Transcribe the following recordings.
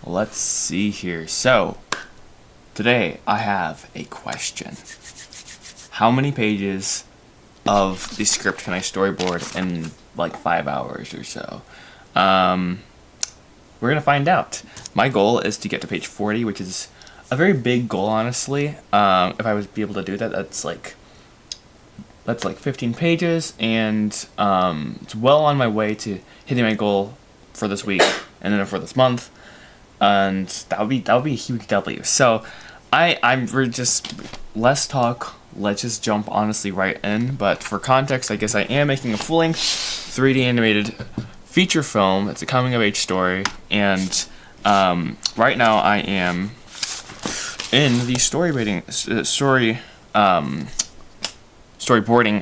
Let's see here. So, today I have a question. How many pages of the script can I storyboard in like 5 hours or so? We're going to find out. My goal is to get to page 40, which is a very big goal, honestly. If I was be able to do that, that's like 15 pages, and it's well on my way to hitting my goal for this week and then for this month, and that would be a huge W. So we're just less talk. Let's just jump honestly right in. But for context, I guess I am making a full-length 3D animated feature film. It's a coming-of-age story, and right now I am in the storyboarding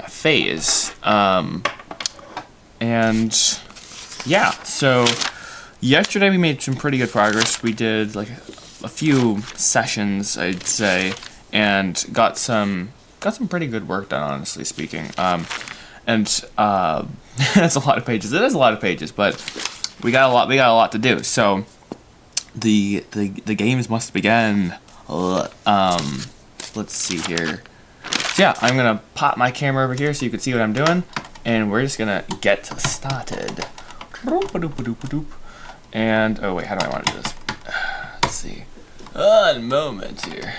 phase, and yeah, so yesterday we made some pretty good progress. We did like a few sessions, I'd say, and got some pretty good work done, honestly speaking. And that's a lot of pages. It is a lot of pages, but we got a lot to do. So the games must begin. Let's see here. So yeah, I'm gonna pop my camera over here so you can see what I'm doing, and we're just gonna get started. And oh wait, how do I want to do this? Let's see. A moment here.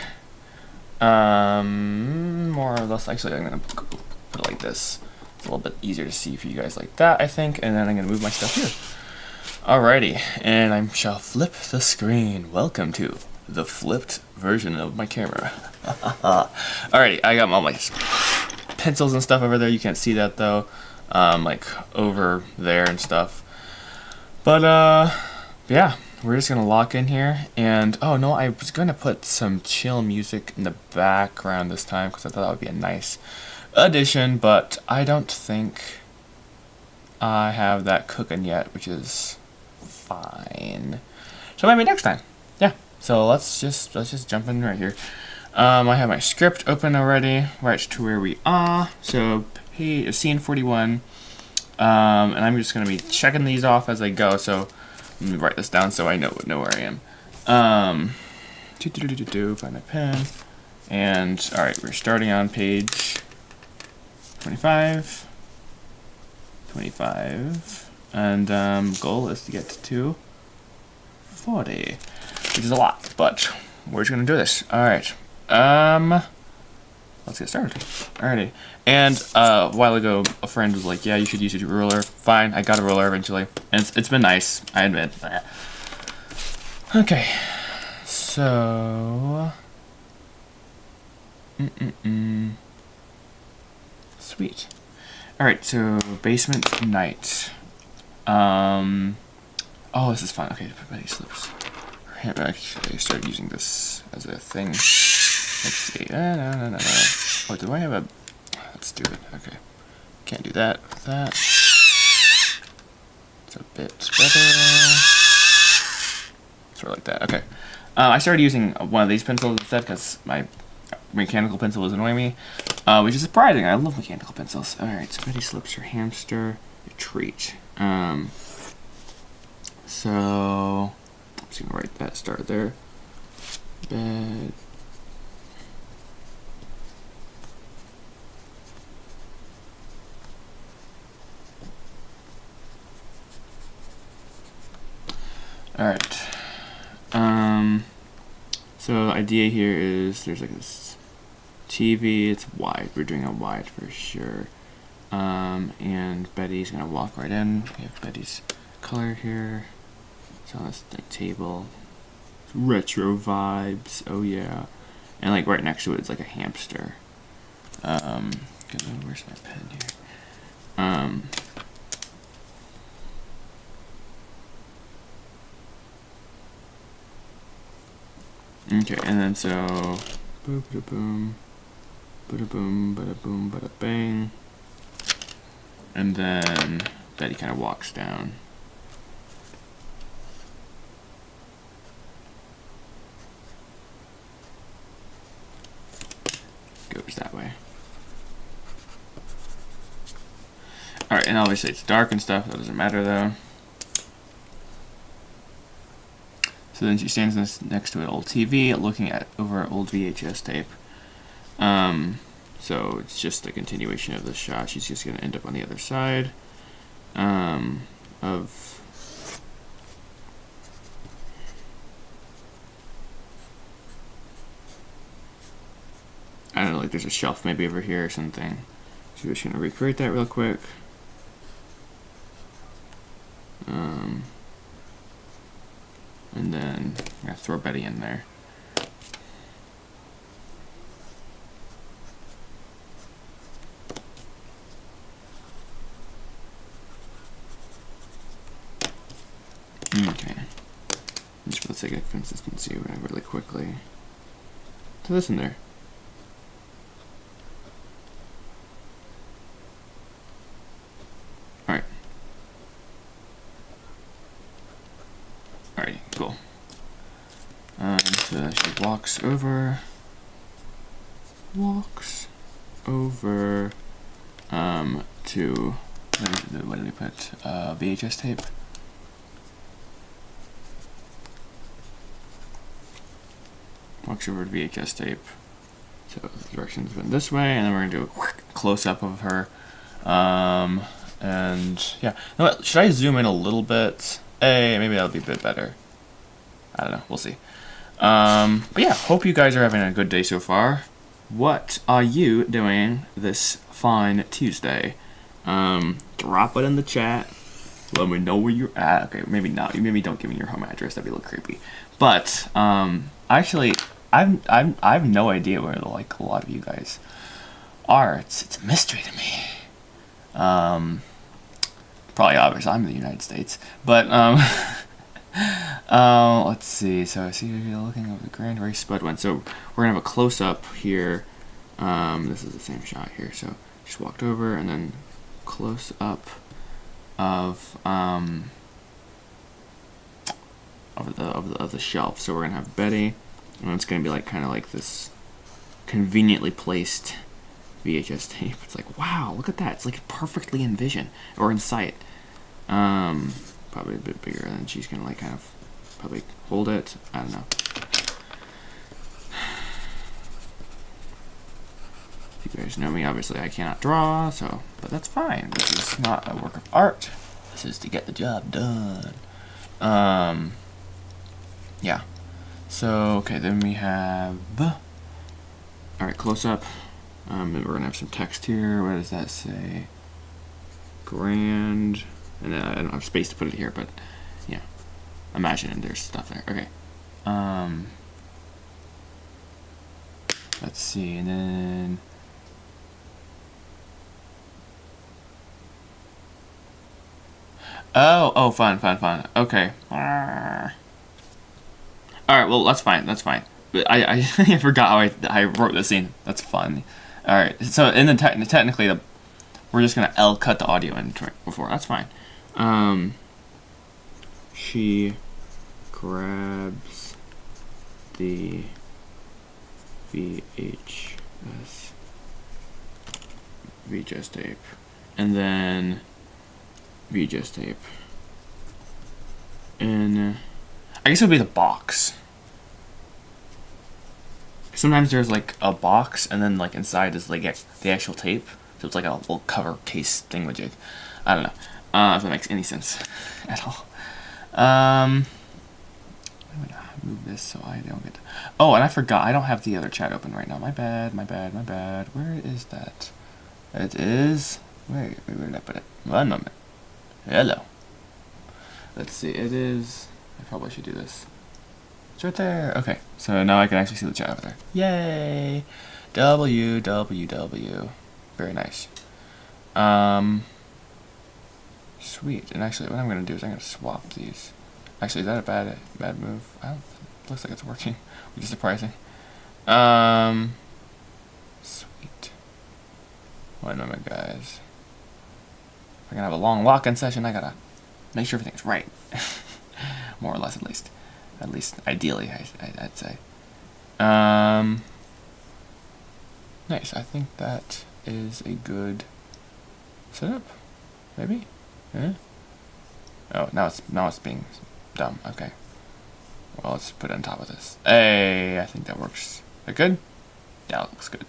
More or less. Actually, I'm gonna put it like this. It's a little bit easier to see for you guys like that, I think. And then I'm gonna move my stuff here. Alrighty, and I shall flip the screen. Welcome to the flipped version of my camera. Alrighty, I got all my pencils and stuff over there. You can't see that though, like over there and stuff. But yeah, we're just gonna lock in here. And oh no, I was gonna put some chill music in the background this time because I thought that would be a nice addition. But I don't think I have that cooking yet, which is fine. So maybe next time. Yeah. So let's just jump in right here. I have my script open already, right to where we are. So scene 41, and I'm just gonna be checking these off as I go. So let me write this down so I know where I am. Find my pen, and all right, we're starting on page 25, and goal is to get to 40. Which is a lot, but we're just gonna do this. All right. Let's get started. Alrighty. And a while ago, a friend was like, "Yeah, you should use a ruler." Fine, I got a ruler eventually, and it's been nice. I admit. Okay. So. Sweet. All right. So basement night. Oh, this is fun. Okay, everybody slips. Actually, I started using this as a thing. Let's see. No. Oh, do I have a... Let's do it. Okay. Can't do that with that. It's a bit better. Sort of like that. Okay. I started using one of these pencils instead because my mechanical pencil was annoying me, which is surprising. I love mechanical pencils. Alright, so Betty slips her hamster a treat. So... I'm just gonna write that, start there. Bed. Alright. So the idea here is there's like this TV, it's wide. We're doing a wide for sure. And Betty's gonna walk right in. We have Betty's color here. It's on this like table. It's retro vibes. Oh yeah. And like right next to it is like a hamster. Where's my pen here? Okay, and then so boom, bada boom, bada boom, bada boom, bada bang, and then Betty kind of walks down. Goes that way. Alright, and obviously it's dark and stuff, that doesn't matter though. So then she stands next to an old TV, looking at over an old VHS tape. So it's just a continuation of the shot. She's just going to end up on the other side of. I don't know, like there's a shelf maybe over here or something. So we're just going to recreate that real quick. And then I'm going to throw Betty in there. Okay. Just for the sake of consistency, we're going to really quickly throw this in there. Alright. Alrighty, cool. So she walks over to, what did we put, VHS tape. Walks over to VHS tape. So the direction's been this way, and then we're gonna do a close up of her. And yeah, you know what? Should I zoom in a little bit? Maybe that'll be a bit better. I don't know. We'll see. But yeah, hope you guys are having a good day so far. What are you doing this fine Tuesday? Drop it in the chat. Let me know where you're at. Okay, maybe not. Maybe don't give me your home address. That'd be a little creepy. But actually, I have no idea where like a lot of you guys are. It's a mystery to me. Probably obvious. I'm in the United States, but let's see. So I see you're looking at the Grand Race Spud one. So we're gonna have a close up here. This is the same shot here. So just walked over and then close up of the shelf. So we're gonna have Betty, and it's gonna be like kind of like this conveniently placed VHS tape. It's like, wow, look at that. It's like perfectly in vision or in sight. Probably a bit bigger, and then she's gonna like kind of probably hold it. I don't know. If you guys know me, obviously I cannot draw, but that's fine. This is not a work of art. This is to get the job done. Yeah. So okay, then we have. All right, close up. And we're gonna have some text here. What does that say? Grand. And I don't have space to put it here, but yeah. Imagine there's stuff there. Okay. Let's see, and then. Oh, fun. Okay. Alright, well, that's fine. But I forgot how I wrote the scene. That's fun. Alright, so, and then technically, we're just gonna cut the audio in before. That's fine. She grabs the VHS tape, and then VHS tape, and I guess it would be the box. Sometimes there's like a box, and then like inside is like the actual tape, so it's like a little cover case thingamajig. I don't know if that makes any sense at all. I'm gonna move this so I don't get. Oh, and I forgot. I don't have the other chat open right now. My bad. Where is that? It is. Where did I put it? 1 moment. Hello. Let's see. It is. I probably should do this. It's right there. Okay. So now I can actually see the chat over there. Yay! www. Very nice. Sweet. And actually, what I'm gonna do is I'm gonna swap these. Actually, is that a bad move? Looks like it's working, which is surprising. Sweet. 1 moment, guys. If I'm gonna have a long lock-in session, I gotta make sure everything's right. More or less, at least. At least, ideally, I'd say. Nice. I think that is a good setup. Maybe? Yeah. Oh, now it's being dumb. Okay. Well, let's put it on top of this. Hey, I think that works. Is that good? Yeah, it looks good.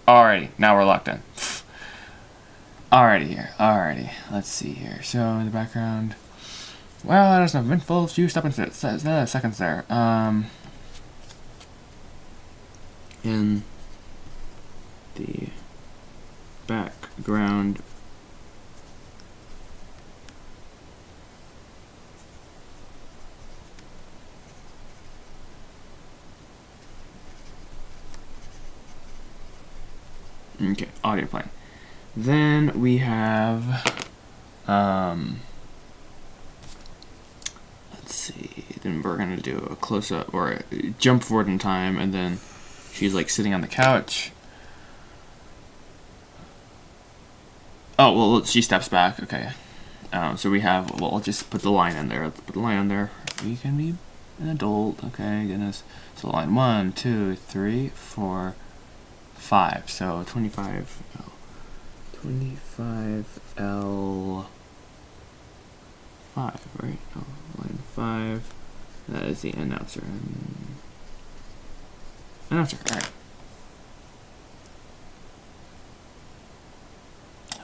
Alrighty, now we're locked in. Alrighty, let's see here. So, in the background, well, there's a full of few seconds there. In the background, okay, audio playing. Then we have, let's see, then we're gonna do a close-up, or a jump forward in time, and then she's like sitting on the couch. Oh, well, she steps back, okay. So we have, well, I'll just put the line in there. Let's put the line in there. We can be an adult, okay, goodness. So line 1, 2, 3, 4, 5. So 25 L 5, right? Oh, line 5. That is the announcer. Announcer, alright.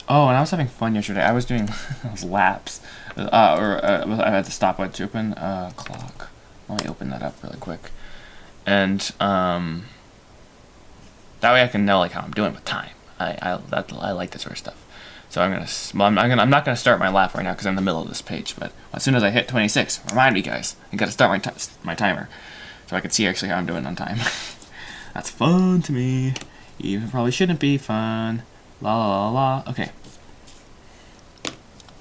Oh, and I was having fun yesterday. I was doing those laps. I had the stopwatch open. Clock. Let me open that up really quick. And that way I can know like how I'm doing with time. I like this sort of stuff. So I'm not gonna start my lap right now because I'm in the middle of this page. But as soon as I hit 26, remind me, guys. I gotta start my timer so I can see actually how I'm doing on time. That's fun to me. Even probably shouldn't be fun. La la la la. Okay.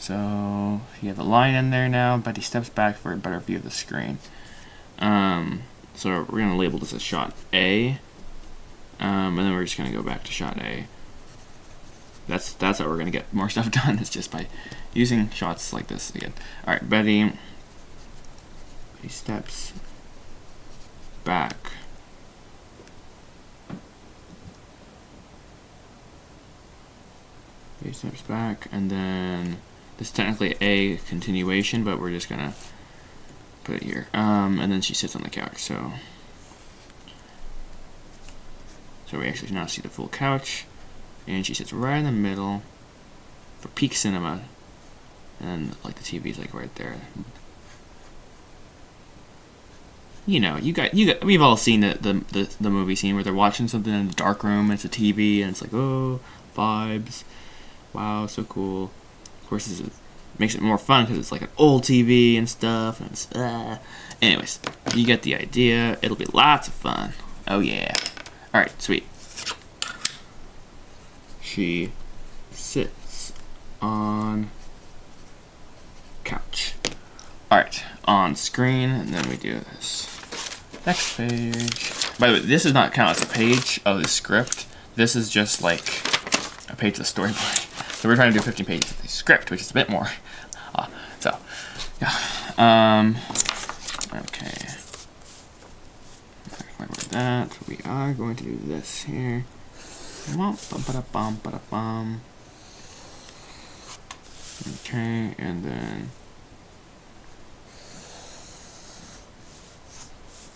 So you have the line in there now. Betty steps back for a better view of the screen. So we're gonna label this as shot A. And then we're just gonna go back to shot A. That's how we're gonna get more stuff done. It's just by using shots like this again. All right, Betty steps back. Betty steps back, and then this is technically a continuation, but we're just gonna put it here. And then she sits on the couch. So we actually now see the full couch. And she sits right in the middle for peak cinema, and like the TV's like right there. You know, we've all seen the movie scene where they're watching something in the dark room. It's a TV, and it's like, oh, vibes, wow, so cool. Of course, this makes it more fun because it's like an old TV and stuff, and it's anyways, you get the idea. It'll be lots of fun. Oh yeah. All right, sweet. She sits on couch. Alright, on screen, and then we do this. Next page. By the way, this does not count as a page of the script. This is just like a page of the storyboard. So we're trying to do 15 pages of the script, which is a bit more. So, yeah. Okay. That. We are going to do this here. Okay, and then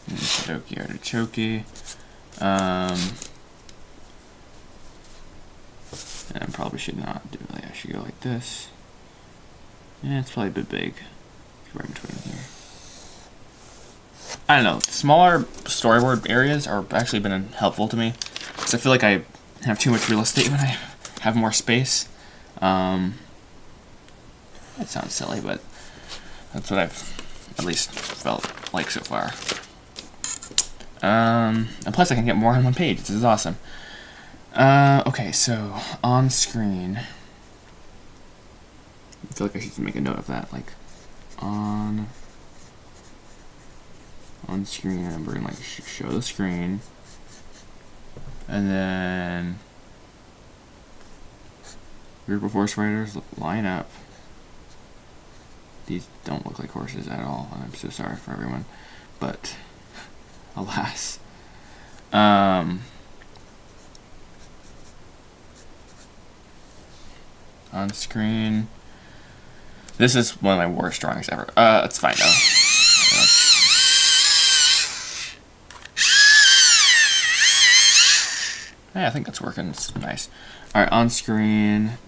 Sudoku artichoke. And I probably should not do it. I should go like this. Yeah, it's probably a bit big. Right between here. I don't know. Smaller storyboard areas are actually been helpful to me because I feel like I have too much real estate when I have more space. It sounds silly, but that's what I've at least felt like so far. And plus I can get more on one page. This is awesome. Okay, so on screen. I feel like I should make a note of that, like on screen, and we're gonna like show the screen, and then group of horse riders line up. These don't look like horses at all, and I'm so sorry for everyone, but alas. On screen. This is one of my worst drawings ever. It's fine though. Yeah, I think that's working. It's nice. All right, on screen,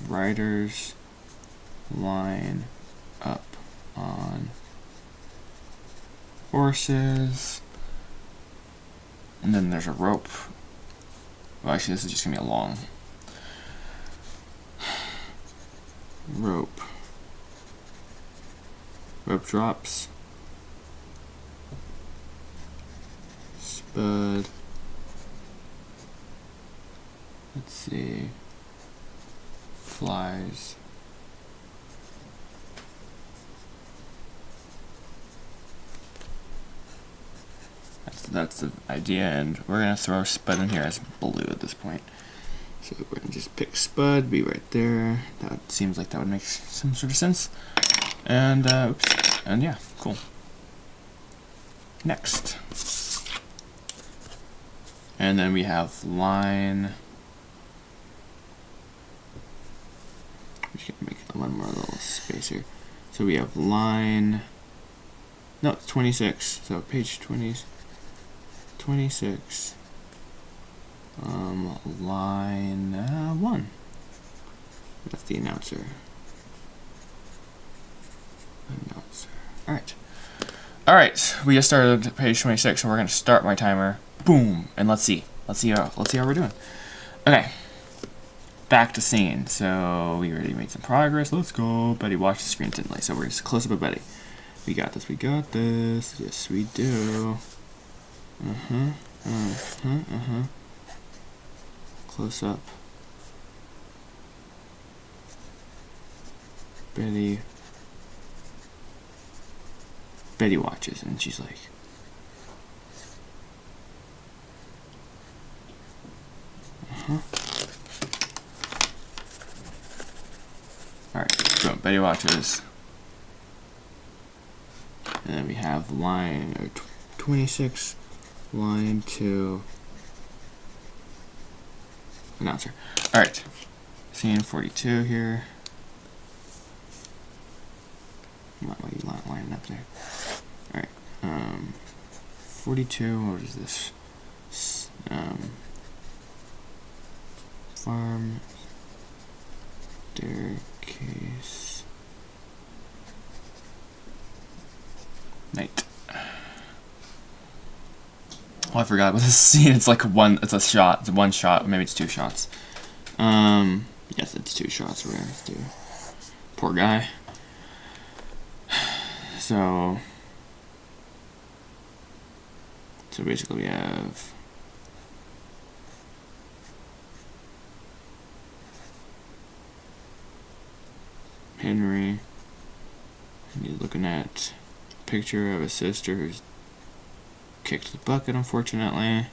riders line up on horses, and then there's a rope. Well, actually, this is just gonna be a long rope. Rope drops. Spud. Let's see. Flies. That's the idea, and we're gonna throw Spud in here as blue at this point. So we're gonna just pick Spud, be right there. That seems like that would make some sort of sense. And oops, and yeah, cool. Next. And then we have line. We just gonna make one more little space here. So we have line. No, it's 26. So page 26. Line 1. That's the announcer. Alright. Alright, we just started page 26, so we're gonna start my timer. Boom! And let's see how we're doing. Okay. Back to scene. So we already made some progress. Let's go. Betty watched the screen intently. So we're just close up of Betty. We got this, Yes, we do. Close up. Betty watches, and she's like, Alright, so Betty watches. And then we have line 26, line 2, announcer. Alright, scene 42 here. Not like you lining up there. Alright, 42, what is this? Farm, staircase, night. Oh, I forgot about this scene. It's like it's a shot. It's one shot. Maybe it's 2 shots. Yes, it's 2 shots. We're gonna have to do. Poor guy. So basically we have Henry, and he's looking at a picture of a sister who's kicked the bucket, unfortunately.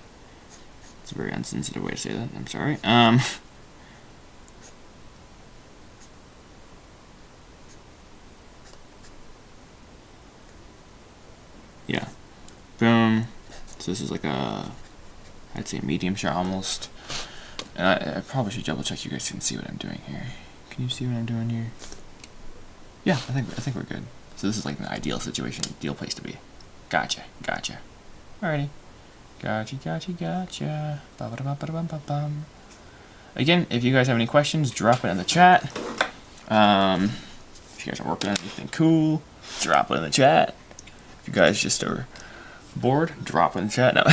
It's a very insensitive way to say that. I'm sorry. Yeah. Boom. So this is like I'd say a medium shot almost. And I probably should double check you guys can see what I'm doing here. Can you see what I'm doing here? Yeah, I think we're good. So this is like an ideal situation, ideal place to be. Gotcha. Alrighty. Gotcha. Ba-ba-da-ba-ba-da-bum-ba-bum. Again, if you guys have any questions, drop it in the chat. If you guys are working on anything cool, drop it in the chat. If you guys just are bored, drop it in the chat. No.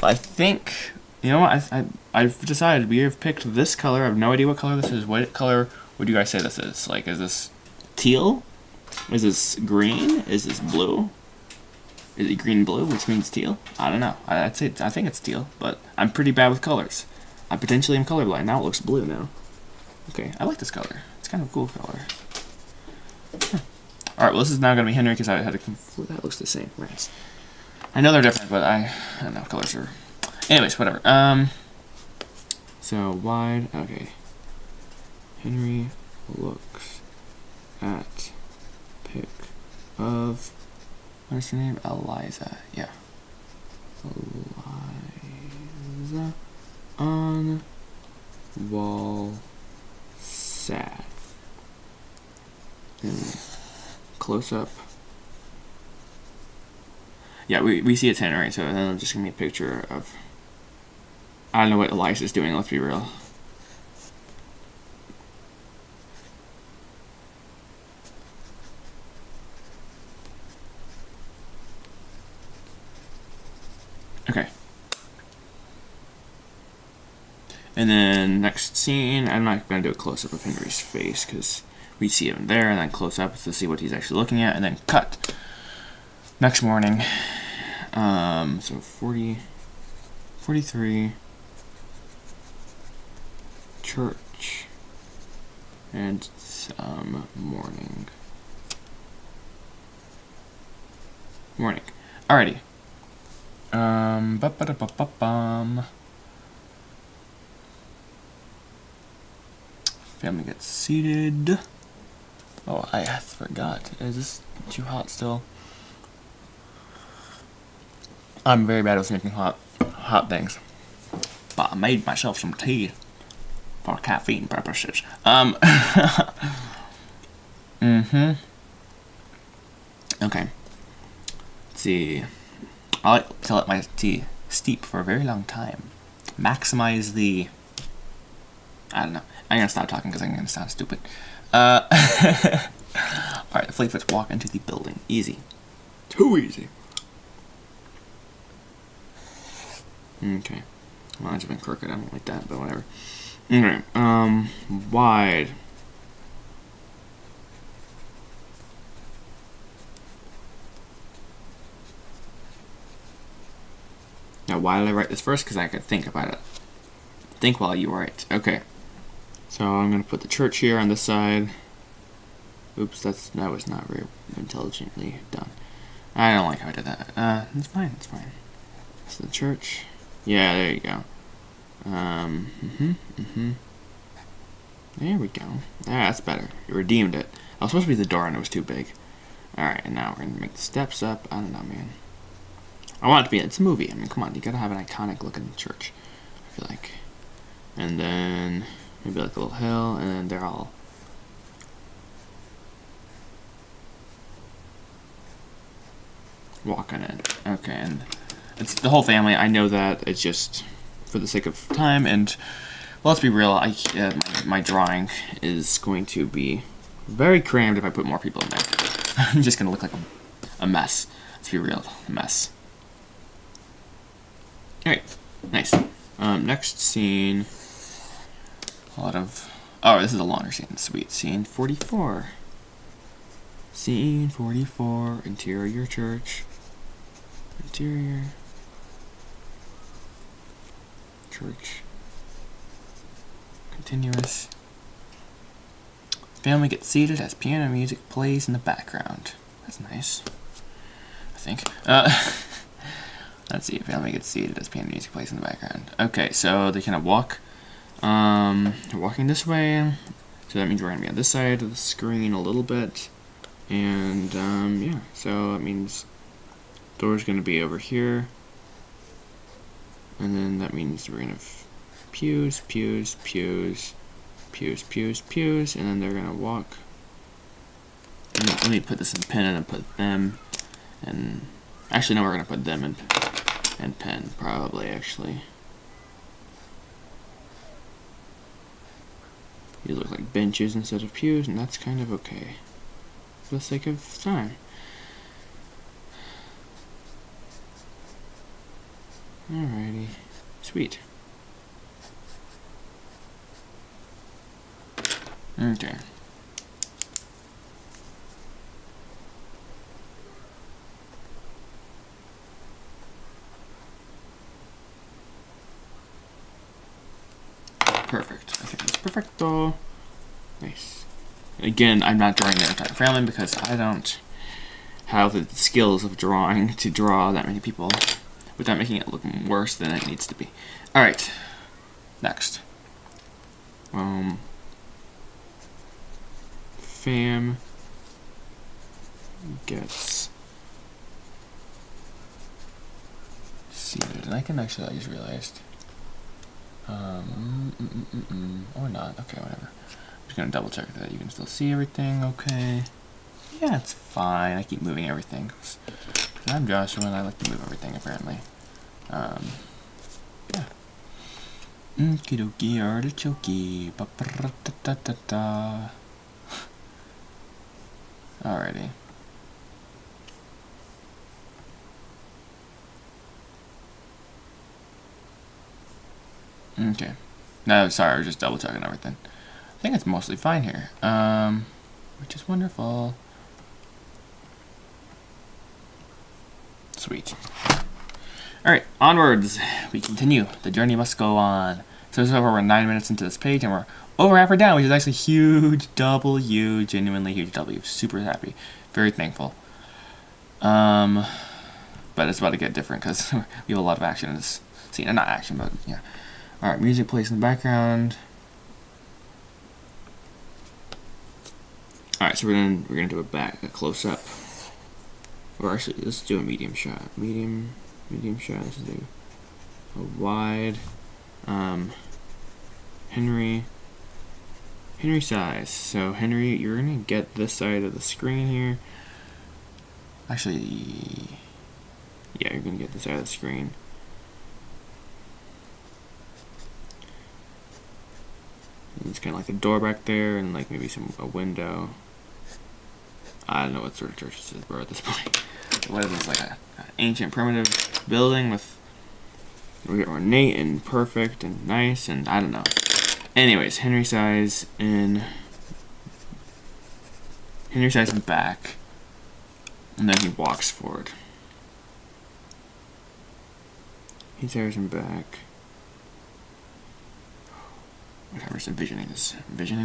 I think, you know what, I've decided we have picked this color. I have no idea what color this is. What color would you guys say this is? Like, is this teal? Is this green? Is this blue? Is it green blue, which means teal? I don't know. I think it's teal, but I'm pretty bad with colors. I potentially am colorblind. Now it looks blue now. Okay, I like this color. It's kind of a cool color. Alright, well this is now going to be Henry because I had to confuse. That looks the same. Right. I know they're different, but I don't know. Colors are... Anyways, whatever. So, wide... Okay. Henry looks at pic of... What is her name? Eliza. Yeah. Eliza on wall sad. And close up. Yeah, we see its handwriting, so then just give me a picture of... I don't know what Eliza's doing, let's be real. Okay. And then next scene, I'm not going to do a close-up of Henry's face because we see him there, and then close-up to see what he's actually looking at, and then cut. Next morning, so 43, church, and some morning. Alrighty. Family gets seated. Oh, I forgot. Is this too hot still? I'm very bad with making hot things. But I made myself some tea for caffeine purposes. Okay. Let's see. I like to let my tea steep for a very long time. Maximize the... I don't know. I'm gonna stop talking because I'm gonna sound stupid. Alright, the Fleetfoots walk into the building. Easy. Too easy. Okay. Mine's been crooked. I don't like that, but whatever. Okay. Wide. Now, why did I write this first? Because I could think about it. Think while you write. Okay. So I'm going to put the church here on this side. Oops, that was not very intelligently done. I don't like how I did that. It's fine, it's fine. That's the church. Yeah, there you go. There we go. That's better. You redeemed it. I was supposed to be the door and it was too big. Alright, and now we're going to make the steps up. I don't know, man. I want it to be, it's a movie. I mean, come on, you gotta have an iconic looking church, I feel like. And then maybe like a little hill, and then they're all walking in. Okay, and it's the whole family. I know that it's just for the sake of time, and well, let's be real. My drawing is going to be very crammed if I put more people in there. I'm just gonna look like a mess. Let's be real, a mess. Alright, nice. Next scene. A lot of... Oh, this is a longer scene. Sweet. Scene 44. Scene 44. Interior church. Interior. Church. Continuous. Family gets seated as piano music plays in the background. That's nice. I think. Let's see, family gets seated as piano music plays in the background. Okay, so they kind of walk. They're walking this way. So that means we're going to be on this side of the screen a little bit. And, yeah, so that means door's going to be over here. And then that means we're going to have pews, pews, pews, pews, pews, pews, and then they're going to walk. Let me put this in pen and then put them. And actually, no, we're going to put them in pen, probably, actually. These look like benches instead of pews, and that's kind of okay. For the sake of time. Alrighty. Sweet. Okay. Perfect. I think that's perfecto. Nice. Again, I'm not drawing the entire family because I don't have the skills of drawing to draw that many people without making it look worse than it needs to be. Alright. Next. Fam gets seated. And I just realized. Or not. Okay, whatever. I'm just gonna double check that you can still see everything. Okay. Yeah, it's fine. I keep moving everything. I'm Joshua and I like to move everything apparently. Yeah. Okie dokie, artichoke. Ba-ba-ra-da-da-da-da. Alrighty. Okay. No, sorry, I was just double checking everything. I think it's mostly fine here. Which is wonderful. Sweet. Alright, onwards. We continue. The journey must go on. So we're 9 minutes into this page and we're over halfway down, which is actually huge W, genuinely huge W. Super happy. Very thankful. But it's about to get different because we have a lot of action in this scene. Not action, but yeah. Alright, music plays in the background. Alright, so we're gonna do a close up. Or actually, let's do a medium shot. Medium shot. Let's do a wide. Henry size. So Henry, you're gonna get this side of the screen here. Actually, yeah, you're gonna get this side of the screen. And it's kind of like a door back there, and like maybe a window. I don't know what sort of church this is, bro. At this point, what is this? Like an ancient primitive building with ornate and perfect and nice, and I don't know. Anyways, Henry size in back, and then he walks forward. He stares in back. I'm just envisioning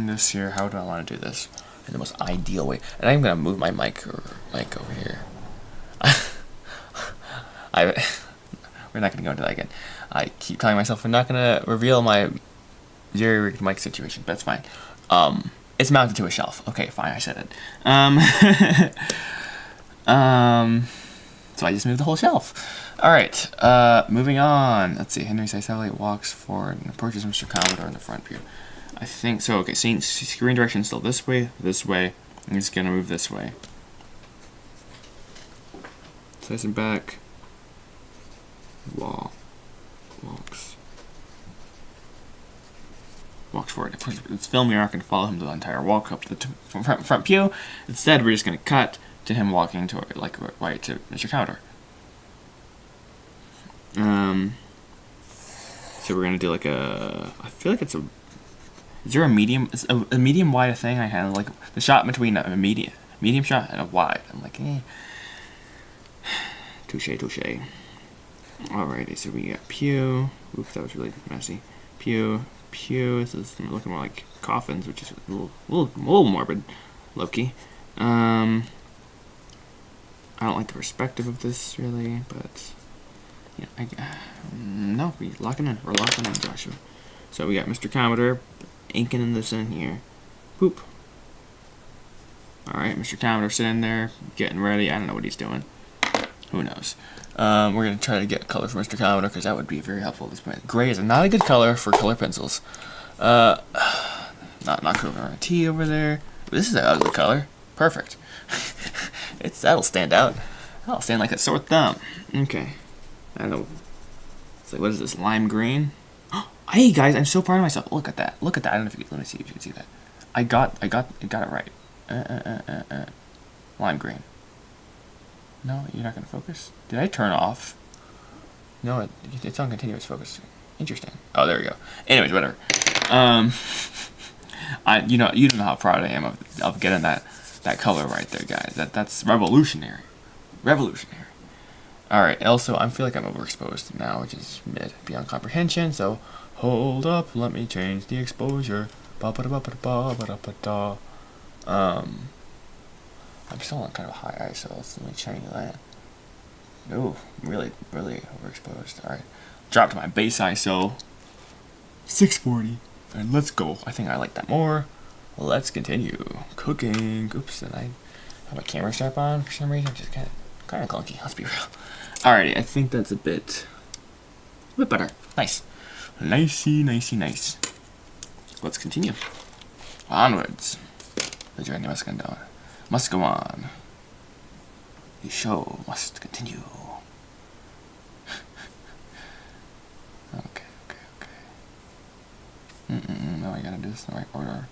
this here. How do I want to do this in the most ideal way? And I'm gonna move my mic over here. We're not gonna go into that again. I keep telling myself we're not gonna reveal my jerry-rigged mic situation, but it's fine. It's mounted to a shelf. Okay, fine, I said it. So I just moved the whole shelf. Alright, moving on. Let's see, Henry size satellite walks forward and approaches Mr. Commodore in the front view. I think so. Okay, screen direction is still this way. I'm just gonna move this way. Size and back. Walks forward. Of course, it's film. You're not going to follow him the entire walk up to the front pew. Instead, we're just going to cut to him walking to right to Mr. Commodore. So we're gonna do like a. I feel like it's a. Is there a medium? Is a medium wide a thing? I had like the shot between a medium shot and a wide. I'm like, touche. Alrighty, so we got pew. Oops, that was really messy. Pew. This is looking more like coffins, which is a little morbid, low-key. I don't like the perspective of this really, but yeah, no, we're locking in, Joshua. So we got Mr. Commodore inking in this in here. Boop. Alright, Mr. Commodore sitting there, getting ready. I don't know what he's doing. Who knows? We're going to try to get color for Mr. Commodore because that would be very helpful at this point. Gray is not a good color for color pencils. Not over a T over there. This is an ugly color. Perfect. That'll stand out. That'll stand like a sore thumb. Okay. I don't know. It's like, what is this? Lime green? Hey guys, I'm so proud of myself. Look at that. I don't know if you can, let me see if you can see that. I got it right. Lime green. No, you're not gonna focus. Did I turn off? No, it's on continuous focus. Interesting. Oh, there we go. Anyways, whatever. You don't know how proud I am of getting that color right there, guys. That's revolutionary. All right. Also, I feel like I'm overexposed now, which is mid beyond comprehension. So, hold up. Let me change the exposure. I'm still on kind of high ISO. Let me change that. Ooh, really overexposed. All right. Dropped my base ISO. 640. And let's go. I think I like that more. Let's continue cooking. Oops, and I have my camera strap on for some reason. Just kind of clunky. Let's be real. Alrighty, I think that's a bit better. Nice. Nice. Let's continue. Onwards. The journey must go on. The show must continue. Okay. No, I gotta do this in the right order.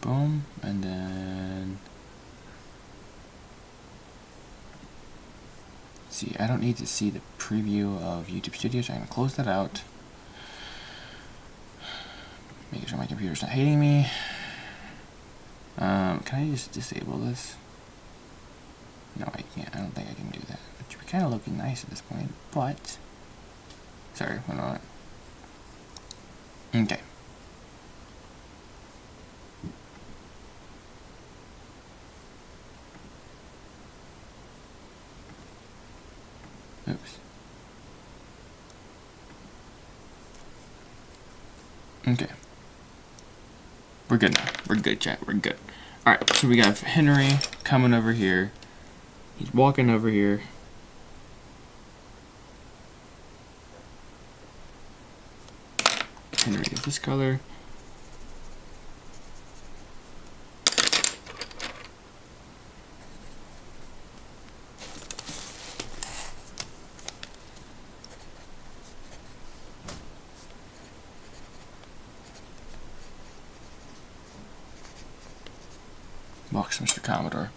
Boom, and then see, I don't need to see the preview of YouTube Studio, so I'm gonna close that out. Making sure my computer's not hating me. Can I just disable this? No, I can't. I don't think I can do that. Which would be kind of looking nice at this point, but sorry, hold on. Okay. Oops. Okay. We're good now. We're good, chat. We're good. Alright, so we got Henry coming over here. He's walking over here. Henry is this color. Walks Mr. Commodore.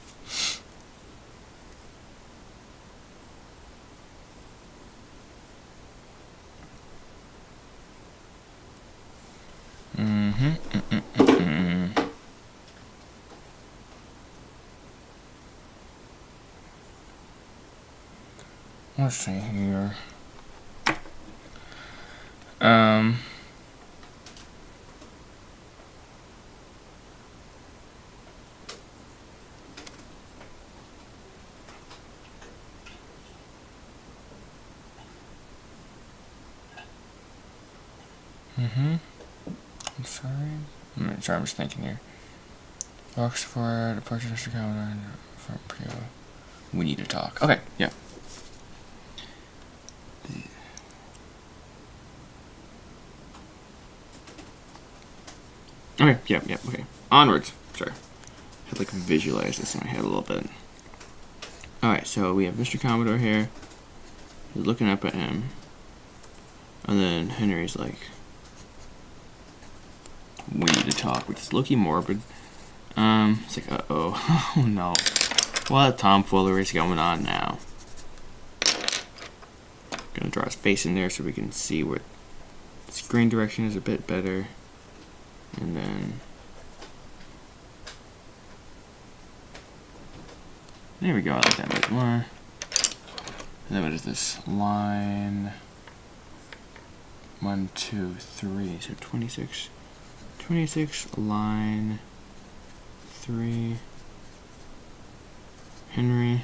Let's see here. I'm sorry, I'm just thinking here. Box for departure Mr. Commodore from Prio. We need to talk. Okay, yeah. Okay, yep, okay. Onwards. Sorry. I had to visualize this in my head a little bit. Alright, so we have Mr. Commodore here. He's looking up at him. And then Henry's like, we need to talk, which is looking morbid. It's like, uh-oh. Oh no. What tomfoolery is going on now? Gonna draw his face in there so we can see what screen direction is a bit better. And then there we go, I like that a bit more. And then what is this? Line 1, 2, 3. So 26. 26, line 3. Henry.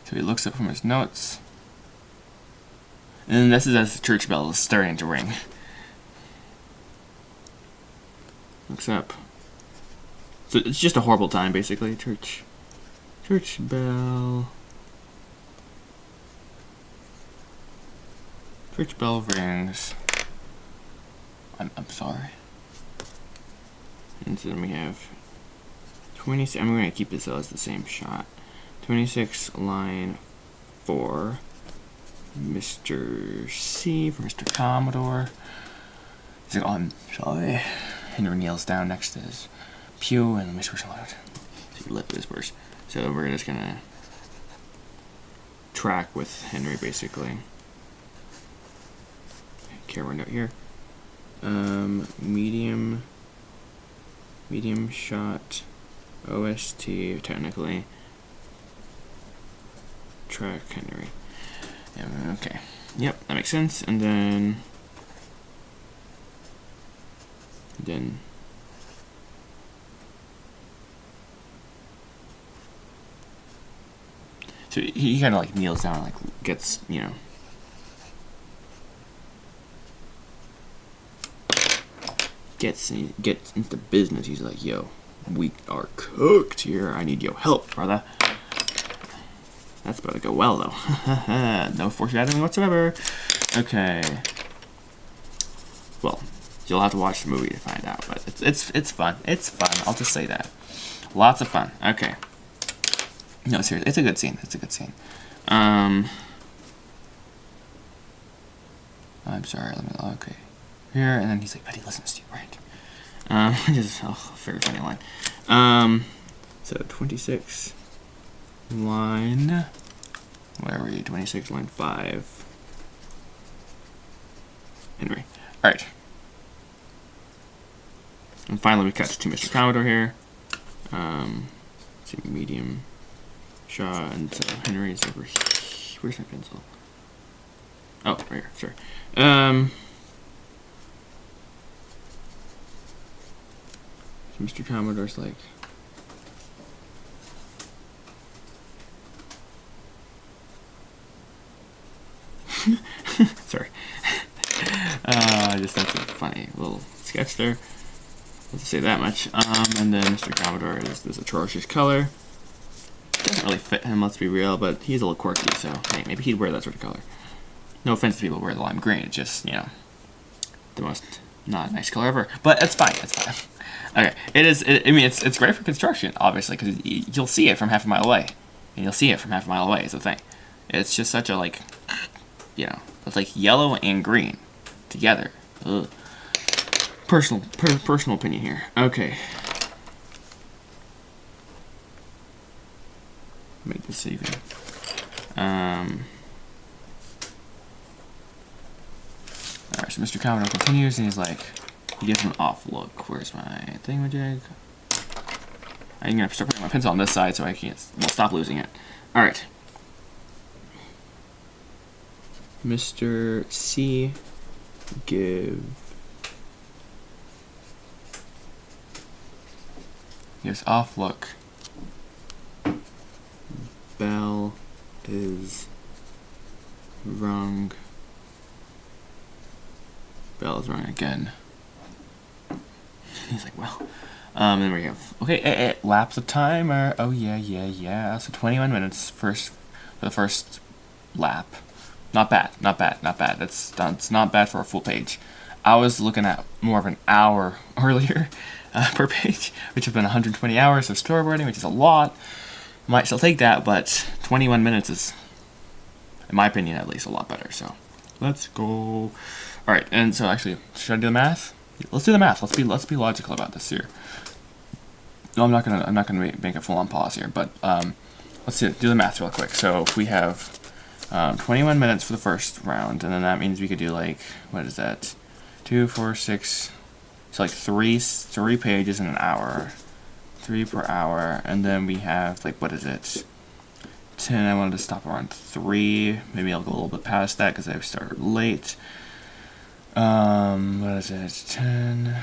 So he looks up from his notes. And this is as the church bell is starting to ring. Looks up. So it's just a horrible time, basically. Church bell. Church bell rings. I'm sorry. And so then we have 26. I'm going to keep this as the same shot. 26, line 4. Mr. C for Mr. Commodore. He's like, oh, I'm sorry. Henry kneels down next to his pew and whispers aloud. So he lip whispers. So we're just gonna track with Henry basically. Camera note here. Medium shot. OST technically. Track Henry. Okay. Yep, that makes sense. And then so he kind of like kneels down, like gets, you know. gets into business. He's like, yo, we are cooked here. I need your help, brother. That's about to go well, though. No foreshadowing whatsoever. Okay. Well, you'll have to watch the movie to find out, but it's fun. It's fun. I'll just say that. Lots of fun. Okay. No, seriously, it's a good scene. It's a good scene. I'm sorry. Okay. Here, and then he's like, Betty listens to you, right? Just very funny line. So 26 line. Where are we? 26 line 5. Henry. All right. And finally, we cut to Mr. Commodore here. Let's see, medium shot, and so Henry's over here. Where's my pencil? Oh, right here. Sorry. Mr. Commodore's like, sorry. Just that's a funny little sketch there. Let's say that much. And then Mr. Commodore is this atrocious color. Doesn't really fit him, let's be real, but he's a little quirky, so hey, maybe he'd wear that sort of color. No offense to people who wear the lime green, it's just, you know, the most not nice color ever. But it's fine, it's fine. Okay, I mean, it's great for construction, obviously, because you'll see it from half a mile away. And you'll see it from half a mile away, is the thing. It's just such a, like, you know, it's like yellow and green together. Ugh. Personal opinion here. Okay. Make this even. Alright, so Mr. Commodore continues, and he's like, he gives him an off look. Where's my thingamajig? I'm gonna start putting my pencil on this side so I can't, well, stop losing it. Alright. Mr. C, gives off look. Bell is wrong. Bell is wrong again. He's like, well. Then we have, okay, lapse of time, or, oh yeah. So 21 minutes for the first lap. Not bad. That's not bad for a full page. I was looking at more of an hour earlier per page, which has been 120 hours of storyboarding, which is a lot. Might still take that, but 21 minutes is, in my opinion at least, a lot better. So let's go. All right, and so actually, should I do the math? Let's do the math. Let's be logical about this here. No, I'm not gonna make a full-on pause here, but let's do the math real quick. So if we have 21 minutes for the first round, and then that means we could do, like, what is that? 2, 4, 6. So like three pages in an hour. 3 per hour, and then we have, like, what is it? 10. I wanted to stop around 3. Maybe I'll go a little bit past that because I started late. What is it? 10,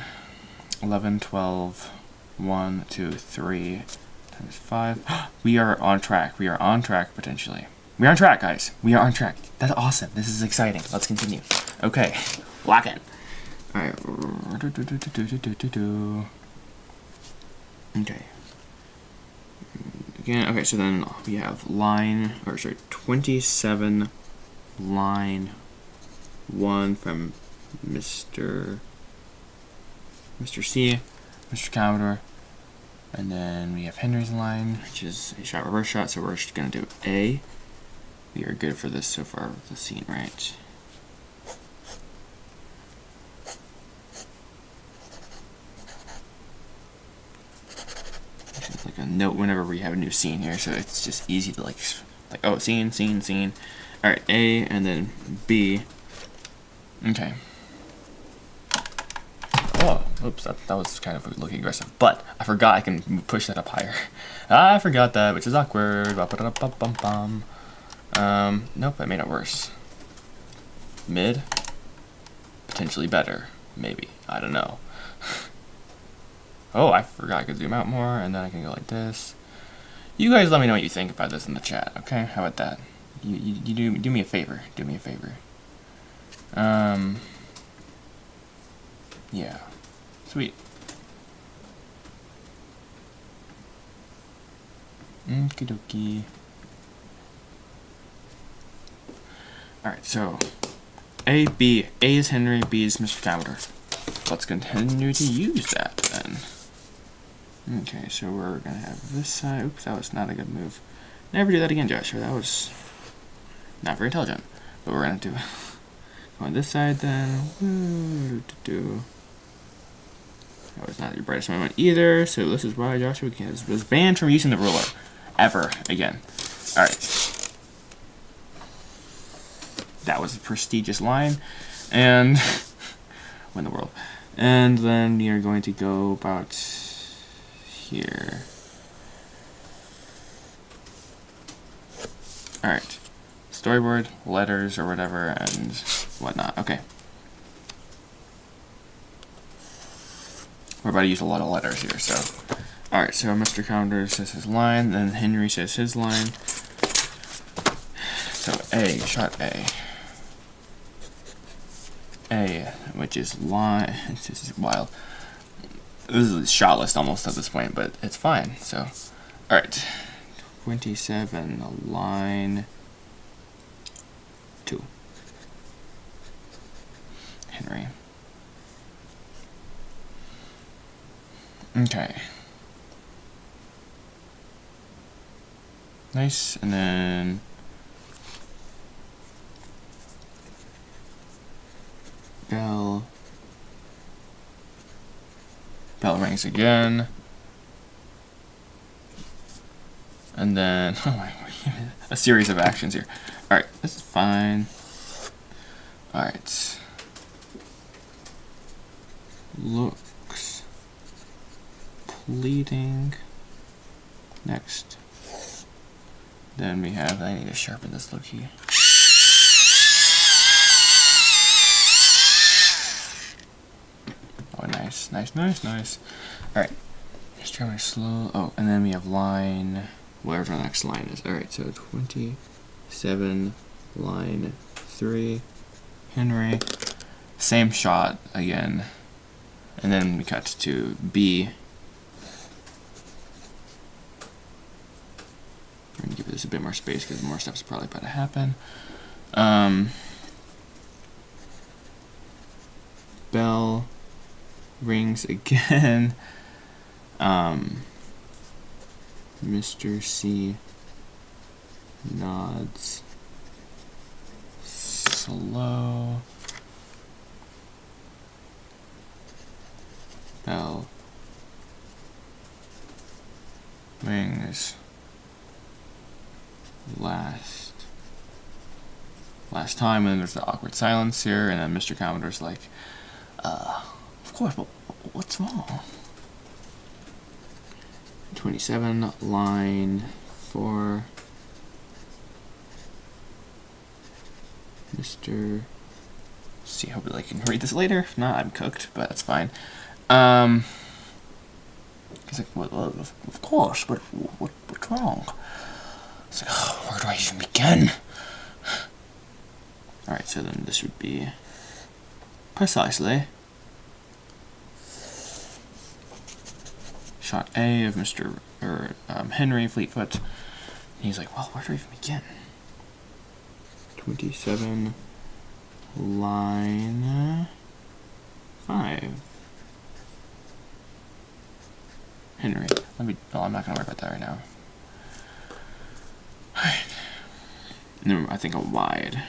11, 12, 1, 2, 3 times 5. We are on track. We are on track potentially. We are on track, guys. We are on track. That's awesome. This is exciting. Let's continue. Okay, lock in. All right. Okay. Again, okay, so then we have 27 line 1 from Mr. C, Mr. Commodore, and then we have Henry's line, which is a shot, reverse shot, so we're just going to do A. We are good for this so far with the scene, right? Like a note whenever we have a new scene here, so it's just easy to like oh, scene. All right, A and then B. Okay. Oh, oops, that was kind of looking aggressive, but I forgot I can push that up higher. I forgot that, which is awkward. Nope, I made it worse. Mid, potentially better, maybe. I don't know. Oh, I forgot I could zoom out more, and then I can go like this. You guys let me know what you think about this in the chat, okay? How about that? You do me a favor. Do me a favor. Yeah. Sweet. Okie dokie. Alright, so A, B. A is Henry, B is Mr. Commodore. Let's continue to use that then. Okay, so we're gonna have this side. Oops, that was not a good move. Never do that again, Joshua. That was not very intelligent. But we're gonna do go on this side then. That was not your brightest moment either. So this is why Joshua was banned from using the ruler ever again. All right. That was a prestigious line, and win the world. And then you're going to go about here. Alright. Storyboard, letters, or whatever, and whatnot. Okay. We're about to use a lot of letters here, so. Alright, so Mr. Commodore says his line, then Henry says his line. So A, shot A. A, which is line. This is wild. This is a shot list almost at this point, but it's fine. So, alright. 27, line 2. Henry. Okay. Nice, and then bell rings again, and then oh my, a series of actions here. All right, this is fine. All right, looks pleading. Next, then we have. I need to sharpen this look here. Oh, nice, nice, nice, nice. Alright. Just try my slow. Oh, and then we have line, whatever the next line is. Alright, so 27, line 3, Henry. Same shot again. And then we cut to B. I'm gonna give this a bit more space because more stuff's probably about to happen. Bell rings again. Mr. C nods slow. Bell rings last time, and then there's the awkward silence here, and then Mr. Commodore's like, of course, but what's wrong? 27, line 4. Mr. C, hopefully I can read this later. If not, I'm cooked, but that's fine. He's like, well, of course, but what's wrong? It's like, oh, where do I even begin? Alright, so then this would be precisely shot A of Henry Fleetfoot. He's like, well, where do I even begin? 27, line 5. Henry. I'm not gonna worry about that right now. Alright. And then I think a wide.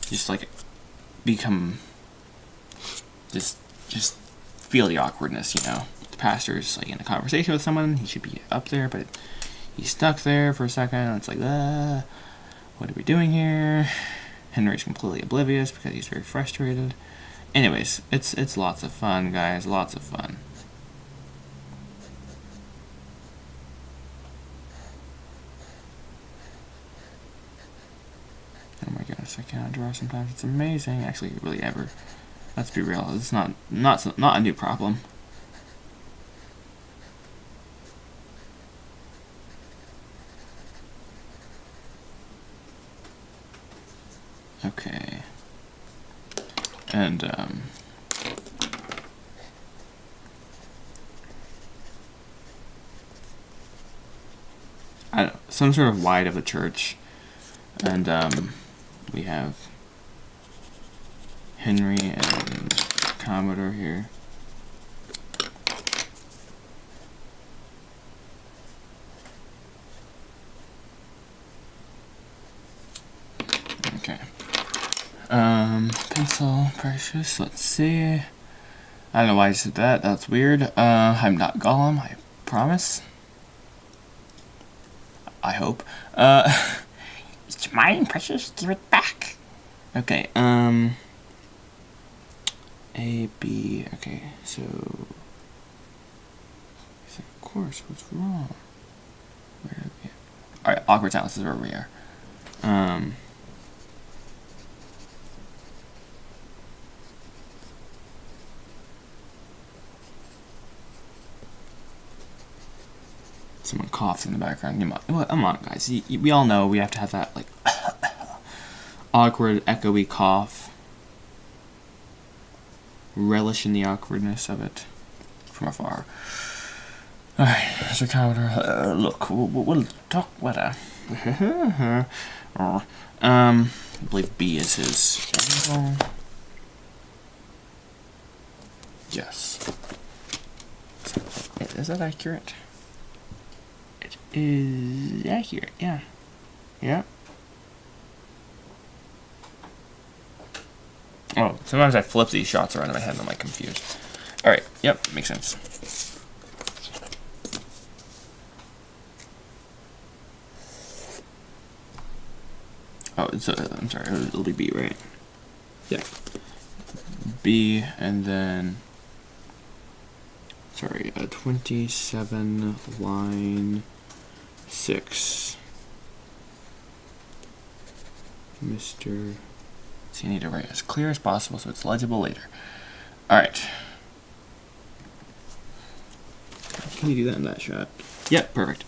Just like just feel the awkwardness, you know. The pastor's like in a conversation with someone, he should be up there, but he's stuck there for a second, and it's like, what are we doing here? Henry's completely oblivious because he's very frustrated. Anyways, it's lots of fun, guys, lots of fun. Oh my gosh, I cannot draw sometimes. It's amazing. Actually, really ever. Let's be real. It's not a new problem. Okay. And I don't know, some sort of wide of the church, and we have Henry and Commodore here. Okay. Pencil, precious. Let's see. I don't know why I said that. That's weird. I'm not Gollum. I promise. I hope. It's mine, precious. Give it back. Okay. A, B. Okay, so. Of course, what's wrong? Where are we? Alright, awkward silence is where we are. Someone coughs in the background. Come on, guys. We all know we have to have that, like, awkward, echoey cough. Relish in the awkwardness of it from afar. Alright, Mr. Commodore, look, we'll talk later. I believe B is his angle. Yes. Is that accurate? It is accurate, yeah. Yeah. Oh, sometimes I flip these shots around in my head and I'm like confused. Alright, yep, makes sense. Oh, I'm sorry, it'll be B, right? Yeah. B, and then, sorry, 27, line 6. Mr. So you need to write as clear as possible so it's legible later. Alright. Can you do that in that shot? Yep, perfect.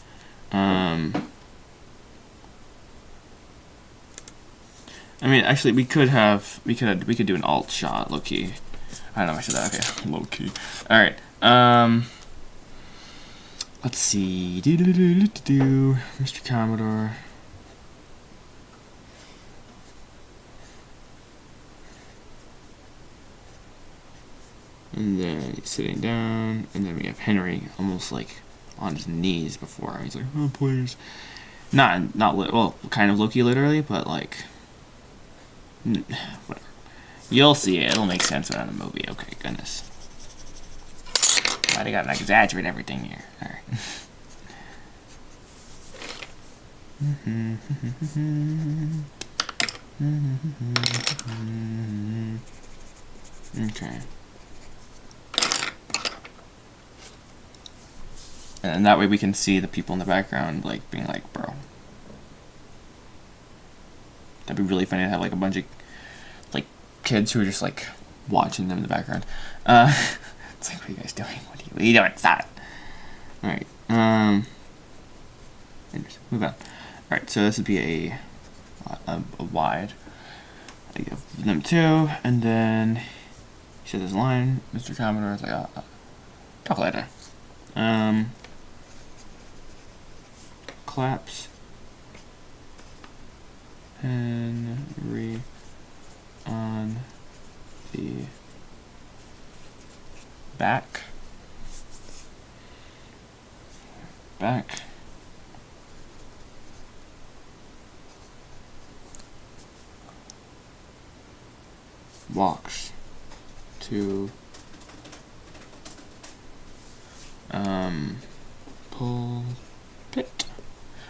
I mean, actually, we could do an alt shot, low key. I don't know if I said that. Okay, low key. All right. Let's see. Mr. Commodore. And then he's sitting down, and then we have Henry almost like on his knees before. He's like, "Oh, please." Not well, kind of low-key literally, but like. Whatever. You'll see it. It'll make sense in the movie. Okay, goodness. Why they gotta exaggerate everything here? Alright. Okay. And that way we can see the people in the background, like, being like, bro. That'd be really funny to have like a bunch of like kids who are just like watching them in the background. It's like, what are you guys doing? What are you doing? Stop it. Alright. Move on. Alright, so this would be a wide. I give them 2, and then he said this line, Mr. Commodore is like, talk later. Claps. Henry on the back. Walks to pulpit.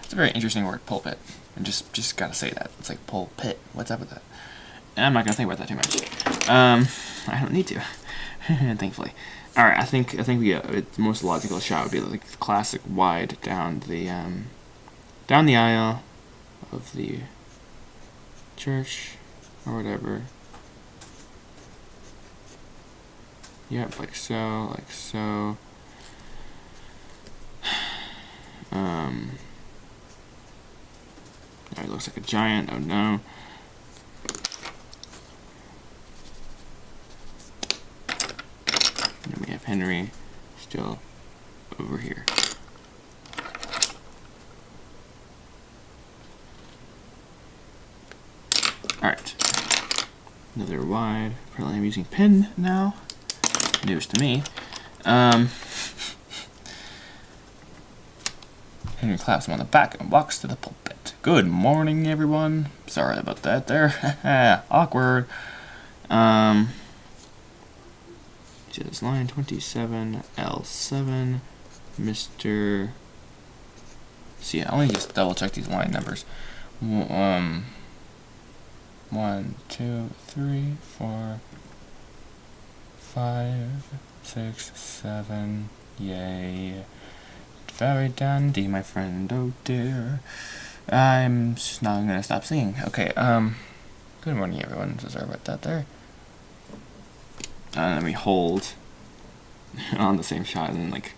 It's a very interesting word, pulpit. And just gotta say that. It's like pulpit. What's up with that? And I'm not gonna think about that too much. I don't need to, thankfully. All right, I think the most logical shot would be like the classic wide down the aisle of the church or whatever. Yep, like so, like so. It looks like a giant. Oh no. Henry still over here. Alright. Another wide. Apparently I'm using pen now. News to me. Henry claps him on the back and walks to the pulpit. Good morning, everyone. Sorry about that there. Awkward. Just line 27, L7, Mr. See, I only just double check these line numbers. 1, 2, 3, 4, 5, 6, 7. Yay. Very dandy, my friend. Oh dear. I'm just not gonna stop singing. Okay, good morning, everyone. Sorry about that there. Let me hold on the same shot and then, like,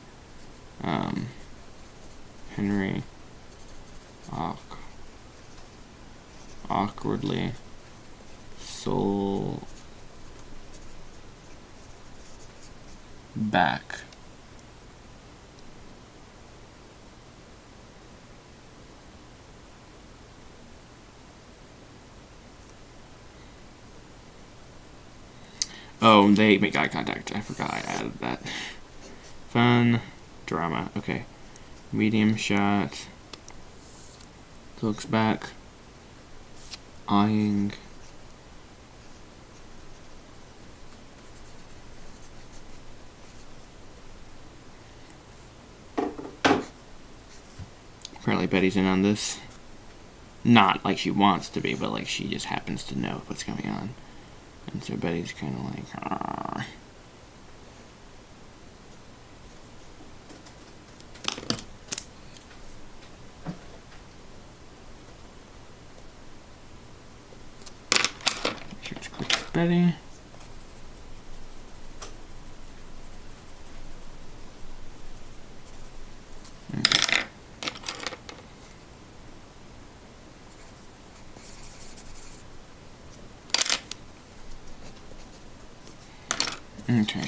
Henry awkwardly soul back. Oh, they make eye contact. I forgot I added that. Fun drama. Okay. Medium shot. Looks back. Eyeing. Apparently Betty's in on this. Not like she wants to be, but like she just happens to know what's going on. And so Betty's kind of like, ah. Make sure to click Betty. Okay.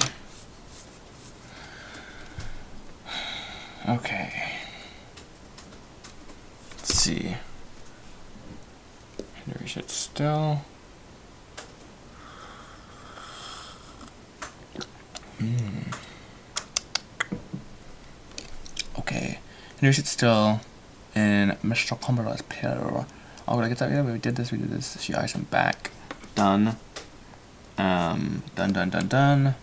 Okay. Let's see. Henry sit still. Okay. Henry sit still in Mr. Cumberland's pillar. Oh, did I get that? Yeah, we did this. She eyes him back. Done. Done.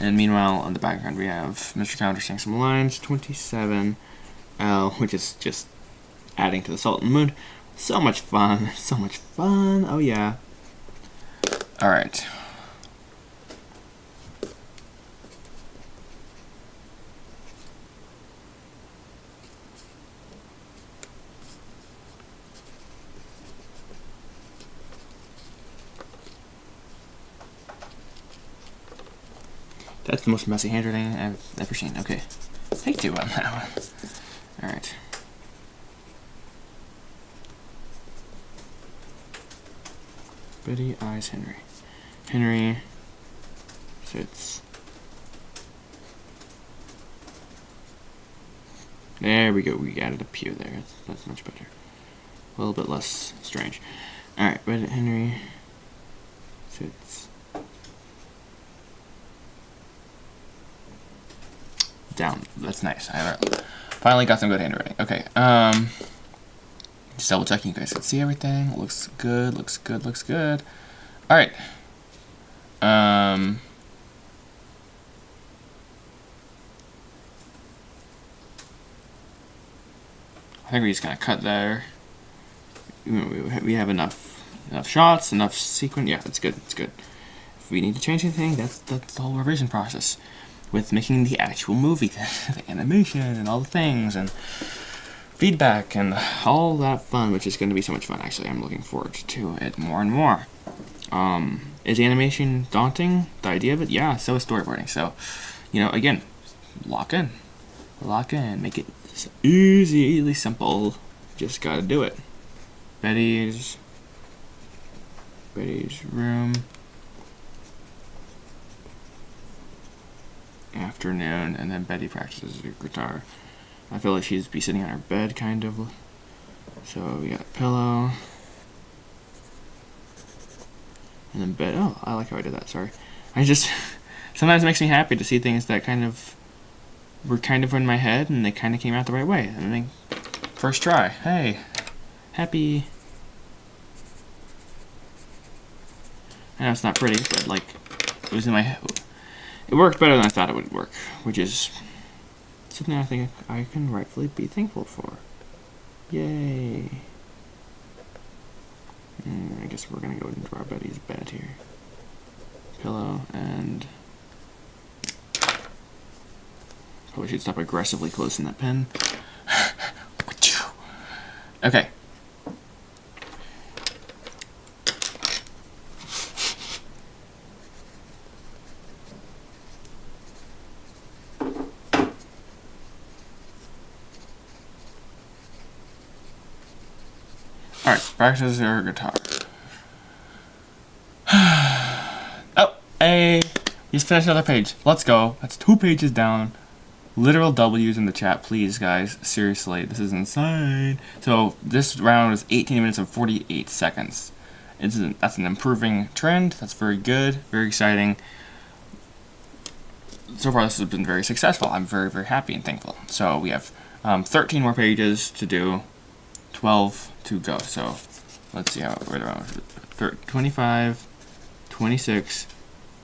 And meanwhile, in the background, we have Mr. Founder saying some lines. 27 L, which is just adding to the salt in the mood. So much fun. So much fun. Oh, yeah. All right. That's the most messy handwriting I've ever seen. Okay. Take 2 on that one. Alright. Betty eyes Henry. Henry sits. There we go. We added a pew there. That's much better. A little bit less strange. Alright, Henry sits. Down. That's nice. I finally got some good handwriting. Okay. Just double checking you guys can see everything. Looks good. Looks good. All right. I think we're just gonna cut there. We have enough shots, enough sequence. Yeah, that's good. It's good. If we need to change anything, that's the whole revision process. With making the actual movie, the animation and all the things and feedback and all that fun, which is going to be so much fun. Actually, I'm looking forward to it more and more. Is animation daunting? The idea of it? Yeah, so is storyboarding. So, again, lock in, make it easily simple. Just gotta do it. Betty's room. afternoon, and then Betty practices her guitar. I feel like she'd be sitting on her bed, kind of. So we got a pillow. And then bed. Oh, I like how I did that, sorry. I just, sometimes it makes me happy to see things that kind of were kind of in my head, and they kind of came out the right way. And then, first try. Hey, happy. I know it's not pretty, but like, it was in my head. It worked better than I thought it would work, which is something I think I can rightfully be thankful for. Yay. I guess we're gonna go into our Betty's bed here. Pillow, and probably should stop aggressively closing that pen. Okay. Alright, practice your guitar. Oh, hey! He's finished another page. Let's go. That's 2 pages down. Literal W's in the chat, please, guys. Seriously, this is insane. So, this round is 18 minutes and 48 seconds. That's an improving trend. That's very good. Very exciting. So far, this has been very successful. I'm very, very happy and thankful. So, we have 13 more pages to do. 12 to go. So let's see how we're around. 25, 26,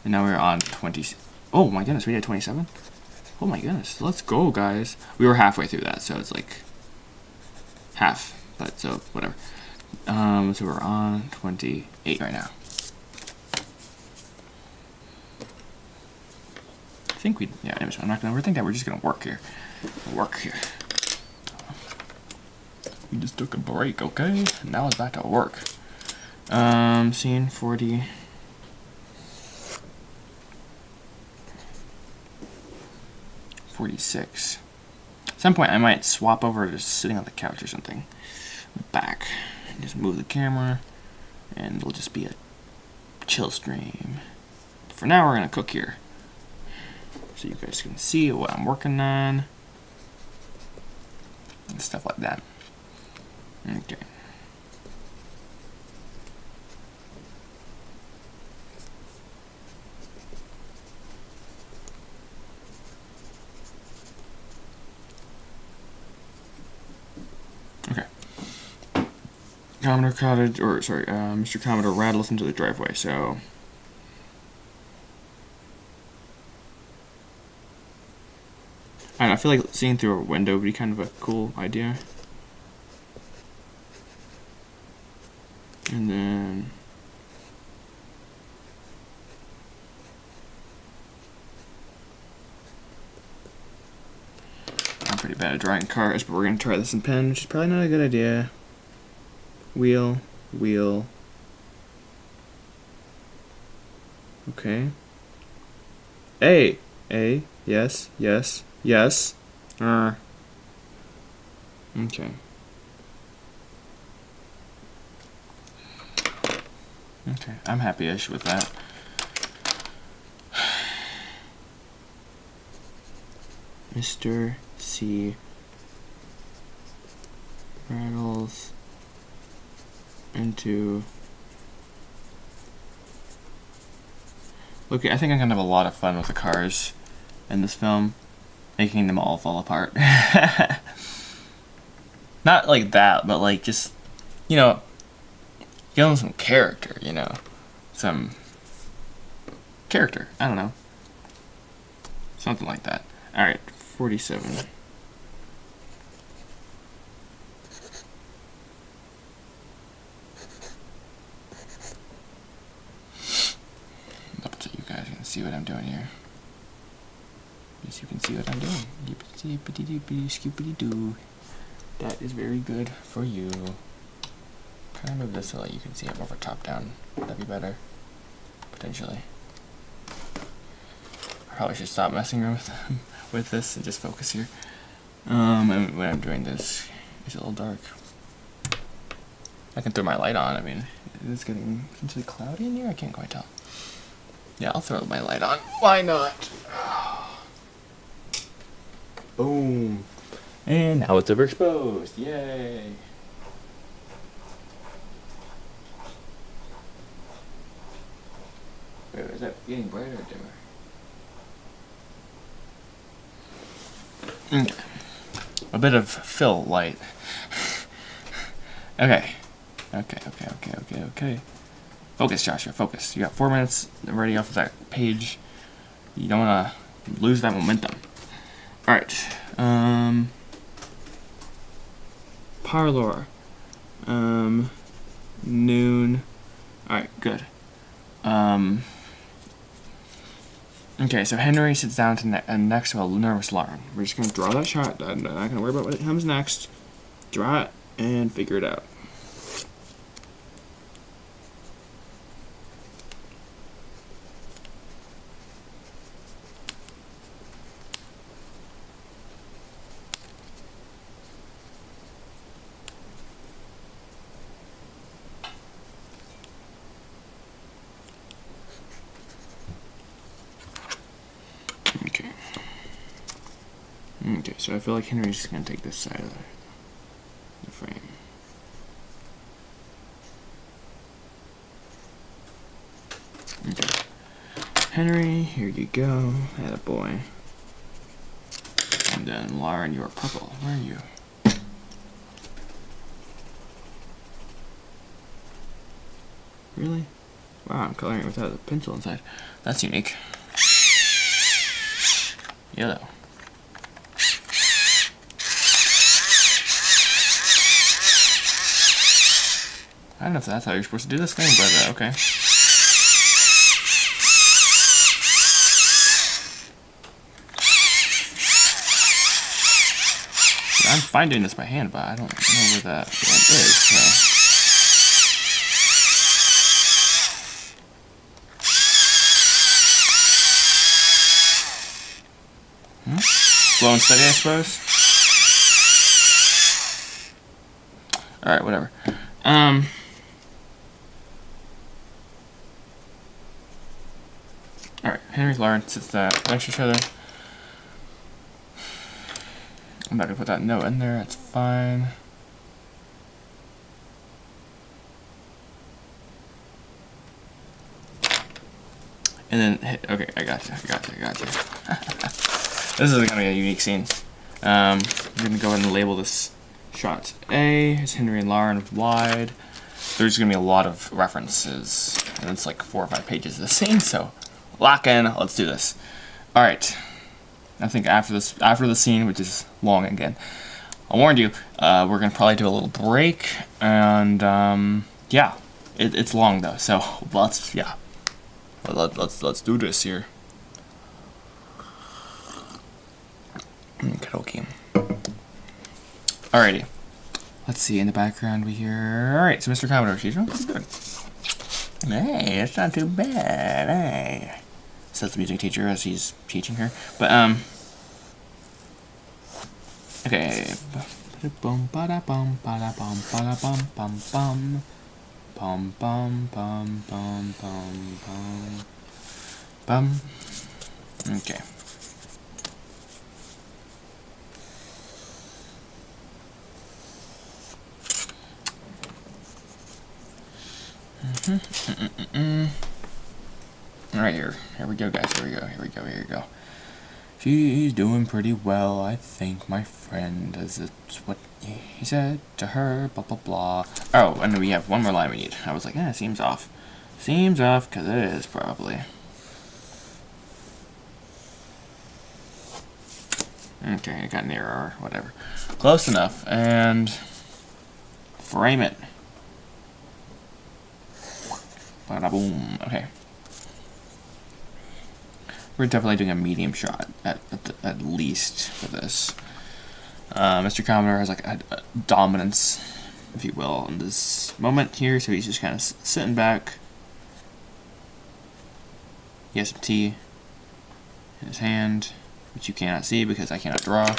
and now we're on 20. Oh my goodness, we did 27. Oh my goodness, let's go, guys. We were halfway through that, so it's like half, but so whatever. So we're on 28 right now. I think we, yeah, anyways, I'm not gonna overthink that. We're just gonna work here. Work here. We just took a break, okay? Now it's back to work. Scene 40. 46. At some point, I might swap over to just sitting on the couch or something. Back. And just move the camera, and it'll just be a chill stream. For now, we're gonna cook here, so you guys can see what I'm working on and stuff like that. Okay. Okay. Commodore Cottage, or sorry, Mr. Commodore rattles into the driveway, so. I don't know, I feel like seeing through a window would be kind of a cool idea. And then I'm pretty bad at drawing cars, but we're gonna try this in pen, which is probably not a good idea. Wheel, wheel. Okay. A, yes, yes, yes. Okay. Okay, I'm happy-ish with that. Mr. C rattles into. Look, I think I'm gonna have a lot of fun with the cars in this film, making them all fall apart. Not like that, but like just, you know, give them some character, you know, some character. I don't know, something like that. All right, 47. Up so you guys can see what I'm doing here. Yes, you can see what I'm doing. Yippity-yippity-doo. That is very good for you. Can I move this so that you can see it over top down? Would that be better? Potentially. I probably should stop messing around with this and just focus here. And when I'm doing this, it's a little dark. I can throw my light on. I mean, it's getting potentially cloudy in here. I can't quite tell. Yeah, I'll throw my light on. Why not? Boom. And now it's overexposed. Yay. Wait, is that getting brighter or dimmer? Okay. A bit of fill light. Okay. Okay. Focus, Joshua, focus. You got 4 minutes already off of that page. You don't want to lose that momentum. Alright. Parlor. Noon. Alright, good. Okay, so Henry sits down to next to a nervous Lauren. We're just going to draw that shot. I'm not going to worry about what comes next. Draw it and figure it out. Okay, so I feel like Henry's just going to take this side of the frame. Okay. Henry, here you go. Attaboy. And then Lauren, you're purple. Where are you? Really? Wow, I'm coloring it without a pencil inside. That's unique. Yellow. I don't know if that's how you're supposed to do this thing, but okay. I'm fine doing this by hand, but I don't know where that is, so. Slow and steady, I suppose. Alright, whatever. Alright, Henry Lauren sits next to each other. I'm not gonna put that note in there, that's fine. And then, okay, I got you. This is gonna be a unique scene. I'm gonna go ahead and label this shot A. It's Henry and Lauren wide. There's gonna be a lot of references, and it's like 4 or 5 pages of the scene, so lock in, let's do this. Alright. I think after the scene, which is long again, I warned you, we're gonna probably do a little break, and yeah, it's long though, so let's do this here. Okay. Alrighty. Let's see, in the background we hear... Alright, so Mr. Commodore, she's doing pretty good. Hey, it's not too bad, hey. Says the music teacher as he's teaching her. But, okay. Bum bada bum bada bum bada bum bum bum. Bum bum bum bum bum bum. Bum. Okay. Alright, here we go, guys. Here we go. She's doing pretty well, I think, my friend, as it's what he said to her, blah, blah, blah. Oh, and we have one more line we need. I was like, seems off. Seems off, because it is, probably. Okay, it got an error, whatever. Close enough, and frame it. Bada boom. Okay. We're definitely doing a medium shot at least for this. Mr. Commodore has like a dominance, if you will, in this moment here, so he's just kind of sitting back. He has some tea in his hand, which you cannot see because I cannot draw.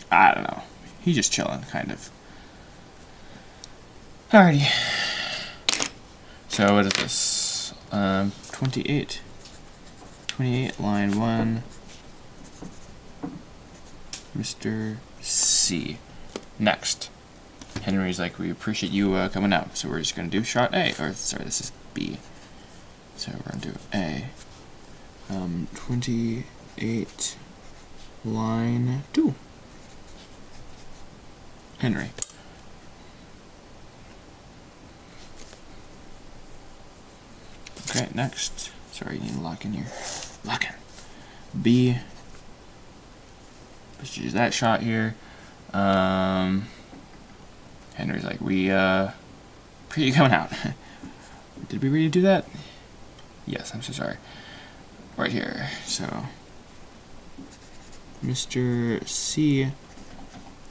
I don't know. He's just chilling, kind of. Alrighty. So what is this? 28. 28, line 1. Mr. C. Next. Henry's like, we appreciate you coming out. So we're just going to do shot A. Or, sorry, this is B. So we're going to do A. 28, line 2. Henry. Okay, next. Sorry, you need to lock in here. Lock in. B. Let's use that shot here. Henry's like, we appreciate you coming out. Did we really do that? Yes, I'm so sorry. Right here. So Mr. C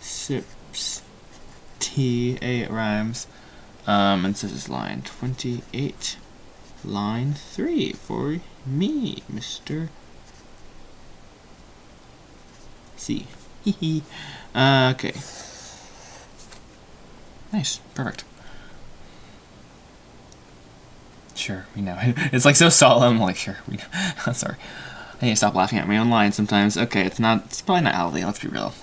sips tea. A, it rhymes. And this is line 28, line 3 for me, Mr. C. Okay. Nice. Perfect. Sure, we know. It's like so solemn. Like, sure, we know. Sorry. I need to stop laughing at my own lines sometimes. Okay, it's probably not Aldi, let's be real.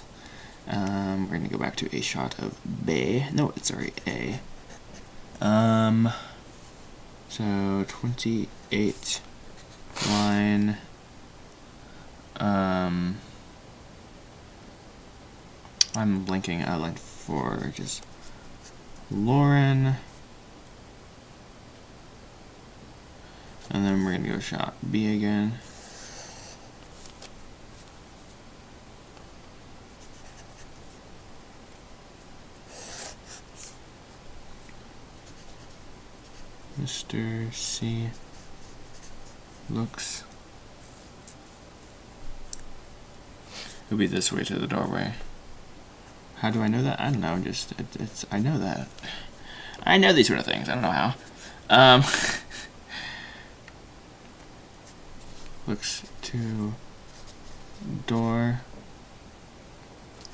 We're gonna go back to a shot of B. No, it's sorry, A. So 28 line I'm blinking line 4, just Lauren. And then we're gonna go shot B again. Mr. C looks. It'll be this way to the doorway. How do I know that? I don't know. Just it's. I know that. I know these sort of things. I don't know how. Looks to door.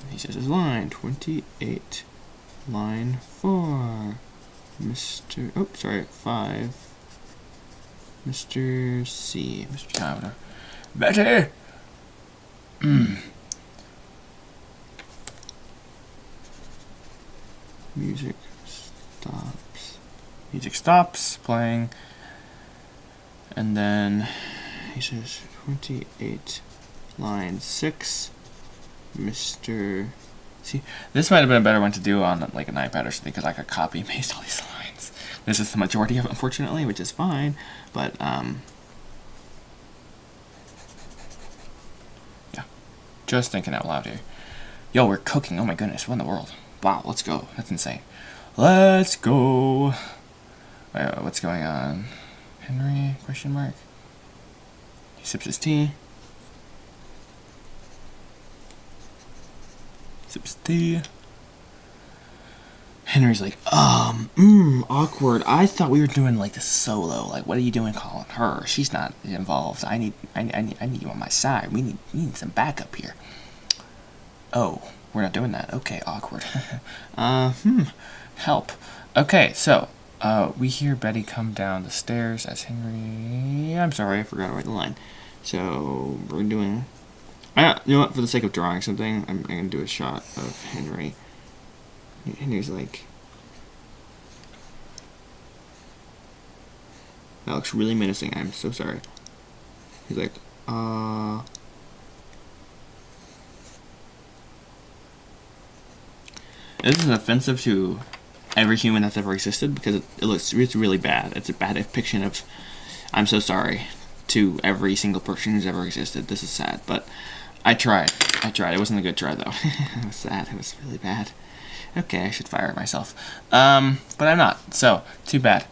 He says his line 28, line 4. Mr. Oh, sorry, 5. Mr. C. Mr. Chowder. Betty! Music stops. Music stops playing. And then he says 28, line 6. Mr. See, this might have been a better one to do on like an iPad or something, because I could copy and paste all these lines. This is the majority of it, unfortunately, which is fine. But yeah, just thinking out loud here. Yo, we're cooking. Oh my goodness, what in the world? Wow, let's go. That's insane. Let's go. Wait, what's going on? Henry? Question mark. He sips his tea. Sips tea. Henry's like, awkward. I thought we were doing like this solo. Like, what are you doing calling her? She's not involved. I need you on my side. We need some backup here. Oh, we're not doing that. Okay, awkward. Help. Okay, so we hear Betty come down the stairs as Henry. I'm sorry, I forgot to write the line. So we're doing. You know what? For the sake of drawing something, I'm gonna do a shot of Henry. Henry's like, that looks really menacing. I'm so sorry. He's like, This is offensive to every human that's ever existed, because it's really bad. It's a bad depiction of I'm so sorry to every single person who's ever existed. This is sad, but I tried. It wasn't a good try though. It was sad. It was really bad. Okay, I should fire myself. But I'm not. So too bad.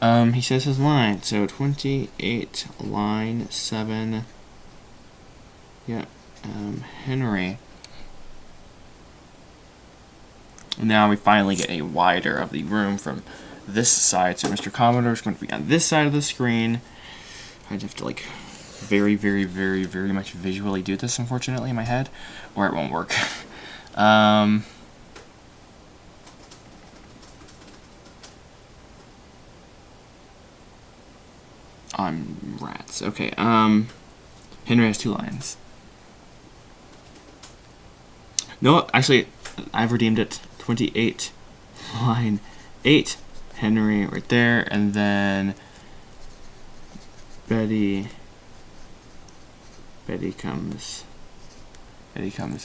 He says his line. So 28, line 7. Yeah. Henry. Now we finally get a wider of the room from this side. So Mr. Commodore is going to be on this side of the screen. I'd have to like very, very, very, very much visually do this, unfortunately, in my head, or it won't work. on rats. Okay, Henry has 2 lines. No, actually, I've redeemed it. 28, line 8. Henry right there, and then Betty comes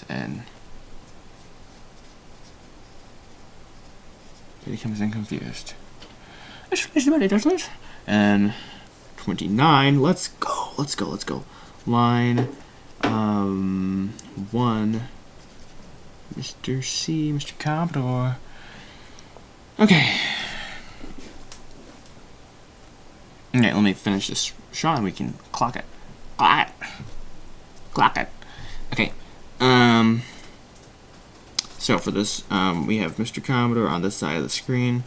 in. Betty comes in confused. It's Betty, doesn't it? And 29. Let's go. Line 1. Mr. C, Mr. Commodore. Okay. Okay, let me finish this shot and we can clock it. Clock it. Okay. So for this, we have Mr. Commodore on this side of the screen.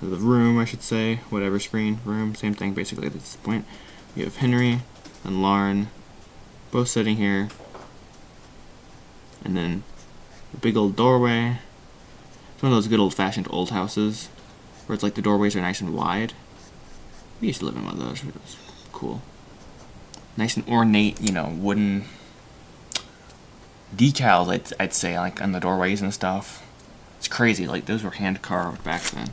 The room, I should say. Whatever screen. Room. Same thing, basically, at this point. We have Henry and Lauren both sitting here. And then a big old doorway. It's one of those good old-fashioned old houses where it's like the doorways are nice and wide. We used to live in one of those. It was cool. Nice and ornate, you know, wooden decals, I'd say, like on the doorways and stuff. It's crazy. Like, those were hand carved back then,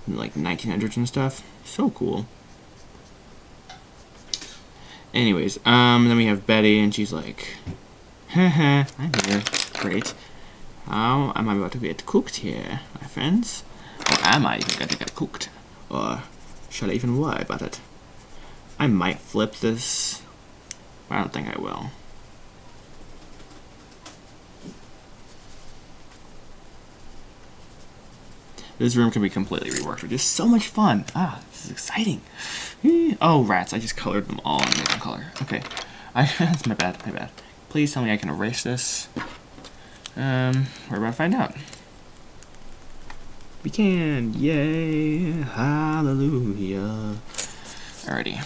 in like 1900s and stuff. So cool. Anyways, then we have Betty, and she's like, haha, I'm here. Great. How am I about to get cooked here, my friends? Or am I even going to get cooked? Or shall I even worry about it? I might flip this, but I don't think I will. This room can be completely reworked, which is so much fun. Ah, this is exciting. Oh, rats. I just colored them all in a different color. Okay. That's my bad. Please tell me I can erase this. We're about to find out. We can. Yay. Hallelujah. Alrighty.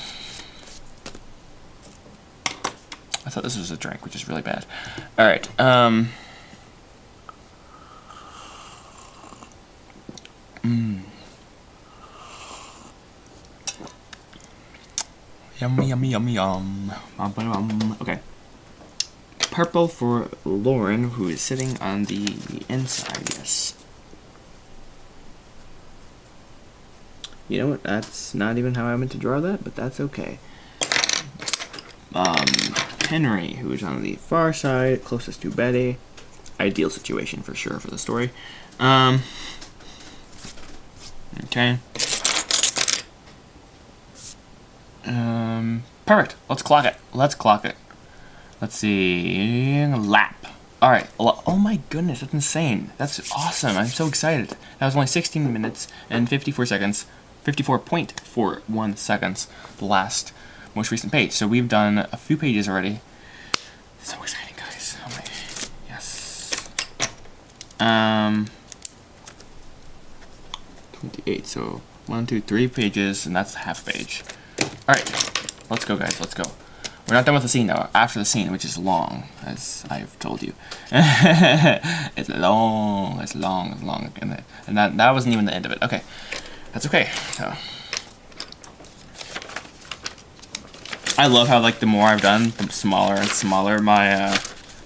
I thought this was a drink, which is really bad. Alright, Yum. Okay. Purple for Lauren, who is sitting on the inside, yes. You know what? That's not even how I meant to draw that, but that's okay. Henry, who is on the far side, closest to Betty. Ideal situation for sure for the story. Okay. Perfect. Let's clock it. Let's see. Lap. Alright. Oh my goodness, that's insane. That's awesome. I'm so excited. That was only 16 minutes and 54 seconds. 54.41 seconds. The last, most recent page. So we've done a few pages already. So exciting, guys. Oh my. Yes. 28. So 1, 2, 3 pages, and that's half page. Alright. Let's go, guys. Let's go. We're not done with the scene, though. After the scene, which is long, as I've told you. It's long. And that wasn't even the end of it. Okay. That's okay. So, I love how, like, the more I've done, the smaller and smaller my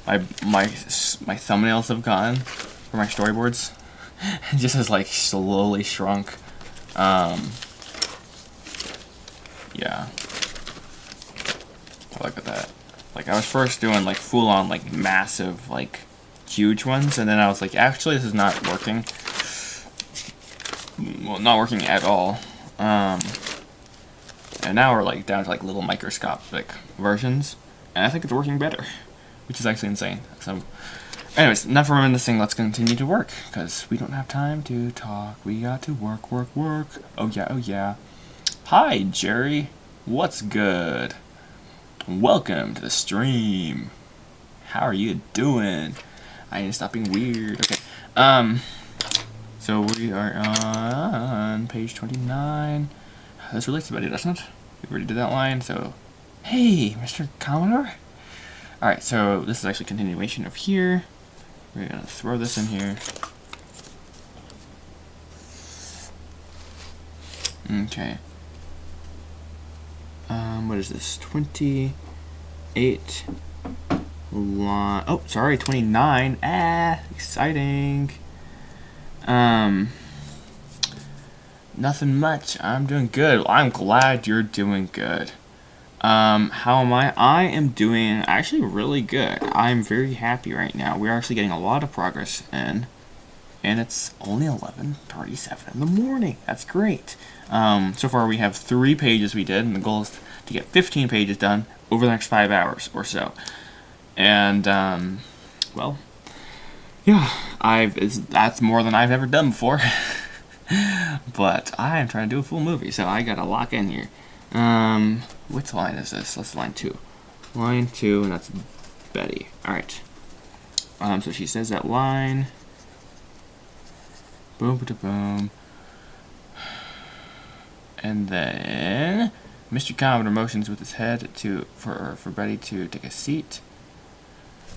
thumbnails have gotten for my storyboards. It just has, like, slowly shrunk. Yeah. Look at that. Like, I was first doing, like, full-on, like, massive, like, huge ones, and then I was like, actually, this is not working. Well, not working at all. And now we're, like, down to, like, little microscopic versions, and I think it's working better, which is actually insane. So, anyways, enough reminiscing, let's continue to work, because we don't have time to talk. We got to work. Oh, yeah. Hi, Jerry. What's good? Welcome to the stream. How are you doing? I need to stop being weird. Okay. So we are on page 29. This relates to Betty, doesn't it? We already did that line, so... Hey, Mr. Commodore? Alright, so this is actually a continuation of here. We're gonna throw this in here. Okay. what is this? 28 line. Oh, sorry, 29. Exciting. Nothing much. I'm doing good. I'm glad you're doing good. How am I? I am doing actually really good. I'm very happy right now. We're actually getting a lot of progress in, and it's only 11:37 in the morning. That's great. So far we have 3 pages we did, and the goal is to get 15 pages done over the next 5 hours or so. And, well, yeah, that's more than I've ever done before. But I am trying to do a full movie, so I gotta lock in here. Which line is this? That's line 2. Line 2, and that's Betty. Alright. So she says that line. Boom, ba boom. And then Mr. Commodore motions with his head for Betty to take a seat.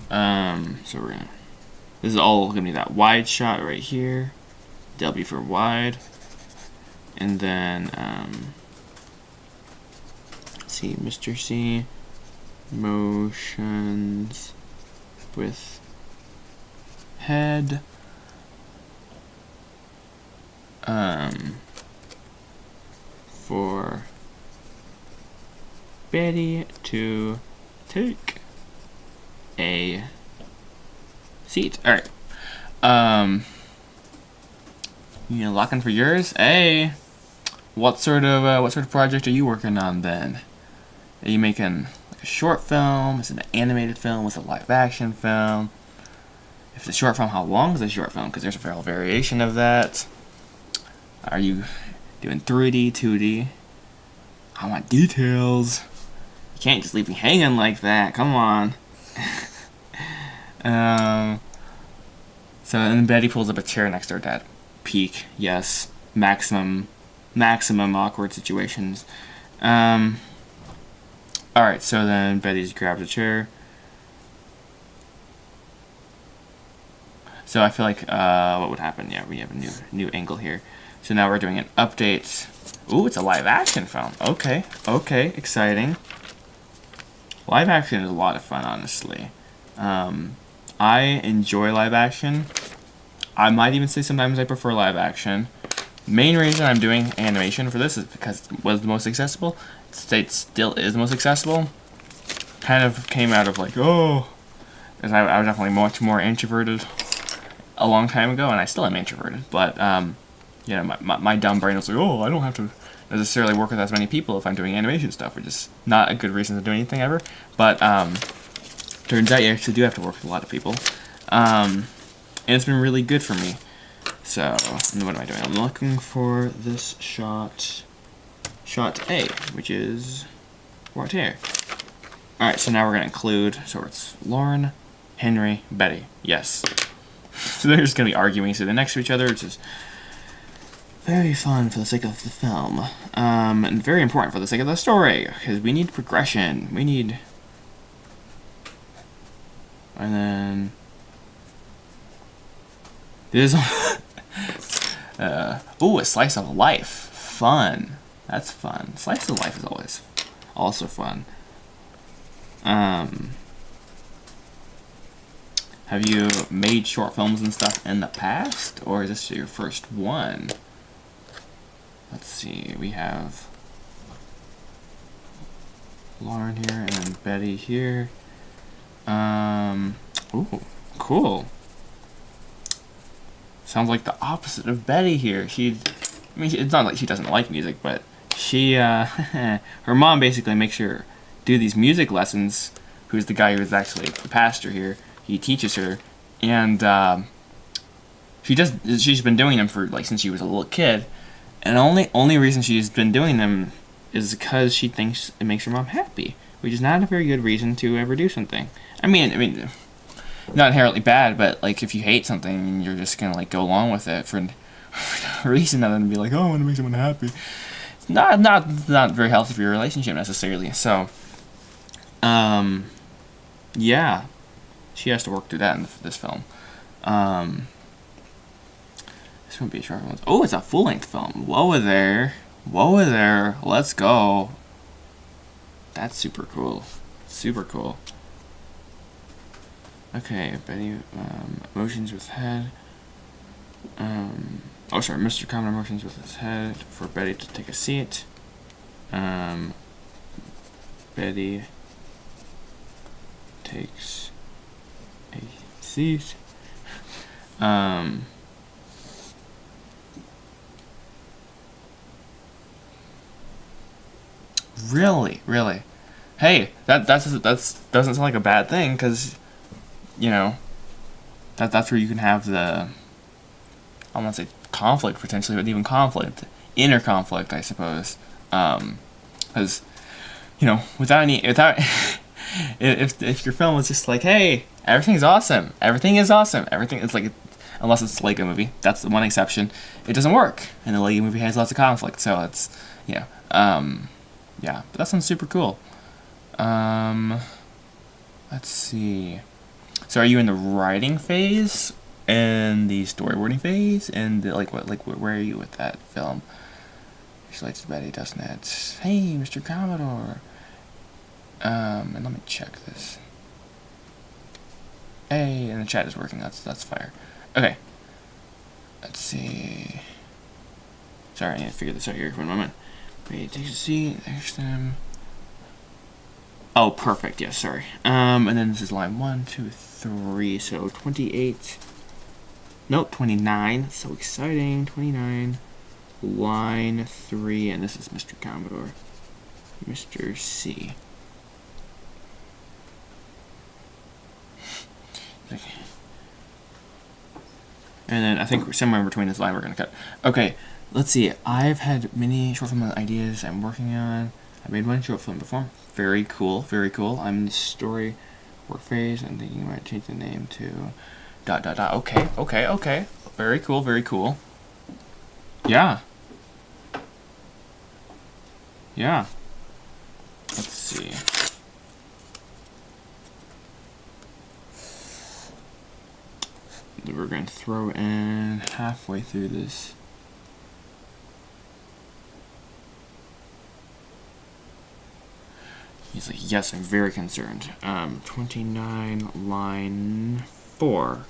So we're gonna. This is all gonna be that wide shot right here. W for wide. And then let's see, Mr. C motions with head. For Betty to take a seat. All right. You know, locking for yours. Hey, what sort of project are you working on then? Are you making like a short film? Is it an animated film? Is it a live action film? If it's a short film, how long is the short film? Because there's a whole variation of that. Are you doing 3D, 2D? I want details. You can't just leave me hanging like that. Come on. So then Betty pulls up a chair next to her dad. Peak, yes. Maximum awkward situations. Alright, so then Betty's grabbed a chair. So I feel like, what would happen? Yeah, we have a new angle here. So now we're doing an update. Ooh, it's a live action film. Okay, exciting. Live action is a lot of fun, honestly. I enjoy live action. I might even say sometimes I prefer live action. Main reason I'm doing animation for this is because it was the most accessible. It still is the most accessible. Kind of came out of like, because I was definitely much more introverted a long time ago, and I still am introverted. But you know, my dumb brain was like, I don't have to necessarily work with as many people if I'm doing animation stuff, which is not a good reason to do anything ever. But turns out you actually do have to work with a lot of people. And it's been really good for me. So, what am I doing? I'm looking for this shot A, which is right here. Alright, so now we're going to include, so it's Lauren, Henry, Betty. Yes. So they're just going to be arguing, sitting next to each other, which is very fun for the sake of the film. And very important for the sake of the story, because we need progression. We need... And then... This ooh, a slice of life. Fun. That's fun. Slice of life is always also fun. Have you made short films and stuff in the past, or is this your first one? Let's see. We have Lauren here and Betty here. Ooh, cool. Sounds like the opposite of Betty here. It's not like she doesn't like music, but she, her mom basically makes her do these music lessons. Who's the guy who's actually the pastor here? He teaches her, and she's been doing them for like since she was a little kid, and only reason she's been doing them is because she thinks it makes her mom happy, which is not a very good reason to ever do something. I mean. Not inherently bad, but like if you hate something and you're just gonna like go along with it for no reason other than be like, I want to make someone happy. It's not very healthy for your relationship necessarily. So, yeah, she has to work through that in this film. This won't be a short one. Oh, it's a full length film. Whoa there, let's go. That's super cool. Super cool. Okay, Betty, motions with head. Oh, sorry, Mr. Commodore motions with his head for Betty to take a seat. Betty takes a seat. Really. Hey, that doesn't sound like a bad thing, because you know that's where you can have the, I don't want to say conflict potentially, but even conflict, inner conflict, I suppose. Because without if your film was just like, hey, everything is awesome, everything is like, unless it's a Lego movie, that's the one exception, it doesn't work, and the Lego movie has lots of conflict, so it's yeah, but that sounds super cool. Let's see. So are you in the writing phase and the storyboarding phase and where are you with that film? She likes Betty, doesn't it? Hey, Mr. Commodore. And let me check this. Hey, and the chat is working. That's fire. Okay. Let's see. Sorry, I need to figure this out here for a moment. Wait, take a seat. There's them. Oh, perfect. Yes, sorry. And then this is line 1, 2, 3. So 28. Nope, 29. So exciting. 29. Line 3, and this is Mr. Commodore. Mr. C. Okay. And then I think somewhere in between this line we're going to cut. Okay, let's see. I've had many short film ideas I'm working on. I made one short film before. Very cool, very cool. I'm in the story work phase. I'm thinking I might change the name to ... Okay. Very cool, very cool. Yeah. Let's see. We're going to throw in halfway through this. He's like, yes, I'm very concerned. 29, line 4.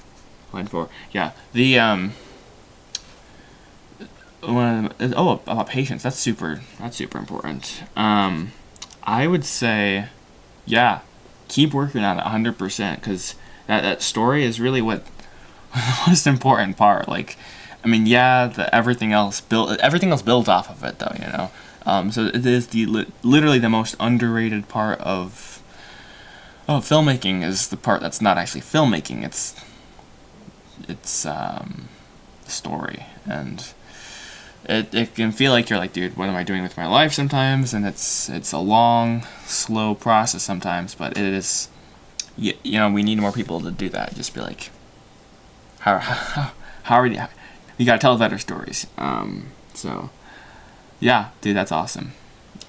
Line 4. Yeah. The, about patience. That's super important. I would say, yeah, keep working on it 100%, because that story is really what the most important part. Like, I mean, yeah, everything else builds off of it, though. So it is literally the most underrated part of filmmaking, is the part that's not actually filmmaking. It's the story, and it can feel like you're like, dude, what am I doing with my life sometimes? And it's a long, slow process sometimes, but it is, we need more people to do that. Just be like, how are you? You gotta tell better stories. So, yeah, dude, that's awesome.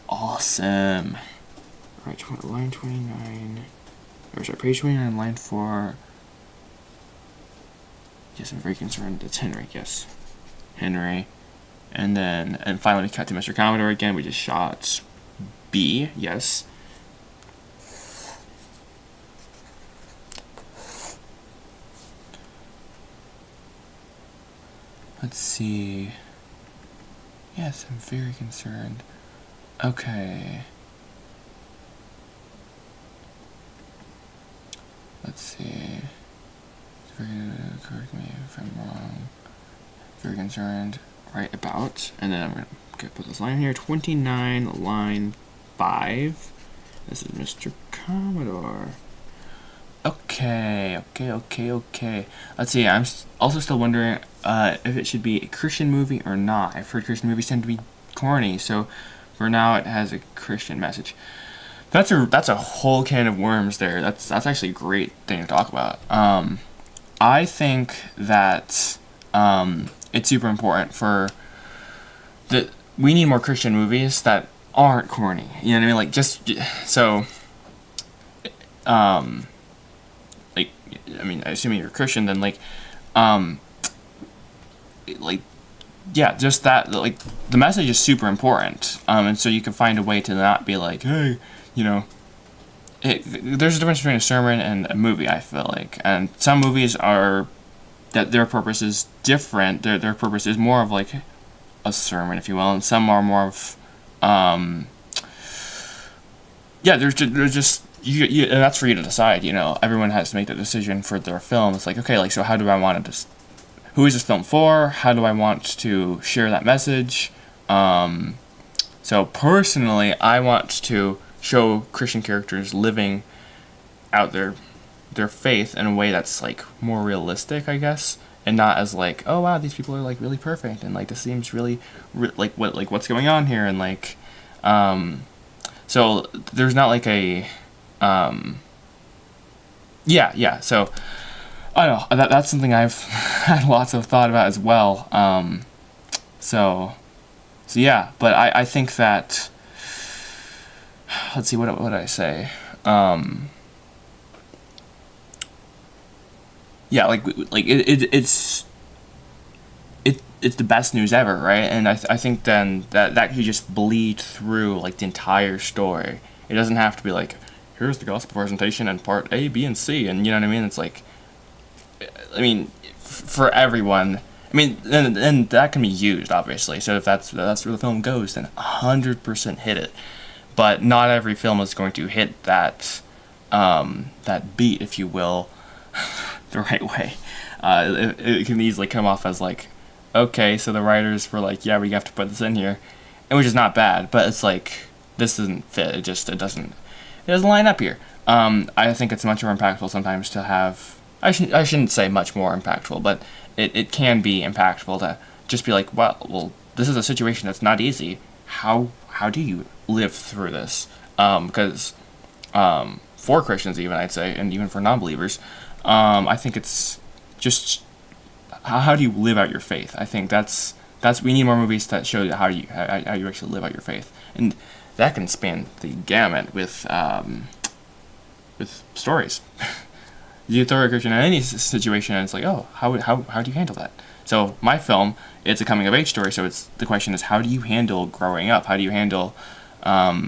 Awesome. All right, line 29. Or sorry, page 29, line 4. Yes, I'm very concerned. It's Henry, yes. Henry. And finally we cut to Mr. Commodore again. We just shot B, yes. Let's see. Yes, I'm very concerned. Okay. Let's see. Correct me if I'm wrong. Very concerned. Right about. And then I'm going to put this line here. 29, line 5. This is Mr. Commodore. Okay. Let's see. I'm also still wondering if it should be a Christian movie or not. I've heard Christian movies tend to be corny, so for now it has a Christian message. That's a whole can of worms there. That's actually a great thing to talk about. I think that it's super important we need more Christian movies that aren't corny. You know what I mean? Like, just so. Assuming you're a Christian, then just that, the message is super important. And so you can find a way to not be like, hey, you know, there's a difference between a sermon and a movie, I feel like. And some movies are, that their purpose is different. Their purpose is more of like a sermon, if you will, and some are more of, yeah, there's just you, and that's for you to decide. You know, everyone has to make the decision for their film. It's like, okay, like, so how do I want to, who is this film for? How do I want to share that message? So personally, I want to show Christian characters living out their faith in a way that's like more realistic, I guess, and not as like, oh wow, these people are like really perfect, and like this seems really like what's going on here, and like, so there's not like a, yeah. So I don't know, that's something I've had lots of thought about as well. So yeah, but I think that, let's see, what did I say? Yeah, like it's the best news ever, right? And I think then that could just bleed through like the entire story. It doesn't have to be like, here's the gospel presentation and part A, B, and C, and you know what I mean? It's like, I mean, for everyone. I mean, and that can be used, obviously. So if that's where the film goes, then 100% hit it. But not every film is going to hit that that beat, if you will, the right way. It can easily come off as like, okay, so the writers were like, yeah, we have to put this in here, and which is not bad, but it's like, this doesn't fit. It doesn't line up here. I think it's much more impactful sometimes to have. I shouldn't say much more impactful, but it can be impactful to just be like, well, this is a situation that's not easy. How do you live through this? Because for Christians, even, I'd say, and even for non-believers, I think it's just, how do you live out your faith? I think that's we need more movies that show you how you actually live out your faith, and that can span the gamut with stories. You throw a Christian in any situation, and it's like, oh, how do you handle that? So my film, it's a coming of age story. So the question is, how do you handle growing up? How do you handle how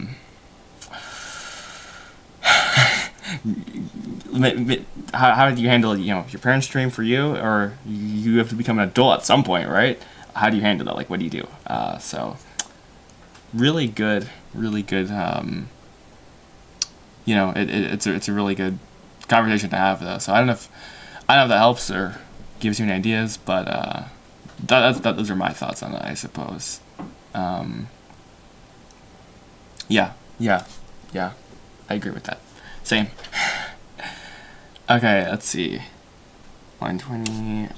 do you handle, you know, your parents dream for you, or you have to become an adult at some point, right? How do you handle that? Like, what do you do? So really good. You know, it's a really good conversation to have, though. So I don't know if that helps or gives you any ideas, but those are my thoughts on it, I suppose. Yeah, I agree with that. Same. Okay, let's see. Line 20,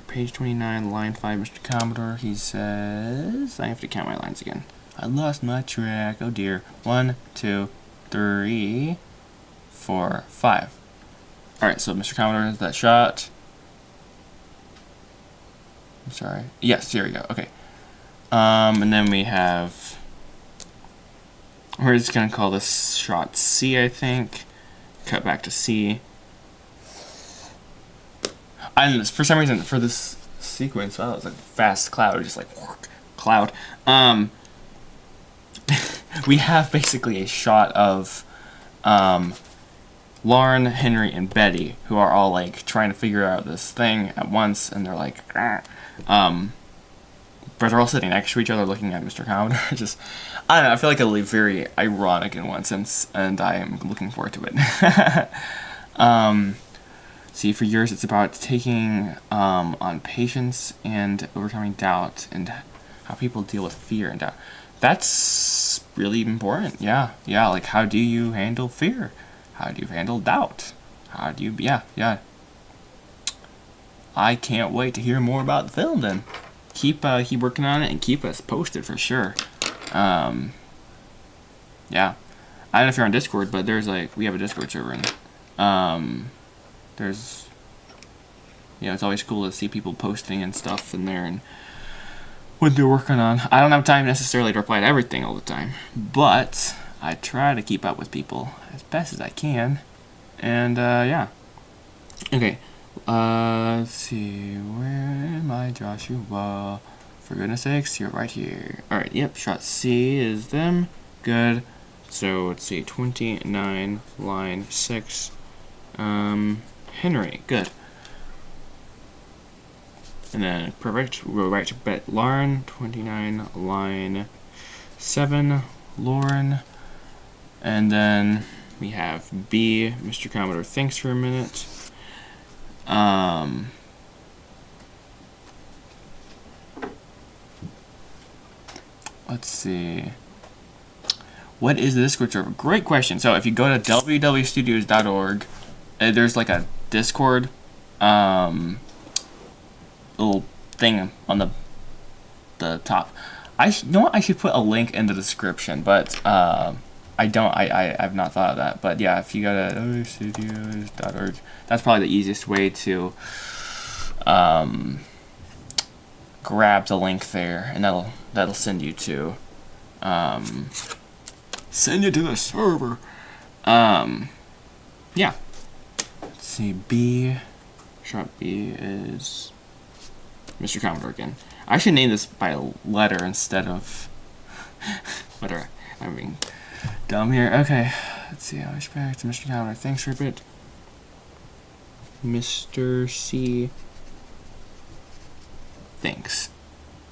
page 29, line 5, Mr. Commodore, he says, I have to count my lines again. I lost my track, oh dear. 1, 2, 3, 4, 5. Alright, so Mr. Commodore has that shot. I'm sorry. Yes, here we go. Okay. And then we have, we're just gonna call this shot C, I think. Cut back to C. And for some reason, for this sequence, wow, it was like fast cloud, just like cloud. We have basically a shot of Lauren, Henry, and Betty, who are all like trying to figure out this thing at once, and they're like, but they're all sitting next to each other, looking at Mr. Commodore. Just, I don't know. I feel like it'll be very ironic in one sense, and I am looking forward to it. See, for yours, it's about taking on patience and overcoming doubt, and how people deal with fear and doubt. That's really important. Yeah. Like, how do you handle fear? How do you handle doubt? How do you... Yeah. I can't wait to hear more about the film, then. Keep working on it and keep us posted for sure. Yeah. I don't know if you're on Discord, but there's like... We have a Discord server, and there's... Yeah, it's always cool to see people posting and stuff in there and what they're working on. I don't have time necessarily to reply to everything all the time, but I try to keep up with people as best as I can. And, yeah. Okay. Let's see. Where am I, Joshua? For goodness sakes, you're right here. Alright, yep. Shot C is them. Good. So let's see, 29, line 6. Henry, good. And then perfect. We'll go right to Lauren, 29, line 7, Lauren. And then we have B, Mr. Commodore thinks for a minute. Let's see. What is the Discord server? Great question. So if you go to www.studios.org, there's like a Discord little thing on the top. You know what? I should put a link in the description, but I've not thought of that. But yeah, if you go to www.studios.org, that's probably the easiest way to grab the link there, and that'll send you to the server. Yeah. Let's see. B is Mr. Commodore again. I should name this by a letter instead of whatever. I'm being dumb here. Okay. Let's see. I'll respect to Mr. Commodore. Thanks for a bit. Mr. C. Thanks.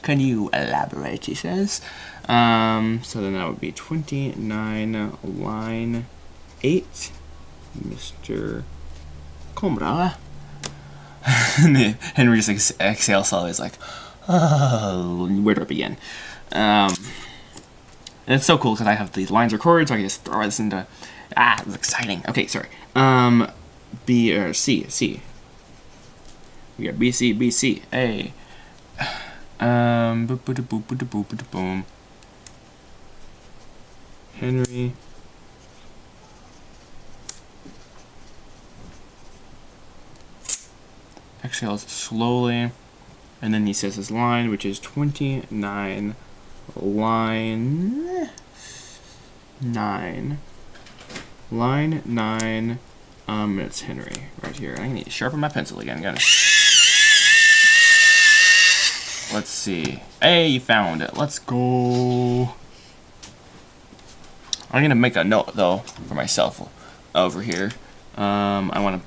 Can you elaborate, he says. So then that would be 29, line 8. Mr. Combra. Henry just exhales slowly. He's like, oh, where do I begin? And it's so cool because I have these lines recorded, so I can just throw this into. It's exciting. Okay, sorry. B or C. We got B, C, A. Boom. Henry. Exhales slowly, and then he says his line, which is 29, line 9. Line 9. It's Henry right here. I need to sharpen my pencil again. Let's see. Hey, you found it. Let's go. I'm gonna make a note though for myself over here. I want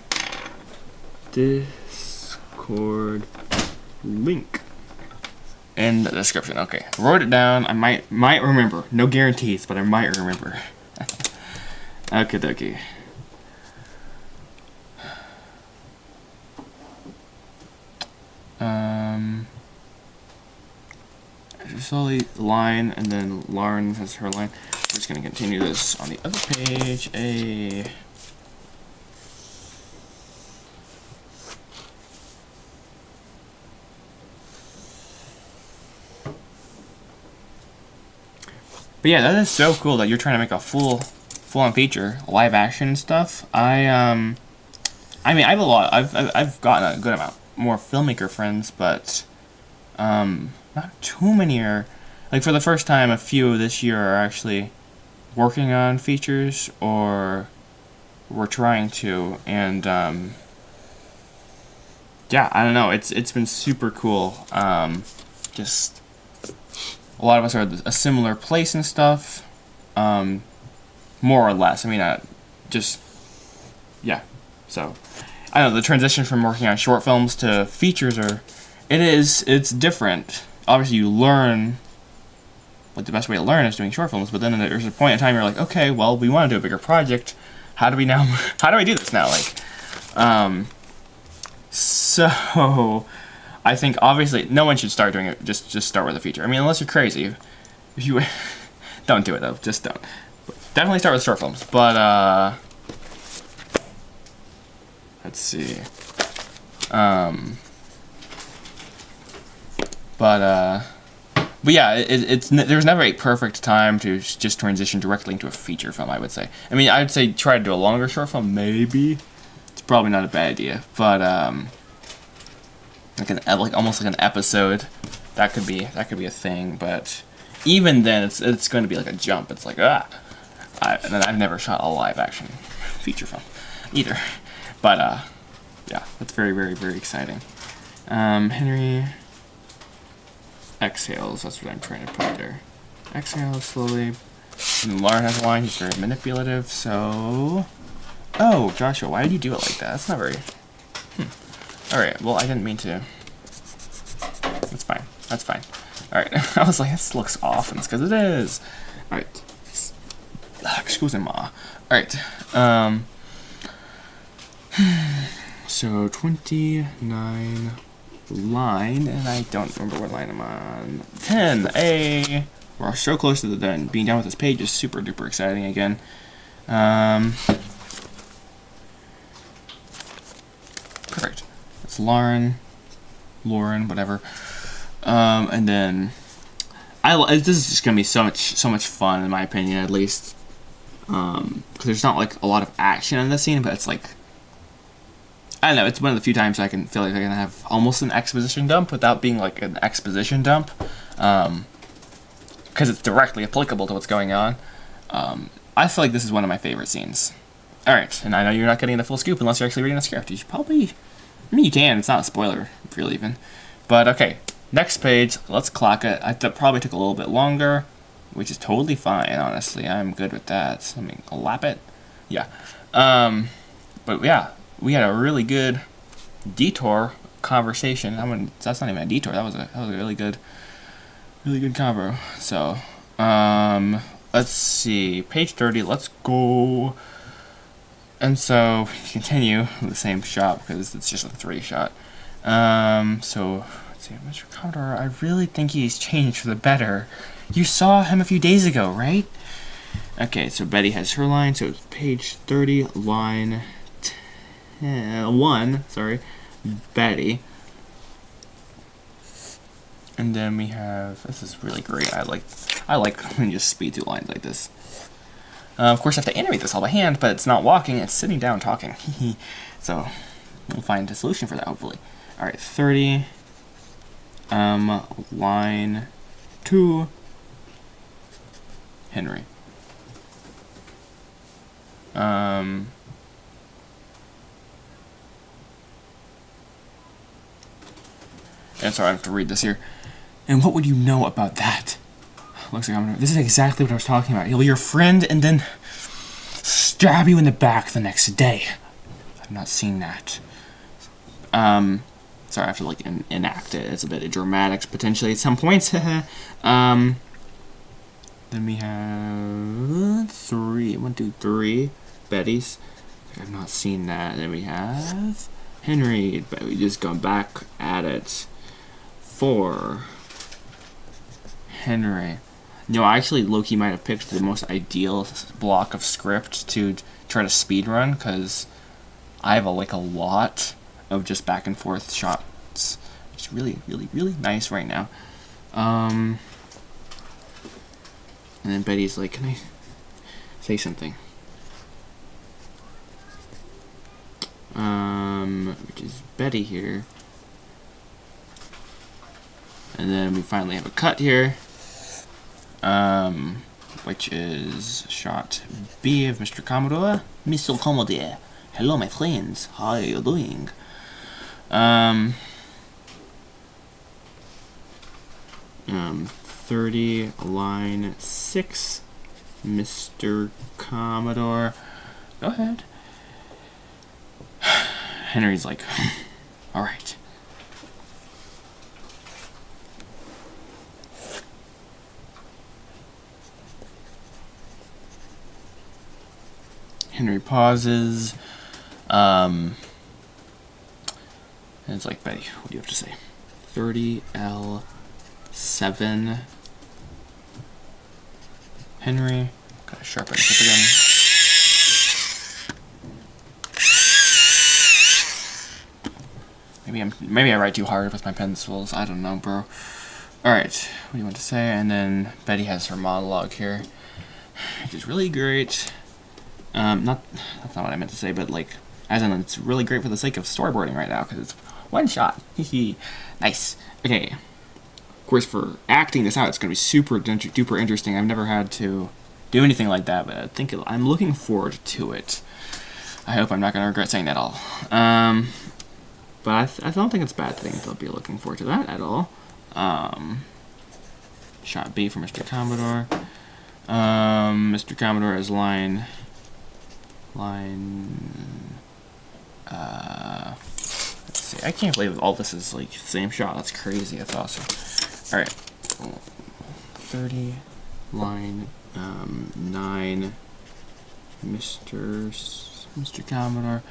to Discord link in the description. Okay, wrote it down. I might remember. No guarantees, but I might remember. Okay, dokie. Slowly line, and then Lauren has her line. We're just gonna continue this on the other page. But yeah, that is so cool that you're trying to make a full-on feature, live action stuff. I mean, I've gotten a good amount more filmmaker friends, but not too many are, like, for the first time, a few this year are actually working on features, or we're trying to, and yeah, I don't know, it's been super cool. Just a lot of us are at a similar place and stuff, more or less. I mean, yeah. So I don't know, the transition from working on short films to features it's different. Obviously, you learn, like, the best way to learn is doing short films, but then there's a point in time you're like, okay, well, we want to do a bigger project. How do I do this now? Like, so I think obviously no one should start doing it. Just start with a feature. I mean, unless you're crazy. If you don't do it though, just don't. But definitely start with short films. But let's see. But yeah, there's never a perfect time to just transition directly into a feature film, I would say. I mean, I'd say try to do a longer short film, maybe. It's probably not a bad idea, but like almost like an episode, that could be a thing. But even then, it's going to be like a jump. It's like and then I've never shot a live action feature film either. But yeah, that's very, very, very exciting. Henry exhales. That's what I'm trying to put there. Exhale slowly. And Lauren has a line. He's very manipulative. So, oh, Joshua, why did you do it like that? That's not very. All right. Well, I didn't mean to. That's fine. That's fine. All right. I was like, this looks off, and it's because it is. All right. Excuse-moi. All right. So 29 line, and I don't remember what line I'm on. 10. We're so close to the done. Being done with this page is super duper exciting again. Perfect. It's Lauren, whatever. And then this is just gonna be so much fun in my opinion, at least. Because there's not like a lot of action in this scene, but it's like, I don't know, it's one of the few times I can feel like I can have almost an exposition dump without being like an exposition dump. Because it's directly applicable to what's going on. I feel like this is one of my favorite scenes. Alright, and I know you're not getting the full scoop unless you're actually reading the script. You should probably, I mean you can, it's not a spoiler, really even. But okay, next page, let's clock it. That probably took a little bit longer, which is totally fine, honestly. I'm good with that. Let me lap it. Yeah. But yeah, we had a really good detour conversation. That's not even a detour. That was a really good convo. So, let's see, page 30. Let's go. And so continue the same shot because it's just a 3 shot. So let's see, Mr. Commodore. I really think he's changed for the better. You saw him a few days ago, right? Okay, so Betty has her line. So it's page 30, line 1. Sorry, Betty. And then we have, this is really great. I like when you just speed through lines like this. Of course, I have to animate this all by hand, but it's not walking, it's sitting down talking. So we'll find a solution for that, hopefully. All right, 30, line 2, Henry. And sorry, I have to read this here. And what would you know about that? Looks like this is exactly what I was talking about. He'll be your friend and then stab you in the back the next day. I've not seen that. Sorry, I have to like enact it. It's a bit of dramatics potentially at some points. Then we have 3. 1, 2, 3. Betty's. I've not seen that. Then we have Henry. But we just gone back at it. 4. Henry. No, actually, Loki might have picked the most ideal block of script to try to speedrun, because I have a lot of just back and forth shots. It's really, really, really nice right now. And then Betty's like, can I say something? Which is Betty here. And then we finally have a cut here. Which is shot B of Mr. Commodore. Mr. Commodore. Hello, my friends. How are you doing? 30, line 6, Mr. Commodore. Go ahead. Henry's like, all right. Henry pauses. And it's like, Betty, what do you have to say? 30L7. Henry. Gotta sharpen it up again. Maybe I write too hard with my pencils. I don't know, bro. Alright, what do you want to say? And then Betty has her monologue here, which is really great. That's not what I meant to say, but like, as in, it's really great for the sake of storyboarding right now, because it's one shot. Nice. Okay. Of course, for acting this out, it's going to be super duper interesting. I've never had to do anything like that, but I'm looking forward to it. I hope I'm not going to regret saying that at all. But I don't think it's a bad thing to be looking forward to that at all. Shot B for Mr. Commodore. Mr. Commodore has line. Let's see. I can't believe all this is like the same shot. That's crazy. That's awesome. All right. 30 line 9. Mr. Commodore.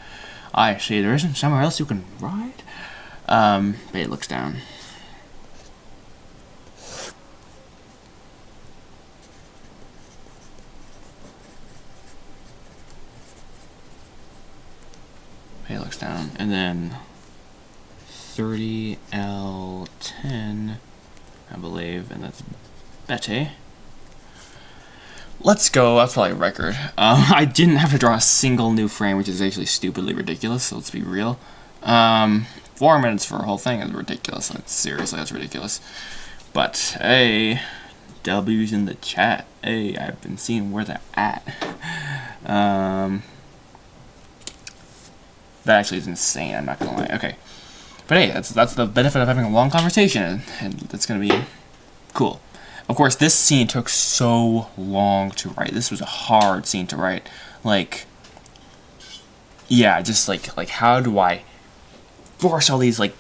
I see. There isn't somewhere else you can ride. Betty looks down. Betty looks down, and then 30L10, I believe, and that's Betty. Let's go. That's probably a record. I didn't have to draw a single new frame, which is actually stupidly ridiculous, so let's be real. 4 minutes for a whole thing is ridiculous. Seriously, that's ridiculous. But, hey, W's in the chat. Hey, I've been seeing where they're at. That actually is insane, I'm not gonna lie. Okay. But hey, that's the benefit of having a long conversation, and it's gonna be cool. Of course, this scene took so long to write. This was a hard scene to write. Like, yeah, just like how do I force all these, like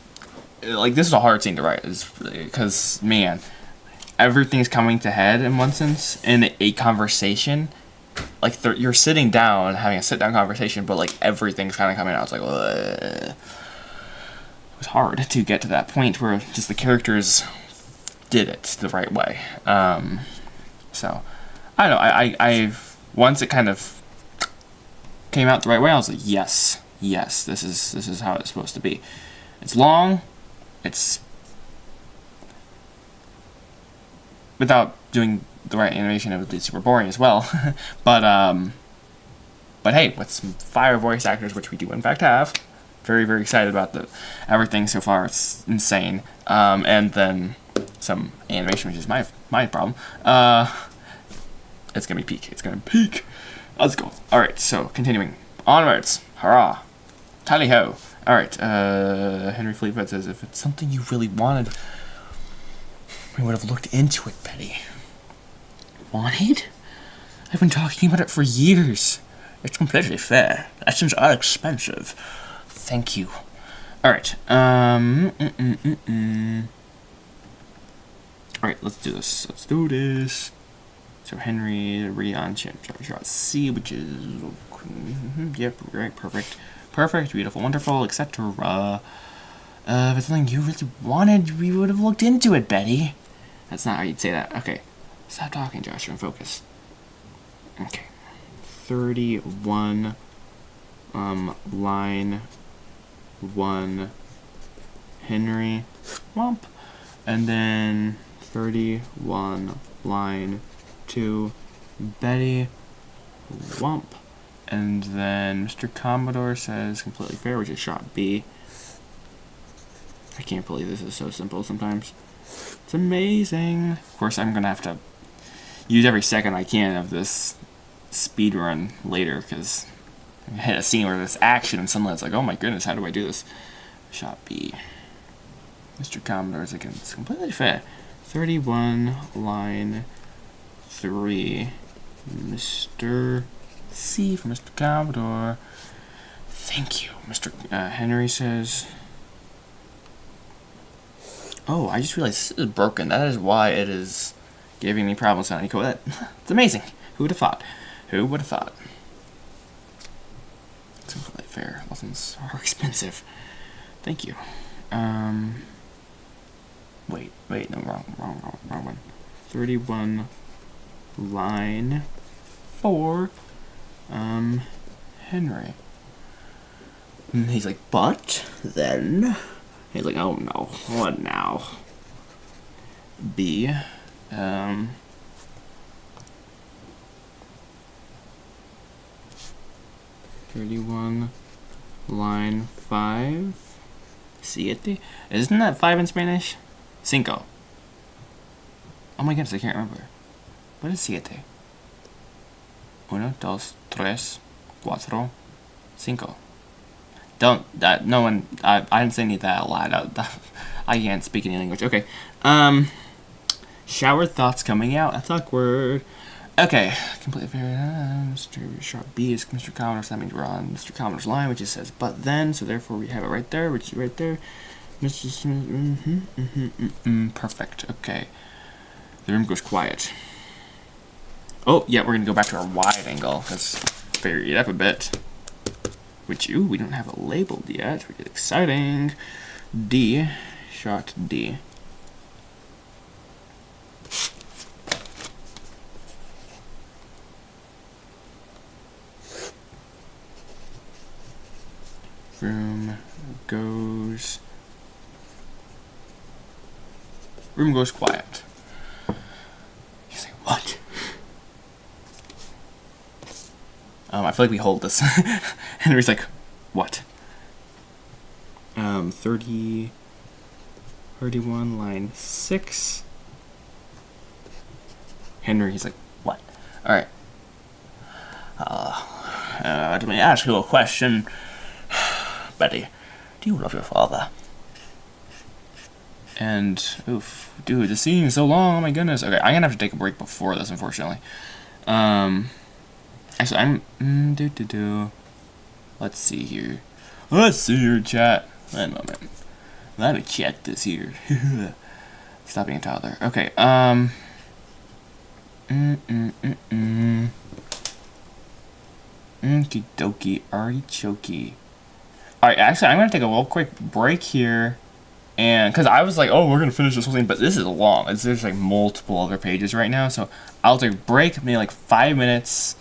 this is a hard scene to write, because, man, everything's coming to head in one sense, in a conversation. Like, you're sitting down, having a sit-down conversation, but, like, everything's kind of coming out. It's like, ugh. It was hard to get to that point where just the characters did it the right way. So, I don't know. I once it kind of came out the right way, I was like, yes, this is how it's supposed to be. It's long. It's without doing the right animation, it would be super boring as well. but hey, with some fire voice actors, which we do in fact have, very, very excited about everything so far. It's insane. And then some animation, which is my problem. It's gonna be peak. It's gonna peak. Let's go. All right. So continuing onwards. Hurrah! Tally ho! All right. Henry Fleetfoot says, if it's something you really wanted, we would have looked into it, Betty. Wanted? I've been talking about it for years. It's completely fair. Lessons are expensive. Thank you. Alright. Alright, let's do this. So Henry, Rion, shot C, which is... Yep, right, perfect. Perfect, beautiful, wonderful, etc. If it's something you really wanted, we would have looked into it, Betty. That's not how you'd say that. Okay. Stop talking, Joshua, and focus. Okay. 31, line 1, Henry, womp. And then 31, line 2, Betty, womp. And then Mr. Commodore says completely fair, which is shot B. I can't believe this is so simple sometimes. It's amazing. Of course, I'm gonna have to use every second I can of this speed run later, because I hit a scene where there's action and suddenly it's like, oh my goodness, how do I do this? Shot B. Mr. Commodore is again, it's completely fair. 31, line 3, Mr. C for Mr. Commodore. Thank you, Mr. Henry says. Oh, I just realized this is broken. That is why it is giving me problems on Encode. It's amazing. Who would have thought? Who would have thought? It's completely fair. Lessons are expensive. Thank you. Wait, no, wrong one. 31, line 4, Henry. And he's like, but then... He's like, oh no, what now? B, 31, line 5, siete? Isn't that 5 in Spanish? Cinco. Oh my goodness, I can't remember. What is siete? 1, 2, 3, 4, 5. No one, I didn't say any of that a lot. I can't speak any language. Okay. Shower thoughts coming out. That's awkward. Okay, completely figured out. Mr. Sharp B is Mr. Commodore, so that means we're on Mr. Commodore's line, which it says but then, so therefore we have it right there, which is right there. Mr. Smith, perfect, okay. The room goes quiet. Oh, yeah, we're gonna go back to our wide angle, because figured it up a bit. Which, ooh, we don't have it labeled yet, which is exciting. D, shot D. Room goes quiet. He's like, what? I feel like we hold this. Henry's like, what? 31, line 6. Henry, he's like, what? Alright. Let me ask you a question. Betty, do you love your father? And, oof, dude, the scene is so long, oh my goodness. Okay, I'm gonna have to take a break before this, unfortunately. Actually, let's see here. Let's see your chat. Wait a moment. Let me check this here. Stop being a toddler. Okay, Okie dokie, artichoke. Alright, actually, I'm gonna take a little quick break here. And, because I was like, oh, we're gonna finish this whole thing, but this is long. There's like multiple other pages right now, so I'll take a break, maybe like 5 minutes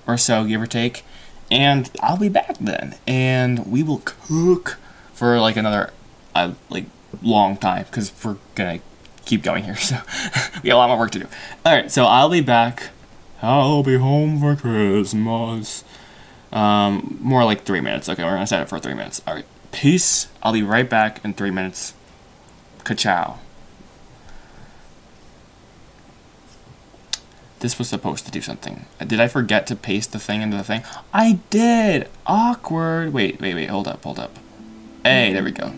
or so, give or take. And I'll be back then. And we will cook for like another, like, long time, because we're gonna keep going here, so we got a lot more work to do. Alright, so I'll be back. I'll be home for Christmas. More like 3 minutes. Okay, we're gonna set it for 3 minutes. Alright, peace. I'll be right back in 3 minutes. Ka-chow. This was supposed to do something. Did I forget to paste the thing into the thing? I did! Awkward. Wait. Hold up. Hey, there we go.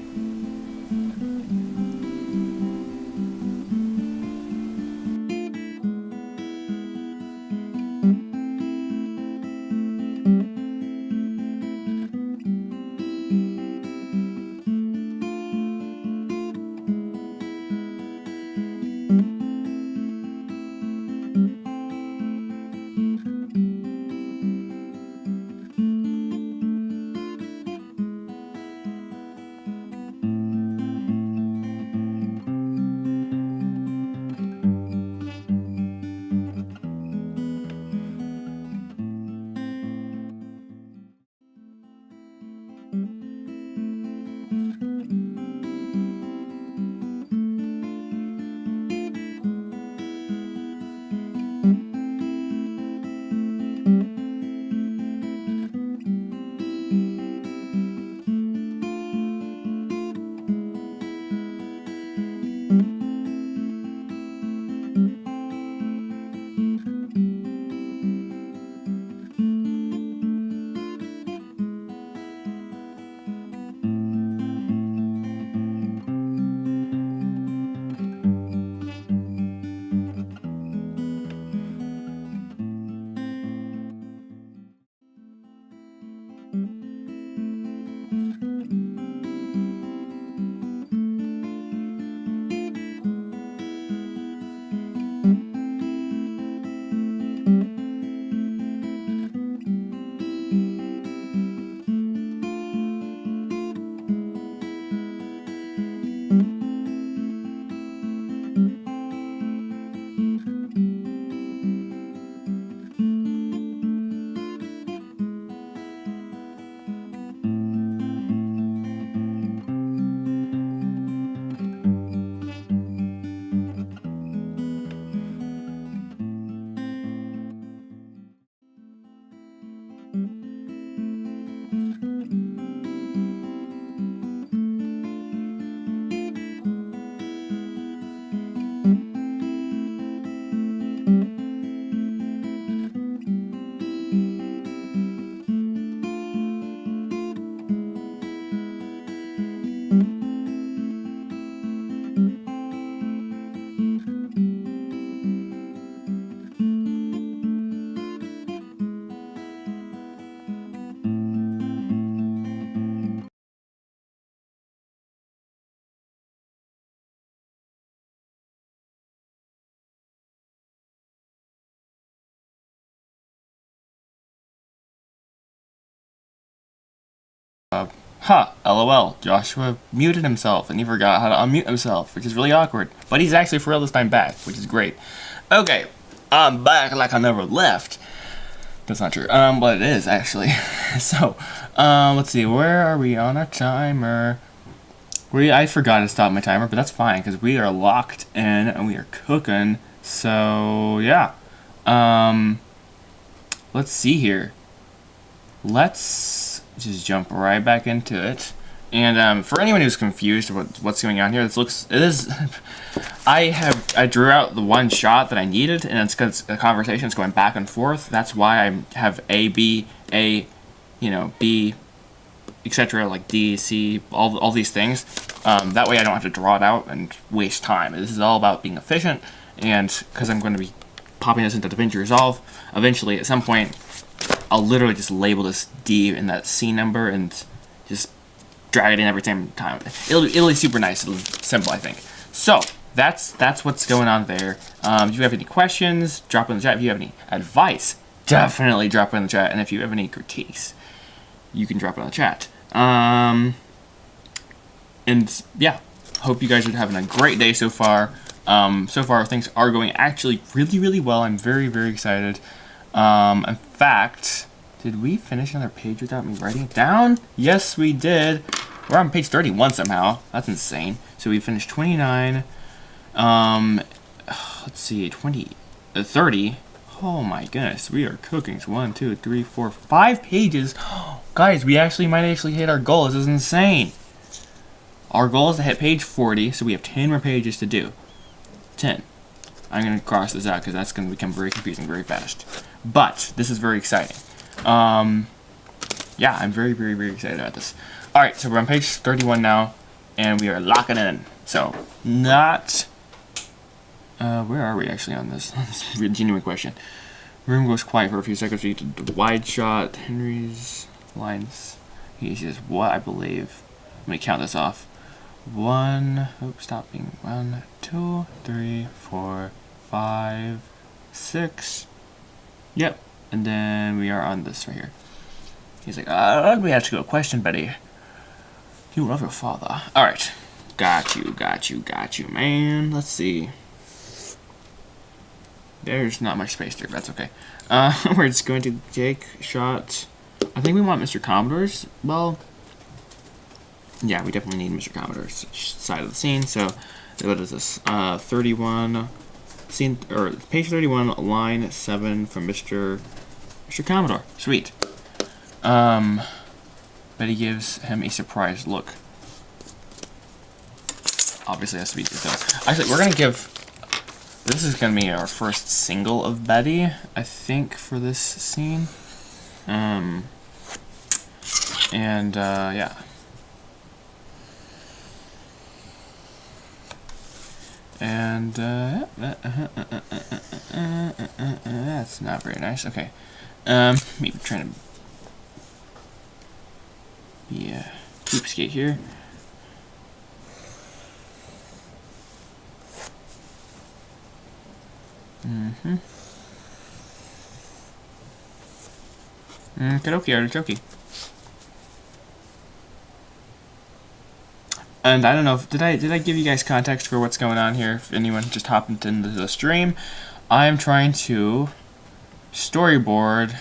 Ha, lol, Joshua muted himself and he forgot how to unmute himself, which is really awkward. But he's actually for real this time back, which is great. Okay, I'm back like I never left. That's not true, but it is actually. So, let's see, where are we on our timer? I forgot to stop my timer, but that's fine, because we are locked in and we are cooking. So, yeah. Let's see here. Let's just jump right back into it. And for anyone who's confused about what's going on here, I drew out the one shot that I needed, and it's because the conversation is going back and forth. That's why I have A, B, A, B, etc., like D, C, all these things. That way I don't have to draw it out and waste time. This is all about being efficient, and because I'm going to be popping this into DaVinci Resolve, eventually at some point I'll literally just label this D in that C number and just drag it in every time. It'll be super nice. It'll be simple, I think. So that's what's going on there. If you have any questions, drop it in the chat. If you have any advice, definitely drop it in the chat. And if you have any critiques, you can drop it in the chat. And yeah, hope you guys are having a great day so far. So far things are going actually really, really well. I'm very, very excited. In fact, did we finish another page without me writing it down? Yes, we did. We're on page 31 somehow. That's insane. So we finished 29. Let's see, 30. Oh my goodness, we are cooking. So 1, 2, 3, 4, 5 pages. Guys, we might actually hit our goal. This is insane. Our goal is to hit page 40, so we have 10 more pages to do. 10. I'm going to cross this out because that's going to become very confusing very fast. But this is very exciting. Yeah, I'm very, very, very excited about this. Alright, so we're on page 31 now, and we are locking in. So, not... where are we actually on this? This is a genuine question. Room goes quiet for a few seconds. We need to wide shot. Henry's lines. He says, what I believe. Let me count this off. 1, oops, stop being 1, 2, 3, 4, 5, 6. Yep, and then we are on this right here. He's like, we have to go. Question, Betty. You love your father. Alright. Got you, man. Let's see. There's not much space there, but that's okay. We're just going to take shot. I think we want Mr. Commodore's. Well, yeah, we definitely need Mr. Commodore's side of the scene. So, what is this? 31, scene, or page 31, line 7 from Mr. Commodore. Sweet. Betty gives him a surprised look. Obviously, it has to be detailed. Actually, we're gonna give. This is gonna be our first single of Betty, I think, for this scene. Yeah. And that's not very nice. Okay. Maybe trying to be a cheapskate here. Okie dokie. And I don't know if did I give you guys context for what's going on here? If anyone just hopped into the stream, I'm trying to storyboard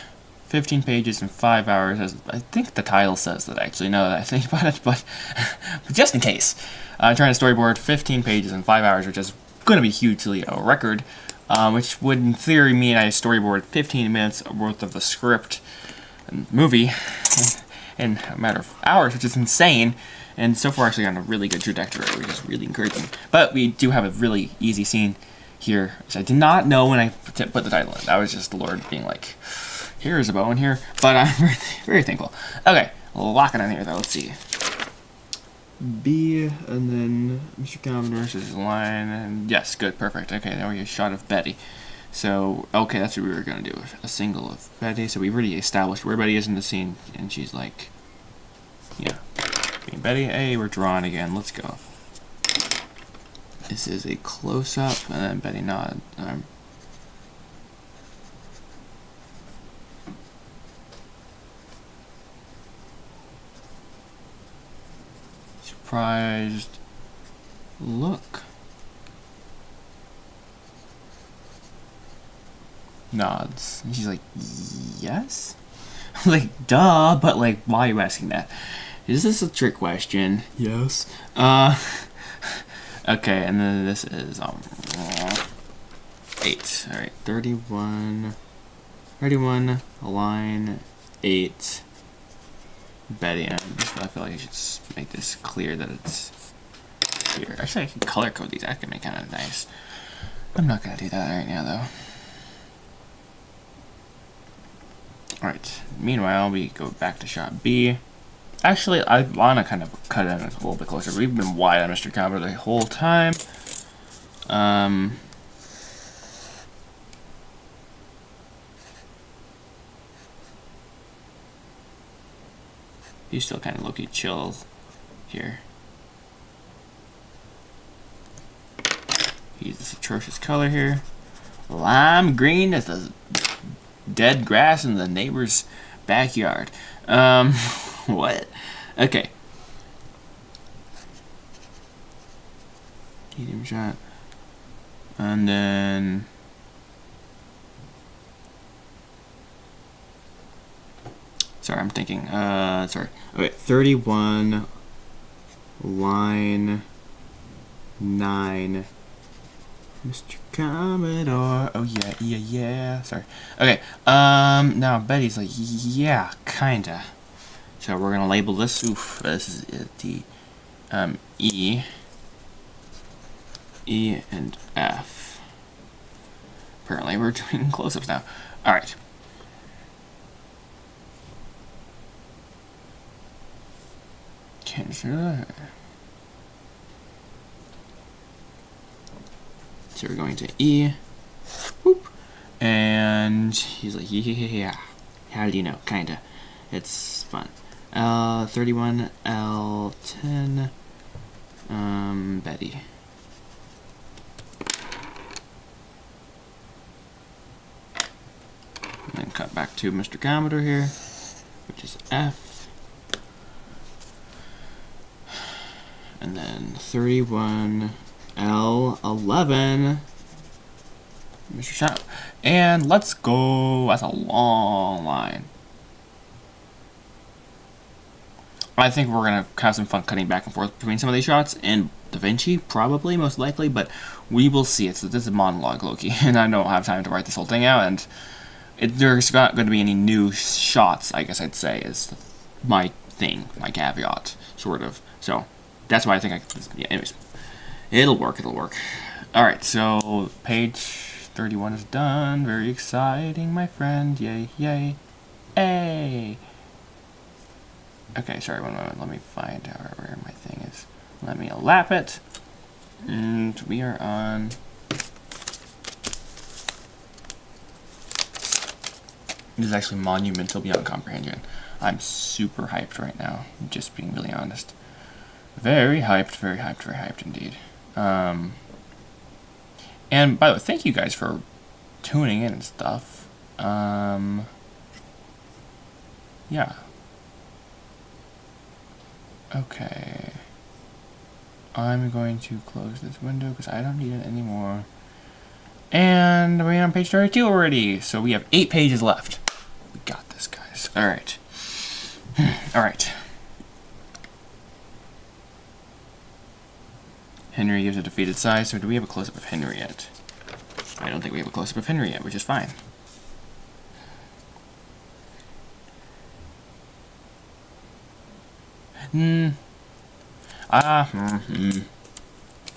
15 pages in 5 hours, as I think the title says that, actually, now that I think about it, but just in case. I'm trying to storyboard 15 pages in 5 hours, which is going to be hugely a record, which would in theory mean I storyboard 15 minutes worth of the script and movie in a matter of hours, which is insane. And so far, actually on a really good trajectory, which is really encouraging. But we do have a really easy scene here, which I did not know when I put the title in. That was just the Lord being like, here's a bow in here. But I'm very, very thankful. Okay, locking in here though. Let's see. B, and then Mr. Commodore's his line, and yes, good, perfect. Okay, now we get a shot of Betty. So, okay, that's what we were gonna do, a single of Betty. So we've already established where Betty is in the scene, and she's like, yeah. Betty, hey, we're drawing again. Let's go. This is a close-up, and then Betty nod. surprised look. Nods. And she's like, yes? I'm like, duh, but like, why are you asking that? Is this a trick question? Yes. Okay, and then this is 8. Alright, 31, line 8. Betty, and I feel like I should just make this clear that it's here. Actually, I can color code these. That can make kind of nice. I'm not gonna do that right now, though. Alright, meanwhile, we go back to shot B. Actually, I want to kind of cut in a little bit closer. We've been wide on Mr. Cobbler the whole time. He's still kind of low-key chill here. He's this atrocious color here. Lime green is the dead grass in the neighbor's backyard. What? Okay. Medium shot. And then... Sorry, I'm thinking. Sorry. Okay, 31, line 9. Mr. Commodore. Oh yeah, yeah, yeah. Sorry. Okay. Now Betty's like, yeah, kinda. So we're gonna label this. Oof. This is the E and F. Apparently, we're doing close-ups now. All right. So we're going to E, whoop, and he's like, yeah, how do you know? Kinda. It's fun. L31, L10, Betty. And then cut back to Mr. Commodore here, which is F. And then 31, L11, Mr. Shot. And let's go. That's a long line. I think we're going to have some fun cutting back and forth between some of these shots. And Da Vinci, probably, most likely. But we will see. This is a monologue, Loki. And I don't have time to write this whole thing out. And there's not going to be any new shots, I guess I'd say, is my thing, my caveat, sort of. So... That's why I think yeah, anyways. It'll work. Alright, so page 31 is done. Very exciting, my friend. Yay, yay. Hey! Okay, sorry, one moment. Let me find out where my thing is. Let me lap it. And we are on... This is actually monumental beyond comprehension. I'm super hyped right now. Just being really honest. Very hyped indeed. And by the way, thank you guys for tuning in and stuff. Yeah. Okay. I'm going to close this window because I don't need it anymore. And we're on page 32 already. So we have 8 pages left. We got this, guys. Alright. Alright. Henry gives a defeated sigh, so do we have a close-up of Henry yet? I don't think we have a close-up of Henry yet, which is fine. I don't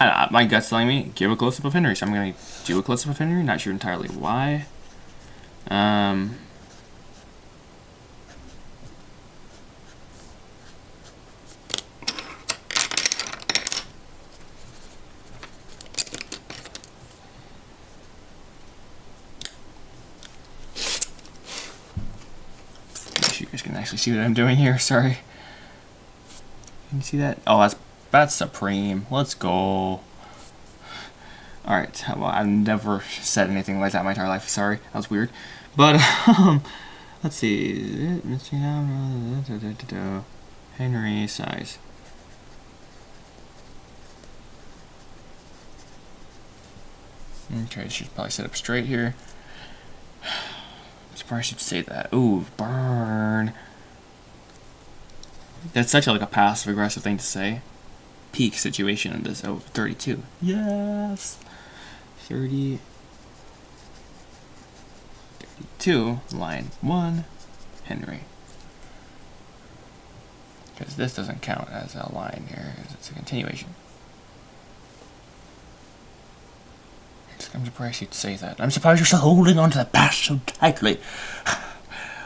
know, my gut's telling me, give a close-up of Henry, so I'm going to do a close-up of Henry, not sure entirely why. You guys can actually see what I'm doing here, sorry. Can you see that? Oh, that's Supreme. Let's go. Alright, well, I've never said anything like that in my entire life, sorry. That was weird. But, let's see. Henry size. Okay, should probably sit up straight here. I'm surprised you'd say that. Ooh, burn. That's such like a passive aggressive thing to say. Peak situation in this. Oh, 32. Yes. 32. Line 1. Henry. Because this doesn't count as a line here. It's a continuation. I'm surprised you'd say that. I'm surprised you're still holding on to the past so tightly.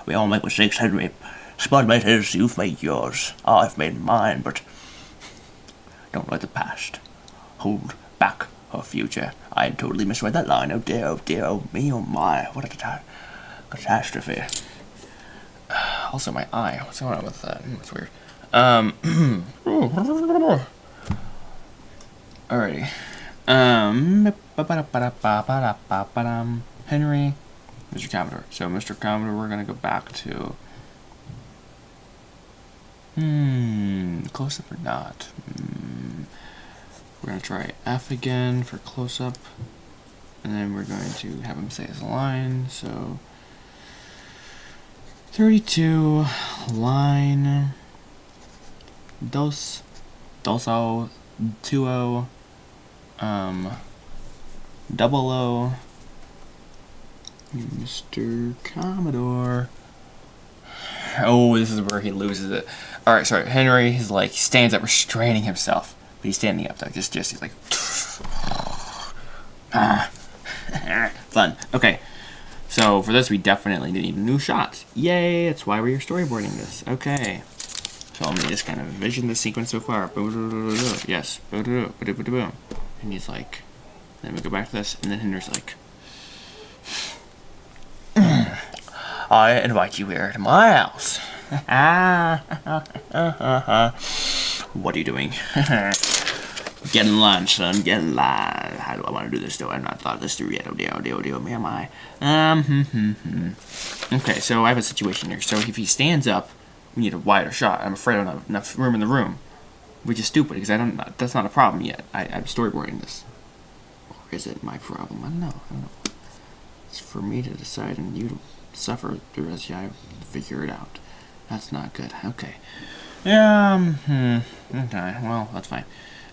We all make mistakes, Henry. Spotlight is you've made yours. I've made mine, but don't let the past hold back our future. I totally misread that line. Oh dear, oh me, oh my. What a catastrophe. Also, my eye. What's going on with that? That's weird. Alrighty. Henry, Mr. Commodore. So, Mr. Commodore, we're gonna go back to. Close up or not? We're gonna try F again for close up, and then we're going to have him say his line. So, 32 line dos 20 double O, Mr. Commodore. Oh, this is where he loses it. All right, sorry. Henry is like stands up, restraining himself, but he's standing up. Like just he's like, fun. Okay, so for this we definitely need new shots. Yay! That's why we're storyboarding this. Okay. So let me just kind of envision the sequence so far. Yes. And he's like. Then we go back to this, and then Henry's like, I invite you here to my house. What are you doing? Get in line, son. Get in line. How do I want to do this, though? I've not thought this through yet. Oh, dear, me, am I? Okay, so I have a situation here. So if he stands up, we need a wider shot. I'm afraid I don't have enough room in the room, which is stupid, because that's not a problem yet. I'm storyboarding this. Or is it my problem? I don't know. It's for me to decide and you to suffer through as I figure it out. That's not good. Okay. Okay, well, that's fine.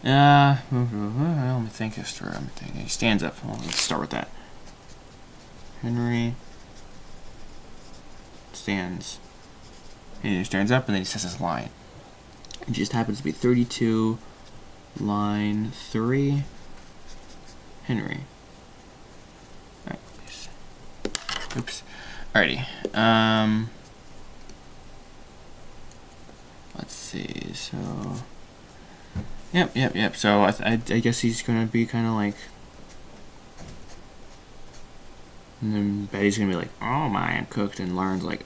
Let me think this through. He stands up. Well, let's start with that. Henry stands. He stands up and then he says his line. It just happens to be 32, line 3. Henry. Alright. Oops. Alrighty. Let's see. So. Yep. So I guess he's gonna be kind of like. And then Betty's gonna be like, "Oh my, I'm cooked," and Lauren's like,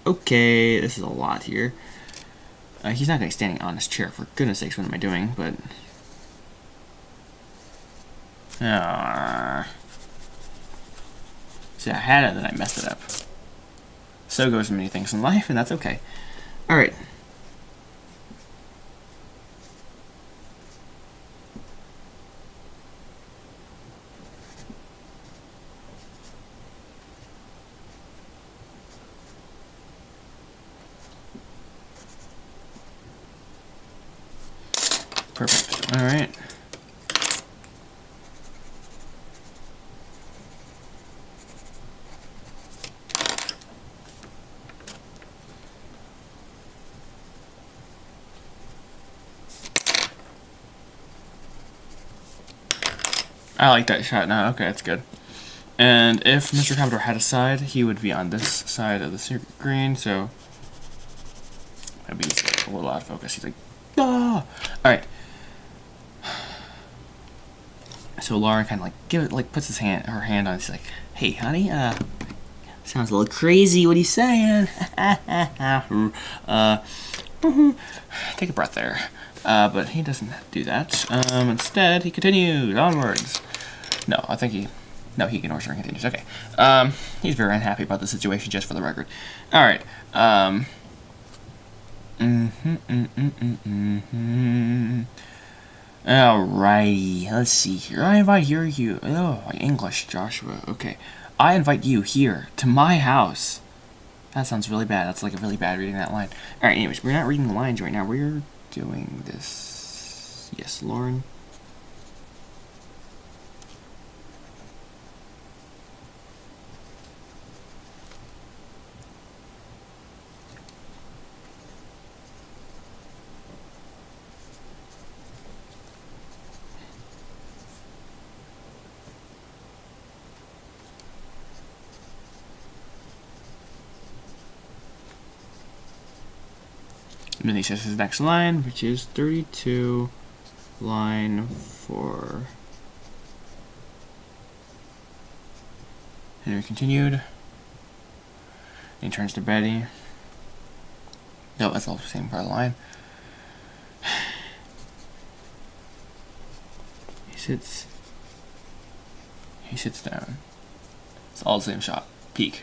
okay, this is a lot here. He's not gonna be standing on his chair, for goodness sakes. What am I doing? But. See, I had it, then I messed it up. So goes many things in life, and that's okay. Alright. Perfect. Alright. I like that shot now. Okay, that's good. And if Mr. Commodore had a side, he would be on this side of the screen, so that'd be a little out of focus. He's like, ah! Alright. So Lauren kind of puts her hand on it. She's like, hey, honey, sounds a little crazy. What are you saying? Take a breath there. But he doesn't do that. Instead, he continues onwards. No, I think he ignores her and continues. Okay. He's very unhappy about the situation, just for the record. Alright. Alrighty, let's see here. I invite you. Oh, English, Joshua. Okay. I invite you here to my house. That sounds really bad. That's like a really bad reading that line. Alright, anyways, we're not reading the lines right now. We're doing this. Yes, Lauren. And then he says his next line, which is 32, line 4. Henry continued. And he turns to Betty. No, that's all the same part of the line. He sits down. It's all the same shot. Peak.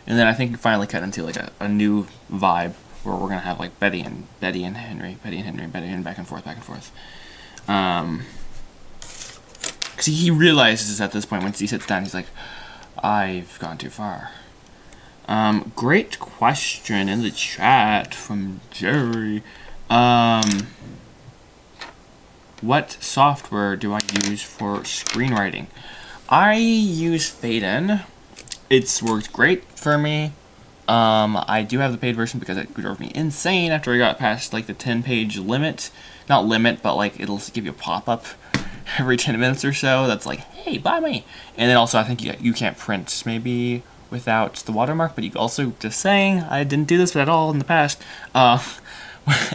And then I think we finally cut into like a new vibe where we're gonna have like Betty and Henry, back and forth. Because he realizes at this point, once he sits down, he's like, I've gone too far. Great question in the chat from Jerry. What software do I use for screenwriting? I use Faden. It's worked great for me. I do have the paid version because it drove me insane after I got past like the 10-page limit. Not limit, but like it'll give you a pop-up every 10 minutes or so that's like, hey, buy me. And then also I think you can't print maybe without the watermark, but you also, just saying, I didn't do this at all in the past,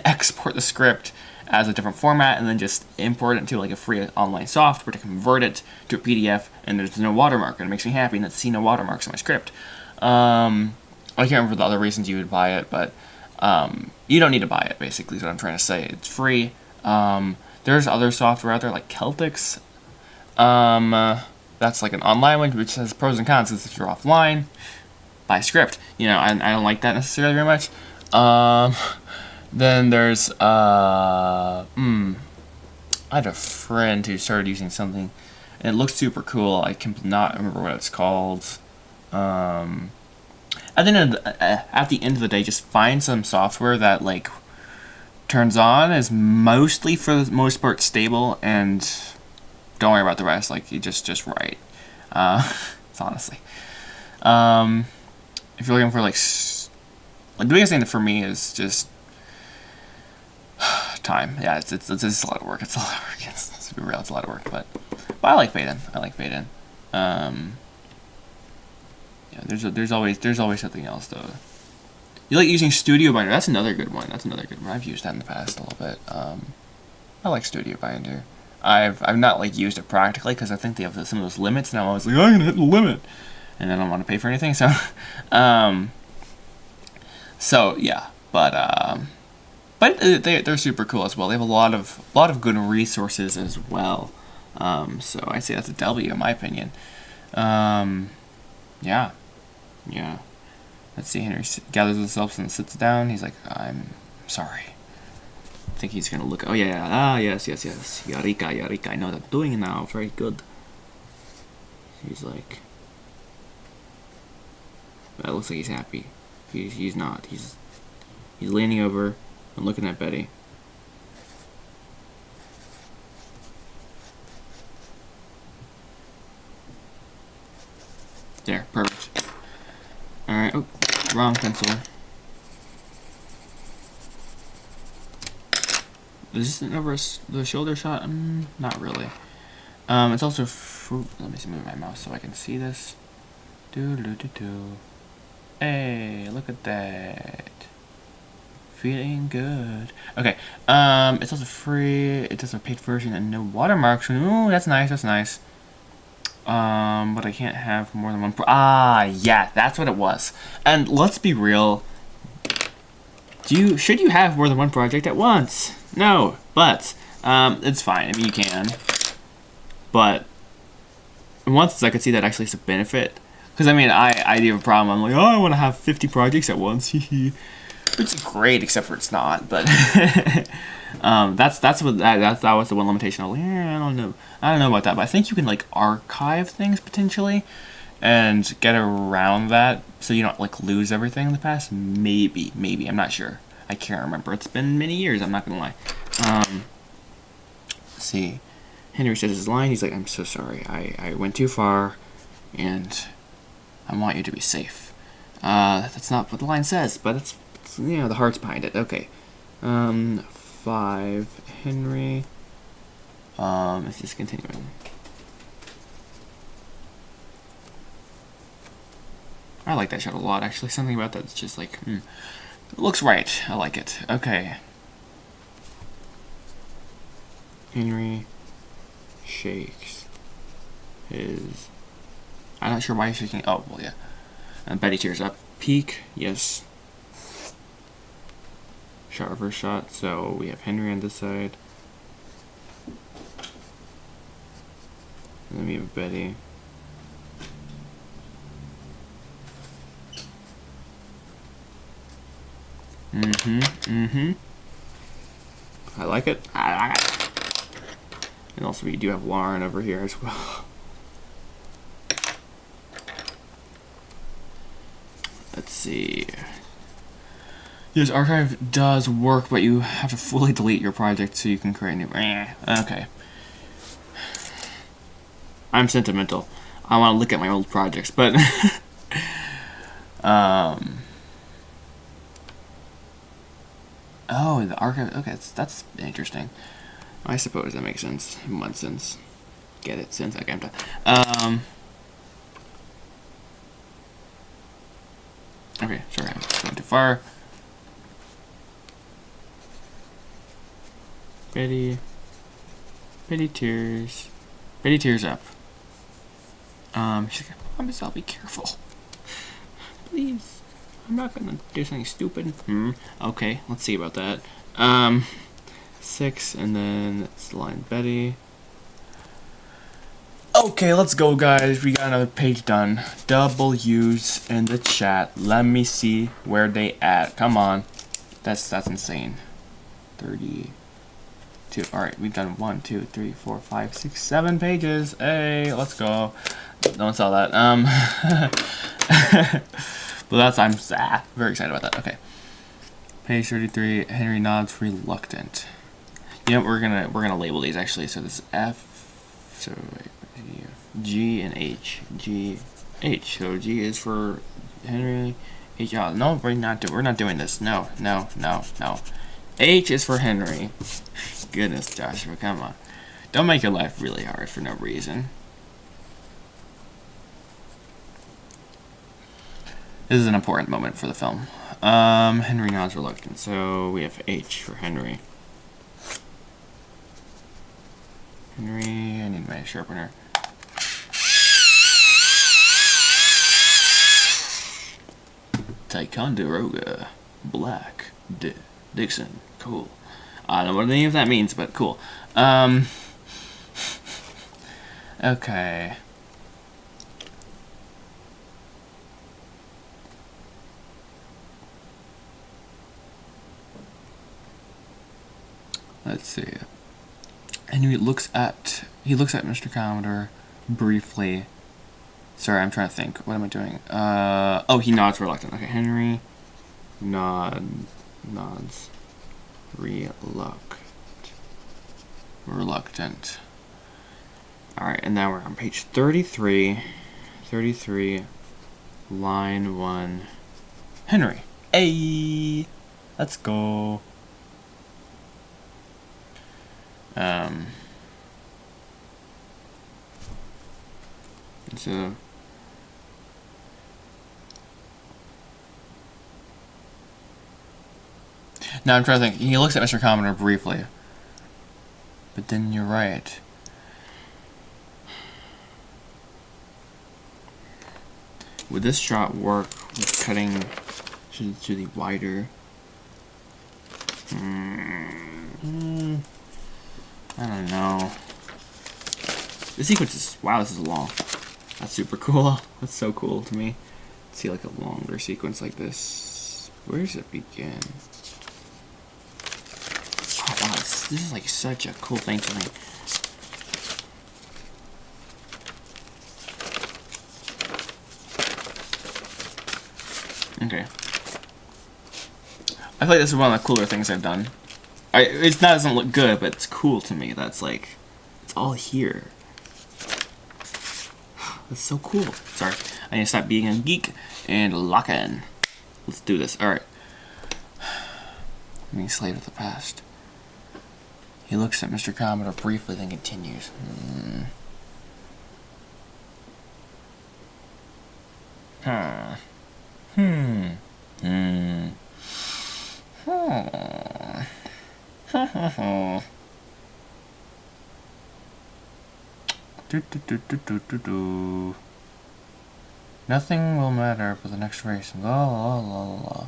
export the script as a different format and then just import it into like a free online software to convert it to a PDF, and there's no watermark, and it makes me happy to see no watermarks in my script. I can't remember the other reasons you would buy it, but you don't need to buy it, basically, is what I'm trying to say. It's free. There's other software out there like Celtics. That's like an online one, which has pros and cons, because if you're offline, buy a script. You know, I don't like that necessarily very much. Then there's, I had a friend who started using something, and it looked super cool. I cannot remember what it's called. At the end of the day, just find some software that, like, turns on, is mostly, for the most part, stable, and don't worry about the rest. Like, you just write. It's honestly. If you're looking for, like the biggest thing for me is just time. Yeah, it's a lot of work. It's a lot of work. Let's be real, it's a lot of work. But I like Faden. Yeah, there's always something else though. You like using Studio Binder? That's another good one. I've used that in the past a little bit. I like Studio Binder. I've not like used it practically because I think they have some of those limits, and I'm always like, I'm gonna hit the limit, and I don't want to pay for anything. So, so yeah, but they're super cool as well. They have a lot of good resources as well. So I say that's a W in my opinion. Yeah. Let's see. Henry gathers himself and sits down. He's like, I'm sorry. I think he's gonna look. Oh yeah. Yes. Yarika. I know what I'm doing now. Very good. He's like, that looks like he's happy. He's not. He's leaning over and looking at Betty. There, perfect. Alright, oh, wrong pencil. Is this over the shoulder shot? Not really. It's also let me move my mouse so I can see this. Hey, look at that. Feeling good. Okay. It's also free. It does a paid version and no watermarks. Ooh, that's nice. But I can't have more than one. Yeah, that's what it was. And let's be real. Should you have more than one project at once? No, but it's fine. I mean, you can. But once I could see that actually is a benefit. Because I mean, I do have a problem. I'm like, oh, I want to have 50 projects at once. It's great, except for it's not. But that was the one limitation. I was like, I don't know about that. But I think you can like archive things potentially, and get around that so you don't like lose everything in the past. Maybe I'm not sure. I can't remember. It's been many years. I'm not gonna lie. Let's see. Henry says his line. He's like, I'm so sorry. I went too far, and I want you to be safe. That's not what the line says, but it's the heart's behind it. Okay. 5 Henry. It's just continuing. I like that shot a lot, actually. Something about that's just like, it looks right. I like it. Okay. Henry shakes his... I'm not sure why he's shaking... Oh, well, yeah. And Betty tears up. Peek, yes. Shot, reverse shot. So we have Henry on this side. And then we have Betty. I like it. And also we do have Lauren over here as well. Let's see. Yes, archive does work, but you have to fully delete your project so you can create new. Okay. I'm sentimental. I want to look at my old projects, but oh, the archive. Okay, that's interesting. I suppose that makes sense. In one sense. Get it? Sense. Okay, I'm done. Okay, sorry, I'm going too far. Betty tears up. She's like, I promise I'll be careful. Please. I'm not gonna do something stupid. Okay, let's see about that. 6, and then it's line Betty. Okay, let's go, guys. We got another page done. W's in the chat. Let me see where they at. Come on. That's insane. 32. Alright, we've done 1, 2, 3, 4, 5, 6, 7 pages. Hey, let's go. Don't sell that. But I'm very excited about that. Okay. Page 33. Henry nods reluctant. You know, we're gonna label these actually. So this is F. So G and H. G, H. So G is for Henry. H. Oh, no, we're not doing this. No. H is for Henry. Goodness, Joshua, come on. Don't make your life really hard for no reason. This is an important moment for the film. Henry nods reluctant. So we have H for Henry. Henry, I need my sharpener. Ticonderoga. Black. Dixon. Cool. I don't know what any of that means, but cool. Okay. Let's see. Henry looks at Mr. Commodore briefly. Sorry, I'm trying to think. What am I doing? Oh, he nods reluctant. Okay, Henry nods reluctant. Alright, and now we're on page 33. 33, line 1. Henry. Hey! Let's go. So now I'm trying to think. He looks at Mr. Commodore briefly. But then you're right. Would this shot work with cutting to the wider? I don't know. This sequence is... Wow, this is long. That's super cool. That's so cool to me. See like a longer sequence like this. Where does it begin? Oh wow, this is like such a cool thing to me. Okay. I feel like this is one of the cooler things I've done. It doesn't look good, but it's cool to me. That's like, it's all here. That's so cool. Sorry, I need to stop being a geek and lock in. Let's do this. All right. Me, slave of the past. He looks at Mr. Commodore briefly, then continues. Nothing will matter for the next race. La la la la.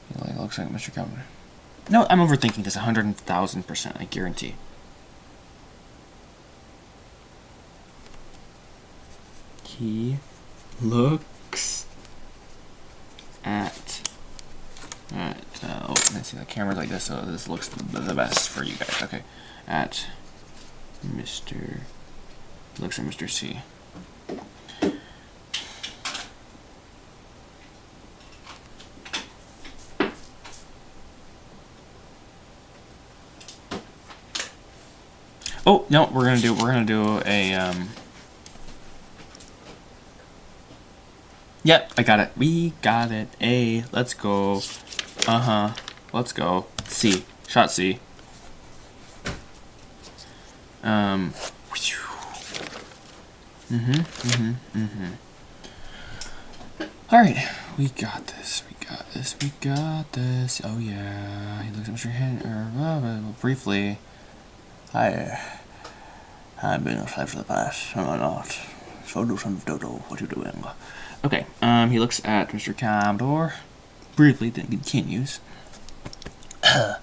He looks like Mr. Commodore. No, I'm overthinking this 100,000%. I guarantee. He looks at oh, let's see, the camera's like this, so this looks the best for you guys. Okay, at Mr. Looks at Mr. C. Oh no, we're gonna do a Yep, I got it. We got it. A. Let's go. Let's go. C. Shot C. Alright. We got this. We got this. We got this. Oh yeah. He looks at Mr. Henry, briefly. I've been a slave for the past. Am I not? So do some dodo. What you doing? Okay, he looks at Mr. Commodore briefly, then continues. Got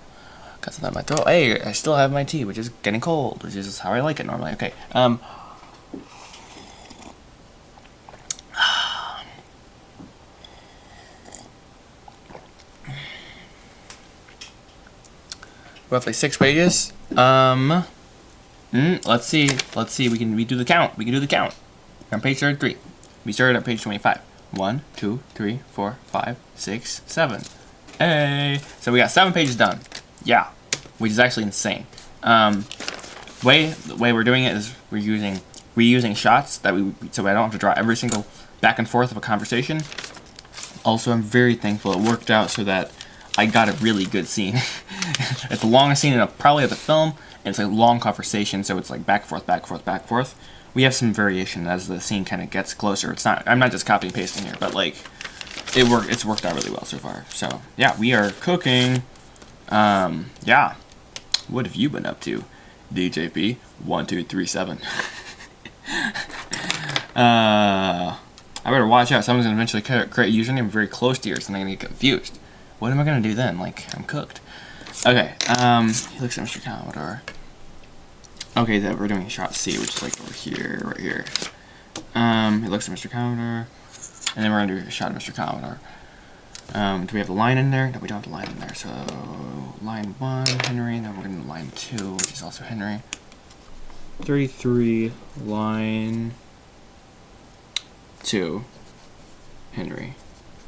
something in my throat. Hey, I still have my tea, which is getting cold, which is how I like it normally. Okay, roughly 6 pages. Let's see. We do the count. We're on page 33. We started at page 25. 1, 2, 3, 4, 5, 6, 7. Hey! So we got 7 pages done. Yeah. Which is actually insane. The way we're doing it is we're reusing shots so I don't have to draw every single back and forth of a conversation. Also, I'm very thankful it worked out so that I got a really good scene. It's the longest scene probably of the film, and it's a long conversation, so it's like back and forth, back and forth, back and forth. We have some variation as the scene kind of gets closer. I'm not just copy and pasting here, but like it's worked out really well so far. So yeah, we are cooking. Yeah. What have you been up to, DJP 1237? I better watch out. Someone's gonna eventually create a username very close to yours, and I'm gonna get confused. What am I gonna do then? Like, I'm cooked. Okay. He looks at Mr. Commodore. Okay, that we're doing shot C, which is like over here, right here. He looks at Mr. Commodore, and then we're gonna do a shot of Mr. Commodore. Do we have the line in there? No, we don't have the line in there. So line 1, Henry. Then we're gonna do line 2, which is also Henry. 33, line 2, Henry.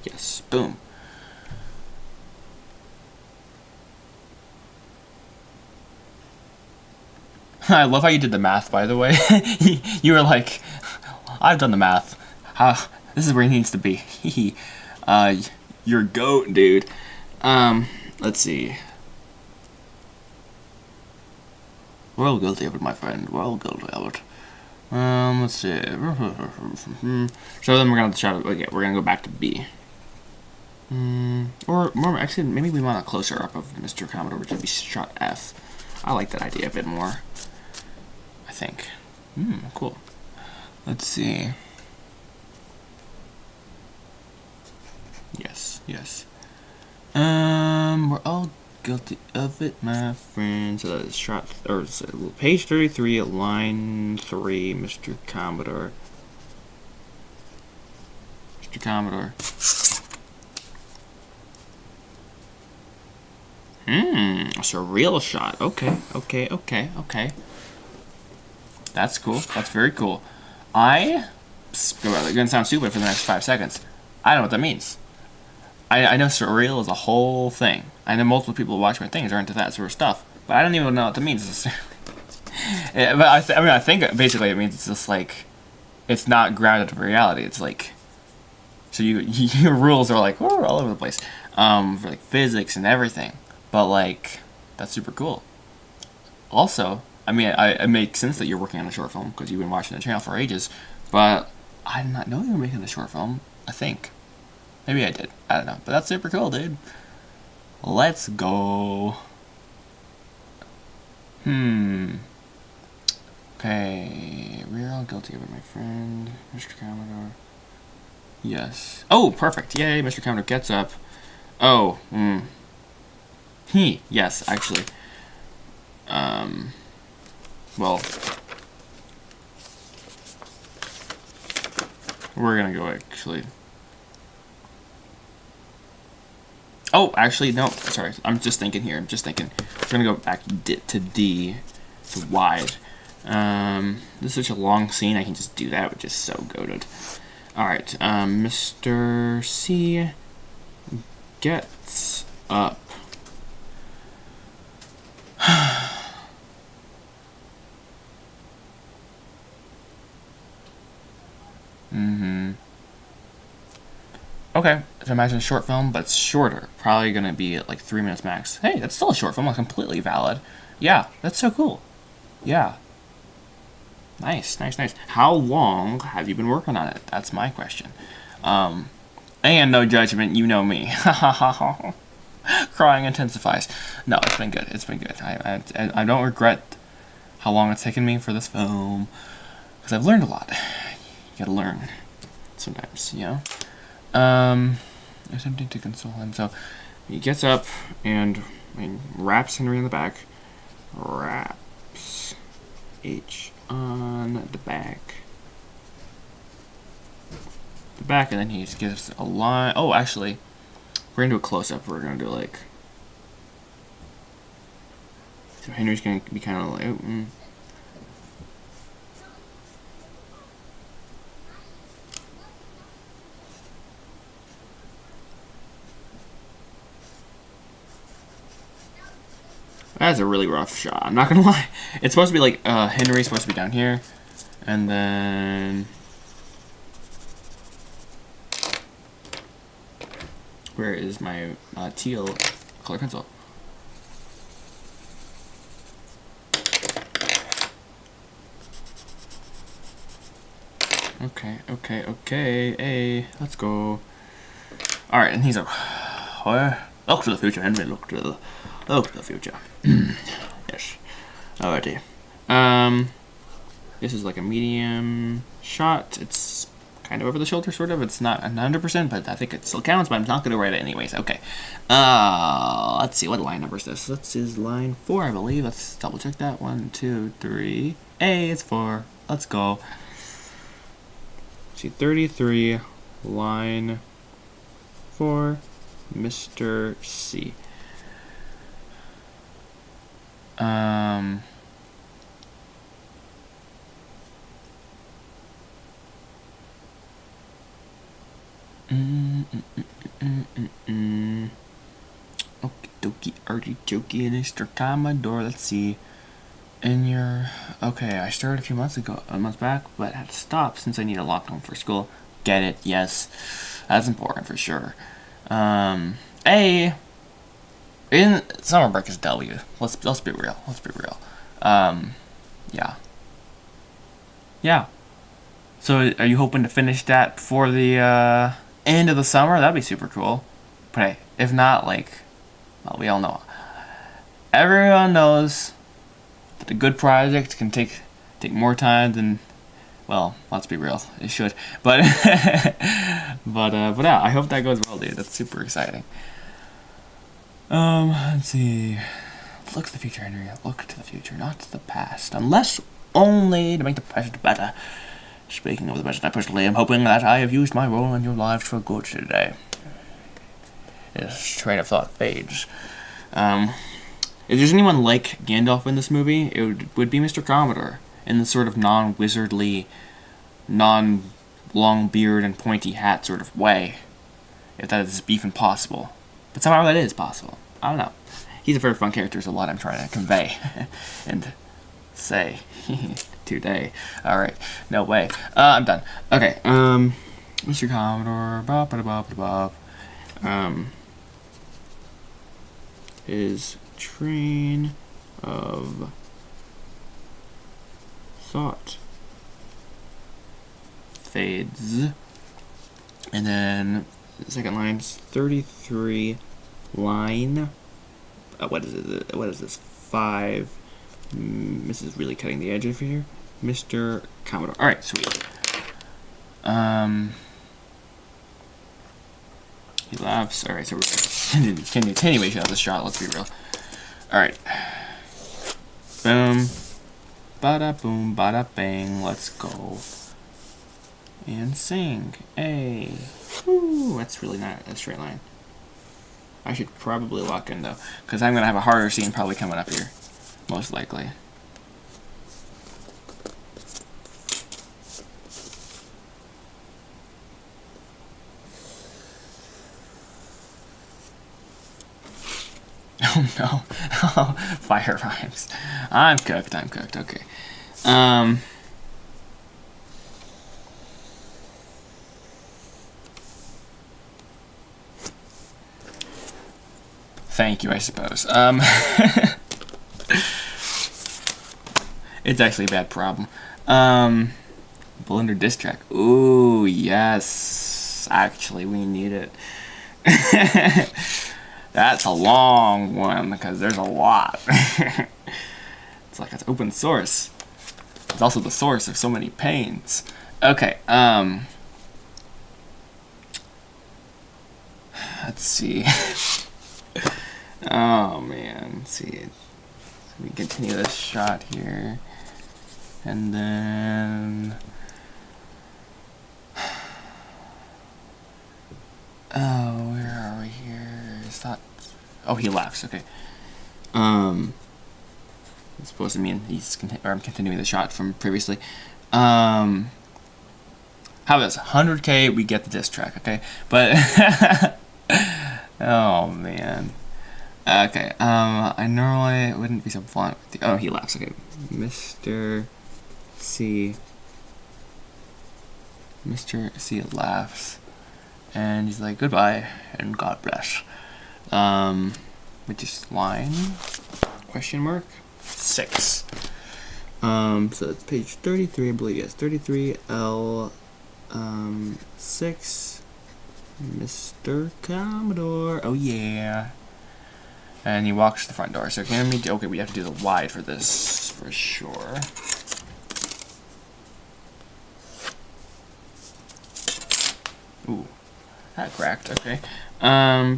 Yes, boom. I love how you did the math, by the way. You were like, I've done the math. This is where he needs to be. You're a goat, dude. Let's see. Well guilty of it, my friend. Well guilty of it. Let's see. So then we're gonna try to, okay, we're gonna go back to B. Or more, actually, maybe we want a closer up of Mr. Commodore, which would be shot F. I like that idea a bit more, I think. Cool. Let's see. Yes. We're all guilty of it, my friend. So that is shot, page 33, line 3, Mr. Commodore. Mr. Commodore. A surreal shot. Okay. That's cool. That's very cool. It's gonna sound stupid for the next 5 seconds. I don't know what that means. I know surreal is a whole thing. I know multiple people who watch my things are into that sort of stuff, but I don't even know what that means necessarily. But I think basically it means it's just like it's not grounded in reality. It's like so your rules are like all over the place for like physics and everything. But like that's super cool. Also, I mean, it makes sense that you're working on a short film because you've been watching the channel for ages. But I did not know you were making a short film. I think maybe I did. I don't know. But that's super cool, dude. Let's go. Okay, we're all guilty of it, my friend. Mr. Commodore. Yes. Oh, perfect. Yay, Mr. Commodore gets up. Oh, yes, actually. Well, we're gonna go actually. Oh, actually, no. Sorry, I'm just thinking here. We're gonna go back to D, to wide. This is such a long scene. I can just do that, which is so goated. All right, Mr. C gets up. Okay, so imagine a short film, but it's shorter. Probably gonna be like 3 minutes max. Hey, that's still a short film. That's completely valid. Yeah, that's so cool. Yeah. Nice. How long have you been working on it? That's my question. And no judgment, you know me. Crying intensifies. No, it's been good. I don't regret how long it's taken me for this film because I've learned a lot. You gotta learn sometimes, you know. Attempting to console him. So he gets up and wraps Henry in the back. Wraps H on the back. And then he gives a line. Oh, actually, we're gonna do a close up. We're gonna do like. So Henry's gonna be kind of like. That's a really rough shot. I'm not gonna lie. It's supposed to be like Henry's supposed to be down here, and then where is my teal color pencil? Okay. Hey, let's go. All right, and he's like, look to the future, Henry. Look to the future. Yes. Alrighty. This is like a medium shot. It's kind of over the shoulder, sort of. It's not 100%, but I think it still counts, but I'm not going to write it anyways. Okay. Let's see. What line number is this? This is line 4, I believe. Let's double check that. 1, 2, 3. Hey, it's 4. Let's go. See, 33, line 4, Mr. C. Okie dokie, arty jokey, Mr. Commodore. Let's see. Okay, I started a month back, but had to stop since I need a lockdown for school. Get it? Yes, that's important for sure. In summer break is W. Let's be real. Yeah. So, are you hoping to finish that before the end of the summer? That'd be super cool. But hey, if not, well, we all know. Everyone knows that a good project can take more time than. Well, let's be real. It should, but but yeah. I hope that goes well, dude. That's super exciting. Let's see. Look to the future, Henry. Look to the future, not to the past. Unless only to make the present better. Speaking of the budget, I personally am hoping that I have used my role in your lives for good today. This train of thought fades. If there's anyone like Gandalf in this movie, it would be Mr. Commodore, in the sort of non-wizardly, non-long beard and pointy hat sort of way. If that is even possible. But somehow that is possible. I don't know. He's a very fun character, is a lot I'm trying to convey and say today. Alright, no way. I'm done. Okay, Mr. Commodore, his train of thought fades. And then the second line's 33 line. What is it? What is this? 5. This is really cutting the edge of here. Mr. Commodore. Alright, sweet. He laughs. Alright, so we're continuation of the shot, let's be real. Alright. Boom. Bada boom, bada bang, let's go. And sing. Hey. Woo, that's really not a straight line. I should probably lock in though, because I'm going to have a harder scene probably coming up here. Most likely. Oh no. Fire rhymes. I'm cooked, okay. Thank you, I suppose. It's actually a bad problem. Blender diss track. Ooh, yes. Actually, we need it. That's a long one, because there's a lot. It's like it's open source. It's also the source of so many pains. Okay, let's see. Oh man, let's see. So we continue this shot here, and then oh, where are we here? Is that? Oh, he laughs. Okay. It's supposed to mean I'm continuing the shot from previously. How about this? 100K, we get the diss track. Okay, but oh man. Okay, I normally wouldn't be so blunt with the... Oh, he laughs. Okay, Mr. C laughs, and he's like, goodbye, and God bless. Which is line, question mark, 6. So it's page 33, I believe, yes, 33, L, 6, Mr. Commodore, oh yeah. And he walks to the front door. So can we? Okay, we have to do the wide for this for sure. Ooh, that cracked. Okay. Where's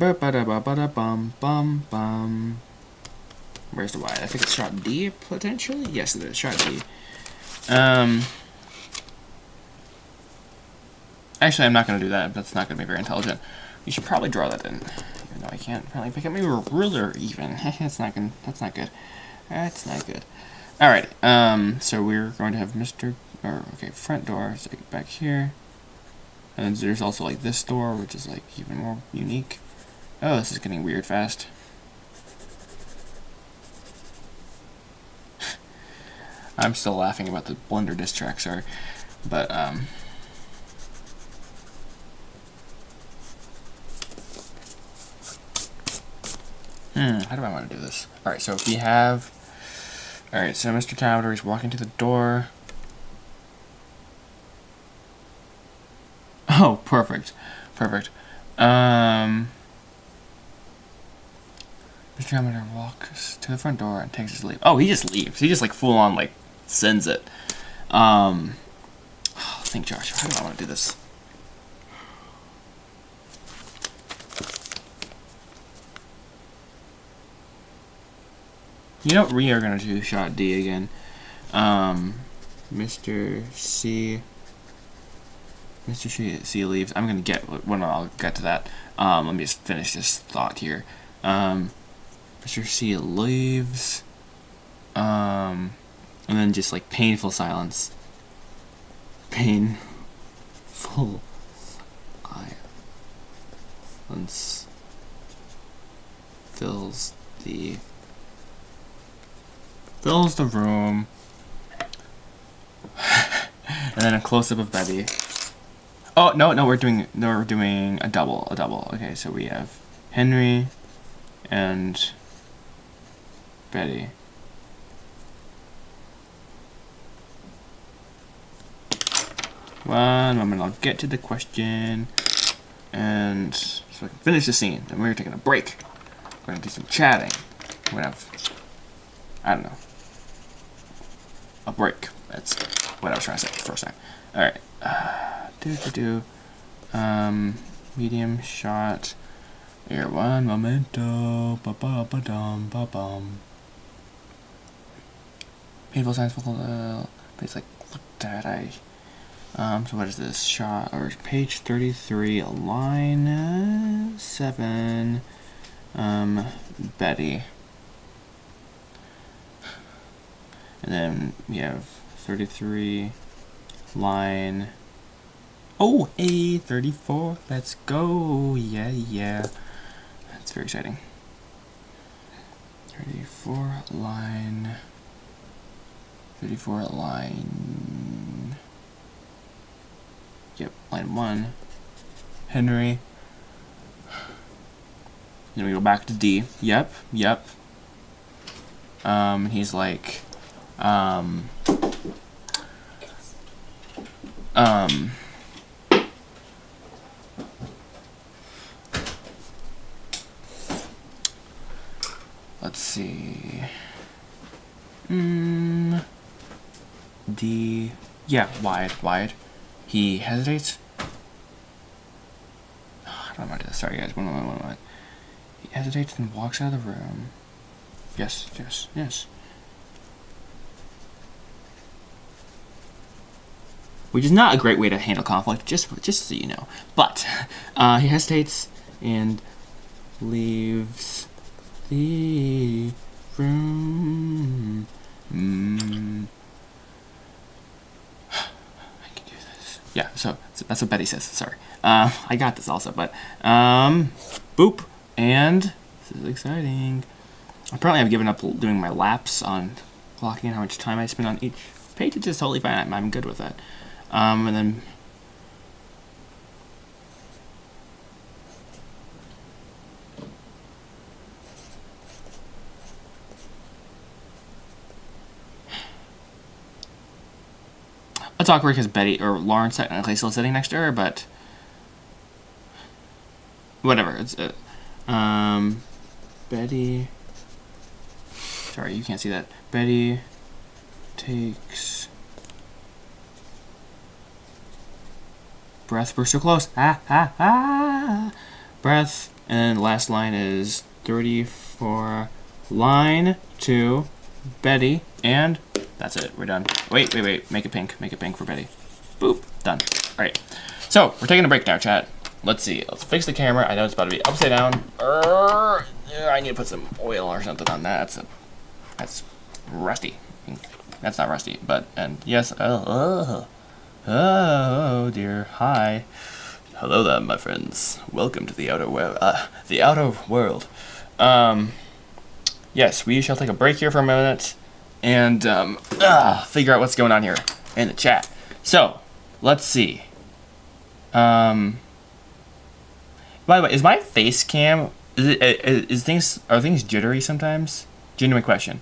the wide? I think it's shot D potentially. Yes, it is shot D. Actually, I'm not going to do that. That's not going to be very intelligent. You should probably draw that in. Even though I can't probably pick up my ruler even. That's not good. That's not good. That's not good. Alright, so we're going to have front door, so back here. And then there's also like this door, which is like even more unique. Oh, this is getting weird fast. I'm still laughing about the Blender diss track, sorry. But, how do I want to do this? Alright, so if we have... Alright, so Mr. Commodore is walking to the door. Oh, perfect. Perfect. Mr. Commodore walks to the front door and takes his leave. Oh, he just leaves. He just, like, full-on, like, sends it. Think, Joshua, how do I want to do this? You know, we are going to do shot D again. Mr. C Mr. C leaves. I'm gonna get when I'll get to that. Let me just finish this thought here. Mr. C leaves. And then just like painful silence. Painful silence fills the room. And then a close up of Betty. Oh no, we're doing a double. Okay, so we have Henry and Betty. One moment, I'll get to the question, and so I can finish the scene. Then we're taking a break. We're gonna do some chatting. We're gonna have, I don't know, a break. That's what I was trying to say the first time. All right. Medium shot. Here, one momento. Ba-ba-ba-dum. Painful signs for but it's like that. So what is this shot or page 33, line 7. Betty. And then we have 33, line. Oh, hey, 34. Let's go. Yeah. That's very exciting. 34 line. Yep, line 1. Henry. Then we go back to D. Yep. He's like, let's see. D. Yeah, wide. He hesitates. I don't know how to do this. Sorry, guys. One moment. He hesitates and walks out of the room. Yes. Which is not a great way to handle conflict, just so you know. But he hesitates and leaves the room. I can do this. Yeah, so that's what Betty says. Sorry. I got this also, but boop, and this is exciting. Apparently, I've given up doing my laps on clocking in how much time I spend on each page. It's just totally fine. I'm good with that. And then it's awkward because Betty or Lauren's technically still sitting next to her, but whatever. It's Betty. Sorry, you can't see that. Betty takes breath. We're so close. Breath. And last line is 34. Line 2. Betty. And that's it. We're done. Wait. Make it pink. Make it pink for Betty. Boop. Done. Alright. So, we're taking a break now, chat. Let's see. Let's fix the camera. I know it's about to be upside down. I need to put some oil or something on that. That's rusty. That's not rusty, but, and yes, oh dear, hi. Hello there, my friends. Welcome to the outer world. Yes, we shall take a break here for a minute and figure out what's going on here in the chat. So, let's see. By the way, is my face cam, are things jittery sometimes? Genuine question.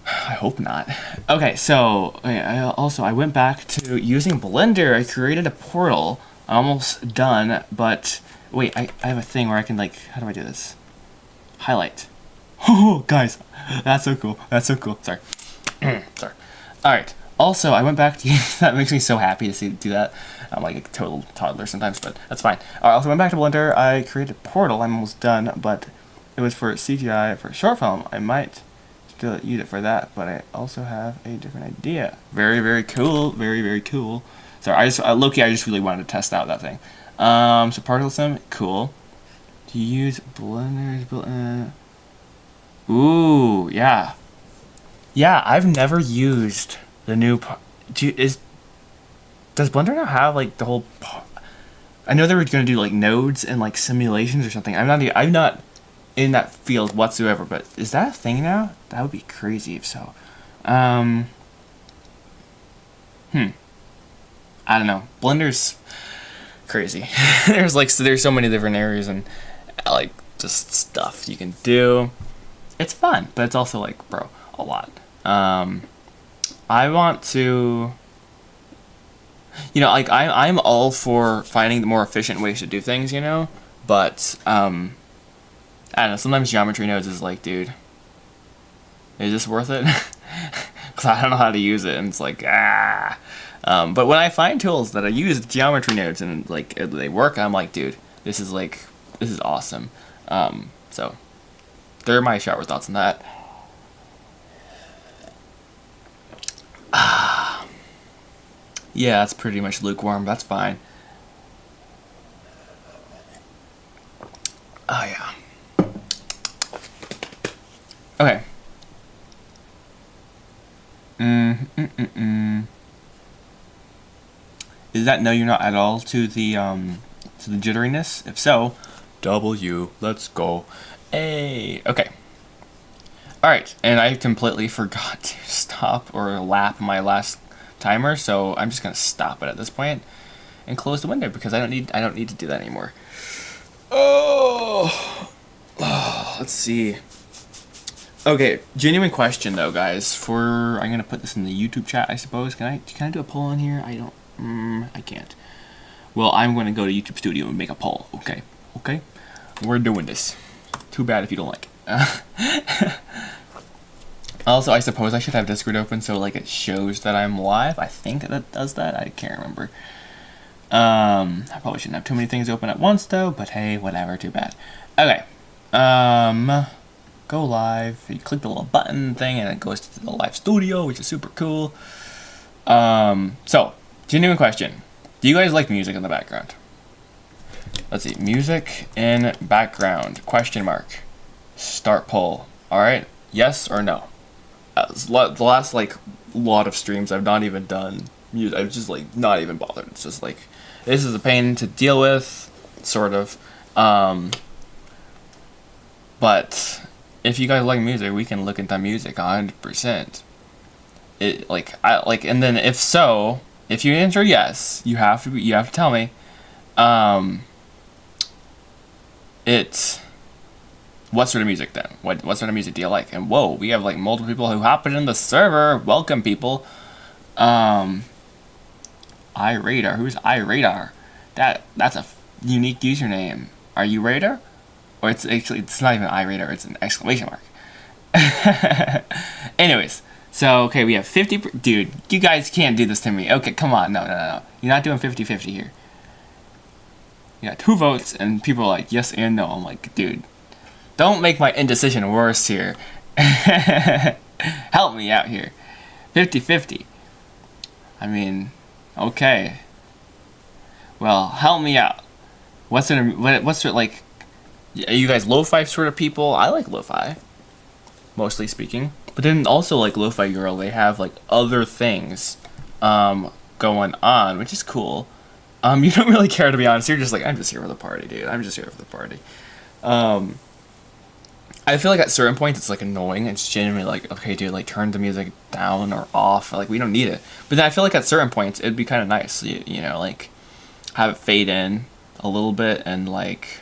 I hope not. Okay, so I went back to using Blender. I created a portal. I'm almost done, but wait, I have a thing where I can, like, how do I do this? Highlight. Oh, guys, that's so cool. Sorry. Sorry. All right. Also, I went back to that makes me so happy to do that. I'm like a total toddler sometimes, but that's fine. I also went back to Blender. I created a portal. I'm almost done, but it was for CGI for a short film. I might to use it for that, but I also have a different idea. Very, very cool. Very, very cool. Sorry, I just really wanted to test out that thing. So particle sim, cool. Do you use blenders? Ooh, yeah. Yeah, I've never used the new. Does Blender now have like the whole? I know they were going to do like nodes and like simulations or something. I'm not in that field whatsoever. But is that a thing now? That would be crazy if so. I don't know. Blender's crazy. there's so many different areas and like just stuff you can do. It's fun, but it's also like, bro, a lot. I want to, like I'm all for finding the more efficient ways to do things, but I don't know. Sometimes geometry nodes is like, dude, is this worth it? Because I don't know how to use it, and it's like But when I find tools that I use geometry nodes and like they work, I'm like, dude, this is awesome. So there are my shower thoughts on that. Yeah, that's pretty much lukewarm. That's fine. Oh yeah. Okay. Is that no? You're not at all to the jitteriness. If so, W. Let's go. Hey. Okay. All right, and I completely forgot to stop or lap my last timer, so I'm just gonna stop it at this point and close the window because I don't need to do that anymore. Oh, let's see. Okay, genuine question though, guys. I'm gonna put this in the YouTube chat, I suppose. Can I do a poll on here? I can't. Well, I'm gonna go to YouTube Studio and make a poll. Okay, we're doing this. Too bad if you don't like it. Also, I suppose I should have Discord open so like it shows that I'm live. I think that does that. I can't remember. I probably shouldn't have too many things open at once though, but hey, whatever, too bad. Okay. Go live. You click the little button thing and it goes to the live studio, which is super cool. So, genuine question. Do you guys like music in the background? Let's see. Music in background. Question mark. Start poll. Alright. Yes or no? The last like lot of streams I've not even done music. I've just like not even bothered. It's just like this is a pain to deal with, sort of. But if you guys like music, we can look into music 100%. And then if so, if you answer yes, you have to tell me. What sort of music then? What sort of music do you like? And whoa, we have like multiple people who hopped in the server. Welcome, people. iRadar. Who's iRadar? That's a unique username. Are you Radar? Or it's not even iRadar. It's an exclamation mark. Anyways, so okay, we have 50. Dude, you guys can't do this to me. Okay, come on, no. You're not doing 50-50 here. You got 2 votes, and people are like yes and no. I'm like, dude. Don't make my indecision worse here. Help me out here. 50-50. I mean, okay. Well, help me out. What's like? Are you guys lo-fi sort of people? I like lo-fi, mostly speaking. But then also like lo-fi girl, they have like other things going on, which is cool. You don't really care, to be honest. You're just like, I'm just here for the party, dude. I'm just here for the party. I feel like at certain points it's like annoying. It's genuinely like, okay, dude, like turn the music down or off. Like we don't need it. But then I feel like at certain points it'd be kind of nice, like have it fade in a little bit and like.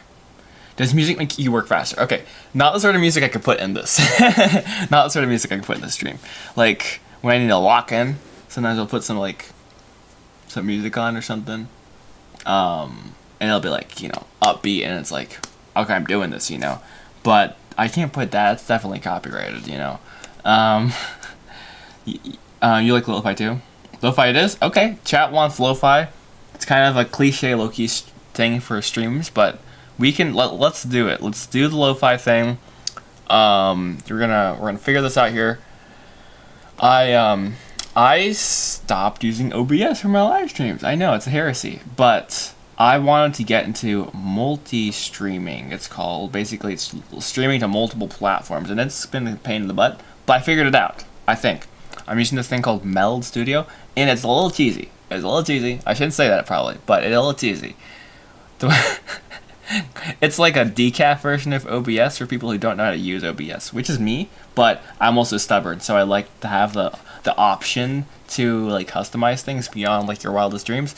Does music make you work faster? Okay, not the sort of music I could put in this. Not the sort of music I could put in this stream. Like when I need to lock in, sometimes I'll put some music on or something. And it'll be like upbeat, and it's like, okay, I'm doing this, But I can't put that. It's definitely copyrighted, You like lo-fi too? Lo-fi it is? Okay, chat wants lo-fi. It's kind of a cliche low-key thing for streams, but we can, let's do it. Let's do the lo-fi thing. we're gonna figure this out here. I stopped using OBS for my live streams. I know it's a heresy, but I wanted to get into multi-streaming. It's called. Basically, it's streaming to multiple platforms, and it's been a pain in the butt. But I figured it out. I think I'm using this thing called Meld Studio, and it's a little cheesy. It's a little cheesy. I shouldn't say that probably, but it's a little cheesy. It's like a decaf version of OBS for people who don't know how to use OBS, which is me, but I'm also stubborn, so I like to have the option to like customize things beyond like your wildest dreams.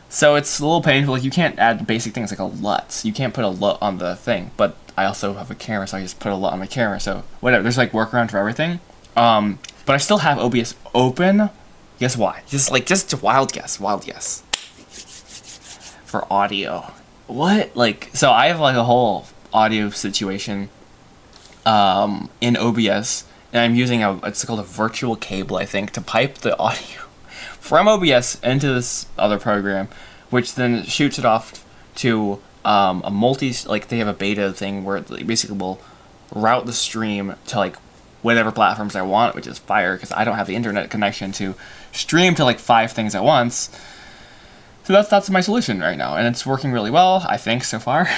So it's a little painful. Like you can't add basic things like a LUT. You can't put a LUT on the thing, but I also have a camera, so I just put a LUT on my camera. So whatever. There's like workaround for everything. But I still have OBS open. Guess why? Just a wild guess. Wild guess. For audio. What? Like, so I have like a whole audio situation in OBS, and I'm using it's called a virtual cable, I think, to pipe the audio from OBS into this other program, which then shoots it off to a like they have a beta thing where it basically will route the stream to like whatever platforms I want, which is fire because I don't have the internet connection to stream to like 5 things at once. So that's my solution right now, and it's working really well, I think, so far.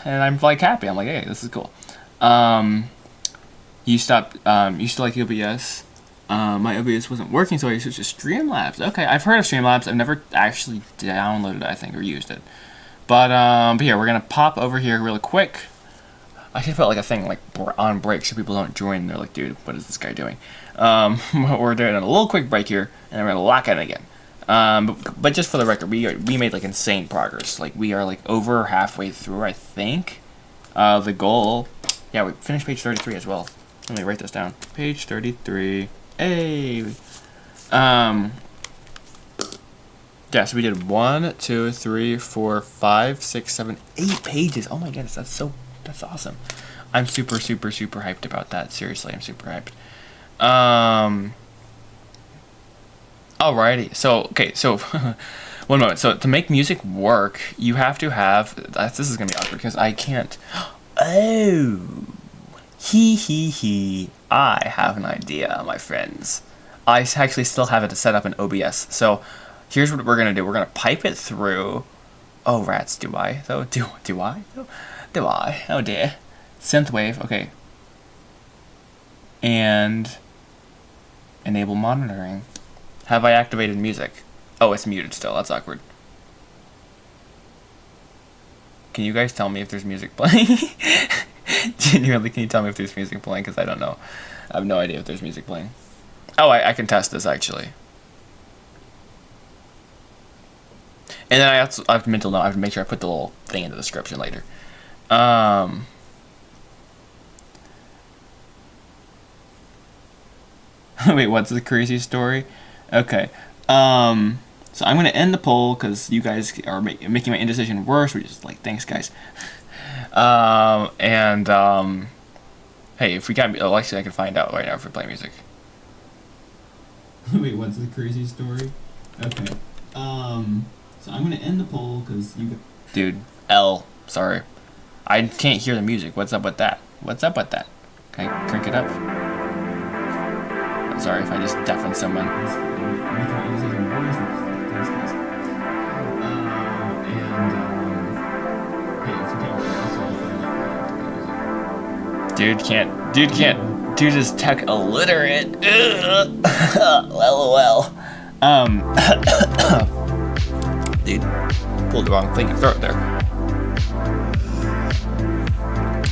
And I'm like happy. I'm like, hey, this is cool. You still like OBS? My OBS wasn't working, so I switched to Streamlabs. Okay, I've heard of Streamlabs. I've never actually downloaded it, I think, or used it. But here, we're gonna pop over here really quick. I should put like a thing like on break so people don't join. They're like, dude, what is this guy doing? We're doing a little quick break here, and then we're gonna lock in again. But just for the record, we made like insane progress. Like we are like over halfway through, I think. The goal, yeah, we finished page 33 as well. Let me write this down. Page 33. Hey. Yeah, so we did 1, 2, 3, 4, 5, 6, 7, 8 pages. Oh my goodness, that's awesome. I'm super hyped about that. Seriously, I'm super hyped. Alrighty, so one moment. So to make music work, you have to have. This is gonna be awkward because I can't. Oh, he. I have an idea, my friends. I actually still have it set up in OBS. So here's what we're gonna do. We're gonna pipe it through. Oh rats, do I though? Do I? Do I? Oh dear. Synthwave. Okay. And enable monitoring. Have I activated music? Oh, it's muted still. That's awkward. Can you guys tell me if there's music playing? Genuinely, can you tell me if there's music playing? Because I don't know. I have no idea if there's music playing. Oh, I can test this, actually. And then I have to mental note. I have to make sure I put the little thing in the description later. Wait, what's the crazy story? Okay. So I'm going to end the poll because you guys are making my indecision worse, which is like, thanks, guys. Hey, if we got... Oh, actually, I can find out right now if we play music. Wait, what's the crazy story? Okay. So I'm going to end the poll because you... Dude, L. Sorry. I can't hear the music. What's up with that? What's up with that? Can I crank it up? I'm sorry if I just deafened someone. Dude is tech illiterate. LOL. Dude, pulled the wrong thing in throat there.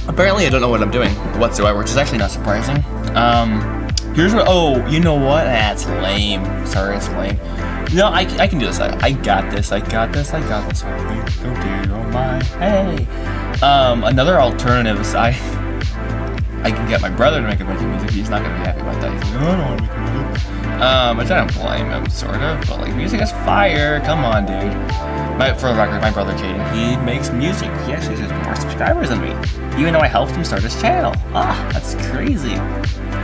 Apparently I don't know what I'm doing whatsoever, which is actually not surprising. Here's what, oh, you know what? That's lame. Sorry, it's lame. No, I can do this. I got this. Oh my, hey. Another alternative is I can get my brother to make a bunch of music. He's not gonna be happy about that. He's like, no, I don't want to make music. Which I don't blame him, sort of. But like, music is fire. Come on, dude. For the record, my brother Caden, he makes music. He actually has more subscribers than me, even though I helped him start his channel. Ah, that's crazy.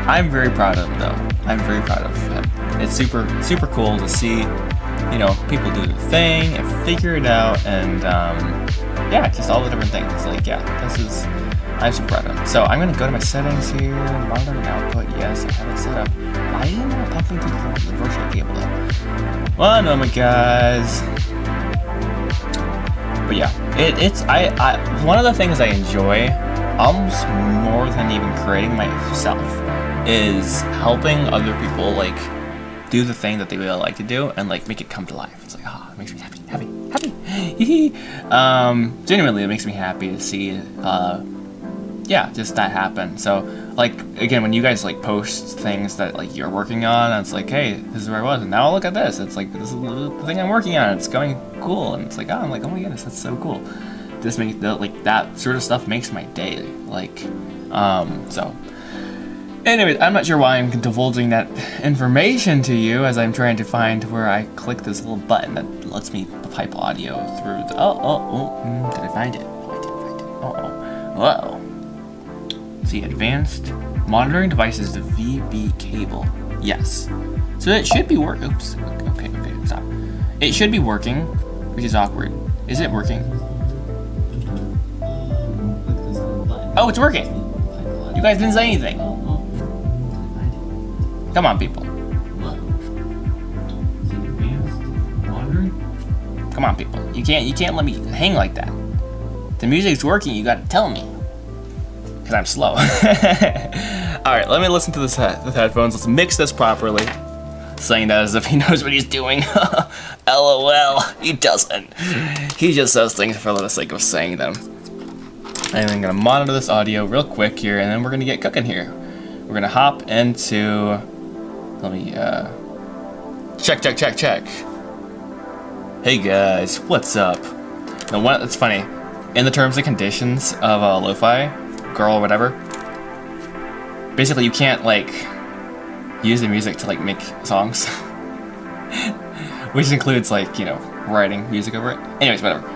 I'm very proud of him, though. I'm very proud of him. It's super cool to see, you know, people do their thing and figure it out, and yeah, just all the different things. Like, yeah, I'm super proud of him. So I'm gonna go to my settings here, monitoring output. Yes, I have it set up. Why isn't it pumping through the virtual cable though? One moment, guys. But yeah, it's one of the things I enjoy almost more than even creating myself is helping other people like do the thing that they really like to do and like make it come to life. It's like, it makes me happy. Genuinely, it makes me happy to see just that happen. So like again, when you guys like post things that like you're working on, and it's like, hey, this is where I was, and now look at this. It's like, this is the thing I'm working on. It's going cool, and it's like, oh my goodness, that's so cool. This makes like that sort of stuff makes my day. Like, so. Anyways, I'm not sure why I'm divulging that information to you, as I'm trying to find where I click this little button that lets me pipe audio through the. Did I find it? Oh, I didn't find it. Whoa. See, advanced monitoring devices, the VB cable. Yes. So it should be working. Oops. Okay, stop. It should be working, which is awkward. Is it working? Oh, it's working. You guys didn't say anything. Come on, people. Come on, people. You can't let me hang like that. The music's working. You gotta tell me. Cause I'm slow. All right, let me listen to this with headphones. Let's mix this properly. Saying that as if he knows what he's doing. LOL. He doesn't. He just says things for the sake of saying them. And I'm gonna monitor this audio real quick here, and then we're gonna get cooking here. We're gonna hop into. Let me check. Hey guys, what's up? Now, what? It's funny. In the terms and conditions of lo-fi, girl, or whatever. Basically, you can't like use the music to like make songs, which includes like writing music over it. Anyways, whatever.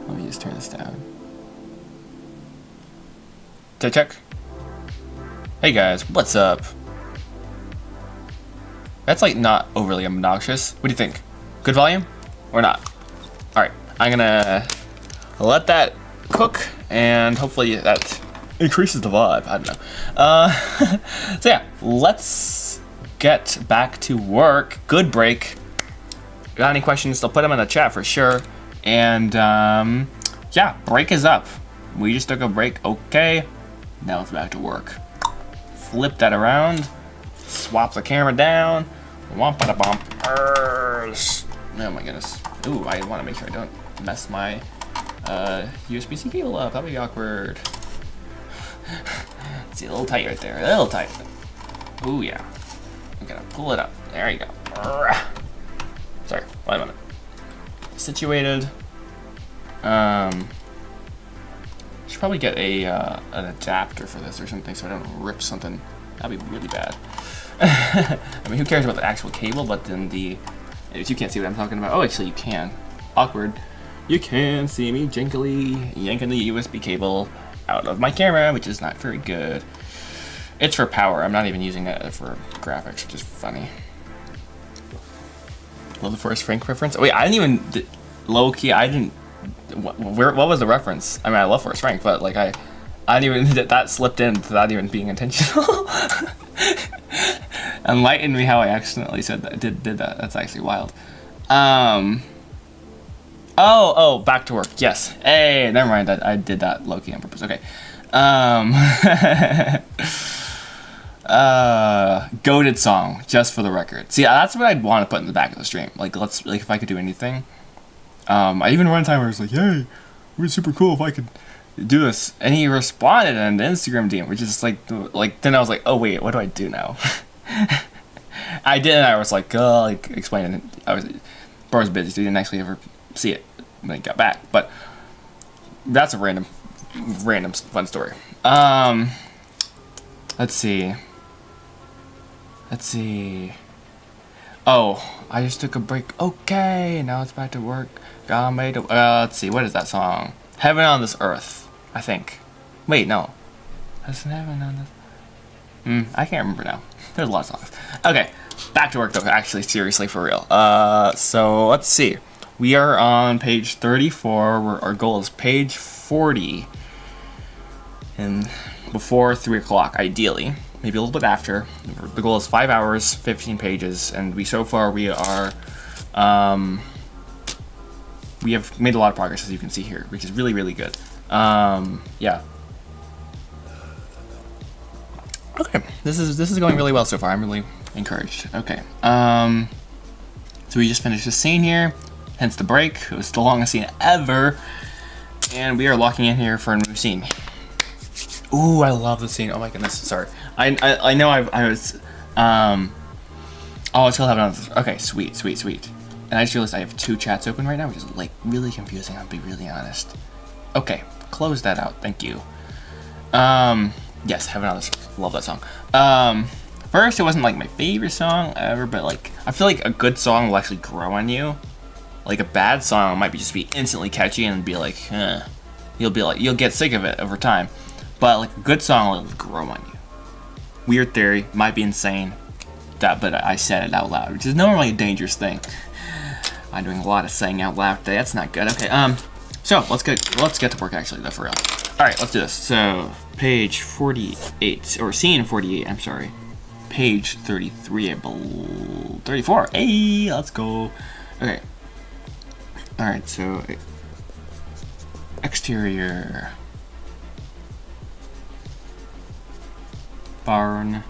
Let me just turn this down. Check. Hey guys, what's up? That's like not overly obnoxious. What do you think? Good volume or not? All right, I'm gonna let that cook, and hopefully that increases the vibe. I don't know. So yeah, let's get back to work. Good break. Got any questions? I'll put them in the chat for sure. And yeah, break is up. We just took a break. Okay, now it's back to work. Flip that around. Swap the camera down. Womp-a-da-bump. Oh my goodness. Ooh, I want to make sure I don't mess my USB-C cable up. That'd be awkward. See, a little tight right there. A little tight. Ooh, yeah. I'm gonna pull it up. There you go. Sorry, wait a minute. Situated. Should probably get an adapter for this or something so I don't rip something. That'd be really bad. I mean, who cares about the actual cable, but then if you can't see what I'm talking about. Oh, actually you can. Awkward. You can see me jinkily yanking the USB cable out of my camera, which is not very good. It's for power. I'm not even using it for graphics, which is funny. Love the Forrest Frank reference. Oh, wait, I didn't even low key. I didn't. What was the reference? I mean, I love Forrest Frank, but like I didn't even that slipped in without even being intentional. Enlighten me how I accidentally said that. Did that? That's actually wild. Oh, back to work. Yes. Hey, never mind. I did that low key on purpose. Okay. Goated song, just for the record. See, that's what I'd want to put in the back of the stream. Like, if I could do anything. I even one time where I was like, hey, it would be super cool if I could do this. And he responded in the Instagram DM, which is like, then I was like, oh wait, what do I do now? I did, and I was like, explaining it. Bro was busy, so he didn't actually ever see it when he got back. But that's a random fun story. Let's see. Oh, I just took a break. Okay, now it's back to work. God made a. Let's see. What is that song? Heaven on This Earth, I think. Wait, no. That's heaven on this. I can't remember now. There's a lot of songs. Okay, back to work though. Actually, seriously, for real. So let's see. We are on page 34. Our goal is page 40. And before 3 o'clock, ideally. Maybe a little bit after. The goal is 5 hours, 15 pages, and we are, we have made a lot of progress, as you can see here, which is really, really good. Yeah. Okay, this is going really well so far. I'm really encouraged. Okay. So we just finished the scene here, hence the break. It was the longest scene ever, and we are locking in here for a new scene. Ooh, I love the scene. Oh my goodness. Sorry. I know I was oh, I still have another. Okay, sweet. And I just realized I have 2 chats open right now, which is like really confusing. I'll be really honest. Okay, close that out. Thank you. Yes, have another. Love that song. First, it wasn't like my favorite song ever, but like I feel like a good song will actually grow on you. Like a bad song might just be instantly catchy and be like, you'll get sick of it over time. But like a good song will grow on you. Weird theory, might be insane, but I said it out loud, which is normally a dangerous thing. I'm doing a lot of saying out loud today. That's not good. Okay, so let's get to work actually, though, for real. All right, let's do this. So page 48, or scene 48. I'm sorry, page 33. I believe 34. Hey, let's go. Okay. All right, so exterior. Barn,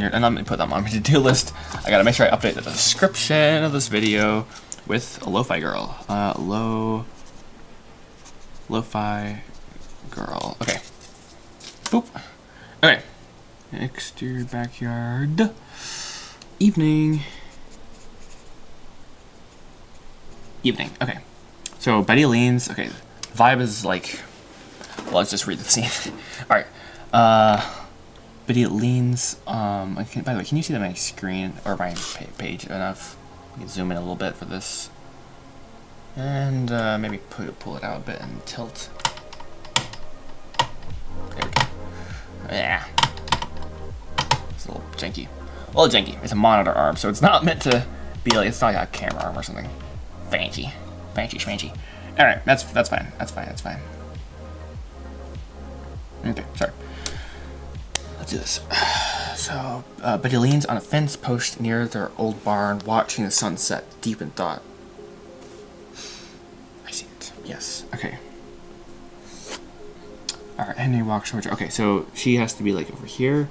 and let me put that on my to-do list. I gotta make sure I update the description of this video with a lo-fi girl. Lo-fi girl. Okay. Boop. Okay. Exterior backyard. Evening. Okay. So Betty leans. Okay. Vibe is like. Well, let's just read the scene. All right. Betty leans. By the way, can you see that my screen or my page enough? We can zoom in a little bit for this, and maybe pull it out a bit and tilt. There we go. Yeah. It's a little janky. It's a monitor arm, so it's not meant to be like. It's not like a camera arm or something. Fancy, schmancy. All right, that's fine. That's fine. Okay, sorry. Let's do this. So, Betty leans on a fence post near their old barn, watching the sunset, deep in thought. I see it. Yes. Okay. Alright, Henry walks towards her. Okay, so she has to be like over here.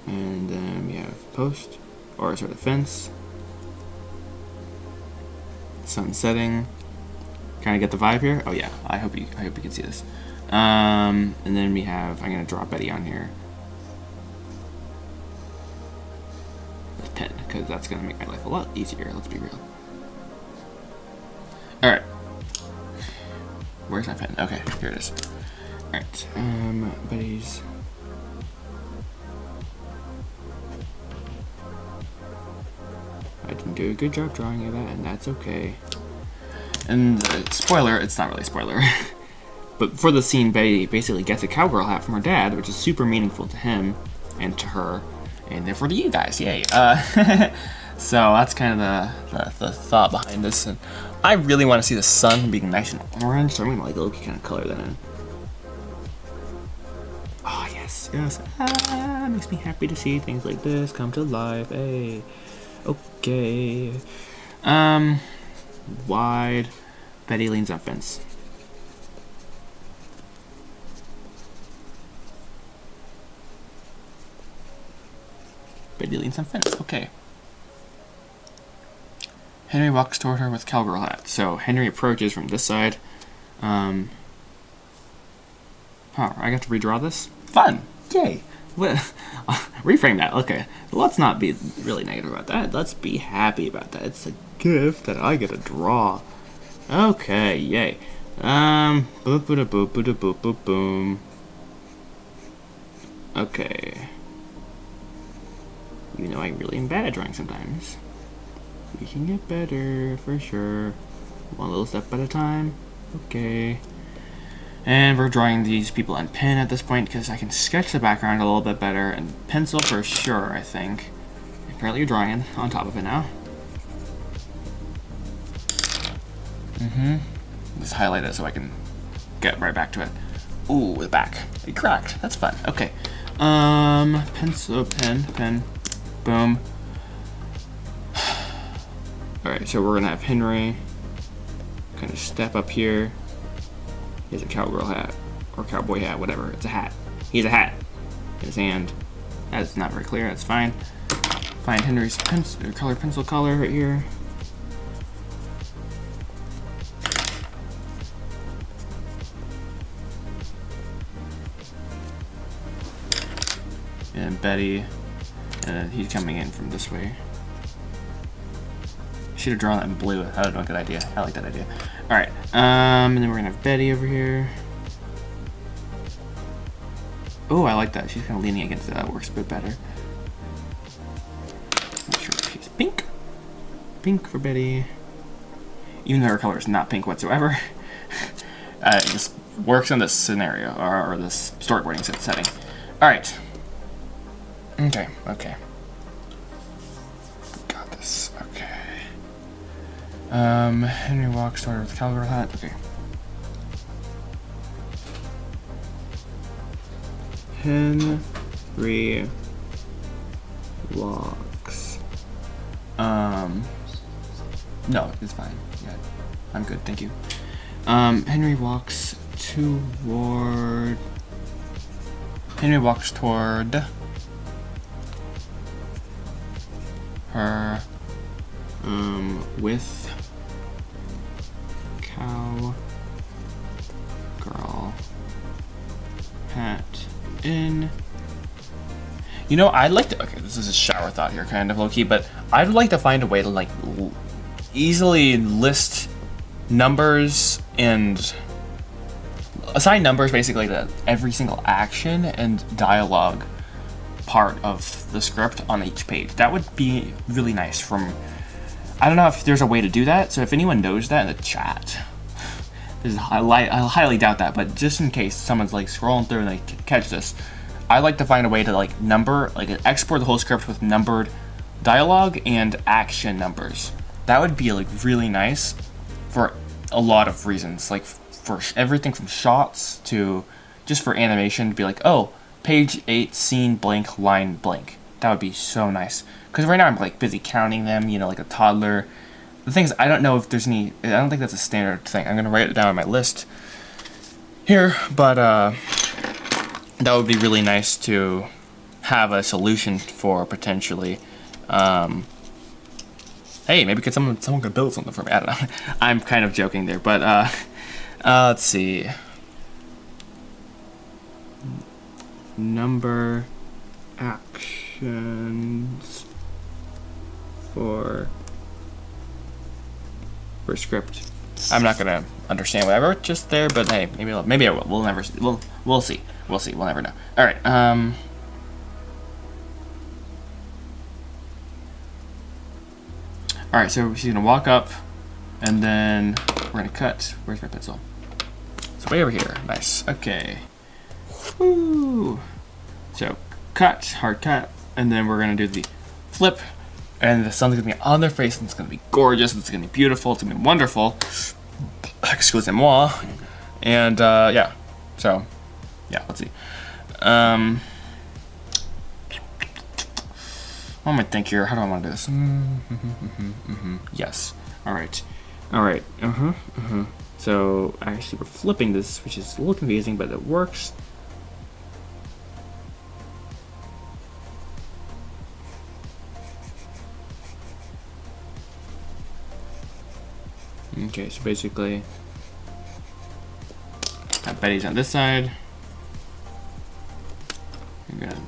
And then we have post, or sort of fence. Sun setting. Kind of get the vibe here. Oh yeah, I hope you can see this. And then we have. I'm gonna draw Betty on here. With pen, because that's gonna make my life a lot easier. Let's be real. All right. Where's my pen? Okay, here it is. All right. Betty's. I didn't do a good job drawing of that, and that's okay. And spoiler, it's not really a spoiler, but for the scene, Betty basically gets a cowgirl hat from her dad, which is super meaningful to him and to her, and therefore to you guys. Yay! So that's kind of the thought behind this, and I really want to see the sun being nice and orange, so I'm gonna like low-key kind of color that in. Oh yes. Makes me happy to see things like this come to life. Hey, okay. Wide. Betty leans on fence. Betty leans on fence. Okay. Henry walks toward her with cowgirl hat. So Henry approaches from this side. I got to redraw this. Fun. Yay. Reframe that. Okay. Let's not be really negative about that. Let's be happy about that. It's a gift that I get to draw. Okay, yay. Boop boop boop boop boop boop boom. Okay. You know I really am bad at drawing sometimes. We can get better for sure. One little step at a time. Okay. And we're drawing these people on pen at this point because I can sketch the background a little bit better, and pencil for sure, I think. Apparently you're drawing on top of it now. Just highlight it so I can get right back to it. Ooh, the back. It cracked. That's fun. Okay. Pencil, pen. Boom. Alright, so we're gonna have Henry kind of step up here. He has a cowgirl hat. Or cowboy hat, whatever. It's a hat. He's a hat. In his hand. That's not very clear. That's fine. Find Henry's pencil color right here. And Betty, and he's coming in from this way. Should have drawn that in blue. That would have been a good idea. I like that idea. All right, and then we're gonna have Betty over here. Oh, I like that. She's kind of leaning against it. That works a bit better. Make sure she's pink. Pink for Betty. Even though her color is not pink whatsoever. It just works in this scenario, or this storyboarding setting. All right. Okay. Got this. Okay. Henry walks toward with the cowgirl hat. Okay. Henry walks. No, it's fine. Yeah, I'm good. Thank you. Henry walks toward her with cow girl hat in. You know, I'd like to. Okay, this is a shower thought here, kind of low key, but I'd like to find a way to like easily list numbers and assign numbers basically to every single action and dialogue part of the script on each page. That would be really nice. I don't know if there's a way to do that, so if anyone knows that in the chat, I highly doubt that, but just in case someone's like scrolling through and they catch this, I'd like to find a way to like export the whole script with numbered dialogue and action numbers. That would be like really nice for a lot of reasons, like for everything from shots to just for animation to be like, oh, page 8, scene blank, line blank. That would be so nice. Because right now I'm like busy counting them, you know, like a toddler. The thing is, I don't know if there's any. I don't think that's a standard thing. I'm gonna write it down on my list here, but that would be really nice to have a solution for potentially. Hey, maybe someone could build something for me. I don't know. I'm kind of joking there, but let's see. Number actions for script. I'm not gonna understand what I wrote just there, but hey, maybe I will. We'll see. We'll never know. All right. All right. So she's gonna walk up, and then we're gonna cut. Where's my pencil? It's way over here. Nice. Okay. Woo. So cut, hard cut, and then we're gonna do the flip, and the sun's gonna be on their face, and it's gonna be gorgeous, it's gonna be beautiful, it's gonna be wonderful. Excusez-moi. And yeah. So yeah, let's see. What am I thinking here? How do I want to do this? Yes. All right. So actually, we're flipping this, which is a little confusing, but it works. Okay, so basically, Betty's on this side. We're gonna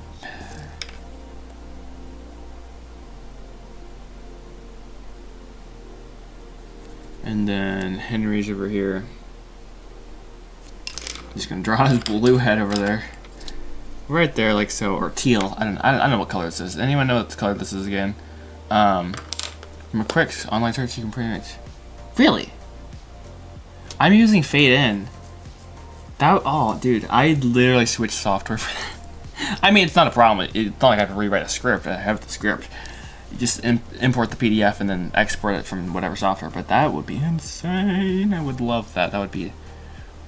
and then Henry's over here. Just gonna draw his blue head over there, right there, like so, or teal. I don't know what color this is. Anyone know what color this is again? From a quick online search, you can pretty much. Really? I'm using fade in. Oh, dude, I literally switched software for that. I mean, it's not a problem. It's not like I have to rewrite a script. I have the script. just import the PDF and then export it from whatever software. But that would be insane. I would love that. That would be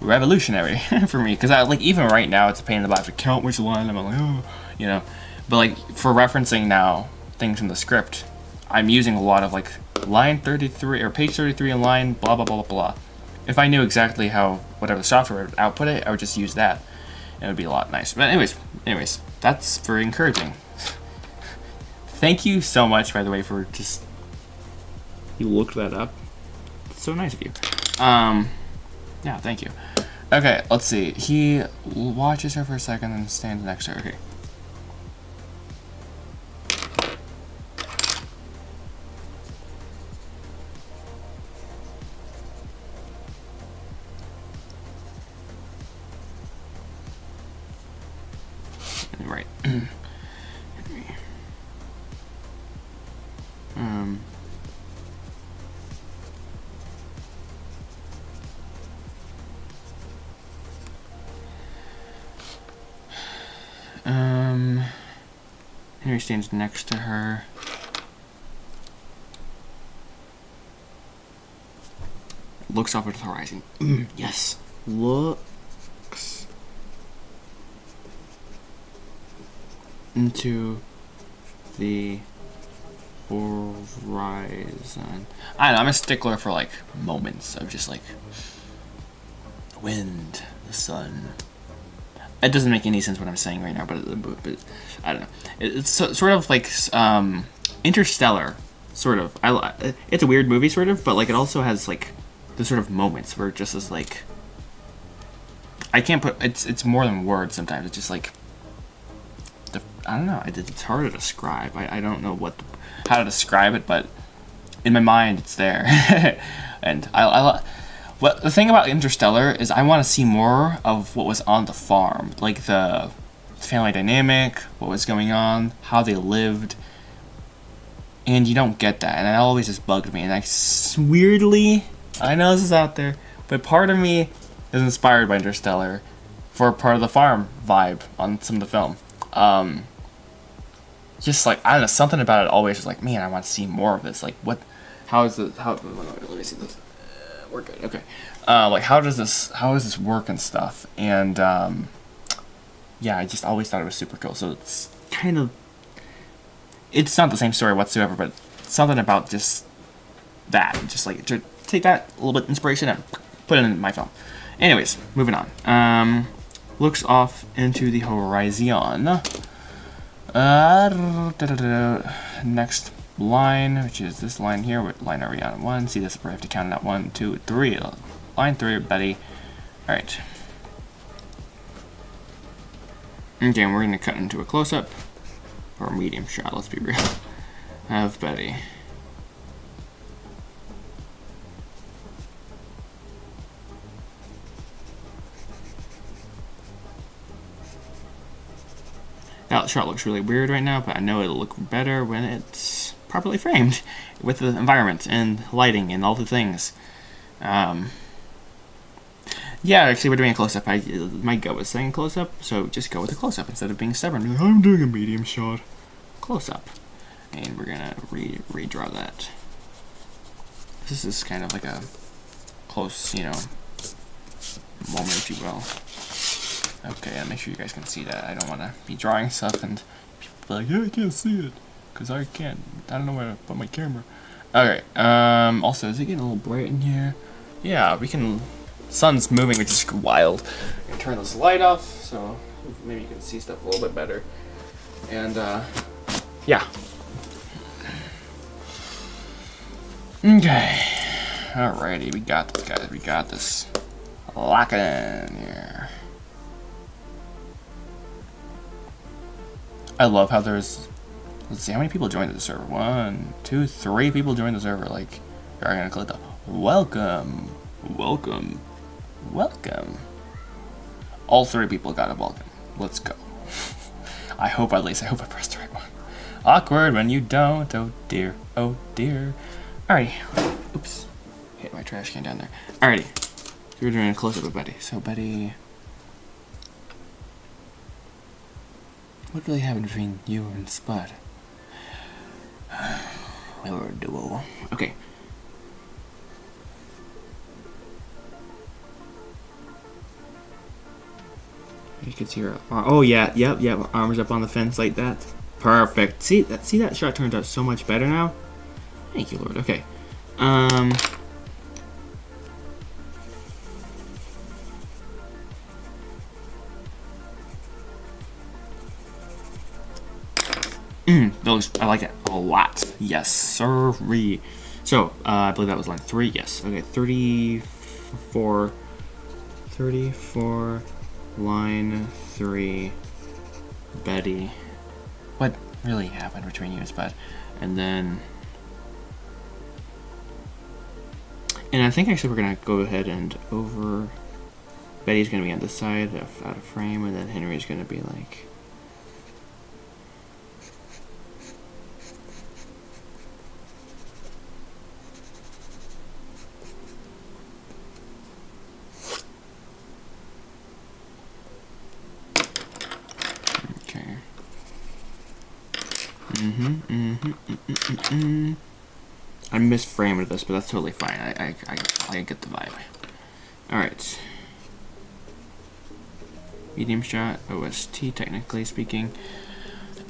revolutionary for me, because I like, even right now it's a pain in the butt to count which line I'm like, oh, you know. But like for referencing now things from the script, I'm using a lot of like line 33 or page 33 and line blah blah blah blah. If I knew exactly how whatever the software would output it, I would just use that, and it would be a lot nicer. But anyways, that's very encouraging. Thank you so much, by the way, for just you looked that up. It's so nice of you. Yeah, thank you. Okay, let's see. He watches her for a second and stands next to her. Okay. Right. Henry stands next to her. Looks off into the horizon. Yes. Looks into the horizon. I don't know, I'm a stickler for like moments of just like the wind, the sun. It doesn't make any sense what I'm saying right now, but I don't know. It's sort of like Interstellar, sort of. It's a weird movie, sort of, but like it also has like the sort of moments where it just is like, I can't put, it's more than words sometimes. It's just like, I don't know. It's hard to describe. I don't know how to describe it, but in my mind it's there. And well, the thing about Interstellar is I want to see more of what was on the farm, like the family dynamic, what was going on, how they lived, and you don't get that, and that always just bugged me. And weirdly, I know this is out there, but part of me is inspired by Interstellar for part of the farm vibe on some of the film. Just like, I don't know, something about it always was like, man, I want to see more of this. Like, how is it, let me see this. We're good. Okay. Like, how does this work and stuff? And yeah, I just always thought it was super cool. So it's kind of, it's not the same story whatsoever, but something about just that, just like to take that a little bit inspiration and put it in my film. Anyways, moving on. Looks off into the horizon. Next line, which is this line here. What line are we on? 1. See this? We have to count it out. 1, 2, 3. Line 3, Betty. All right. Okay, we're gonna cut into a close-up or a medium shot. Let's be real. Of Betty. That shot looks really weird right now, but I know it'll look better when it's properly framed with the environment and lighting and all the things. Yeah, actually, we're doing a close-up. My gut was saying close-up, so just go with a close-up instead of being stubborn. I'm doing a medium shot. Close-up. And we're gonna redraw that. This is kind of like a close, moment, if you will. Okay, I'll make sure you guys can see that. I don't want to be drawing stuff and people be like, yeah, I can't see it. Because I don't know where to put my camera. Okay, also, is it getting a little bright in here? Yeah, we can, sun's moving, which is wild. I can turn this light off, so maybe you can see stuff a little bit better. And, yeah. Okay. Alrighty, we got this, guys. We got this. Lock it in here. I love how there's, let's see, how many people joined the server? 1, 2, 3 people joined the server. Like, you're gonna click the welcome. All 3 people got a welcome. Let's go. I hope I pressed the right one. Awkward when you don't. Oh dear. Alrighty. Oops. Hit my trash can down there. Alrighty. So we're doing a close up of Betty. So Betty, what really happened between you and Spud? we're a duo. Okay. You can see her. Oh yeah, yep. Arms up on the fence like that. Perfect. See that shot turns out so much better now. Thank you, Lord. Okay. I like it a lot. Yes, sirree. So, I believe that was line 3. Yes. Okay, 34, line 3, Betty. What really happened between you and Spud? And then... And I think actually we're going to go ahead and over... Betty's going to be on this side, out of frame, and then Henry's going to be like... I misframed this, but that's totally fine. I get the vibe. Alright. Medium shot, OST, technically speaking.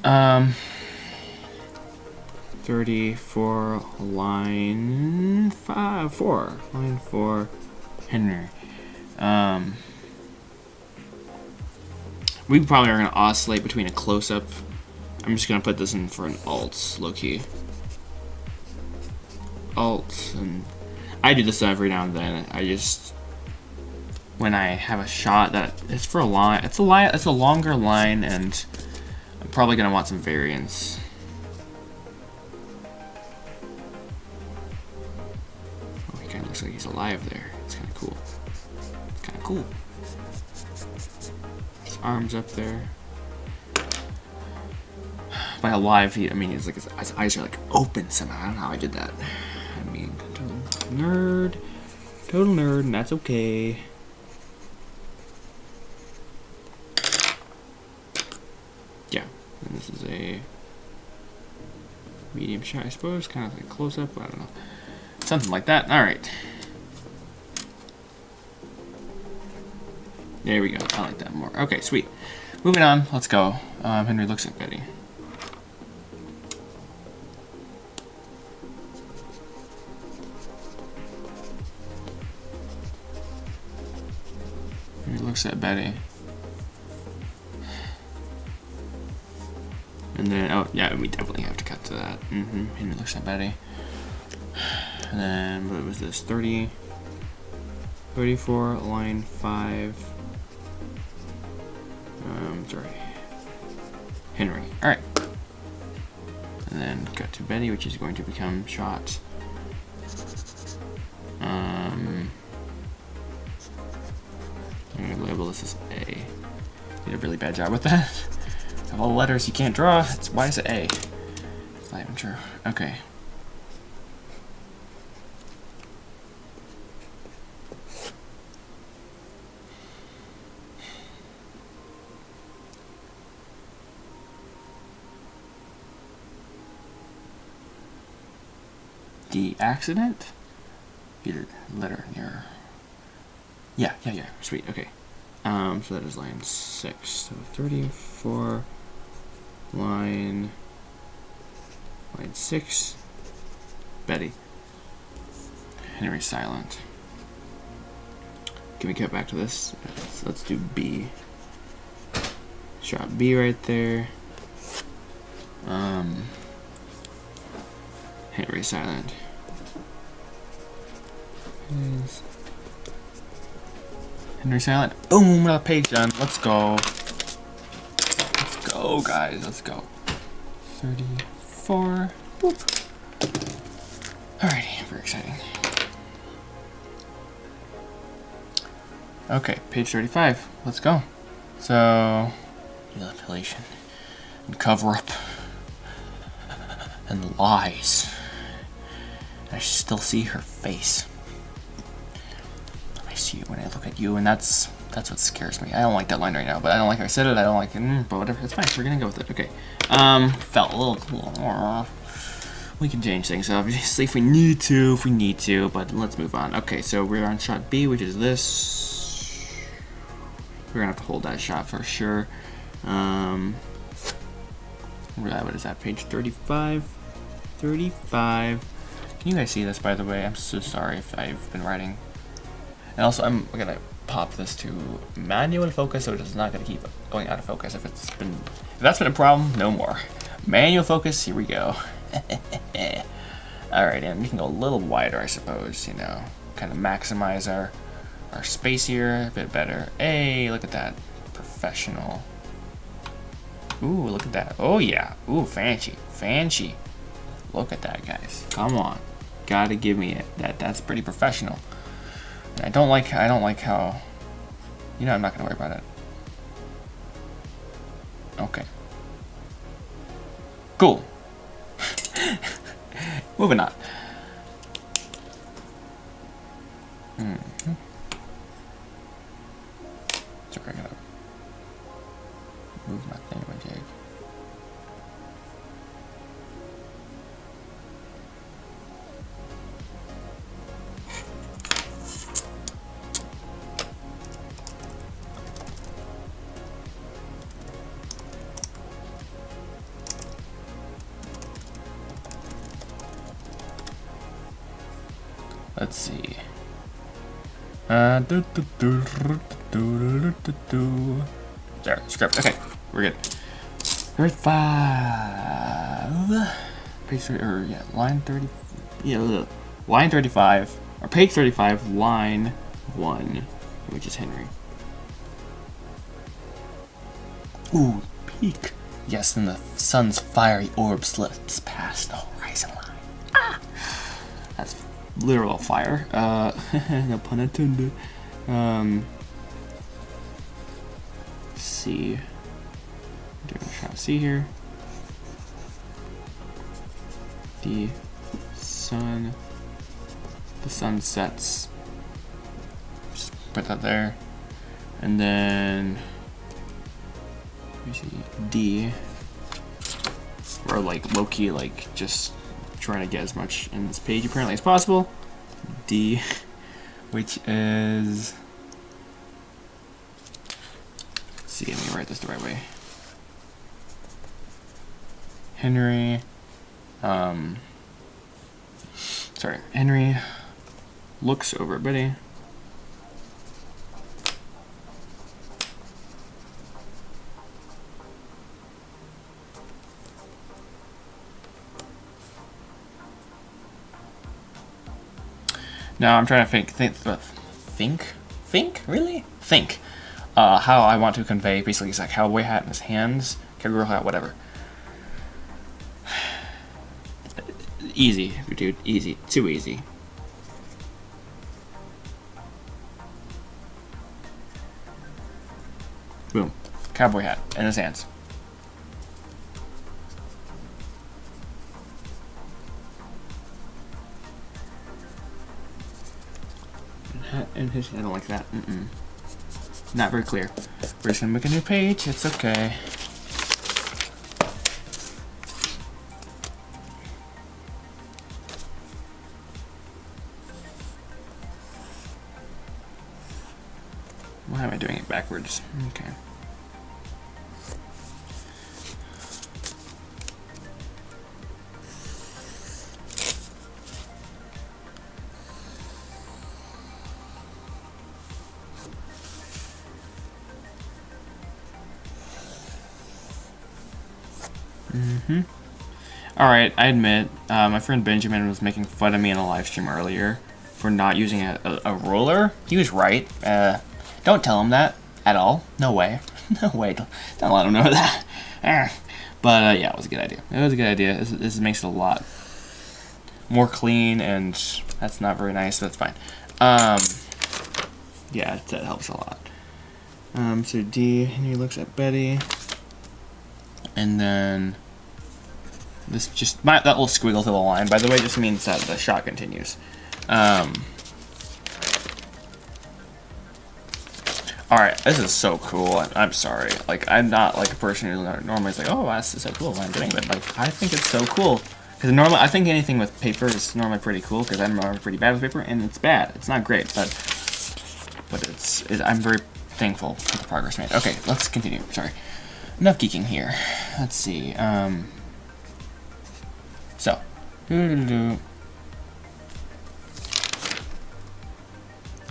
34, line 4. Line 4, Henry. We probably are going to oscillate between a close-up. I'm just going to put this in for an alt, low-key. Alt, and I do this every now and then. I just, when I have a shot that it's for a line, it's a longer line, and I'm probably going to want some variance. Oh, he kind of looks like he's alive there. It's kind of cool. It's kind of cool. His arms up there. By alive, I mean it's like his eyes are like open somehow. I don't know how I did that. I mean, total nerd, and that's okay. Yeah, and this is a medium shot, I suppose, kind of like close up. I don't know, something like that. All right, there we go. I like that more. Okay, sweet. Moving on. Let's go. Henry looks at Betty. Looks at Betty. And then, oh yeah, we definitely have to cut to that. Henry looks at Betty. And then, what was this? 34, line 5. Sorry. Henry. Alright. And then cut to Betty, which is going to become shot. I'm going to label this as A. Did a really bad job with that. Of all the letters you can't draw, why is it A? It's not even true. Okay. The accident? Your letter near. Yeah, sweet, okay. So that is line 6. So 34, line 6, Betty. Henry's silent. Can we cut back to this? Let's do B. Shot B right there. Henry's silent. Henry silent. Boom, another page done. Let's go. Let's go, guys. Let's go. 34. Boop. Alrighty, very exciting. Okay, page 35. Let's go. So, manipulation and cover up and lies. I still see her face. I see it when I look at you, and that's what scares me. I don't like that line right now, but I don't like how I said it. I don't like it, but whatever. It's fine. We're gonna go with it. Okay. Felt a little We can change things obviously if we need to, but let's move on. Okay, so we're on shot B, which is this. We're gonna have to hold that shot for sure. What is that, page 35? 35. Can you guys see this, by the way? I'm so sorry if I've been writing. And also, I'm gonna pop this to manual focus, so it's not gonna keep going out of focus. If that's been a problem, no more. Manual focus, here we go. Alright, and we can go a little wider, I suppose, you know, kind of maximize our space here a bit better. Hey, look at that. Professional. Ooh, look at that. Oh yeah. Ooh, fancy. Fancy. Look at that, guys. Come on. Gotta give me it. That's pretty professional. And I don't like how, you know, I'm not gonna worry about it. Okay. Cool. Moving on. Sorry, I gotta move my thingamajig. Let's see. There, script. Okay, we're good. Page 5. Page 30, or yeah, line 30. Yeah, line 35, or page 35, line 1, which is Henry. Ooh, peak. Yes, then the sun's fiery orb slips past the horizon line. Ah! That's literal fire. No pun intended. C. Doing a shot C here. The sun sets. Just put that there, and then let me see, D. Or like low-key, like just trying to get as much in this page apparently as possible. D, which is, let's see, let me write this the right way. Henry, Henry looks over at Betty. Now I'm trying to think how I want to convey basically it's like cowboy hat in his hands, cowgirl hat, whatever. Easy, dude, easy, too easy. Boom, cowboy hat in his hands. And his, I don't like that. Not very clear. We're just gonna make a new page. It's okay. Why am I doing it backwards? Okay. Alright, I admit, my friend Benjamin was making fun of me in a live stream earlier for not using a ruler. He was right. Don't tell him that at all. No way. No way. Don't let him know that. But yeah, it was a good idea. It was a good idea. This makes it a lot more clean, and that's not very nice, but that's fine. Yeah, that helps a lot. So D, and he looks at Betty. And then this just that little squiggle to the line, by the way, just means that the shot continues. Alright, this is so cool. I'm sorry. Like, I'm not like a person who normally is like, oh, this is so cool when I'm doing it. Like, I think it's so cool. Because normally, I think anything with paper is normally pretty cool, because I'm normally pretty bad with paper, and it's bad. It's not great, but I'm very thankful for the progress made. Okay, let's continue. Sorry. Enough geeking here. Let's see. So.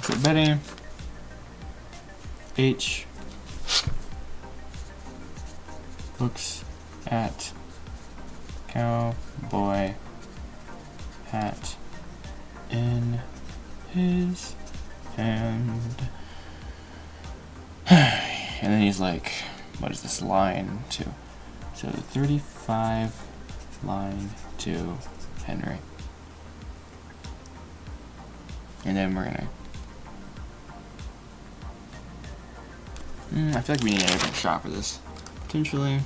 So Betty. H. Looks at cowboy hat in his hand. And then he's like, what is this line to? So 35 line to Henry. And then we're gonna I feel like we need a different shot for this. Potentially.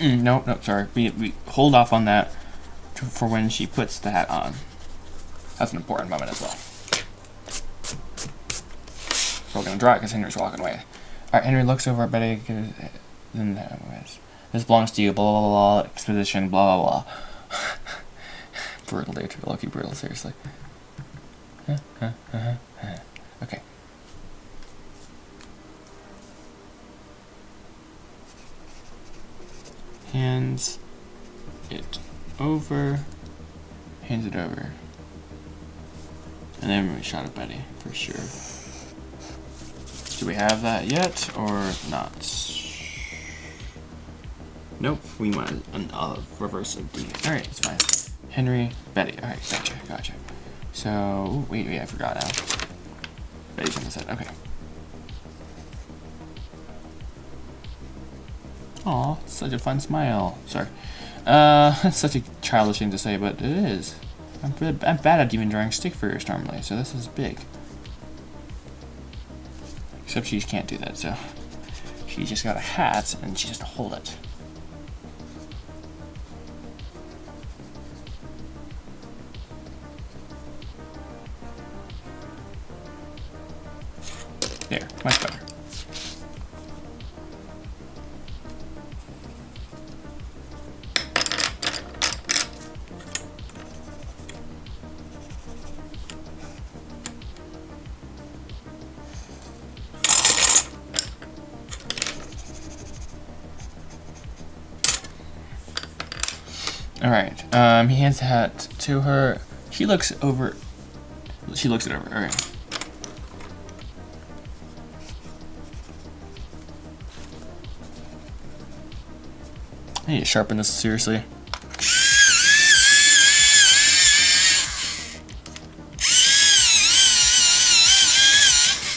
Nope, sorry. We hold off on that for when she puts the hat on. That's an important moment as well. So we're gonna draw it because Henry's walking away. Alright, Henry looks over at Betty. This belongs to you, blah, blah, blah, blah, exposition, blah, blah, blah. Brutal, dude. Lucky brutal, seriously. Okay. Hands it over. Hands it over. And then we shot at Betty, for sure. Do we have that yet, or not? Nope, we want a reverse of D. Alright, it's fine. Henry, Betty. Alright, gotcha. So, wait, I forgot now. Betty's on the set, okay. Aw, such a fun smile. Sorry. It's such a childish thing to say, but it is. I'm bad at even drawing stick figures normally, so this is big. Except she can't do that, so she just got a hat and she just hold it. There, much better. Alright, he hands the hat to her. She looks it over. Alright. I need to sharpen this seriously.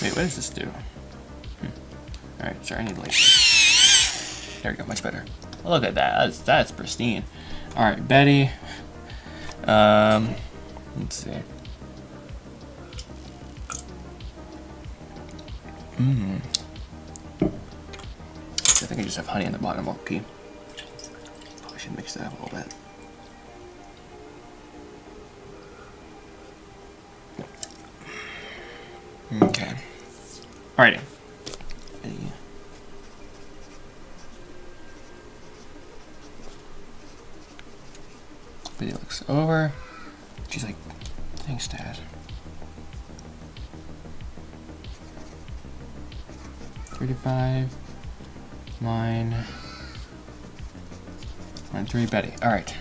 Wait, what does this do? Alright, sorry, I need light. There we go, much better. Look at that, that's pristine. Alright, Betty. Let's see. I think I just have honey on the bottom. Okay. Probably should mix that up a little bit. Okay. Alrighty. Betty looks over. She's like, thanks, Dad. 35. Line 3, Betty. Alright.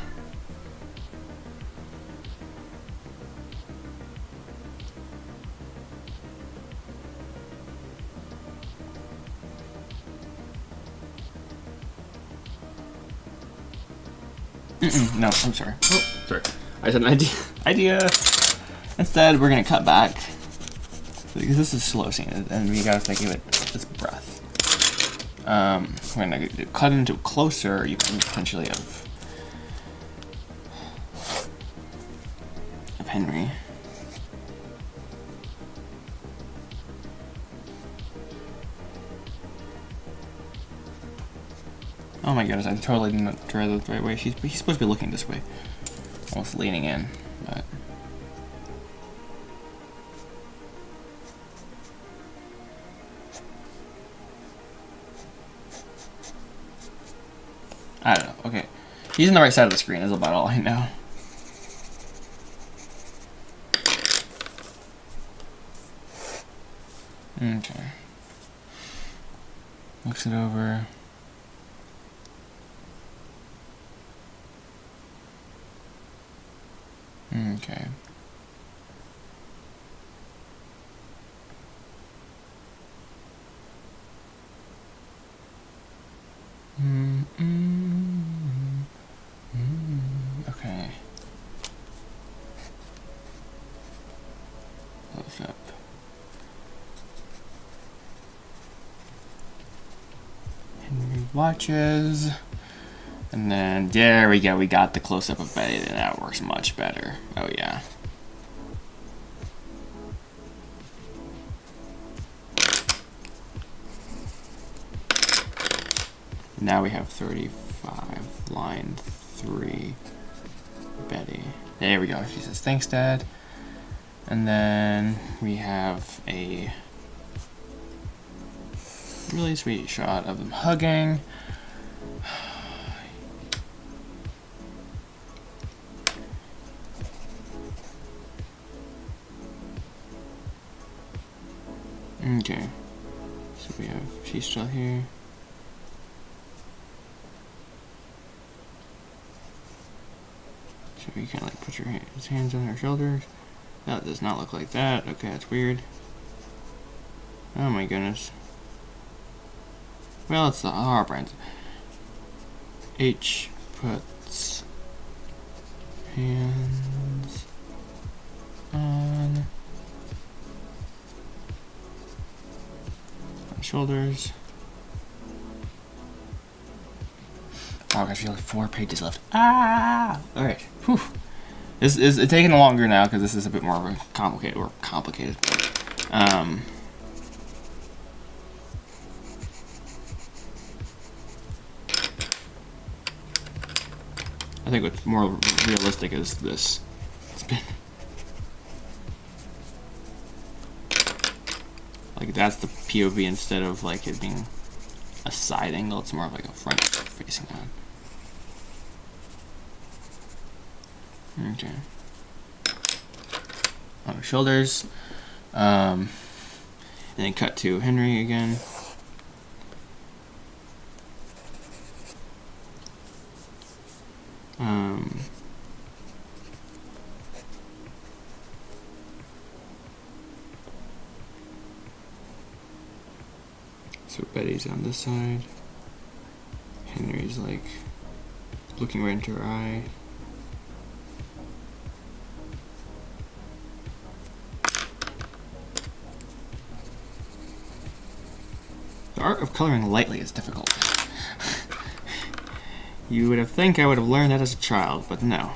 No, I'm sorry. Oh, sorry. I had an idea. Instead, we're gonna cut back because this is a slow scene, and we gotta give it this breath. We're gonna cut into closer. You can potentially of Henry. Oh my goodness, I totally didn't draw it the right way. He's supposed to be looking this way. Almost leaning in, but... I don't know, okay. He's on the right side of the screen, is about all I know. Okay. Looks it over. Okay. Okay. Close up. Henry watches. And then, there we go, we got the close-up of Betty, and that works much better. Oh yeah. Now we have 35, line 3, Betty. There we go, she says, thanks, Dad. And then we have a really sweet shot of them hugging. Okay, so we have, she's still here. So you kind of like put your his hands on her shoulders. That does not look like that. Okay, that's weird. Oh my goodness. Well, it's the brand. H puts hands on shoulders. Oh gosh, we have like 4 pages left. Ah! Alright. Whew. This is taking longer now because this is a bit more of a complicated. I think what's more realistic is this. It's been like that's the POV instead of like it being a side angle. It's more of like a front facing one. Okay. On her shoulders. And then cut to Henry again. So Betty's on this side. Henry's like looking right into her eye. The art of coloring lightly is difficult. You would have think I would have learned that as a child, but no.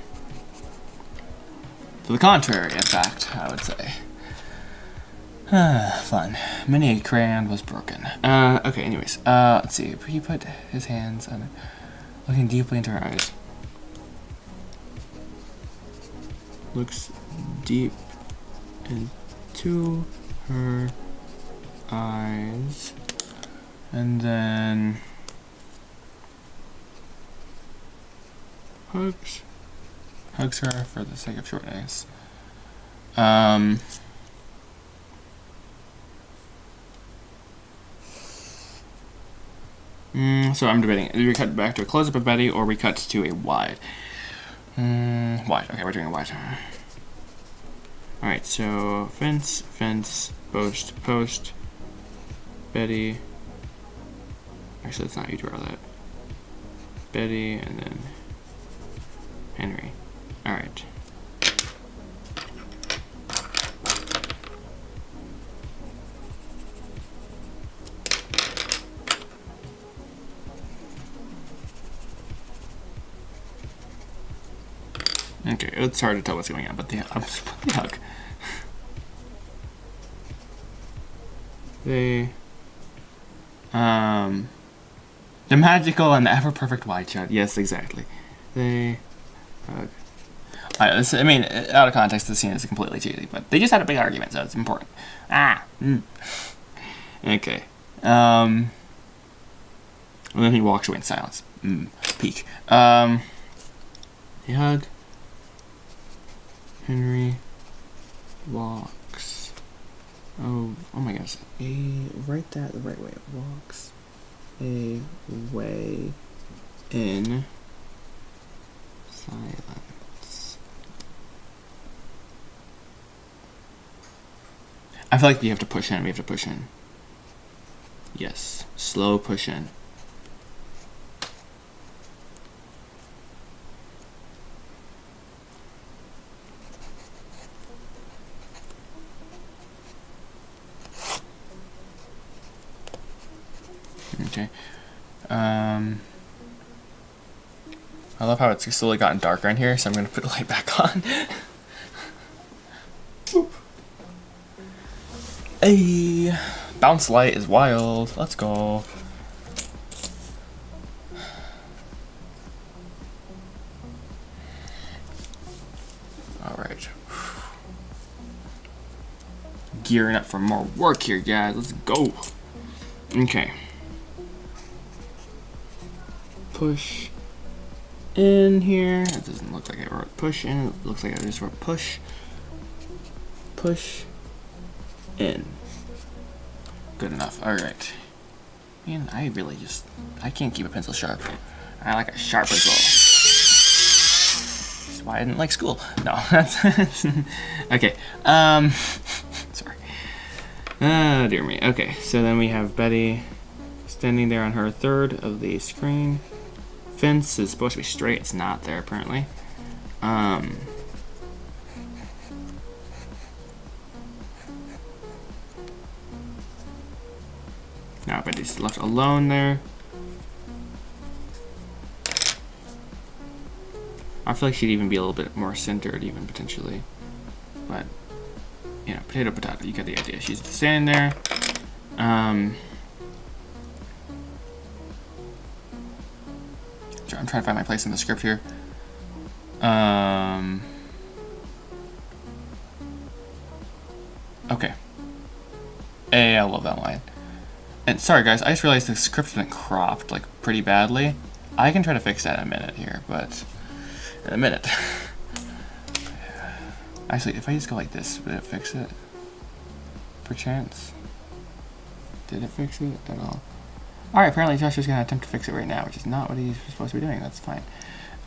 To the contrary, in fact, I would say. Fun. Many a crayon was broken. Okay, anyways. Let's see. He put his hands on it, looking deeply into her eyes. Looks deep into her eyes. And then hugs her for the sake of shortness. So I'm debating. Do we cut back to a close-up of Betty, or we cut to a wide? Wide. Okay, we're doing a wide. All right. So fence, post, post. Betty. Actually, that's not how you draw that. Betty, and then Henry. All right. Okay, it's hard to tell what's going on, but the hug. They, The magical and ever perfect wide shot. Yes, exactly. They hug. Alright, I mean, out of context, the scene is completely cheesy, but they just had a big argument, so it's important. Okay. And then he walks away in silence. Peak. They hug. Henry walks. Oh my gosh. Write that the right way. Walks away in silence. I feel like you have to push in. We have to push in. Yes. Slow push in. Okay. I love how it's slowly gotten darker in here, so I'm going to put the light back on. Hey! Bounce light is wild. Let's go. Alright. Gearing up for more work here, guys. Let's go. Okay. Push in here. It doesn't look like I wrote push in. It looks like I just wrote push. Push in. Good enough. Alright. Man, I can't keep a pencil sharp. I like a sharp pencil. That's why I didn't like school. No, that's okay. Sorry. Ah, dear me. Okay, so then we have Betty standing there on her third of the screen. Fence is supposed to be straight. It's not there, apparently. Now Betty's left alone there. I feel like she'd even be a little bit more centered, even potentially. But, you know, potato, potato. You get the idea. She's standing there. I'm trying to find my place in the script here. Okay. I love that line. And sorry guys, I just realized the script's been cropped like pretty badly. I can try to fix that in a minute here, but in a minute. Actually, if I just go like this, would it fix it? Perchance? Did it fix it at all? Alright, apparently Joshua's gonna attempt to fix it right now, which is not what he's supposed to be doing. That's fine.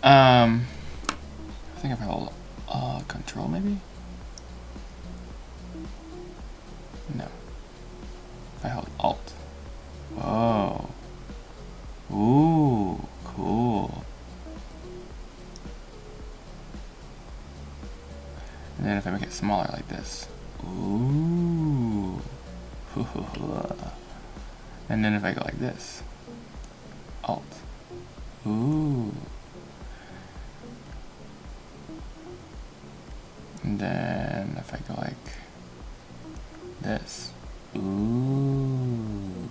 I think if I hold control maybe? No. If I hold alt. Whoa. Ooh, cool. And then if I make it smaller like this. Ooh. And then if I go like this. Alt. Ooh. And then if I go like this. Ooh.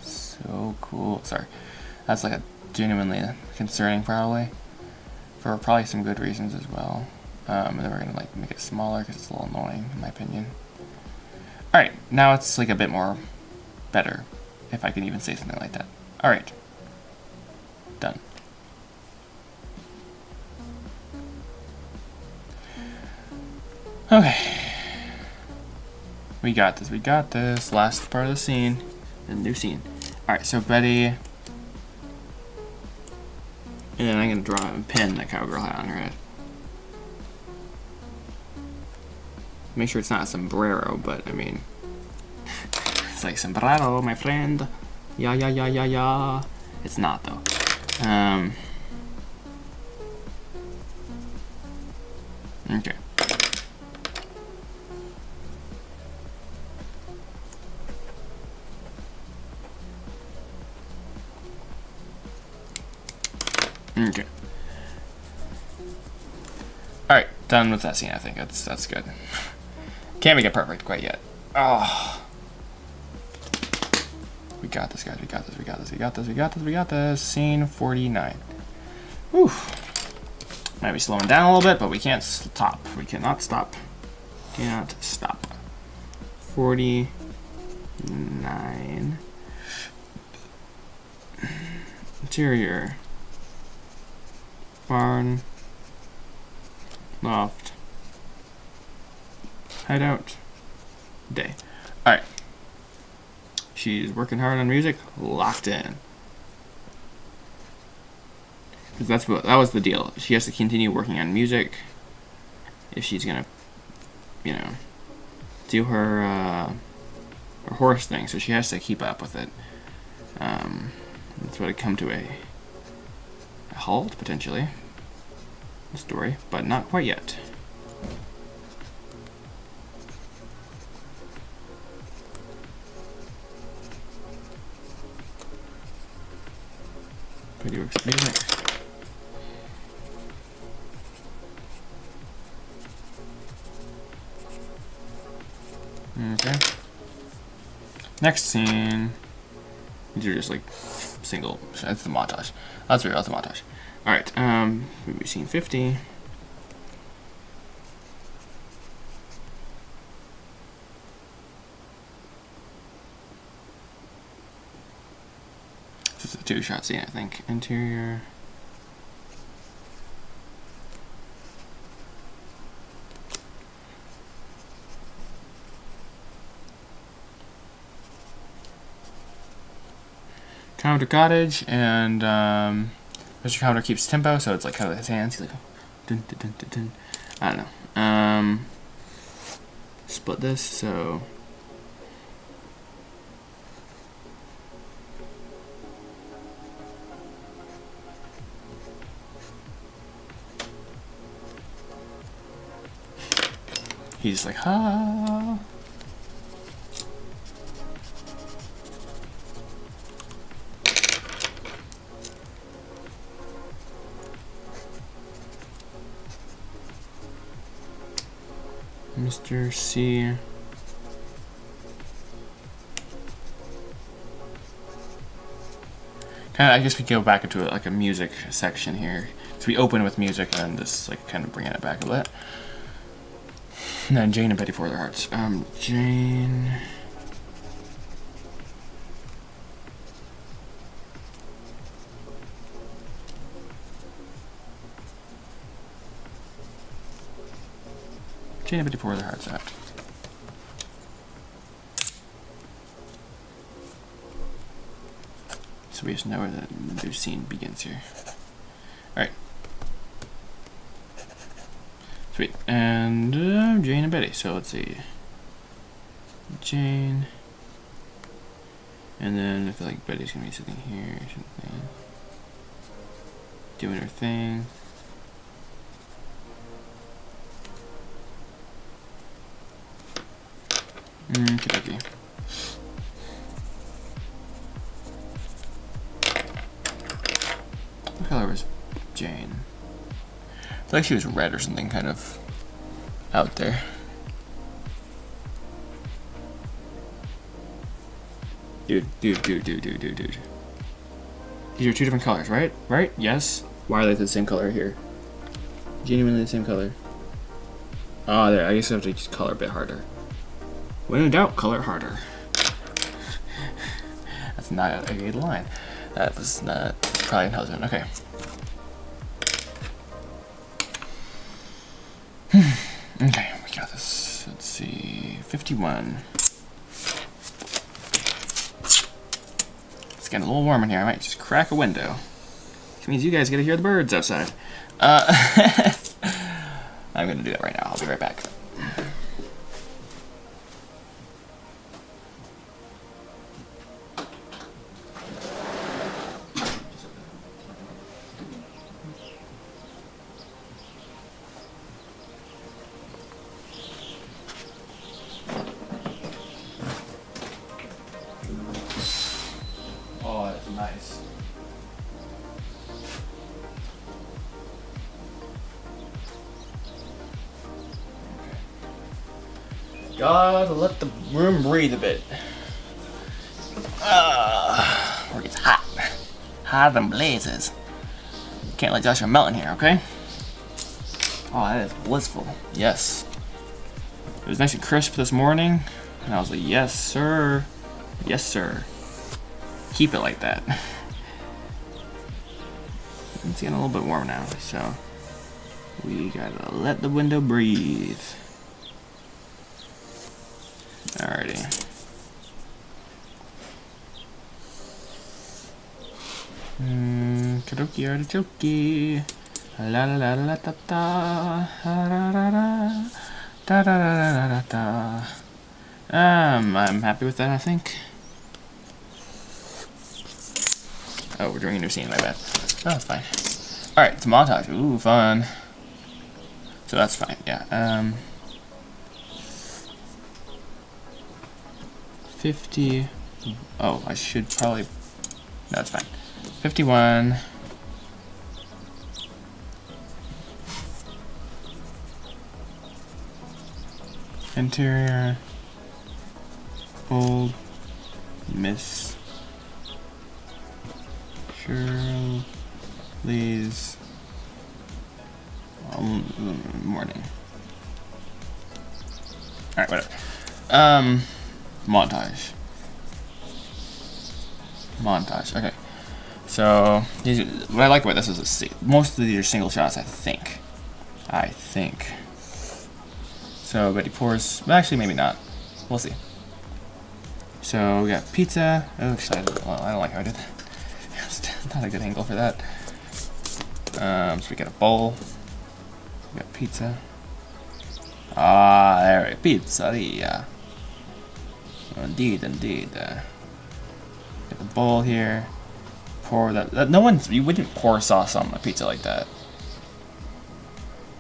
So cool. Sorry. That's like a genuinely concerning probably. For probably some good reasons as well. And then we're gonna like make it smaller because it's a little annoying in my opinion. Alright, now it's like a bit more better, if I can even say something like that. Alright. Done. Okay. We got this, we got this. Last part of the scene. The new scene. Alright, so Betty. And then I'm gonna draw a pin that cowgirl hat on her head. Make sure it's not a sombrero, but I mean, it's like sombrero, my friend. Yeah, yeah, yeah, yeah, yeah. It's not though. Okay. Okay. Alright, done with that scene, I think. That's good. Can't make it perfect quite yet. Oh. We got this, guys. We got this. We got this. We got this. We got this. We got this. Scene 49. Whew. Might be slowing down a little bit, but we can't stop. We cannot stop. Cannot stop. 49. Interior. Barn. Loft. Hideout. Day. Alright. She's working hard on music. Locked in. Because that was the deal. She has to continue working on music if she's gonna, you know, do her horse thing. So she has to keep up with it. That's what it come to a halt potentially. The story, but not quite yet. Pretty works music. Okay. Next scene. These are just like single. That's the montage. That's real. That's the montage. All right. Maybe scene 50. This is a 2-shot scene, I think. Interior. Counter Cottage, and Mr. Counter keeps tempo, so it's like kind of his hands. He's like, dun, dun, dun, dun, dun. I don't know. Split this, so he's like, ha. Mr. C. I guess we go back into like a music section here. So we open with music and then just like kind of bringing it back a bit. And then Jane and Betty for their hearts. Jane. Jane and Betty pour their hearts out. So we just know where the new scene begins here. Alright. Sweet. And Jane and Betty. So let's see. Jane. And then I feel like Betty's going to be sitting here. Doing her thing. Okay. What color was Jane? I feel like she was red or something, kind of out there. Dude. These are 2 different colors, right? Right? Yes. Why are they the same color here? Genuinely the same color. Oh, there. I guess I have to just color a bit harder. When in doubt, color harder. That's not a good line. That was not probably an husband. Okay. Okay, we got this. Let's see. 51. It's getting a little warm in here. I might just crack a window. Which means you guys get to hear the birds outside. I'm going to do that right now. I'll be right back. Oh, that's nice. Gotta let the room breathe a bit. hot and blazes. Can't let Joshua melt in here, okay? Oh, that is blissful. Yes. It was nice and crisp this morning, and I was like, yes, sir. Yes, sir. Keep it like that. It's getting a little bit warm now, so we gotta let the window breathe. Alrighty. Kadoki artichoke. La la la la da da. Da da da da da da da. I'm happy with that, I think. Oh, we're doing a new scene, my bad. Oh, that's fine. Alright, it's a montage. Ooh, fun. So that's fine, yeah. 50. Oh, I should probably. No, it's fine. 51. Interior. Old Miss Shirley's morning. Alright, whatever. Montage. Okay. So, what I like about this is most of these are single shots, I think. So, Betty pours. Well, actually, maybe not. We'll see. So, we got pizza. Oh, actually, I don't like how I did that. It's not a good angle for that. So, we got a bowl. We got pizza. Ah, there we go. Pizzeria. Indeed. Get the bowl here. Pour that. You wouldn't pour sauce on a pizza like that.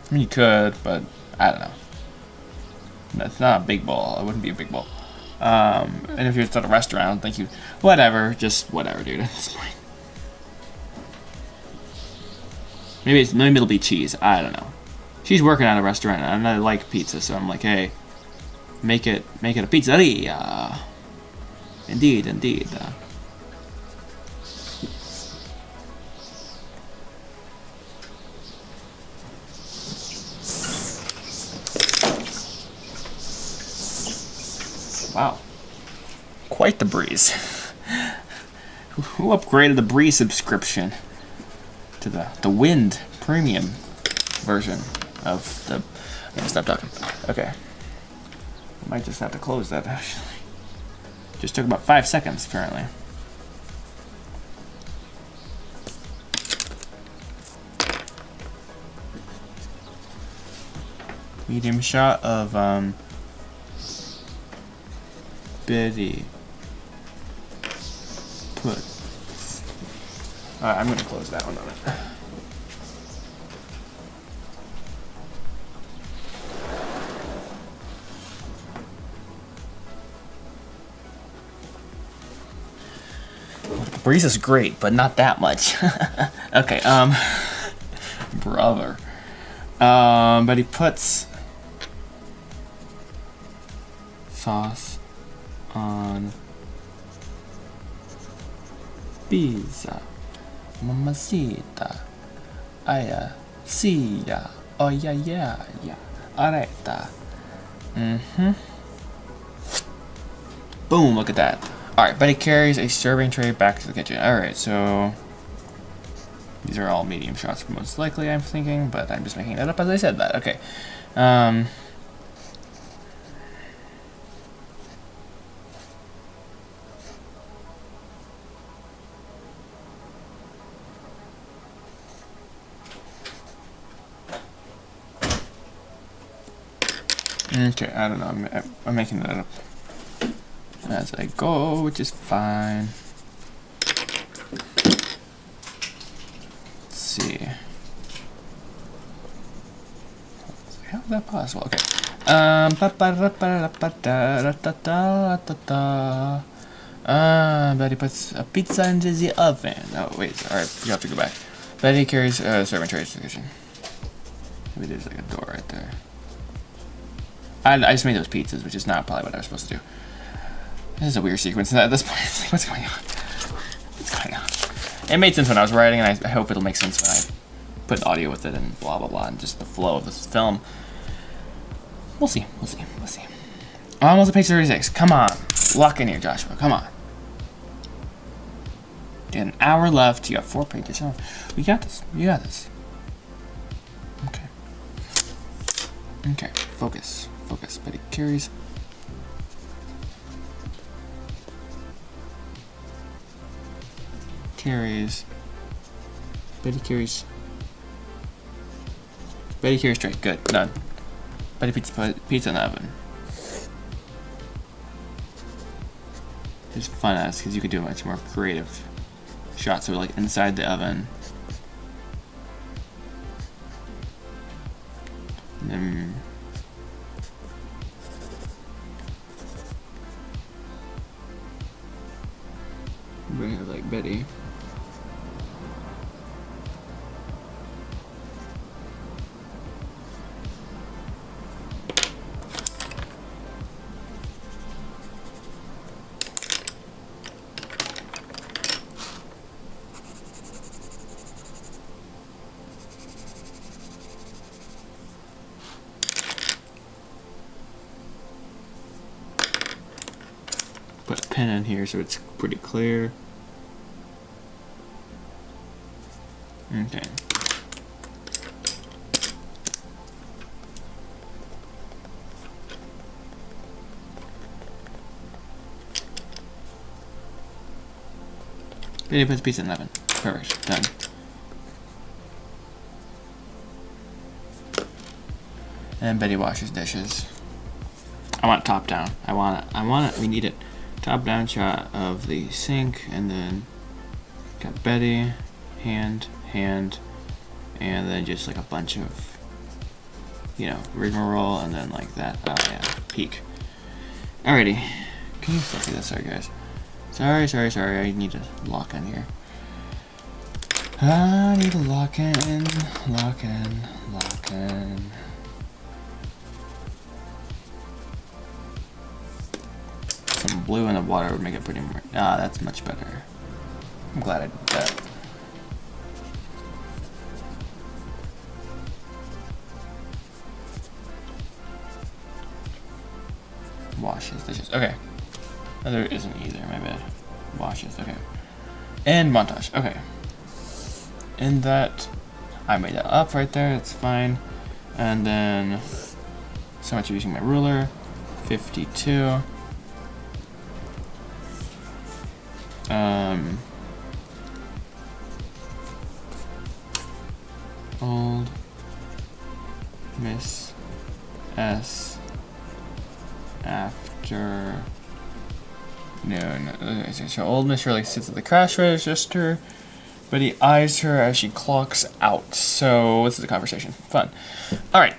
I mean, you could, but I don't know. That's not a big bowl. It wouldn't be a big bowl. And if you're at a restaurant, I don't think you. Whatever. Just whatever, dude. At this point. Maybe it'll be cheese. I don't know. She's working at a restaurant, and I like pizza, so I'm like, hey, make it a pizzeria. Indeed. Wow. Quite the breeze. Who upgraded the breeze subscription to the wind premium version of the... I'm gonna stop talking. Okay. I might just have to close that, actually. Just took about 5 seconds, apparently. Medium shot of, Betty Fleetfoot. I'm gonna close that one on it. The breeze is great, but not that much. Okay, brother. But he puts sauce on pizza. Mamacita. Aya. Sia. Oh yeah. Areta. Boom, look at that. Alright, Betty carries a serving tray back to the kitchen. Alright, so these are all medium shots most likely, I'm thinking, but I'm just making that up as I said that. Okay. Okay, I don't know. I'm making that up as I go, which is fine. Let's see. How is that possible? Okay. Betty puts a pizza into the oven. Oh wait, alright, you have to go back. Betty carries serving trays to the kitchen. Maybe there's like a door right there. I just made those pizzas, which is not probably what I was supposed to do. This is a weird sequence at this point. What's going on? it made sense when I was writing, and I hope it'll make sense when I put audio with it and blah blah blah, and just the flow of this film. We'll see. Almost at page 36. Come on, lock in here, Joshua. Come on. You got an hour left. You got 4 pages. Oh, we got this. You got this. Okay. Focus. Betty carries. Betty carries straight. Good. Done. Betty puts pizza in the oven. It's fun as because you could do much more creative shots. So like inside the oven. And then we have like Betty. Put a pen in here so it's pretty clear. Okay. Betty puts pizza in the oven. Perfect. Done. And Betty washes dishes. I want top down. I want it. We need it. Top down shot of the sink, and then got Betty, hand, and then just like a bunch of, rigmarole, and then like that. Oh yeah, peak. Alrighty. Can you still see this? Sorry guys. Sorry. I need to lock in here. I need to lock in. Some blue in the water would make it pretty more. Ah, that's much better. I'm glad I did that. Washes dishes. Okay. Oh, there isn't either. My bad. Washes. Okay. And montage. Okay. And that, I made that up right there. It's fine. And then, so much using my ruler. 52. Old Miss S afternoon. So old Miss Shirley sits at the cash register, but he eyes her as she clocks out. So this is a conversation. Fun. All right.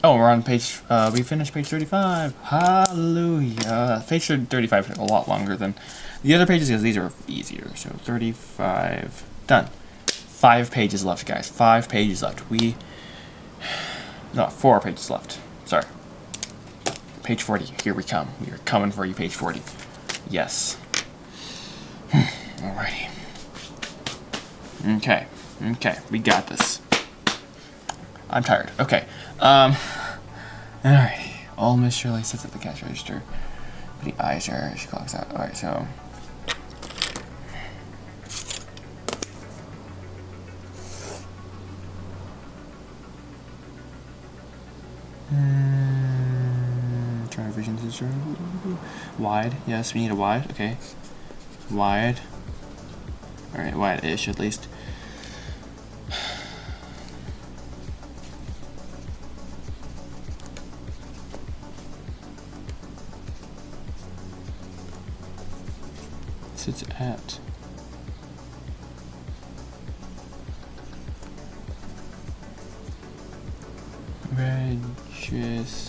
Oh, we're on page. We finished page 35. Hallelujah. Page 35 took a lot longer than the other pages because these are easier. So 35 done. 5 pages left, guys. 5 pages left. 4 pages left. Sorry. Page 40. Here we come. We are coming for you, page 40. Yes. Alrighty. Okay. We got this. I'm tired. Okay. Alrighty. Old Miss Shirley sits at the cash register. But he eyes her. She clocks out. Alright, so. Trying to vision this. Wide. Yes, we need a wide. Okay. Wide. Alright, wide-ish at least. Sits at Regis.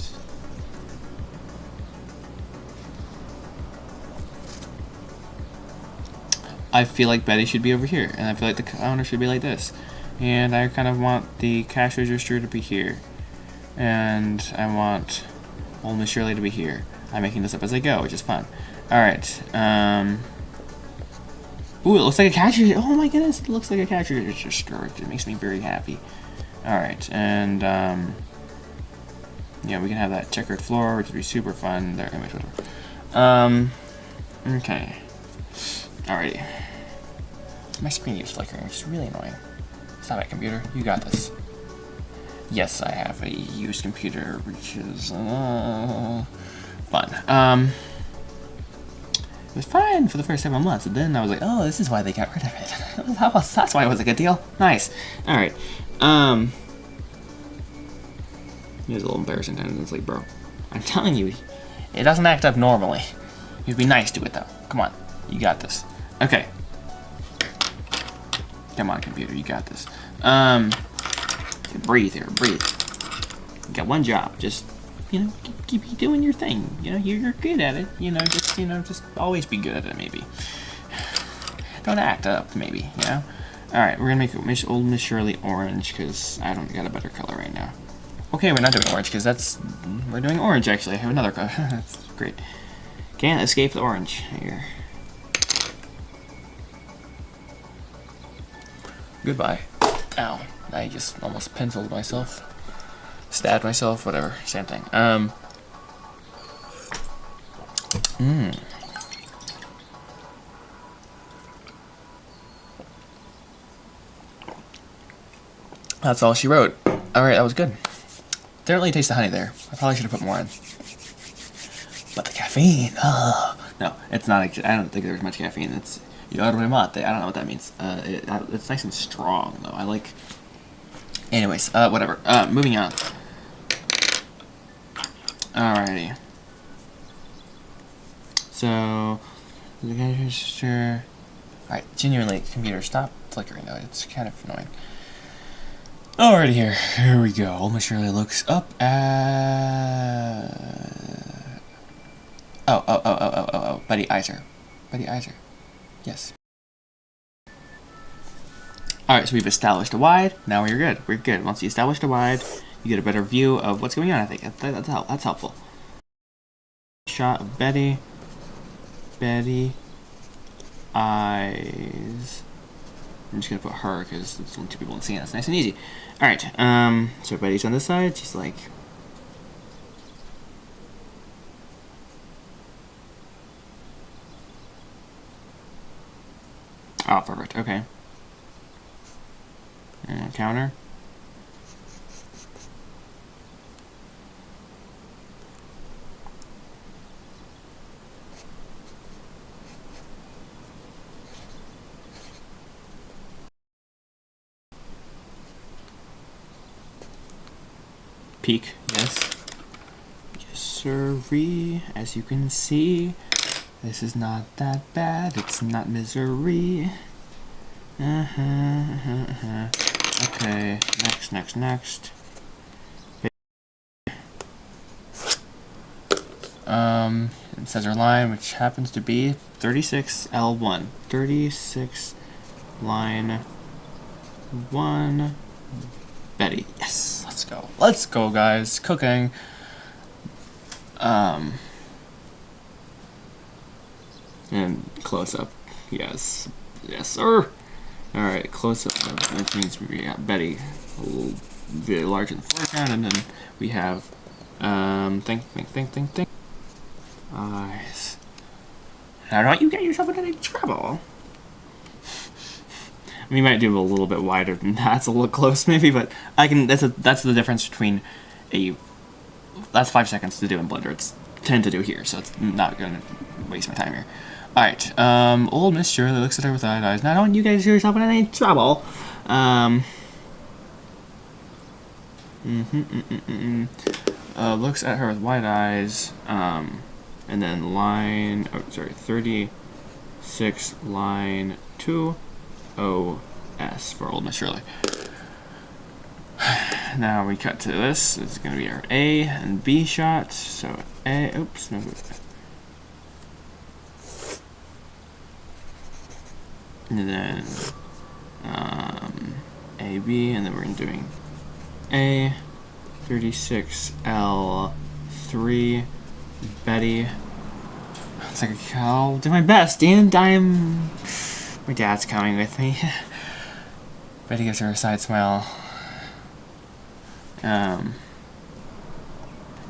I feel like Betty should be over here, and I feel like the counter should be like this. And I kind of want the cash register to be here. And I want old Miss Shirley to be here. I'm making this up as I go, which is fun. Alright, Ooh, it looks like a catcher. Oh my goodness, it looks like a catcher. It's just skirt. It makes me very happy. Alright, and yeah, we can have that checkered floor, which would be super fun. There, anyways, whatever. Okay. Alrighty. My screen keeps flickering, which is really annoying. Stop it, computer. You got this. Yes, I have a used computer, which is fun. It was fine for the first several months, and then I was like, oh, this is why they got rid of it. That's why it was a good deal. Nice. Alright. It was a little embarrassing times. It's like, bro, I'm telling you, it doesn't act up normally. You'd be nice to it, though. Come on. You got this. Okay. Come on, computer. You got this. Breathe here. Breathe. You got one job. Just, you know, keep doing your thing. You know, you're good at it. Just always be good at it, maybe. Don't act up, maybe, you know? Alright, we're gonna make old Miss Shirley orange, because I don't got a better color right now. Okay, we're not doing orange, because we're doing orange, actually. I have another color. That's great. Can't escape the orange here. Goodbye. Ow. I just almost penciled myself. Stabbed myself, whatever. Same thing. That's all she wrote. Alright, that was good. Didn't really taste the honey there. I probably should have put more in. But the caffeine, no, it's not. I don't think there's much caffeine. It's yerba mate. I don't know what that means. It's nice and strong, though. I like. Anyways, whatever. Moving on. Alrighty. So, sure. Alright, genuinely, computer, stop flickering though. It's kind of annoying. Alrighty, here we go. Old Miss Shirley looks up at. Oh. Betty Iser. Betty Iser. Yes. Alright, so we've established a wide. Now we're good. We're good. Once you establish a wide, you get a better view of what's going on, I think. That's helpful. Shot of Betty. Betty. Eyes. I'm just gonna put her because it's only two people in the scene. That's nice and easy. Alright, so Betty's on this side. She's like. Oh, perfect. Okay. And counter. Peak, yes. Yes, sirree. As you can see, this is not that bad. It's not misery. Okay, next. It says our line, which happens to be 36L1. 36 line 1. Betty. Yes, let's go. Let's go, guys. Cooking. And close up. Yes. Yes, sir. Alright, close up. That means we got Betty a little bit larger in the foreground, and then we have think. Eyes. Now don't you get yourself into any trouble. We might do a little bit wider than that. It's a little close, maybe, but I can. That's the difference between a. That's 5 seconds to do in Blender. It's 10 to do here, so it's not gonna waste my time here. All right. Old Miss Shirley looks at her with wide eyes. Now, don't you guys get yourself in any trouble? Looks at her with wide eyes. And then line. Oh, sorry. 36 line 2. OS for Old Miss Shirley. Now we cut to this. It's going to be our A and B shots. So A, oops, no. And then AB, and then we're doing A, 36L3, Betty. It's like, I'll do my best, and I'm My dad's coming with me. Betty gives her a side smile.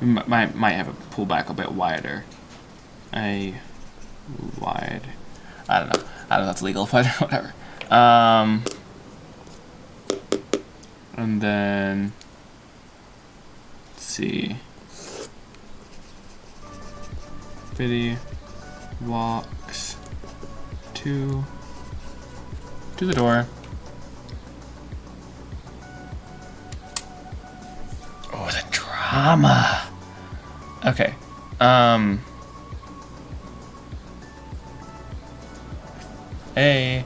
Might have to pull back a bit wider. I don't know. I don't know if that's legal, but whatever. And then let's see. Betty walks to the door. Oh, the drama. Okay. Hey,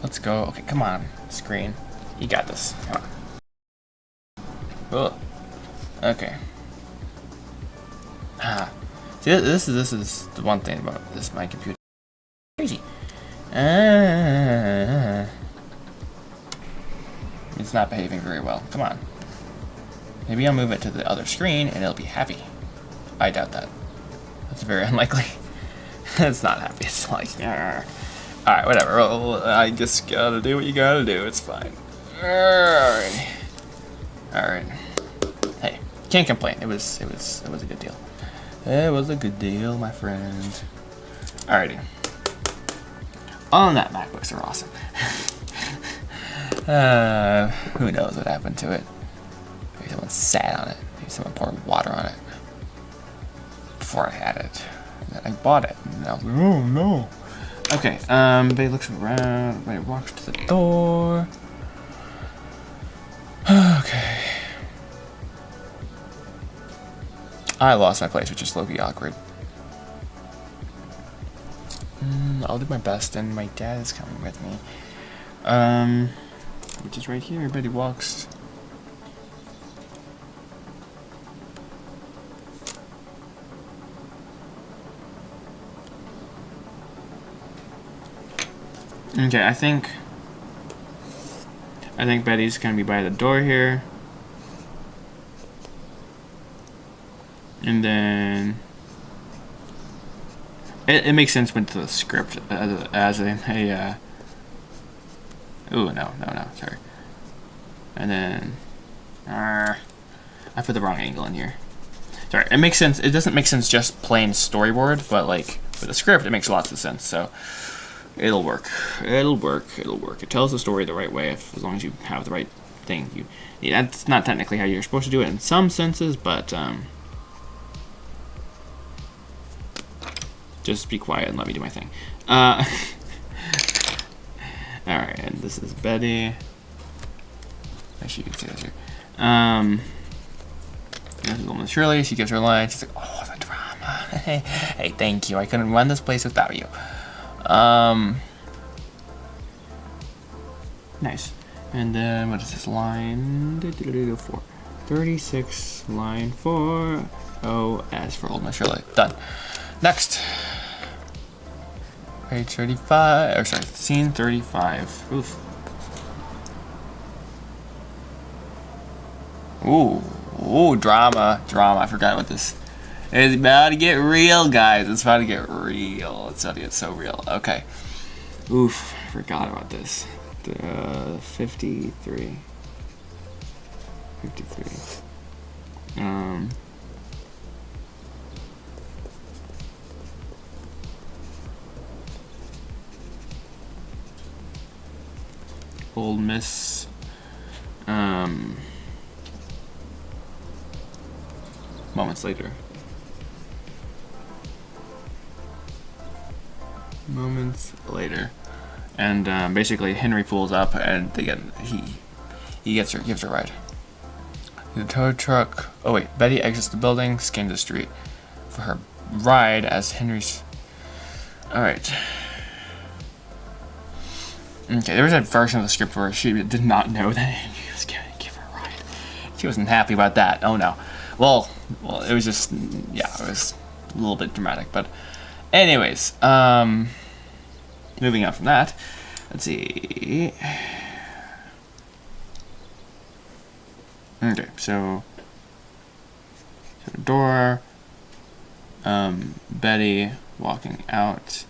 let's go. Okay, come on, screen. You got this. Come on. Oh. Okay. See, this is the one thing about this my computer. Crazy. It's not behaving very well. Come on. Maybe I'll move it to the other screen and it'll be happy. I doubt that. That's very unlikely. It's not happy. It's like, alright, whatever. Well, I just gotta do what you gotta do. It's fine. Alright. Hey, can't complain. It was a good deal. It was a good deal, my friend. Alrighty. On that, MacBooks are awesome. Who knows what happened to it? Maybe someone sat on it. Maybe someone poured water on it before I had it. And then I bought it. And I was like, oh no. Okay, Betty looks around. Betty walks to the door. Okay. I lost my place, which is low-key awkward. I'll do my best, and my dad is coming with me. Which is right here. Betty walks. Okay, I think Betty's gonna be by the door here. And then it makes sense with the script as a ooh, no, sorry. And then I put the wrong angle in here. Sorry, it makes sense. It doesn't make sense just plain storyboard, but like with the script, it makes lots of sense. So it'll work. It tells the story the right way as long as you have the right thing. That's not technically how you're supposed to do it in some senses, but just be quiet and let me do my thing. Alright, and this is Betty. Actually, you can see this here. This is Woman Shirley. She gives her line. She's like, oh, the drama. Hey, thank you. I couldn't run this place without you. Nice. And then, what is this line? 4. 36, line 4. O, as for Old Miss Shirley. Done. Next. Page 35, or sorry, scene 35. Oof. Ooh, drama. I forgot what this. It's about to get real, guys. It's about to get real. It's about to get so real. Okay. Oof, forgot about this. 53. Old Miss moments later. And basically Henry pulls up and he gives her a ride. The tow truck. Oh wait, Betty exits the building, scans the street for her ride as Henry's. All right. Okay, there was a version of the script where she did not know that he was going to give her a ride. She wasn't happy about that. Oh no. Well, it was just, yeah, it was a little bit dramatic. But anyways, moving on from that, let's see. Okay, so the door, Betty walking out.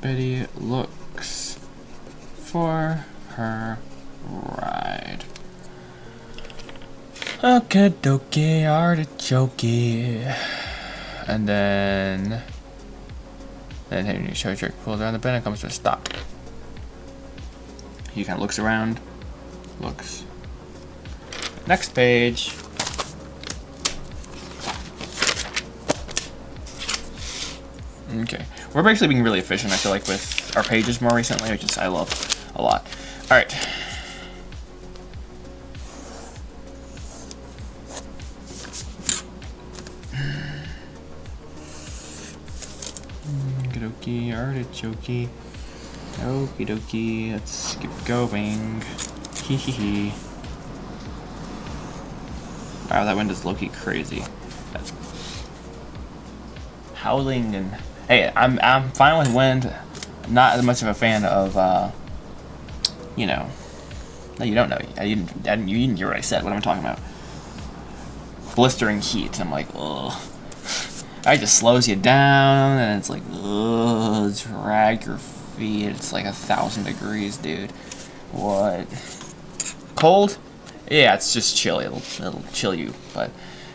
Betty looks for her ride. Okay, dokie, artichoke. And then Henry tow truck pulls around the bend and comes to a stop. He kind of looks around, looks. Next page. Okay, we're basically being really efficient, I feel like, with our pages more recently, which is I love a lot. All right. Okie dokie, artichoke. Okie dokie, let's keep going. Hee hee hee. Wow, that wind is low-key crazy. That's howling and hey, I'm fine with wind. Not as much of a fan of you know. No, you don't know. You didn't hear what I said. What am I talking about? Blistering heat. I'm like, ugh. It just slows you down, and it's like, ugh, drag your feet. It's like 1,000 degrees, dude. What? Cold? Yeah, it's just chilly. It'll chill you. But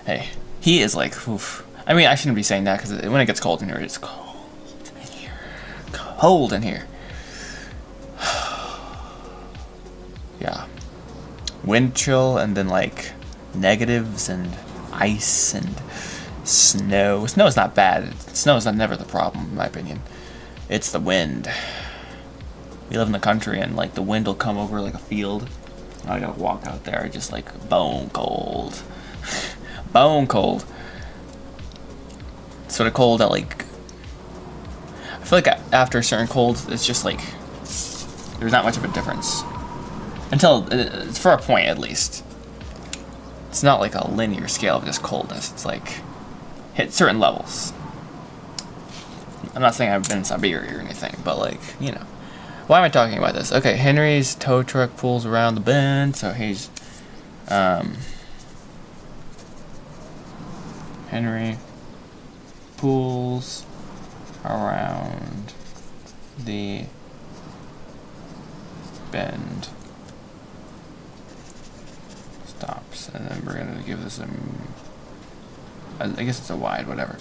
hey, heat is like, oof. I mean, I shouldn't be saying that because when it gets cold in here, it's cold in here. Cold in here. Yeah. Wind chill and then like negatives and ice and snow. Snow is not bad. Snow is never the problem, in my opinion. It's the wind. We live in the country and like the wind will come over like a field. I gotta walk out there just like bone cold. Bone cold. Sort of cold that like I feel like after a certain cold it's just like there's not much of a difference until it's for a point at least. It's not like a linear scale of just coldness. It's like hit certain levels. I'm not saying I've been in Siberia or anything, but like, you know. Why am I talking about this? Okay, Henry's tow truck pulls around the bend, so he's Henry pulls around the bend, stops, and then we're gonna give this I guess it's a wide, whatever.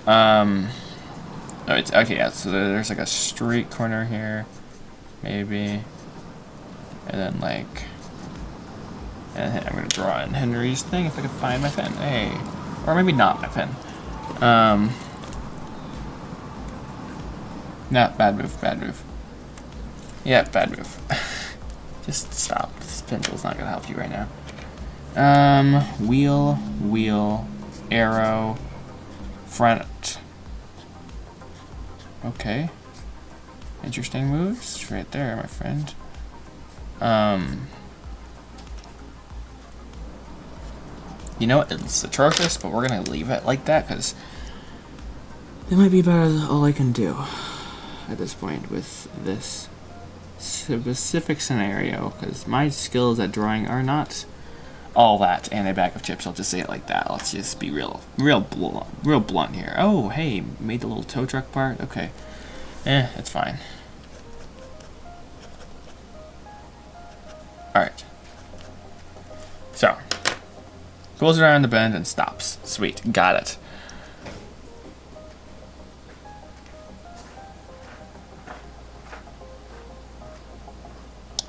Oh, it's okay. Yeah, so there's like a street corner here, maybe, and then like, and I'm gonna draw in Henry's thing if I can find my pen. Hey, or maybe not my pen. Nah, bad move, bad move. Yeah, bad move. Just stop. This pencil's not gonna help you right now. Wheel, arrow, front. Okay. Interesting moves right there, my friend. You know what? It's atrocious, but we're gonna leave it like that because it might be about all I can do at this point with this specific scenario because my skills at drawing are not all that and a bag of chips. I'll just say it like that. Let's just be real blunt here. Oh, hey, made the little tow truck part. Okay, it's fine. All right. So goes around the bend and stops. Sweet, got it.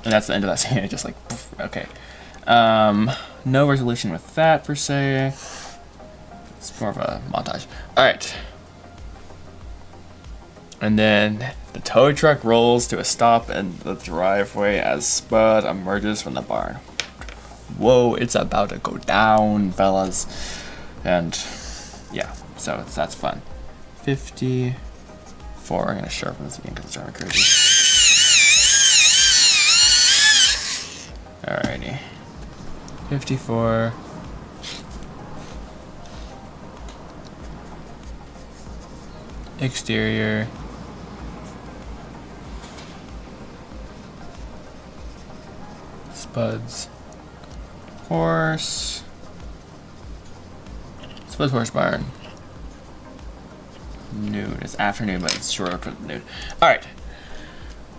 And that's the end of that scene. It just like, poof, okay. No resolution with that per se. It's more of a montage. All right. And then the tow truck rolls to a stop in the driveway as Spud emerges from the barn. Whoa, it's about to go down, fellas. And yeah, so that's fun. 54. I'm gonna sharpen this again because it's driving me crazy. Alrighty. 54. Exterior. Spud's horse. Spud's horse barn. noon. It's afternoon, but it's short for noon. All right.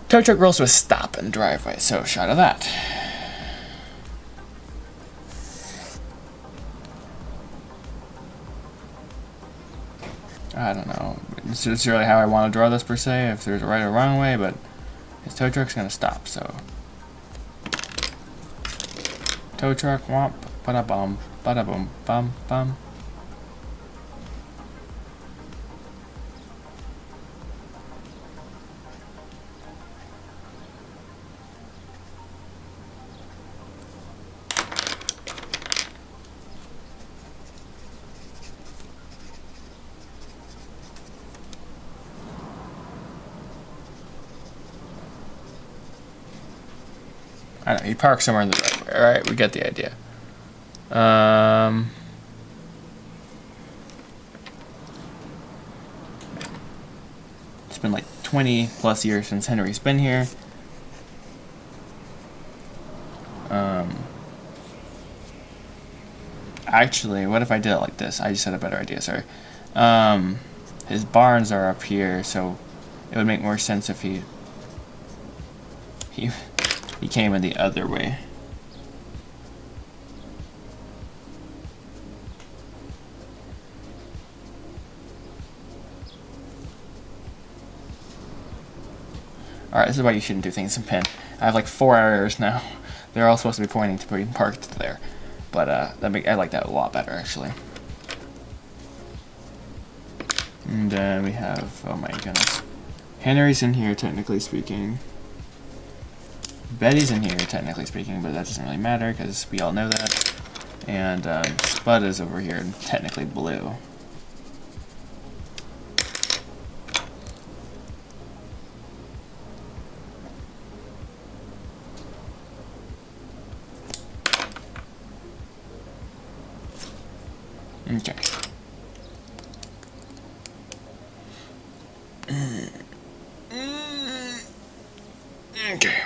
Tow truck rolls to a stop in the driveway, so shot of that. I don't know. It's just really how I want to draw this per se, if there's a right or wrong way, but his tow truck's gonna stop, so. Tow truck, womp, bada bum, bada boom, bum, bum. I don't know, he parks somewhere in the driveway. Alright, we get the idea. It's been like 20 plus years since Henry's been here. Actually, what if I did it like this? I just had a better idea, sorry. His barns are up here, so it would make more sense if he came in the other way. Alright, this is why you shouldn't do things in pen. I have like 4 errors now. They're all supposed to be pointing to being parked there. But I like that a lot better, actually. And then we have, oh my goodness. Henry's in here, technically speaking. Betty's in here, technically speaking, but that doesn't really matter because we all know that. And Spud is over here, technically blue. Okay. Okay.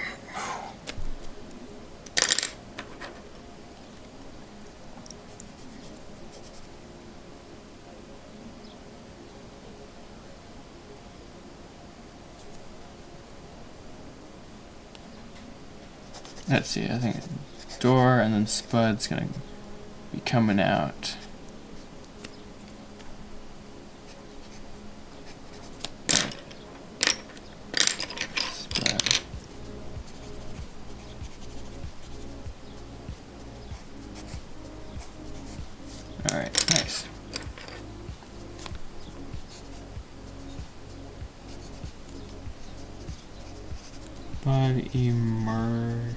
Let's see, I think door and then Spud's gonna be coming out. Spud. Alright, nice. Spud emerge.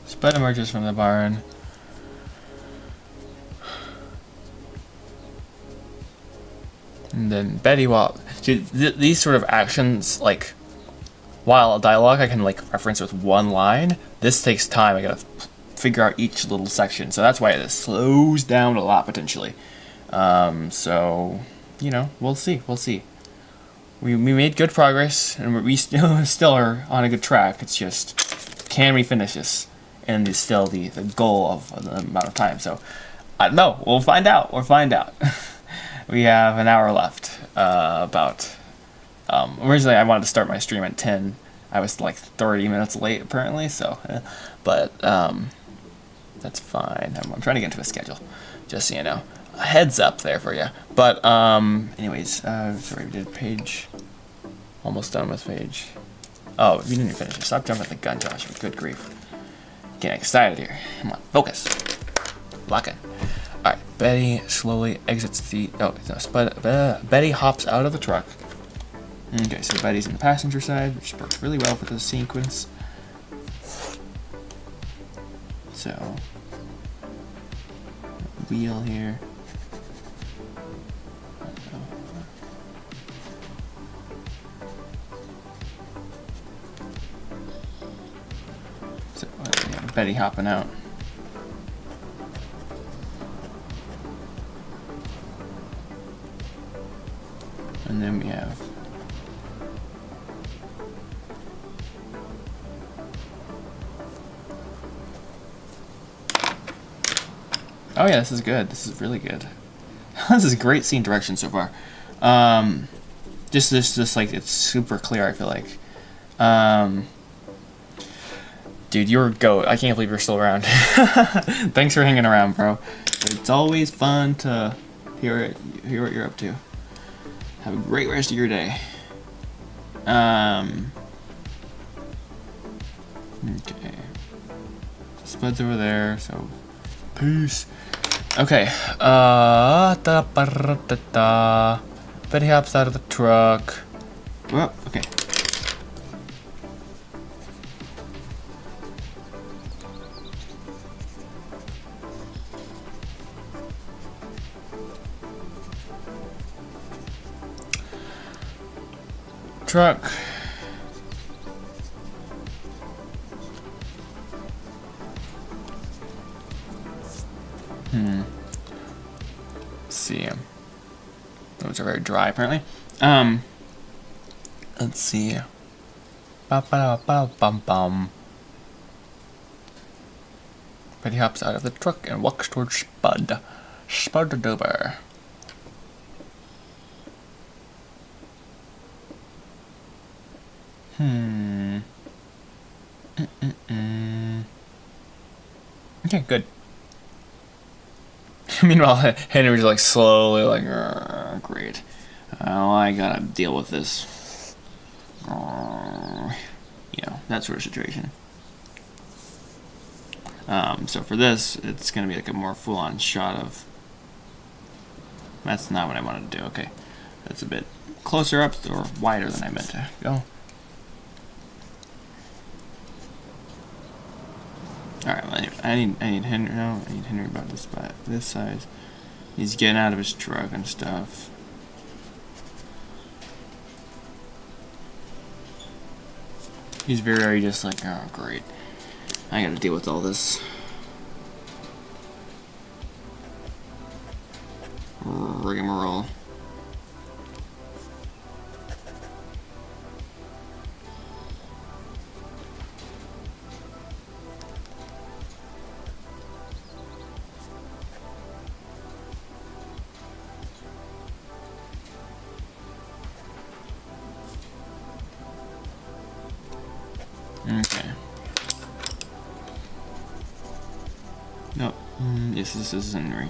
Spud emerges from the barn. And then Betty, these sort of actions, like, while a dialogue I can like reference with one line, this takes time. I gotta figure out each little section, so that's why it slows down a lot potentially. So, you know, we'll see. We made good progress, and we still are on a good track. It's just, can we finish this? And it's still the goal of the amount of time. So, I don't know. We'll find out. We have an hour left. Originally, I wanted to start my stream at 10. I was like 30 minutes late, apparently. So, but that's fine. I'm trying to get into a schedule, just so you know. A heads up there for you. But anyways, sorry, we did page. Almost done with page. Oh, we didn't finish it. Stop jumping at the gun, Joshua. Good grief. Getting excited here. Come on, focus. Lock in. Alright, Betty slowly exits the... Oh, no, Betty hops out of the truck. Okay, so Betty's in the passenger side, which works really well for this sequence. So... wheel here. So, Betty hopping out. And then we have Oh yeah, this is good. This is really good. This is great scene direction so far. Just like it's super clear. I feel like. Dude, you're a goat. I can't believe you're still around. Thanks for hanging around, bro. It's always fun to hear what you're up to. Have a great rest of your day. Okay. Spud's over there, so peace. Okay. Betty hops out of the truck. Well, okay. Truck. Let's see. Those are very dry, apparently. Let's see. Ba-ba-da-ba-bum-bum. Betty hops out of the truck and walks towards Spud. Spud over. Okay, good. Meanwhile, Henry's like slowly like, great. Oh, I gotta deal with this. You know, that sort of situation. So for this, it's gonna be like a more full-on shot of. That's not what I wanted to do. Okay, that's a bit closer up or wider than I meant to go. Alright, well anyway, I need Henry. No, I need Henry about this spot, this size. He's getting out of his truck and stuff. He's very just like, oh great, I gotta deal with all this rigmarole. Okay. Nope. Yes, this is Henry.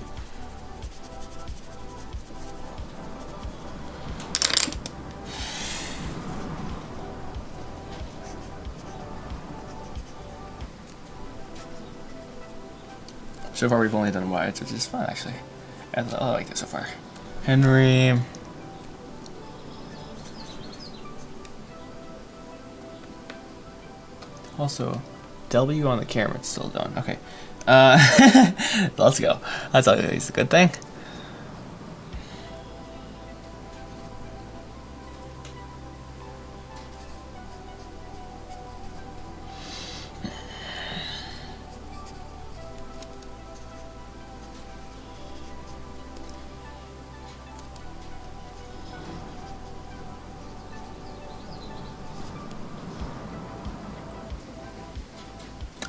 So far, we've only done wides, which is fun, actually. I like this so far. Henry. Also, W on the camera, it's still done. Okay. Let's go. That's always a good thing.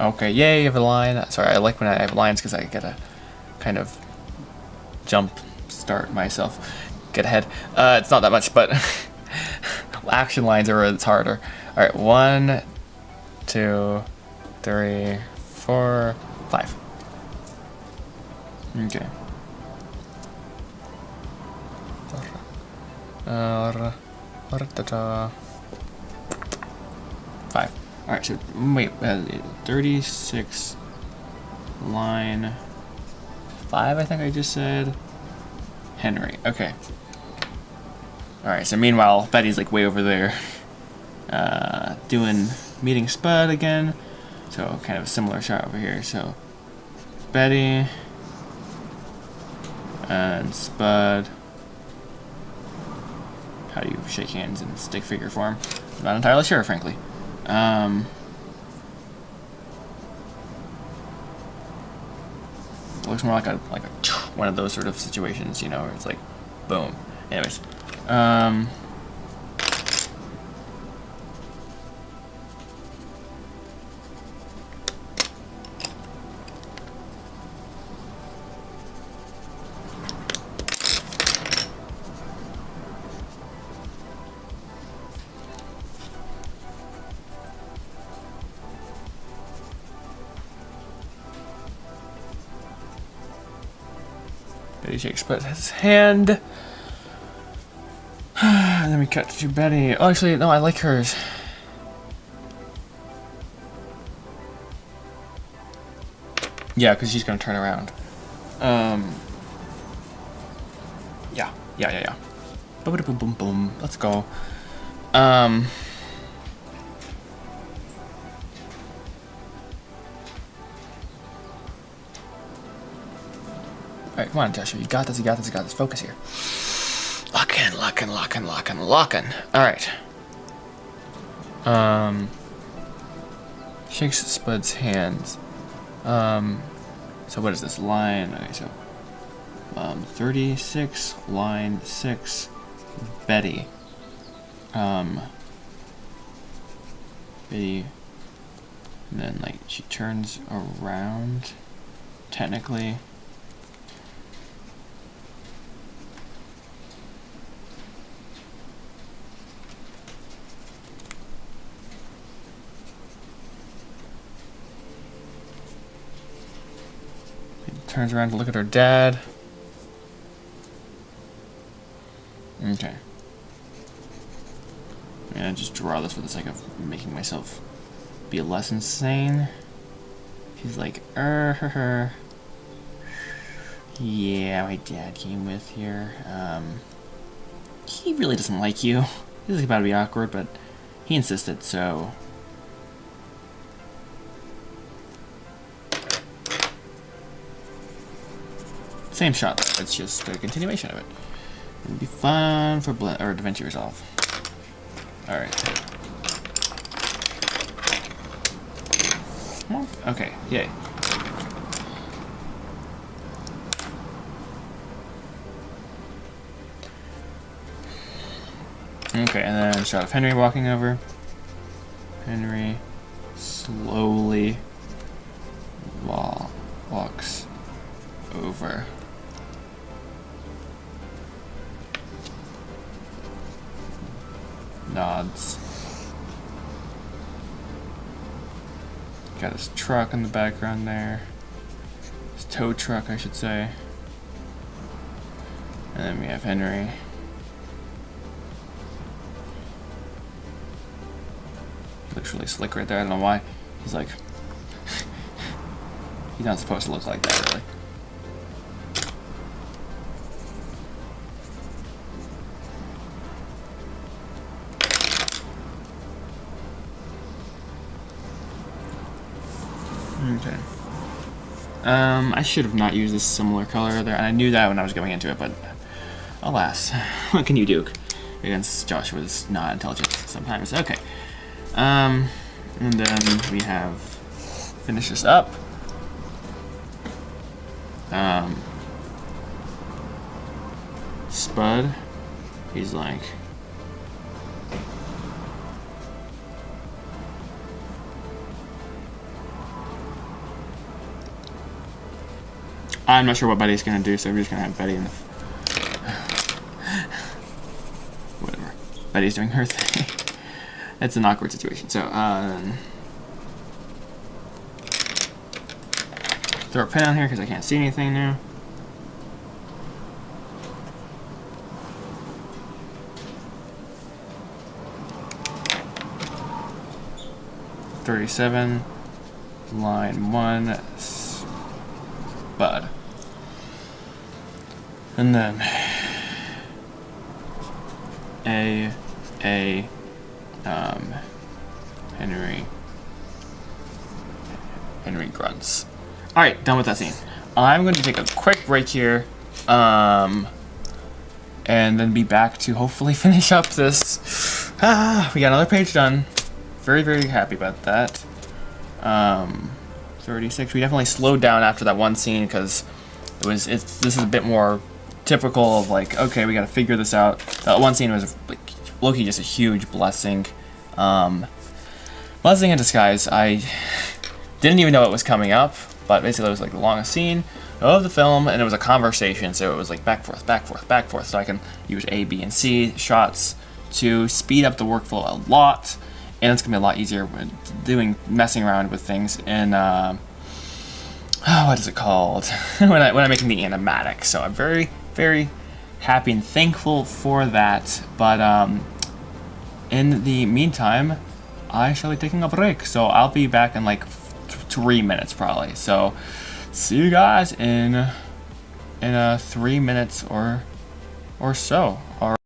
Okay, yay, I have a line. Sorry, I like when I have lines because I get to kind of jump start myself, get ahead. It's not that much, but action lines are where it's harder. Alright, 1, 2, 3, 4, 5. Okay. 5. Alright, so wait, 36 line 5, I think I just said. Henry, okay. Alright, so meanwhile, Betty's like way over there, meeting Spud again. So kind of a similar shot over here. So Betty and Spud. How do you shake hands in stick figure form? I'm not entirely sure, frankly. It looks more like a one of those sort of situations, you know, where it's like, boom. Anyways, Betty shakes his hand. And then we cut to Betty. Oh, actually, no, I like hers. Yeah, because she's gonna turn around. Yeah. Boom, boom, boom, boom. Let's go. Alright, come on, Joshua. You got this. Focus here. Locking. Alright. Shakes Spud's hands. So what is this? Line, okay, so 36, line 6, Betty. Betty, and then like she turns around, technically. Turns around to look at her dad. Okay. I'm gonna just draw this for the sake of making myself be less insane. He's like, Yeah, my dad came with here. He really doesn't like you. This is about to be awkward, but he insisted, so... Same shot, though. It's just a continuation of it. It'll be fun for DaVinci Resolve. Alright. Okay, yay. Okay, and then a shot of Henry walking over. Henry slowly walks over. Nods. Got his truck in the background there. His tow truck, I should say. And then we have Henry. Looks really slick right there. I don't know why. He's like... He's not supposed to look like that, really. Okay. I should have not used this similar color there, and I knew that when I was going into it, but alas, what can you do against Joshua's not intelligence sometimes? Okay. And then we have finish this up. Spud, he's like, I'm not sure what Betty's gonna do, so we're just gonna have Betty in the... Whatever. Betty's doing her thing. It's an awkward situation. So, throw a pen on here because I can't see anything now. .37, line 1, Spud. And then Henry grunts. Alright, done with that scene. I'm going to take a quick break here, and then be back to hopefully finish up this. We got another page done. Very, very happy about that. 36. We definitely slowed down after that one scene because this is a bit more typical of like, okay, we got to figure this out. That one scene was like Loki, just a huge blessing. Blessing in disguise. I didn't even know it was coming up, but basically it was like the longest scene of the film, and it was a conversation, so it was like back, forth, so I can use A, B, and C shots to speed up the workflow a lot, and it's gonna be a lot easier when messing around with things in what is it called? when I'm making the animatic. So I'm very, very happy and thankful for that. But in the meantime, I shall be taking a break. So I'll be back in like 3 minutes probably. So see you guys in 3 minutes or so. All right.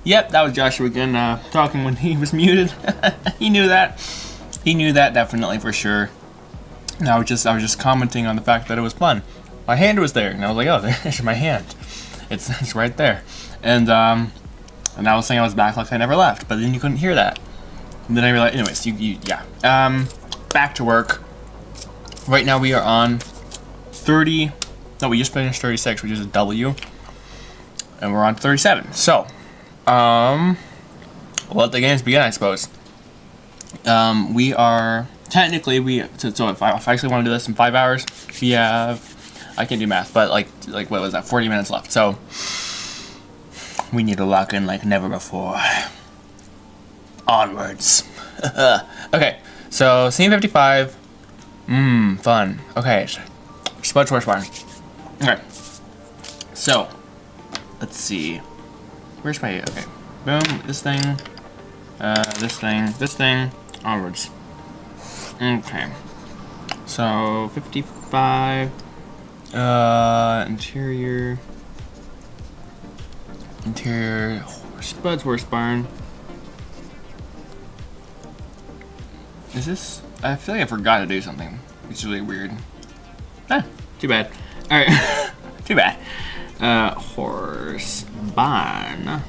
Yep, that was Joshua again, talking when he was muted. He knew that. He knew that definitely for sure. And I was just commenting on the fact that it was fun. My hand was there, and I was like, oh, there's my hand. It's right there. And I was saying I was back like I never left, but then you couldn't hear that. And then I realized, anyways, yeah. Back to work. Right now we are on 30. No, we just finished 36, which is a W. And we're on 37. So, let the games begin, I suppose. We are technically so if I actually want to do this in 5 hours, we have, I can't do math, but like what was that, 40 minutes left. So we need to lock in like never before. Onwards. Okay, so scene 55. Fun. Okay, Spud Horse Barn. Okay, so let's see. Where's my, okay, boom, this thing, this thing, onwards. Okay, so 55, interior, Spud's Horse Barn. Is this, I feel like I forgot to do something. It's really weird. Too bad. Alright, too bad. horse barn.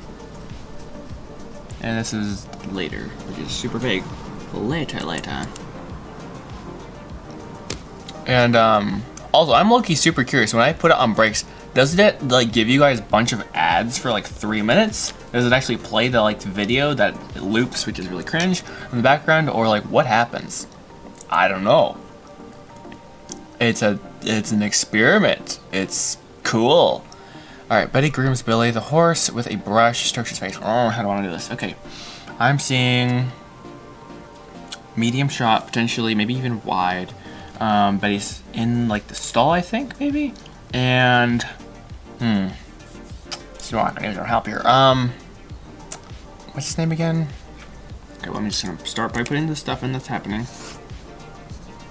And this is later, which is super vague. Later. And also, I'm low-key super curious. When I put it on breaks, does it like give you guys a bunch of ads for like 3 minutes? Does it actually play the like video that it loops, which is really cringe, in the background, or like what happens? I don't know. It's an experiment. It's cool. All right, Betty grooms Billy the horse with a brush, strokes his face. Oh, how do I want to do this? Okay, I'm seeing medium shot, potentially, maybe even wide. Betty's in like the stall, I think, maybe. And so I'm gonna need some help here. What's his name again? Okay, well, I'm just gonna start by putting the stuff in that's happening.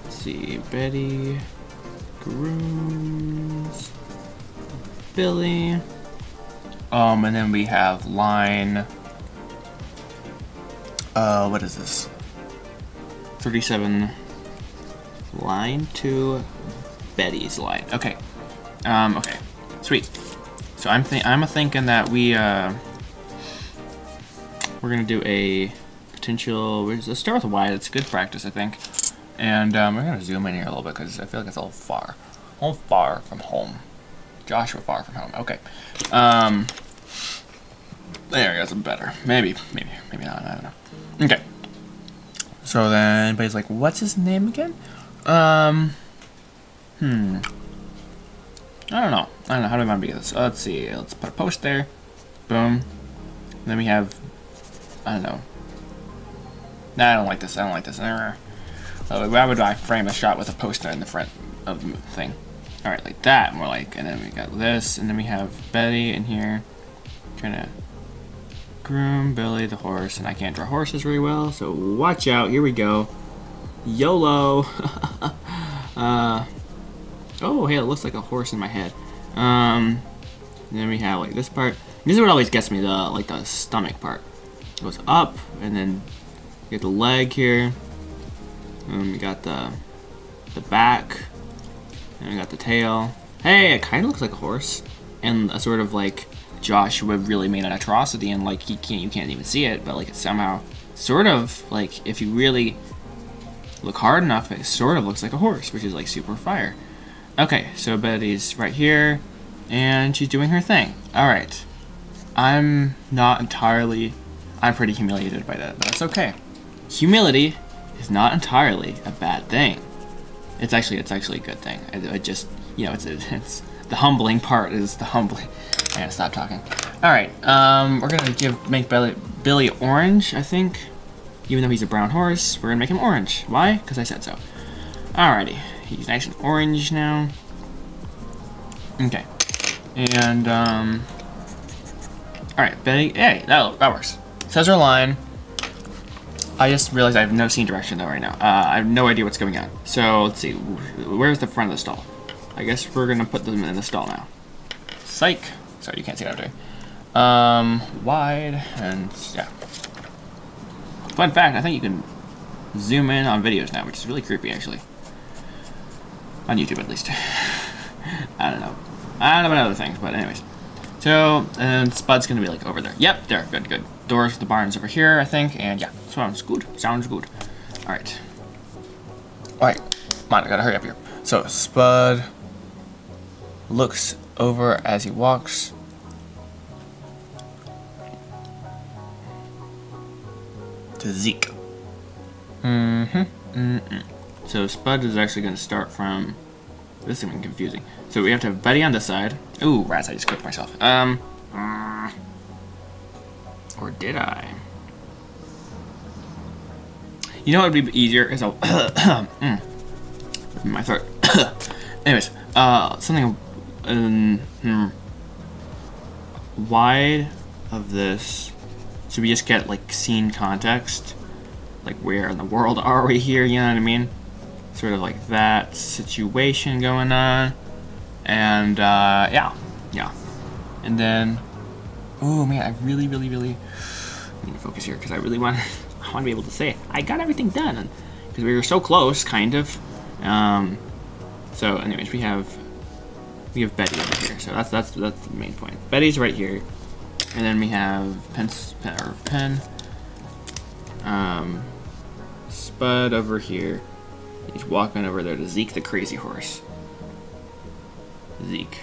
Let's see, Betty grooms Billy. And then we have line. What is this? 37. Line to Betty's line. Okay. Okay. Sweet. So I'm thinking that we're gonna do a potential. Let's start with wide. It's good practice, I think. And we're gonna zoom in here a little bit because I feel like it's all far from home. Joshua far from home. Okay. There we go. It's better. Maybe not. I don't know. Okay. So then everybody's like, what's his name again? I don't know. How do I want to be this? Let's see. Let's put a post there. Boom. And then we have, I don't know. Nah, I don't like this. Why would I frame a shot with a poster in the front of the thing? All right, like that. More like, and then we got this, and then we have Betty in here trying to groom Billy the horse, and I can't draw horses very well, so watch out. Here we go. YOLO. Oh, hey, it looks like a horse in my head. And then we have like this part. This is what always gets me, the stomach part. It goes up, and then you get the leg here. And we got the back, and we got the tail. Hey, it kind of looks like a horse, and a sort of like Joshua really made an atrocity, and like you can't even see it, but like it somehow sort of like if you really look hard enough, it sort of looks like a horse, which is like super fire. Okay, so Betty's right here, and she's doing her thing. All right, I'm pretty humiliated by that, but that's okay. Humility is not entirely a bad thing. It's actually a good thing. I just, it's the humbling part is the humbling. I gotta stop talking. All right, we're gonna make Billy orange, I think. Even though he's a brown horse, we're gonna make him orange. Why? Because I said so. Alrighty, he's nice and orange now. Okay, and all right, Betty. Hey, that works. Says her line. I just realized I have no scene direction though right now. I have no idea what's going on. So let's see. Where's the front of the stall? I guess we're gonna put them in the stall now. Psych. Sorry, you can't see what I'm doing. Wide and yeah. Fun fact, I think you can zoom in on videos now, which is really creepy actually. On YouTube at least. I don't know about other things, but anyways. So, and Spud's gonna be like over there. Yep, there, good. Doors to the barn's over here, I think, and yeah, sounds good. Alright, come on, I gotta hurry up here. So, Spud looks over as he walks. To Zeke. So Spud is actually going to start from. This is even confusing. So we have to have Betty on this side. Ooh, rats! I just clipped myself. Or did I? You know what would be easier is I'll. My throat. Anyways, something. Wide of this. So we just get like scene context, like where in the world are we here, you know what I mean? Sort of like that situation going on, and yeah. And then, oh man, I really need to focus here because I want to be able to say I got everything done because we were so close, kind of. So anyways, we have we have Betty over here. So that's the main point. Betty's right here, and then we have pen. Spud over here. He's walking over there to Zeke the crazy horse. Zeke.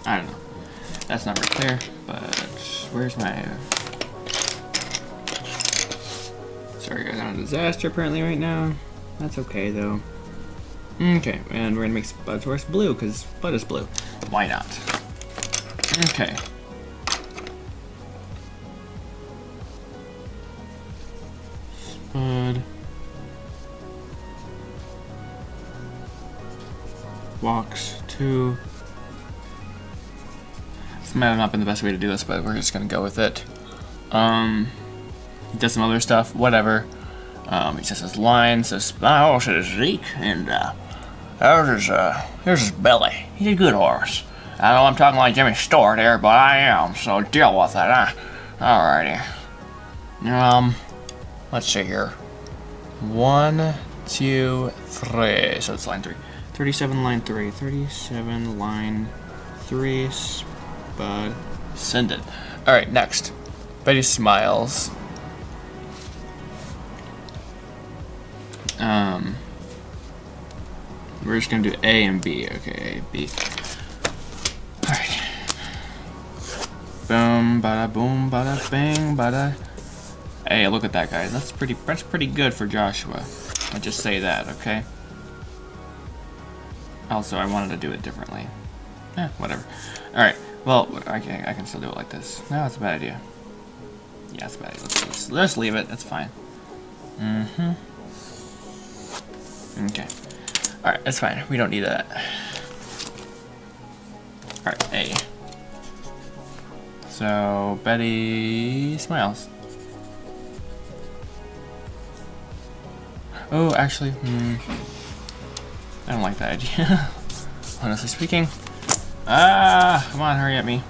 I don't know. That's not very clear, but where's my... Sorry guys, I'm a disaster apparently right now. That's okay though. Okay, and we're gonna make Spud's horse blue, because Spud is blue. Why not? Okay. Spud walks to... This might have not been the best way to do this, but we're just gonna go with it. He does some other stuff, whatever. He says his line, says, "My horse is Zeke, and here's his Billy. He's a good horse. I know I'm talking like Jimmy Stewart here, but I am, so deal with it, huh? Alrighty. Let's see here. 1, 2, 3. So it's line 3. 37, line 3. 37, line 3. Spud. Send it. Alright, next. Betty smiles. We're just gonna do A and B. Okay, A, B. Alright. Boom, bada boom, bada bang, bada. Hey, look at that, guys. That's pretty good for Joshua. I'll just say that, okay? Also, I wanted to do it differently. Whatever. Alright, well, I can still do it like this. No, that's a bad idea. Yeah, it's a bad idea. Let's leave it. That's fine. Okay. Alright, that's fine. We don't need that. Alright, A. So, Betty smiles. Oh, actually, I don't like that idea. Honestly speaking. Come on, hurry at me.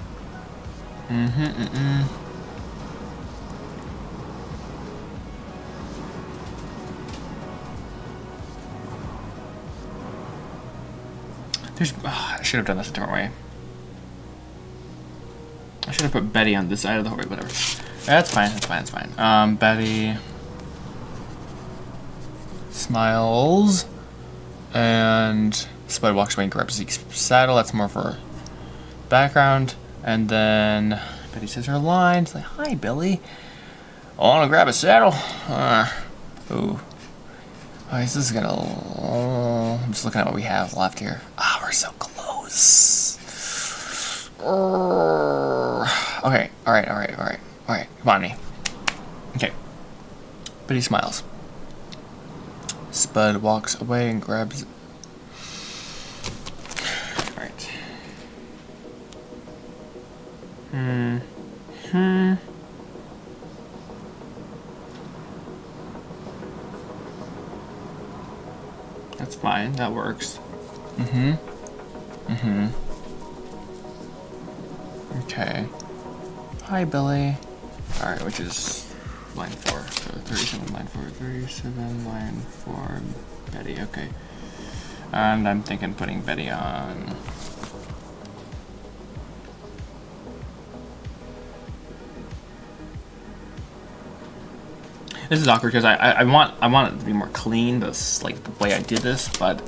I should have done this a different way. I should have put Betty on this side of the horse, whatever. That's fine, that's fine. Betty smiles, and Spud walks away and grabs Zeke's saddle. That's more for background. And then Betty says her line. It's like, "Hi, Billy. I want to grab a saddle." Ooh. Oh, this is gonna... I'm just looking at what we have left here. We're so close. Okay, alright. Come on, me. Okay. Betty smiles. Spud walks away and grabs... Alright. That's fine, that works. Okay. Hi, Billy. Alright, which is line 4. So 37, line 4. 37, line 4. Betty, okay. And I'm thinking putting Betty on... This is awkward because I want it to be more clean, this like the way I did this, but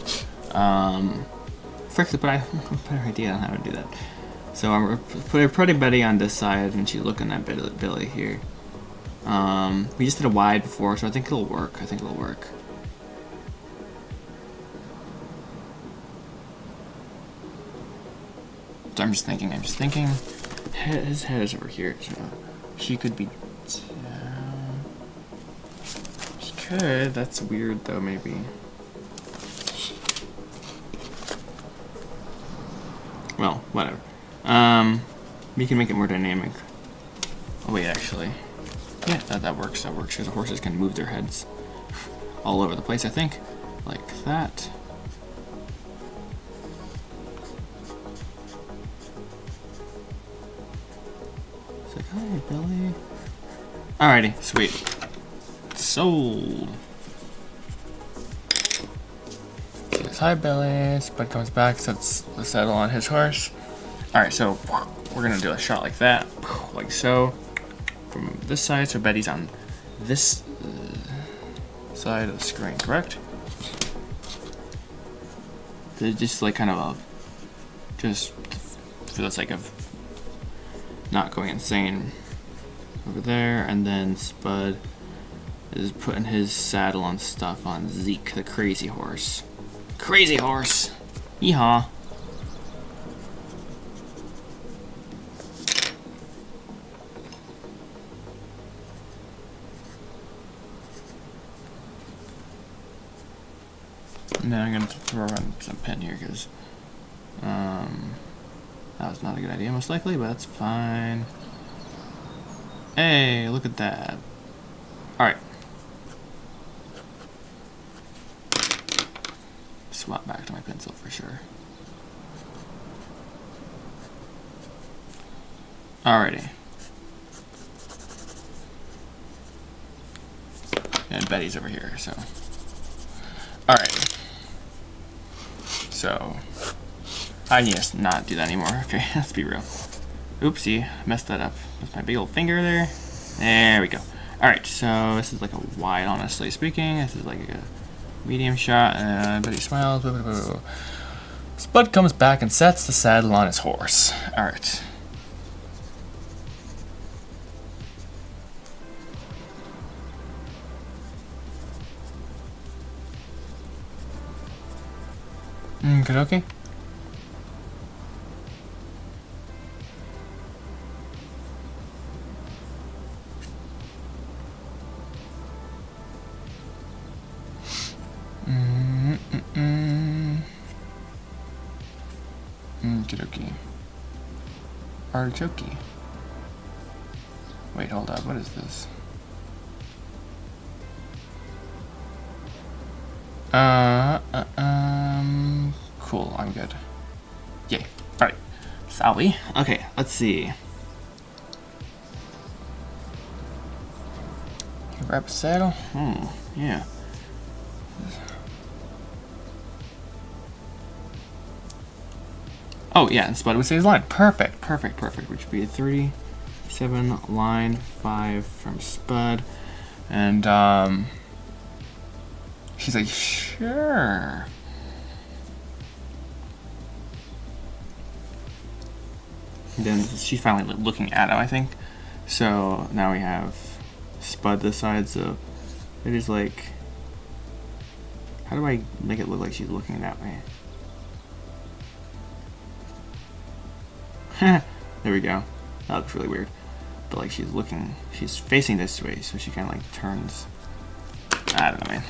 frankly, but I have a better idea on how to do that. So I'm putting Betty on this side, and she's looking at Billy here. We just did a wide before, so I think it'll work. So I'm just thinking. His head is over here, so she could be down. She could. That's weird, though. Maybe. Well, whatever. We can make it more dynamic. Oh wait, actually, yeah, that works. Because the horses can move their heads all over the place. I think, like that. It's like, hi, Billy. Alrighty, sweet. sold. He says, hi, Billy. Spud comes back, sets the saddle on his horse. Alright, so we're gonna do a shot like that, like so, from this side. So Betty's on this side of the screen, correct? So just like kind of just for the sake of not going insane over there, and then Spud is putting his saddle on stuff on Zeke, the crazy horse. Crazy horse! Yeehaw! Now I'm gonna throw on some pen here because that was not a good idea, most likely, but that's fine. Hey, look at that. Alright. Swap back to my pencil for sure. Alrighty. And Betty's over here, so. Alright. So, I need to not do that anymore. Okay, let's be real. Oopsie, messed that up with my big old finger there. There we go. Alright, so this is like a wide, honestly speaking. This is like a medium shot, and Betty smiles. Spud comes back and sets the saddle on his horse. Alright. Good, okay. Okey-dokey. Artichoke. Wait, hold up. What is this? Cool. I'm good. Yay. Alright. Sally. Okay, let's see. Grab a saddle. Yeah. Oh, yeah, and Spud would say his line. Perfect, perfect, perfect. Which would be a 37 line 5 from Spud. And, she's like, sure. And then she's finally looking at him, I think. So now we have Spud this side, so it is like, how do I make it look like she's looking that way? There we go. That looks really weird. But like she's facing this way, so she kind of like turns. I don't know, man.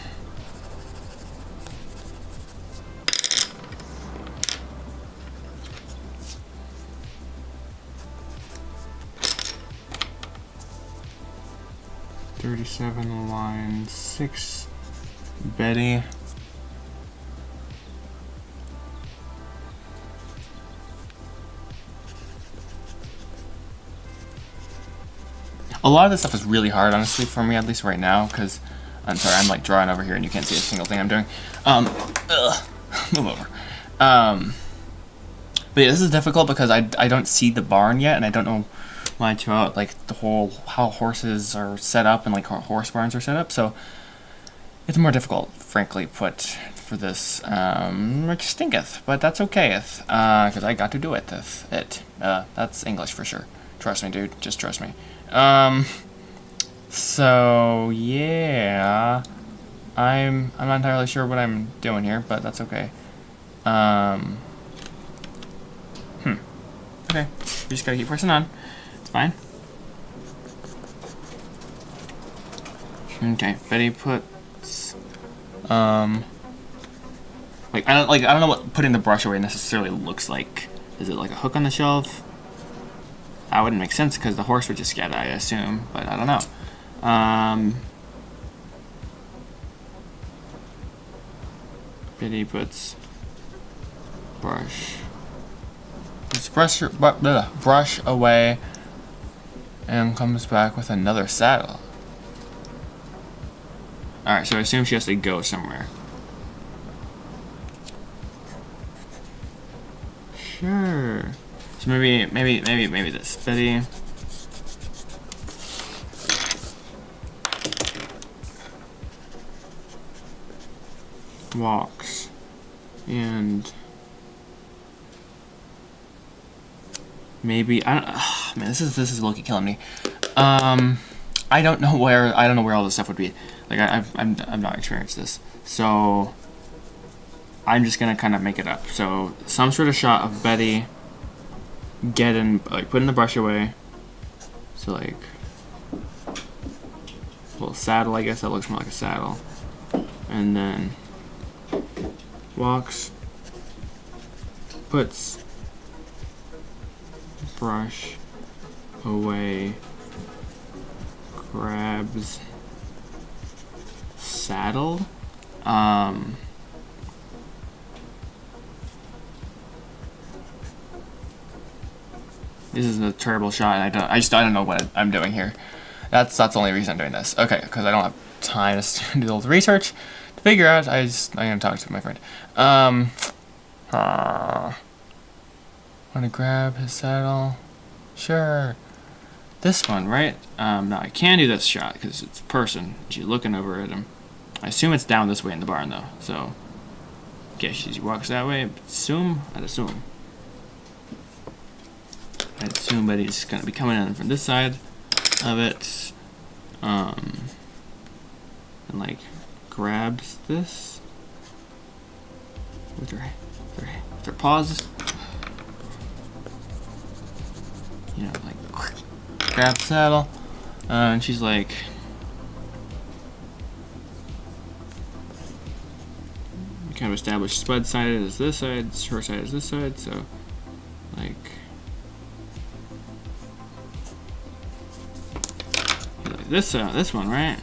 $37 line 6. Betty. A lot of this stuff is really hard, honestly, for me, at least right now, because, I'm sorry, I'm like drawing over here and you can't see a single thing I'm doing. Move over. But yeah, this is difficult because I don't see the barn yet, and I don't know much about, like, the whole, how horses are set up and, like, how horse barns are set up, so it's more difficult, frankly, put for this, which stinketh, but that's okayeth, because I got to do it, that's English for sure. Trust me, dude, just trust me. So yeah, I'm not entirely sure what I'm doing here, but that's okay. Okay, we just gotta keep pressing on. It's fine. Okay, Betty puts, like I don't know what putting the brush away necessarily looks like. Is it like a hook on the shelf? That wouldn't make sense because the horse would just get it, I assume, but I don't know. Betty puts brush away and comes back with another saddle. Alright, so I assume she has to go somewhere. Sure. So maybe this. Betty. Walks. And maybe I don't. Man, this is low-key killing me. I don't know where all this stuff would be. Like I'm not experienced this, so I'm just gonna kind of make it up. So some sort of shot of Betty putting the brush away. So like a little saddle, I guess that looks more like a saddle, and then walks, puts brush away, grabs saddle. This is a terrible shot. I don't know what I'm doing here. That's the only reason I'm doing this. Okay, because I don't have time to do all the research to figure out. I'm gonna talk to my friend. Want to grab his saddle? Sure. This one, right? No, I can do this shot because it's a person. She's looking over at him. I assume it's down this way in the barn, though. So, okay, she walks that way. I'd assume Betty's gonna be coming in from this side of it, and like grabs this with her paws. You know, like grab the saddle, and she's like, kind of established Spud's side is this side, her side is this side, so like this one, right?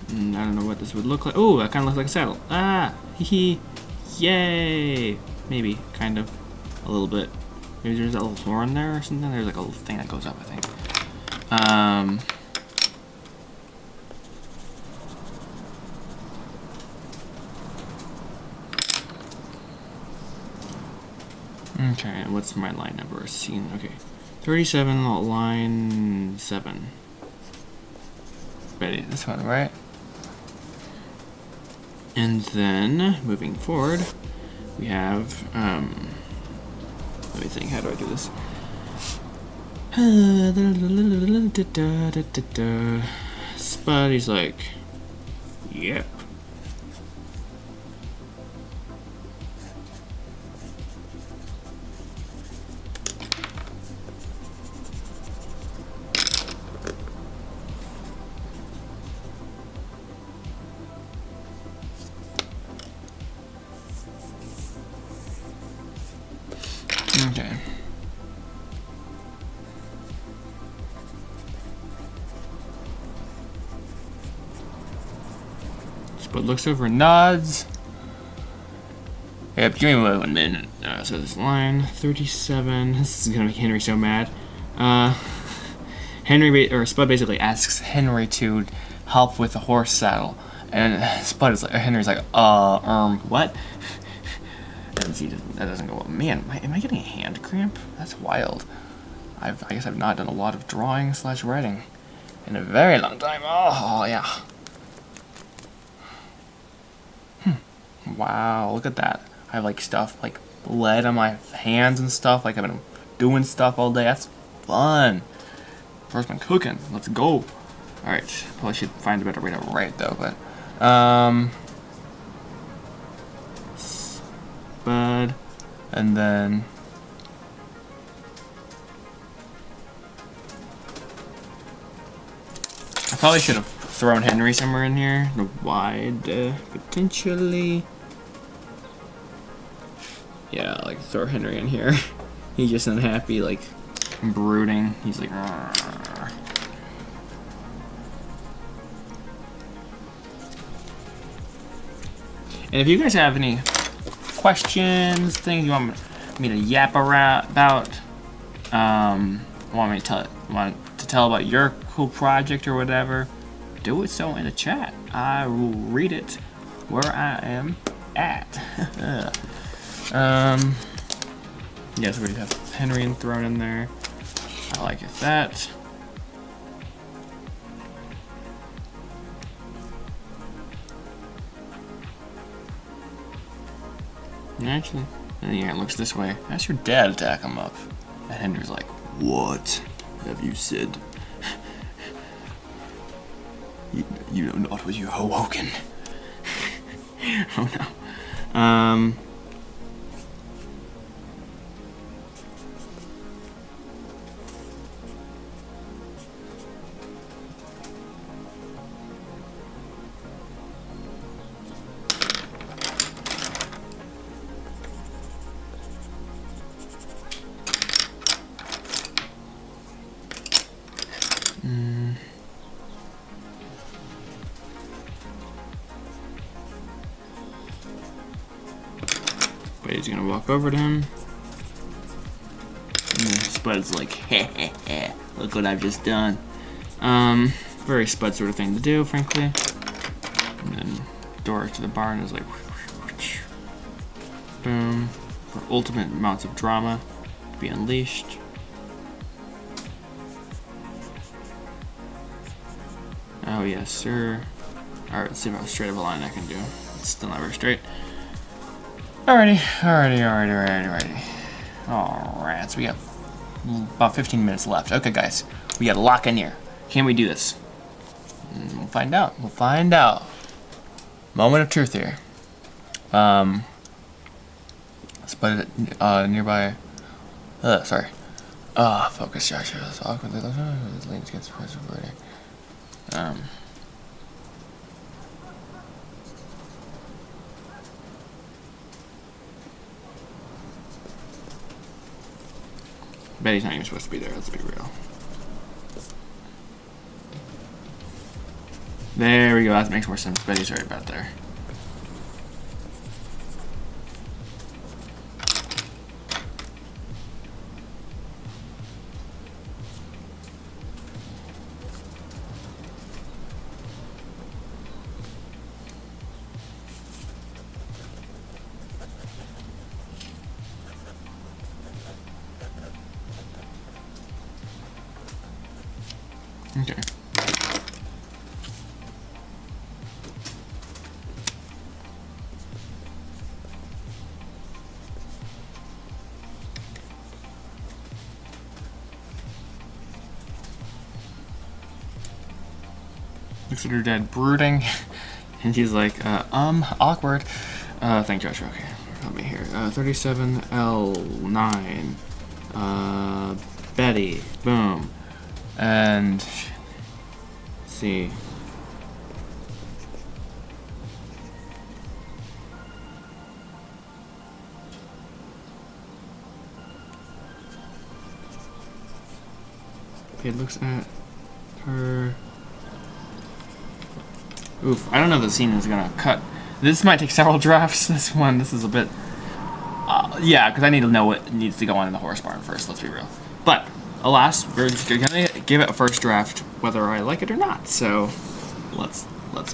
I don't know what this would look like. Oh, that kind of looks like a saddle. Ah, hee, yay. Maybe, kind of, a little bit. Maybe there's that little horn there or something. There's like a little thing that goes up, I think. Okay, and what's my line number? Scene, okay. 37, line 7. Betty, this one, right? And then, moving forward, we have, let me think, how do I do this? Spud, he's like, yep. Okay. Spud looks over and nods. Yep, give me 1 minute. So this line 37. This is gonna make Henry so mad. Spud basically asks Henry to help with the horse saddle, and Henry's like, what? And that doesn't go well. Man, am I getting a hand cramp? That's wild. I guess I've not done a lot of drawing / writing in a very long time. Oh yeah. Wow, look at that. I have like stuff like lead on my hands and stuff. Like I've been doing stuff all day. That's fun. First one cooking. Let's go. All right. Probably should find a better way to write though. But Spud, and then I probably should have thrown Henry somewhere in here. The wide, potentially. Yeah, like throw Henry in here. He's just unhappy, like brooding. He's like, "Arr." And if you guys have any questions, things you want me to yap about, want to tell about your cool project or whatever, do it so in the chat. I will read it where I am at. Yes, we have Henry thrown in there. I like it that. Actually, yeah, it looks this way. Ask your dad to attack him up. And Henry's like, what have you said? You know not what you have awoken. Oh no. But he's gonna walk over to him. And Spud's like, heh heh heh, look what I've just done. Very Spud sort of thing to do, frankly. And then door to the barn is like, boom. For ultimate amounts of drama to be unleashed. Oh yes, sir. Alright, let's see how straight of a line I can do. It's still not very straight. Alrighty. Alright, so we have about 15 minutes left. Okay, guys, we gotta lock in here. Can we do this? We'll find out. Moment of truth here. Let's put it nearby. Sorry. Focus, Joshua. Awkwardly leans against the pressure of wording. Betty's not even supposed to be there, let's be real. There we go, that makes more sense. Betty's right about there. Okay. Looks at her dad brooding, and she's like, awkward. Thank Joshua. Okay, help me here. 37L9. Betty. Boom. And let's see. Okay, it looks at her. Oof, I don't know if the scene is gonna cut. This might take several drafts. This is a bit. Yeah, because I need to know what needs to go on in the horse barn first. Let's be real. But alas, we're gonna give it a first draft, whether I like it or not. So let's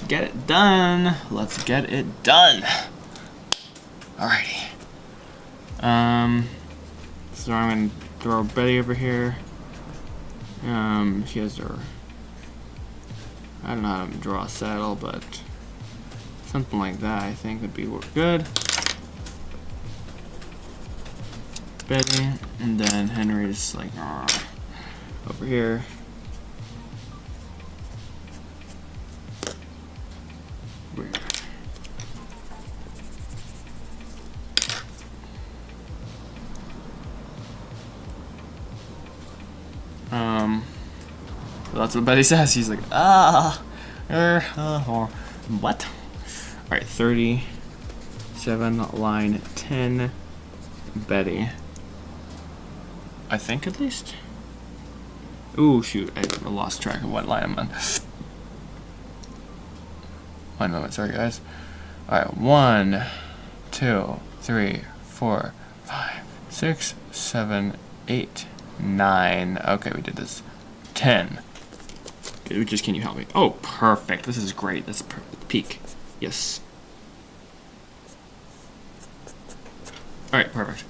get it done. Let's get it done. Alrighty. So I'm gonna throw Betty over here. She has her. I don't know how to draw a saddle, but something like that I think would be good. Betty, and then Henry's like over here. Weird. So that's what Betty says. He's like, or what? All right, 37, line 10, Betty. I think at least. Ooh, shoot! I lost track of what line I'm on. 1 moment, sorry guys. All right, 1, 2, 3, 4, 5, 6, 7, 8, 9. Okay, we did this. 10. Just can you help me? Oh, perfect. This is great. That's peak. Yes. All right, perfect.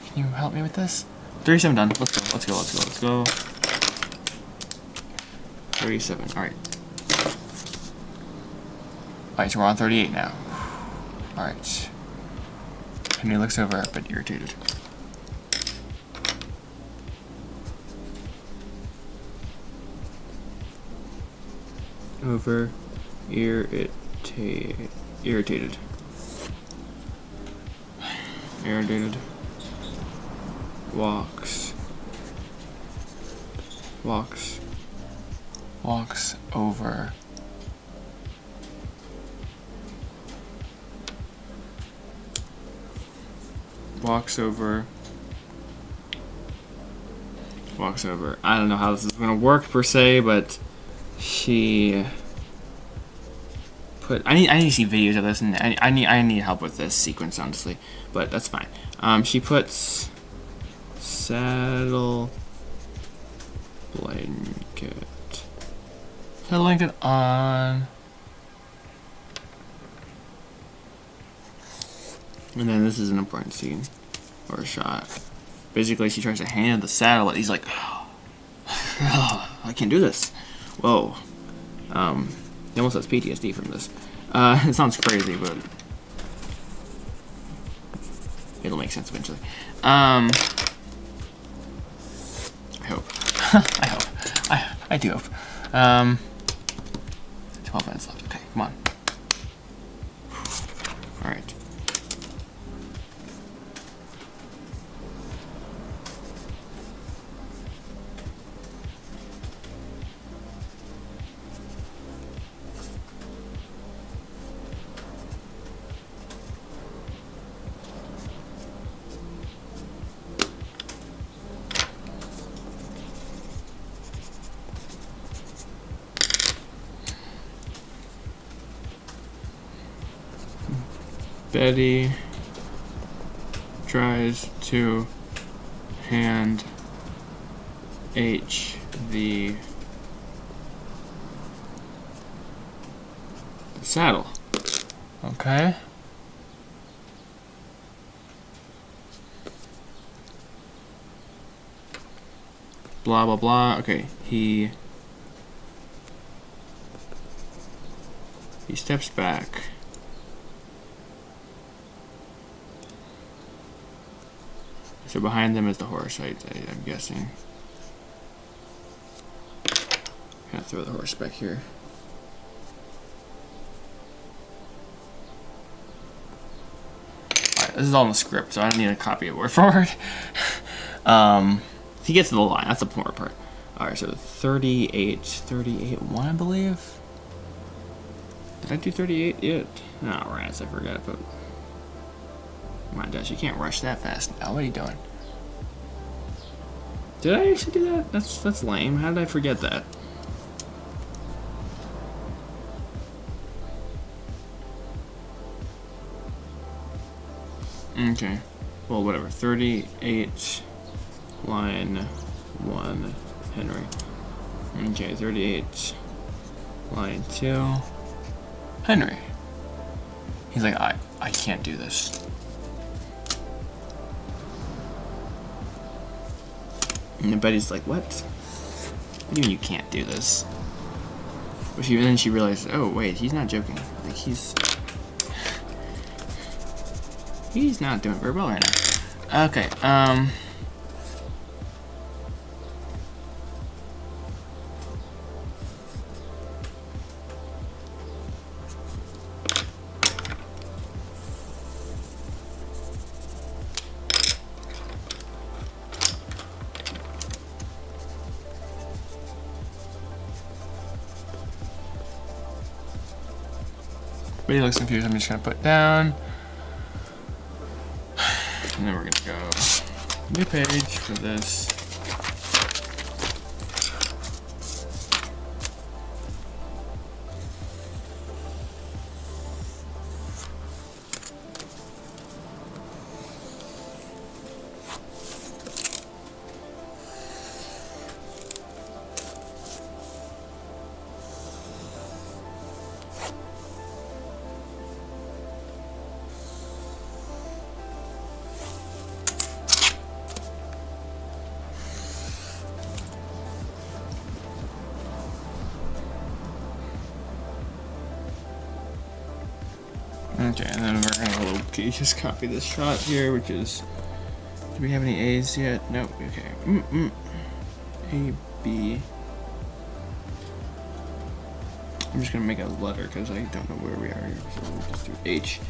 Can you help me with this? 37 done. Let's go. Let's go. Let's go. Let's go. 37. All right. All right, so we're on 38 now. All right. Henry looks over, a bit irritated. Over, irritated. Irritated. Walks over. Walks over. I don't know how this is gonna work per se, but she put. I need to see videos of this, and I need help with this sequence, honestly. But that's fine. She puts saddle blanket on, and then this is an important scene or shot. Basically, she tries to hand the saddle, and he's like, oh, I can't do this. Whoa. He almost has PTSD from this. It sounds crazy, but it'll make sense eventually. I hope. I do hope. 12 minutes left. Okay, come on. All right. Betty tries to hand H the saddle. Okay. Blah blah blah. Okay, he steps back. So behind them is the horse, I'm guessing. Gonna throw the horse back here. Alright, this is all in the script, so I don't need to copy it word for word. He gets to the line, that's the important part. Alright, so 38-1, I believe. Did I do 38 yet? Oh, rats, I forgot, but... Come on, Dash, you can't rush that fast now. What are you doing? Did I actually do that? That's lame. How did I forget that? Okay. Well, whatever. 38, line 1, Henry. Okay, 38, line 2, Henry. He's like, I can't do this. And Betty's like, what? What do you mean you can't do this? But then she realized, oh wait, he's not joking. Like he's not doing very well right now. Okay, Betty looks confused. I'm just gonna put down, and then we're gonna go new page for this. Okay, and then we're gonna just copy this shot here, which is. Do we have any A's yet? Nope. Okay. A, B. I'm just gonna make a letter because I don't know where we are here, so we'll just do H.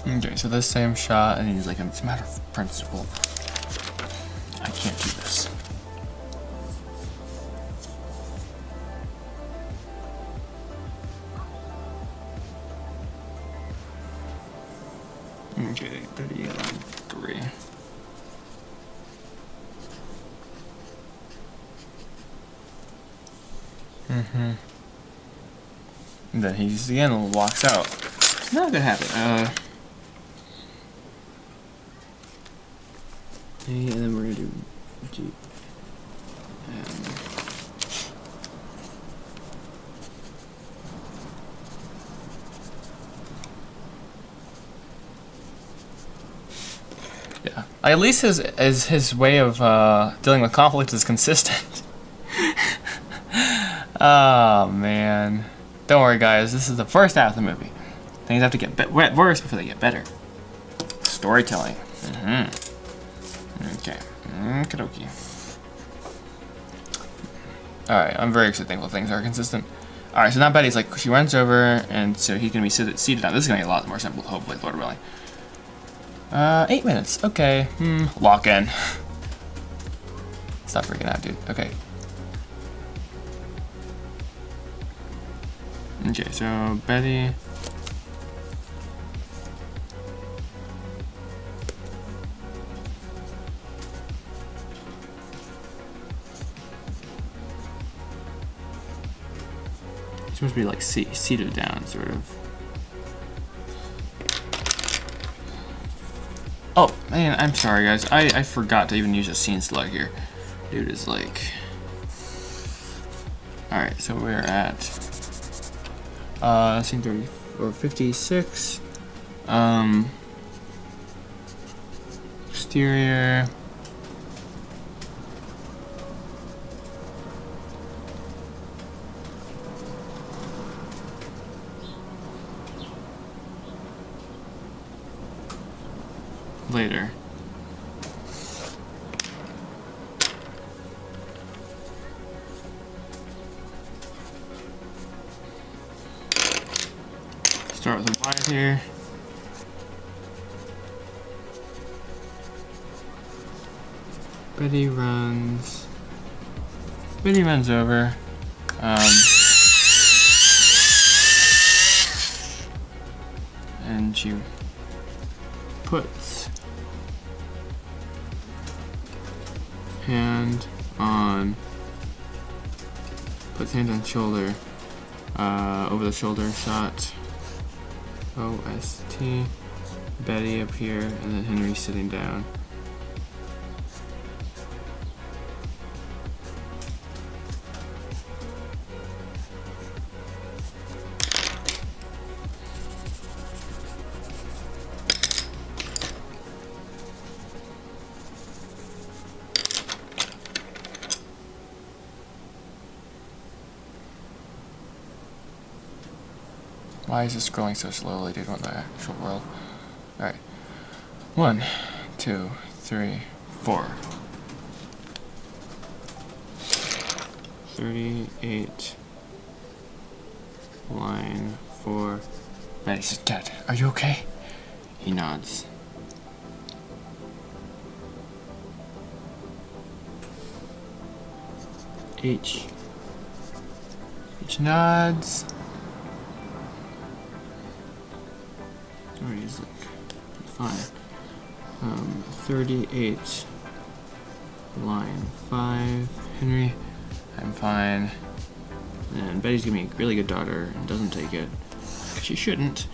Okay, so this same shot, and he's like, it's a matter of principle. I can't do this. Okay, 3. And then he just again walks out. It's not a good habit. And then we're gonna do G. Yeah. At least his way of dealing with conflict is consistent. Oh man. Don't worry guys, this is the first half of the movie. Things have to get worse before they get better. Storytelling. Okay. Okie. Alright, I'm very thankful things are consistent. Alright, so now Betty's like, she runs over, and so he can be seated down. This is going to be a lot more simple, hopefully, Lord willing. 8 minutes. Okay. Lock in. Stop freaking out, dude. Okay. Okay, so Betty. She's supposed to be like seated down, sort of. Oh, man, I'm sorry, guys. I forgot to even use a scene select here. Dude is like... Alright, so we're at... scene 30... or 56. Exterior... later. Start with a wide here. Betty runs over. And she puts hand on shoulder, over the shoulder shot. OST. Betty up here, and then Henry sitting down. Why is this scrolling so slowly, dude? What the actual world? Alright. 1, 2, 3, 4. 38. Line 4. Betty's dead. Are you okay? He nods. H nods. Or he's like, fine. 38, line 5. Henry, I'm fine. And Betty's gonna be a really good daughter and doesn't take it. She shouldn't.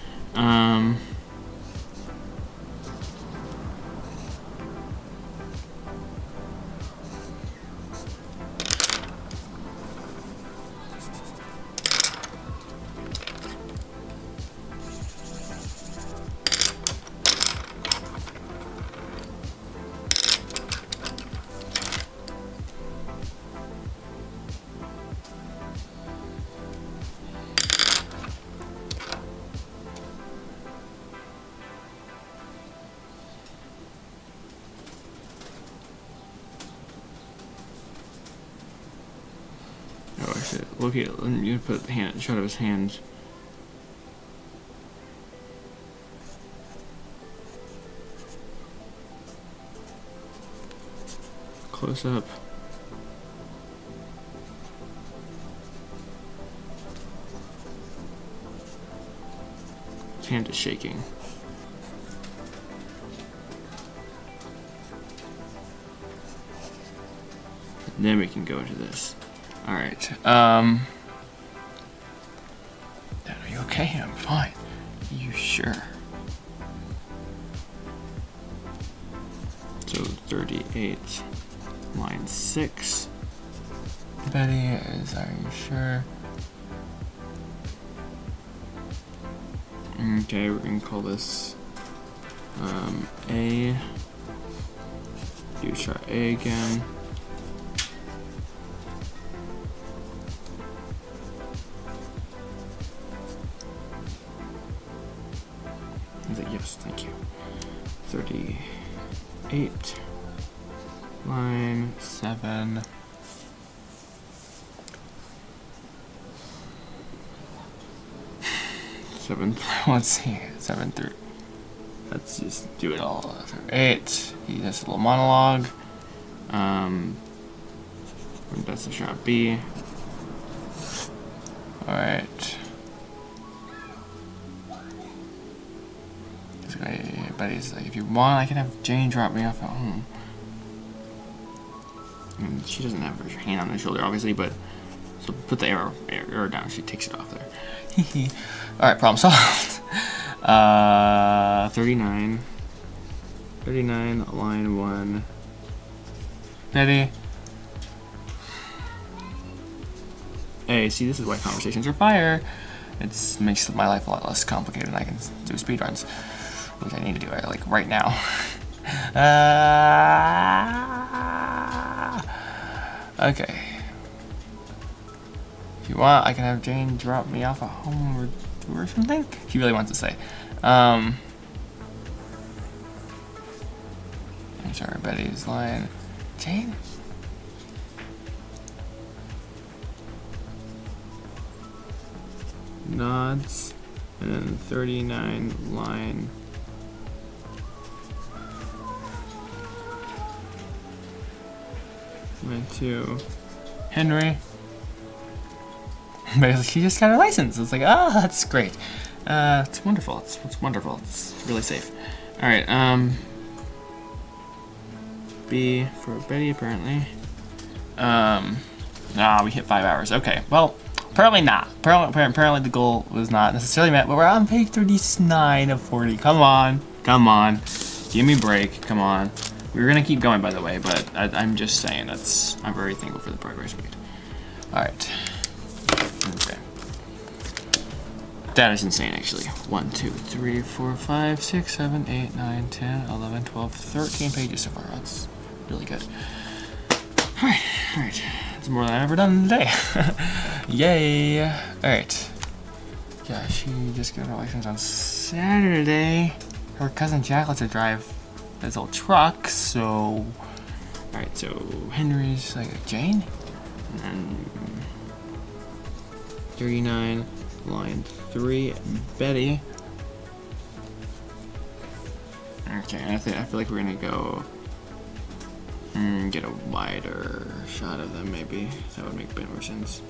shit. Locate it. You put the hand, shot of his hand. Close up. His hand is shaking. And then we can go into this. Alright. Dad, are you okay? I'm fine. You sure? So 38, line 6. Betty is, are you sure? Okay, we're gonna call this A. Do chart A again. Yes, thank you. 38, line 7. Let's see, 7 through. Let's just do it all through 8. He has a little monologue. That's the shot B. Alright. But he's like, if you want, I can have Jane drop me off at home. I mean, she doesn't have her hand on her shoulder, obviously, but so put the arrow down. She takes it off there. All right, problem solved. 39, line 1. Betty. Hey, see, this is why conversations are fire. It makes my life a lot less complicated, and I can do speedruns. Which I need to do like right now. Okay. If you want, I can have Jane drop me off at home or something. He really wants to say. I'm sorry, Betty's line. Jane? Nods. And then 39, line 2. Henry. But she just got her license. It's like, oh, that's great. It's wonderful. It's wonderful. It's really safe. All right. B for Betty apparently. We hit 5 hours. Okay. Well, apparently not. Apparently the goal was not necessarily met. But we're on page 39 of 40. Come on. Give me a break. Come on. We were gonna keep going, by the way, but I'm just saying I'm very thankful for the progress made. All right. Okay. That is insane, actually. 1, 2, 3, 4, 5, 6, 7, 8, 9, 10, 11, 12, 13 pages so far. That's really good. All right. That's more than I've ever done today. Yay. All right. Yeah, she just got her license on Saturday. Her cousin Jack lets her drive his old truck, so... Alright, so Henry's like, Jane? And then 39, line 3, Betty. Okay, I feel like we're gonna go... get a wider shot of them, maybe. That would make a bit more sense.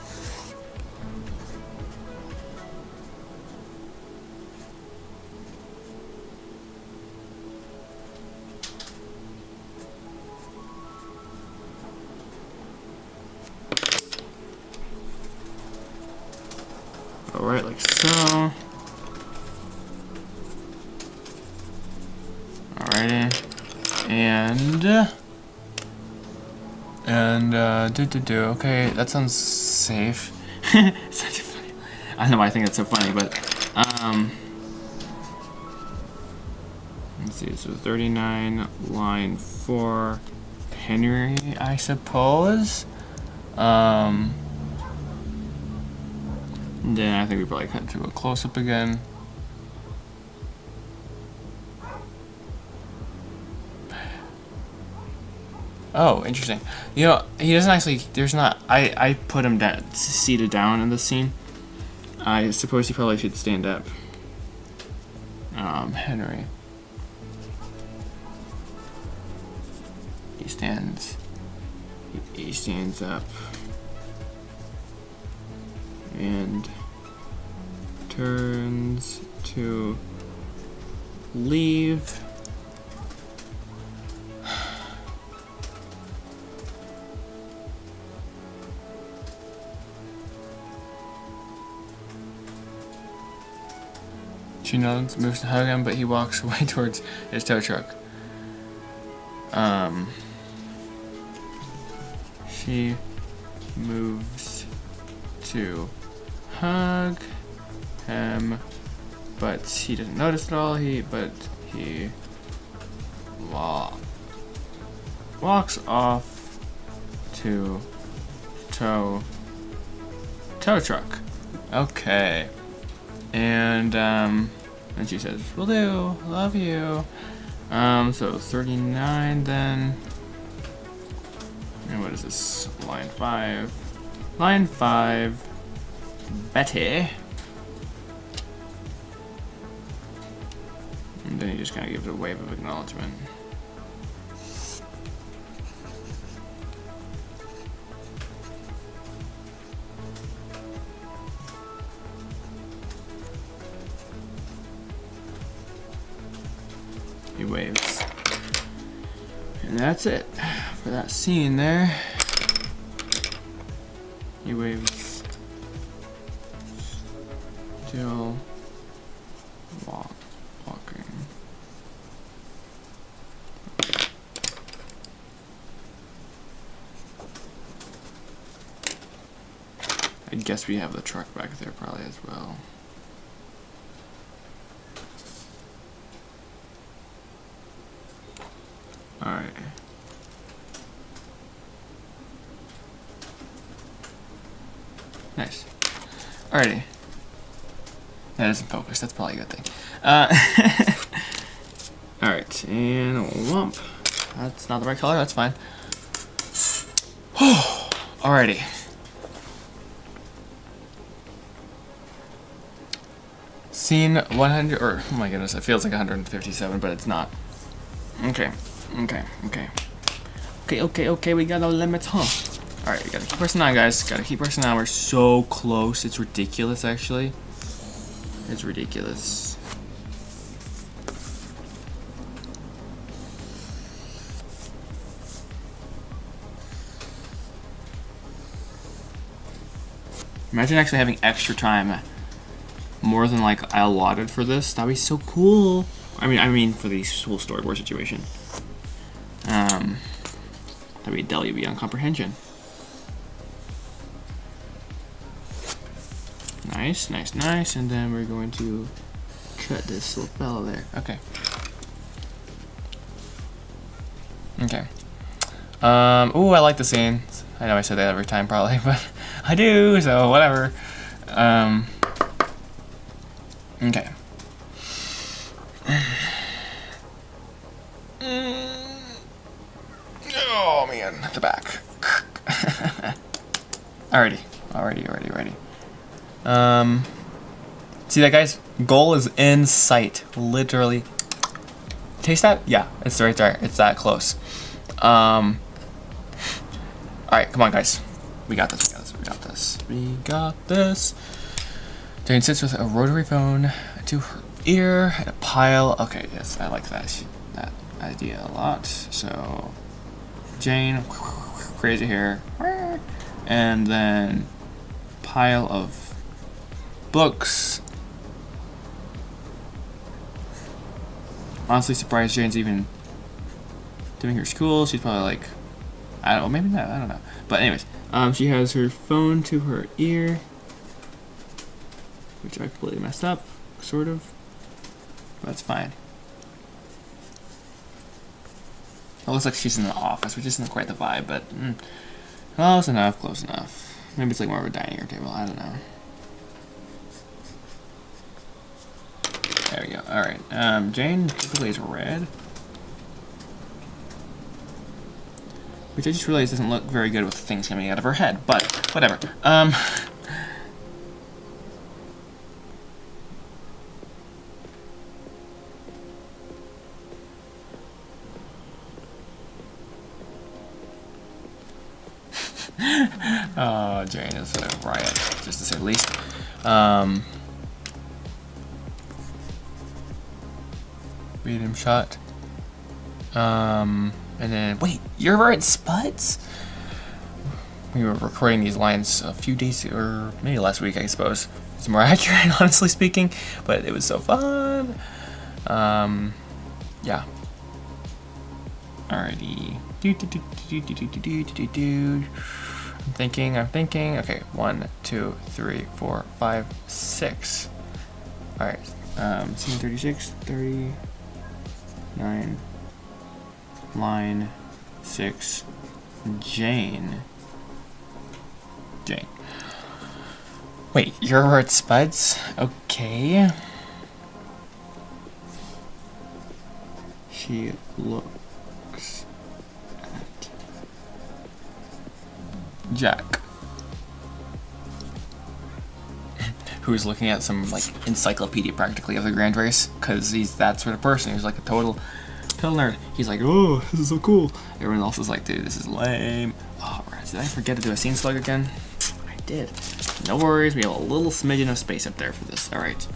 Alright, like so. Alrighty. Okay, that sounds safe. It's such a funny. I don't know why I think that's so funny, but let's see, so 39, line 4, Henry, I suppose. Then I think we probably cut to a close-up again. Oh, interesting. You know, he doesn't actually. There's not. I put him down, seated down in this scene. I suppose he probably should stand up. Henry. He stands. He stands up. And turns to leave. She nods, moves to hug him, but he walks away towards his tow truck. She moves to hug him, but he doesn't notice at all. He walks off to tow truck. Okay, and she says, "Will do. Love you." So 39 then. And what is this? Line 5. Line 5. Betty. And then he just kind of gives a wave of acknowledgement. He waves. And that's it for that scene there. He waves. Still walking. I guess we have the truck back there probably as well. Alright. Nice. Alrighty. That isn't focused, that's probably a good thing. Alright, and whomp. That's not the right color, that's fine. Alrighty. Scene 100, or oh my goodness, it feels like 157, but it's not. Okay, we got no limits, huh? Alright, we gotta keep pressing on, guys. Gotta keep pressing on. We're so close. It's ridiculous, actually. It's ridiculous. Imagine actually having extra time. More than like I allotted for this. That'd be so cool. I mean for the whole storyboard situation. That'd be a WB on comprehension. Nice. And then we're going to cut this little fella there. Okay. Ooh, I like the scene. I know I say that every time probably, but I do, so whatever. Okay. Oh man, the back. Alrighty. See that, guys? Goal is in sight. Literally. Taste that? Yeah, it's right there. It's that close. Alright, come on, guys. We got this. Jane sits with a rotary phone to her ear and a pile. Okay, yes, I like that idea a lot. So, Jane, crazy hair, and then pile of books. Honestly, surprised Jane's even doing her school. She's probably like, I don't know, maybe not. I don't know. But anyways, she has her phone to her ear, which I completely messed up, sort of. That's fine. It looks like she's in the office, which isn't quite the vibe, but close enough. Maybe it's like more of a dining room table, I don't know. There we go. Alright, Jane typically is red. which I just realized doesn't look very good with things coming out of her head, but whatever. Oh, Jane is a riot, just to say the least. Medium shot. And then, wait, you're right, Spuds? We were recording these lines a few days, or maybe last week, I suppose. It's more accurate, honestly speaking, but it was so fun. Yeah. Alrighty. I'm thinking. Okay, 1, 2, 3, 4, 5, 6. Alright, scene 36, 39, line 6, Jane. Wait, you're right, Spuds? Okay. She looks at Jack. Who's looking at some, like, encyclopedia practically of the Grand Race, because he's that sort of person. He's like a total nerd. He's like, oh, this is so cool. Everyone else is like, dude, this is lame. Oh, right. Did I forget to do a scene slug again? I did. No worries, we have a little smidgen of space up there for this. Alright.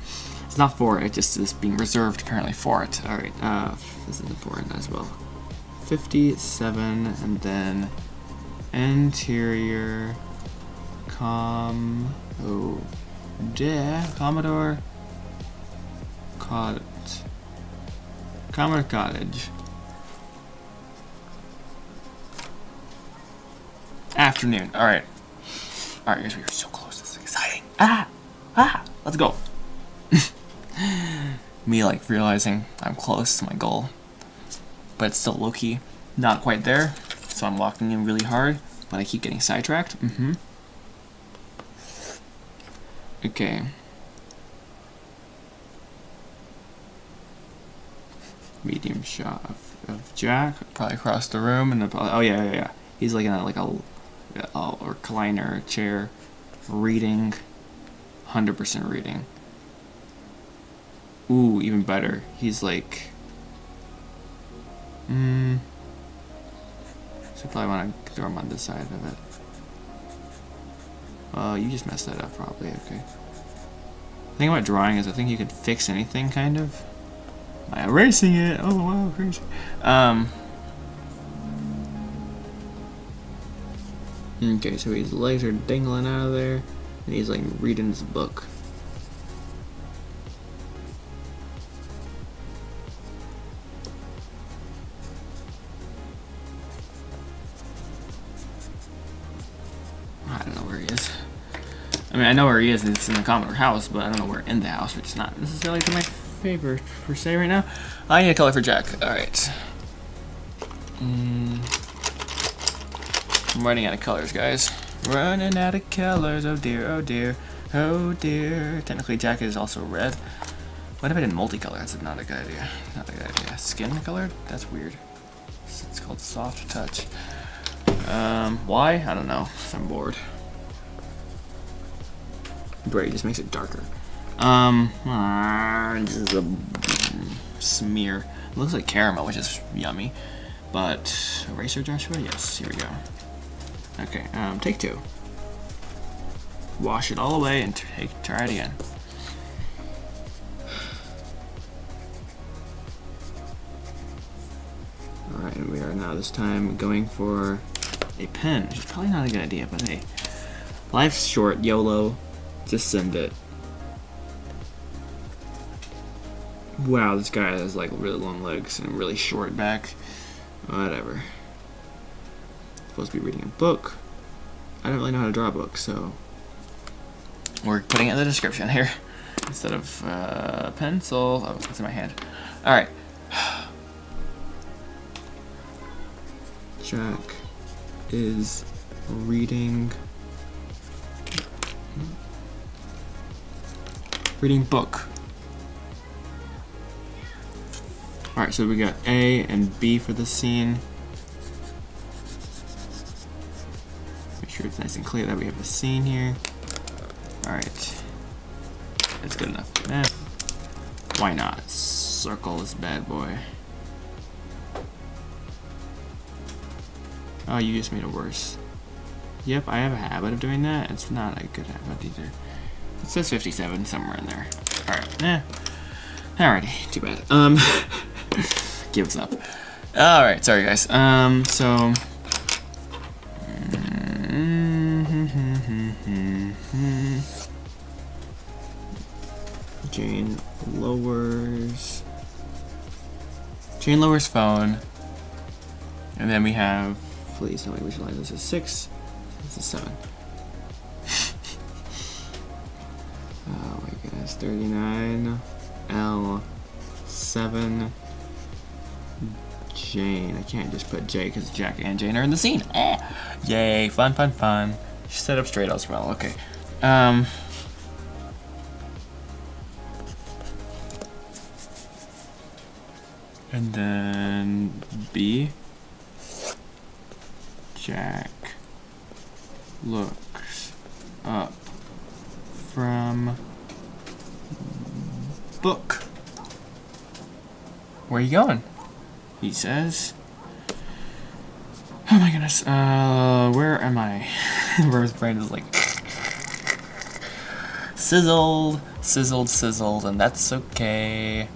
It's not for it, it just is being reserved apparently for it. Alright, this is important as well. 57, and then interior Commodore Cottage. Afternoon. Alright. Alright, guys, we are so close. This is exciting. Let's go. Me, like, realizing I'm close to my goal. But it's still low-key not quite there. So I'm locking in really hard, but I keep getting sidetracked. Okay. Medium shot of Jack, probably across the room, and oh yeah. He's like in a recliner chair, reading, 100% reading. Ooh, even better. He's like, so probably want to throw him on this side of it. You just messed that up probably. Okay. The thing about drawing is I think you can fix anything kind of. Am I erasing it? Oh wow, crazy. Okay, so his legs are dangling out of there, and he's like reading his book. I don't know where he is. I mean, I know where he is, it's in the Commodore house, but I don't know where in the house, which is not necessarily to my favor, per se, right now. I need a color for Jack. Alright. I'm running out of colors, guys. Running out of colors. Oh dear, oh dear, oh dear. Technically, Jack is also red. What if I did multicolor? That's not a good idea. Not a good idea. Skin colored? That's weird. It's called soft touch. Why? I don't know. I'm bored. Gray just makes it darker. This is a smear. It looks like caramel, which is yummy. But eraser, Joshua? Yes, here we go. Okay, take 2. Wash it all away and try it again. Alright, and we are now this time going for a pen, which is probably not a good idea, but hey. Life's short, YOLO. Just send it. Wow, this guy has like really long legs and a really short back. Whatever. Supposed to be reading a book. I don't really know how to draw a book, so we're putting it in the description here instead of pencil. Oh, it's in my hand. All right. Jack is reading book. Alright, so we got A and B for the scene. sure it's nice and clear that we have a scene here. Alright. That's good enough. Why not? Circle this bad boy. Oh, you just made it worse. Yep, I have a habit of doing that. It's not a good habit either. It says 57 somewhere in there. Alright, alrighty, too bad. Gives up. Alright, sorry guys. So Jane lowers phone. And then we have, please tell me which line this is. 6. This is 7. Oh my goodness. 39 L 7 Jane. I can't just put J because Jack and Jane are in the scene. Yay, fun, fun, fun. She set up straight as well. Okay. And then B. Jack looks up from book. Where are you going? He says. Oh my goodness. Where am I? Where's brain is like sizzled, and that's okay.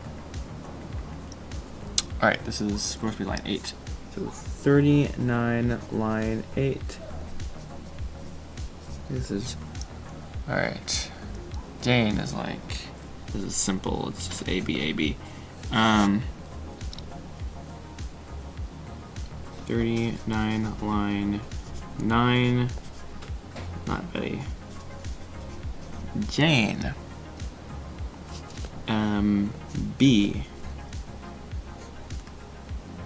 Alright, this is supposed to be line 8. So 39 line 8. This is alright. Jane is like, this is simple, it's just A B A B. 39 line 9. Not Betty. Jane. B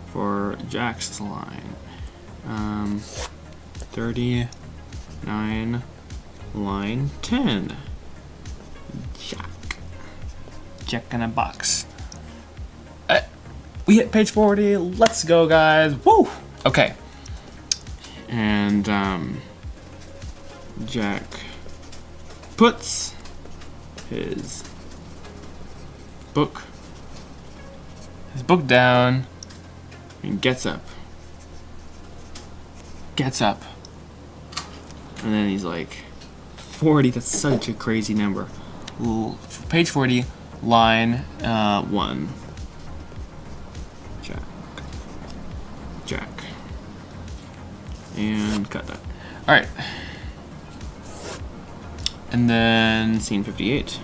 for Jack's line. 39 line 10. Jack in a box. We hit page 40. Let's go, guys. Woo! Okay. And Jack puts his book down and gets up. And then he's like, 40, that's such a crazy number. Ooh, page 40, line 1. Jack. And cut that. Alright. And then scene 58.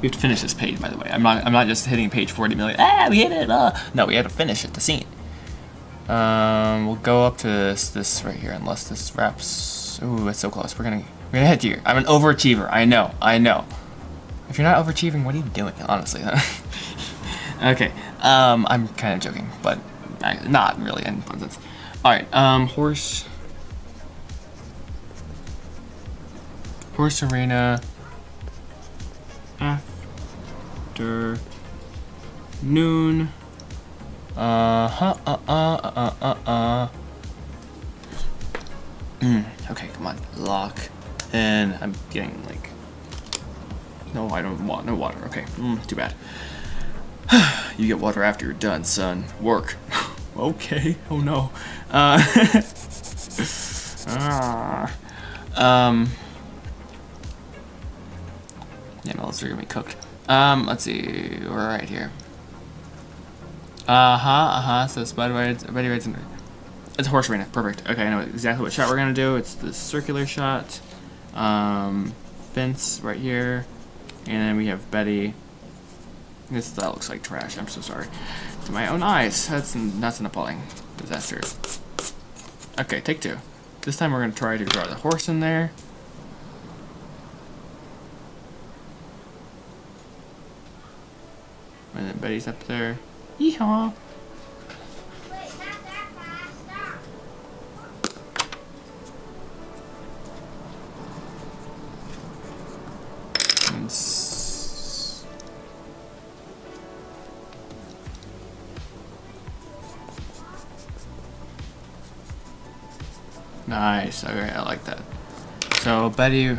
We have to finish this page, by the way. I'm not just hitting page 40 million. We hit it. No, we have to finish it, the scene. We'll go up to this right here, unless this wraps. Ooh, that's so close. We're gonna hit here. I'm an overachiever. I know. If you're not overachieving, what are you doing? Honestly. Okay. I'm kind of joking, but not really in fun sense. All right. Horse arena. Afternoon. Okay, come on. Lock. And I'm getting like. No, I don't want no water. Okay. Too bad. You get water after you're done, son. Work. Okay. Oh no. Yeah, no, those are gonna be cooked. Let's see. We're right here. So Betty rides in. It's a horse arena. Perfect. Okay, I know exactly what shot we're gonna do. It's the circular shot. Fence right here, and then we have Betty. That looks like trash. I'm so sorry. To my own eyes, that's an appalling disaster. Okay, take 2. This time we're gonna try to draw the horse in there. And then Betty's up there. Yeehaw! Nice. Okay, I like that. So Betty.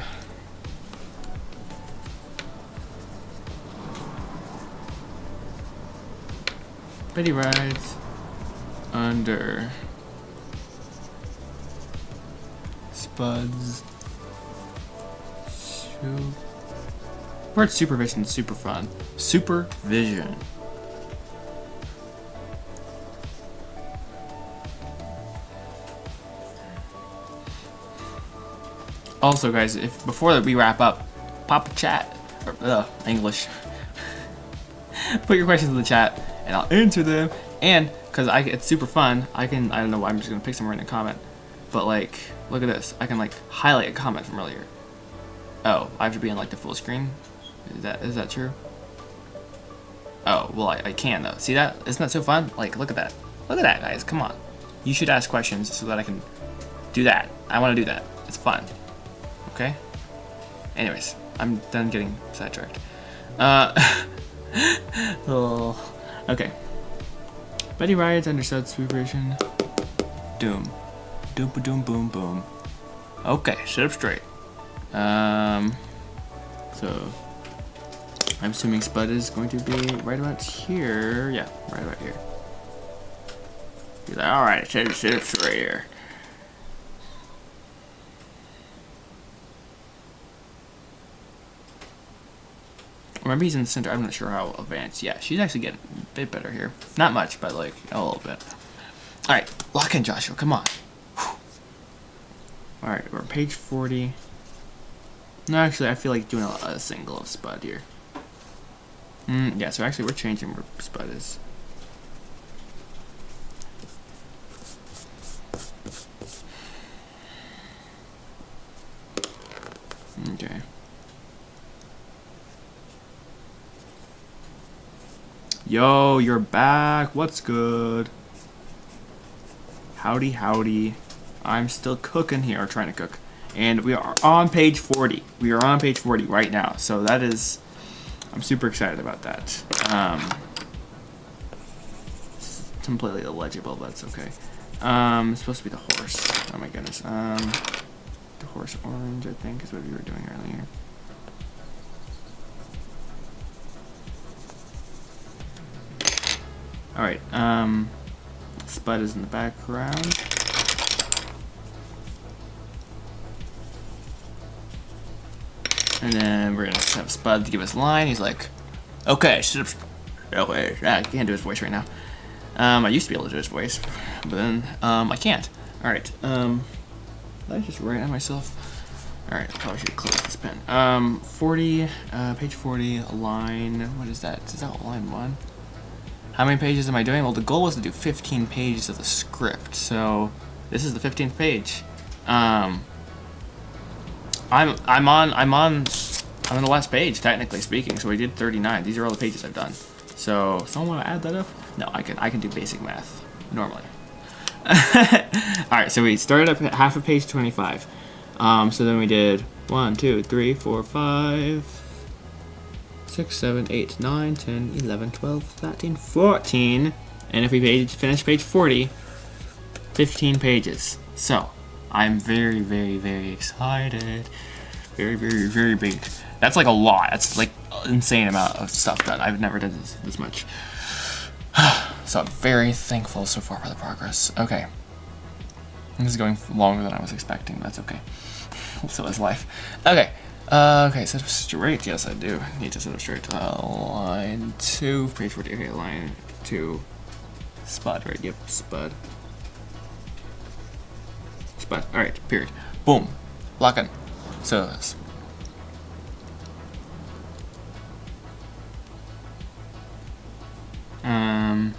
Betty rides under Spud's word supervision is super fun. Supervision. Also, guys, if before we wrap up, pop a chat or English. Put your questions in the chat, and I'll answer them. And because it's super fun, I don't know. I'm just gonna pick some random comment, but like, look at this. I can like highlight a comment from earlier. Oh, I have to be on like the full screen. Is that true? Oh, well, I can though. See that? Isn't that so fun? Like, look at that. Look at that, guys. Come on. You should ask questions so that I can do that. I want to do that. It's fun. Okay? Anyways, I'm done getting sidetracked. Oh, okay. Betty rides under Sud's supervision. Doom. Doom ba doom boom boom. Okay, sit up straight. So I'm assuming Spud is going to be right about here. Yeah, right about here. He's like, alright, sit up straight here. Remember, he's in the center. I'm not sure how advanced. Yeah, she's actually getting a bit better here. Not much, but like a little bit. Alright, lock in, Joshua. Come on. Alright, we're on page 40. No, actually, I feel like doing a single of Spud here. Yeah, so actually, we're changing where Spud is. Okay. Yo, you're back. What's good? Howdy, howdy. I'm still cooking here, or trying to cook. And we are on page 40. We are on page 40 right now. So that is, I'm super excited about that. It's completely illegible, but that's okay. It's supposed to be the horse. Oh my goodness. The horse orange, I think, is what we were doing earlier. Alright, Spud is in the background. And then we're gonna have Spud to give us a line. He's like, okay, sit up. Okay, I can't do his voice right now. I used to be able to do his voice, but then I can't. Alright, did I just write on myself? Alright, I probably should close this pen. 40, page 40, line, what is that? Is that line 1? How many pages am I doing? Well, the goal was to do 15 pages of the script, so this is the 15th page. I'm on the last page, technically speaking, so we did 39. These are all the pages I've done. So, someone want to add that up? No, I can do basic math, normally. Alright, so we started up at half of page 25. So then we did 1, 2, 3, 4, 5... 6, 7, 8, 9, 10, 11, 12, 13, 14. And if we finish page 40, 15 pages. So, I'm very, very, very excited. Very, very, very big. That's like a lot. That's like an insane amount of stuff done. I've never done this much. So I'm very thankful so far for the progress. Okay. This is going longer than I was expecting. That's okay. So is life. Okay. Okay, set up straight. Yes, I do need to set up straight. Line 2, page 40. Okay, line 2. Spud, right? Yep, Spud. Spud. Alright, period. Boom. Lock in. So, I'm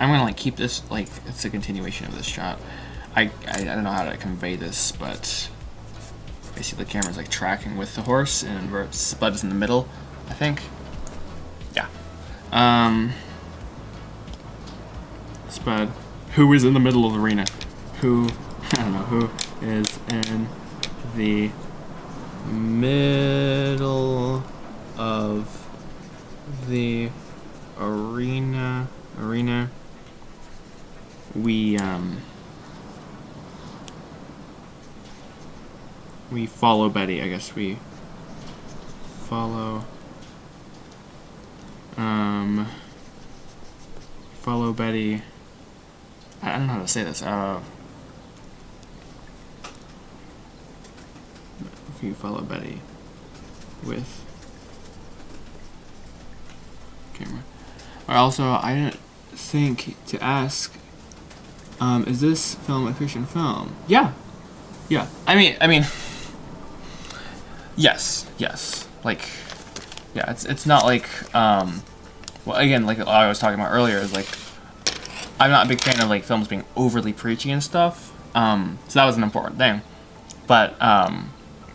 gonna like keep this like it's a continuation of this shot. I don't know how to convey this, but basically the camera's like tracking with the horse, and where Spud is in the middle, I think. Yeah. Spud, who is in the middle of the arena? Who, I don't know, who is in the middle of the arena. we follow Betty. I guess we follow follow Betty. I don't know how to say this. If you follow Betty with camera. Also, I didn't think to ask. Is this film a Christian film? Yeah. I mean. Yes. Like, yeah. It's not like well, again, like I was talking about earlier, is like I'm not a big fan of like films being overly preachy and stuff. So that was an important thing. But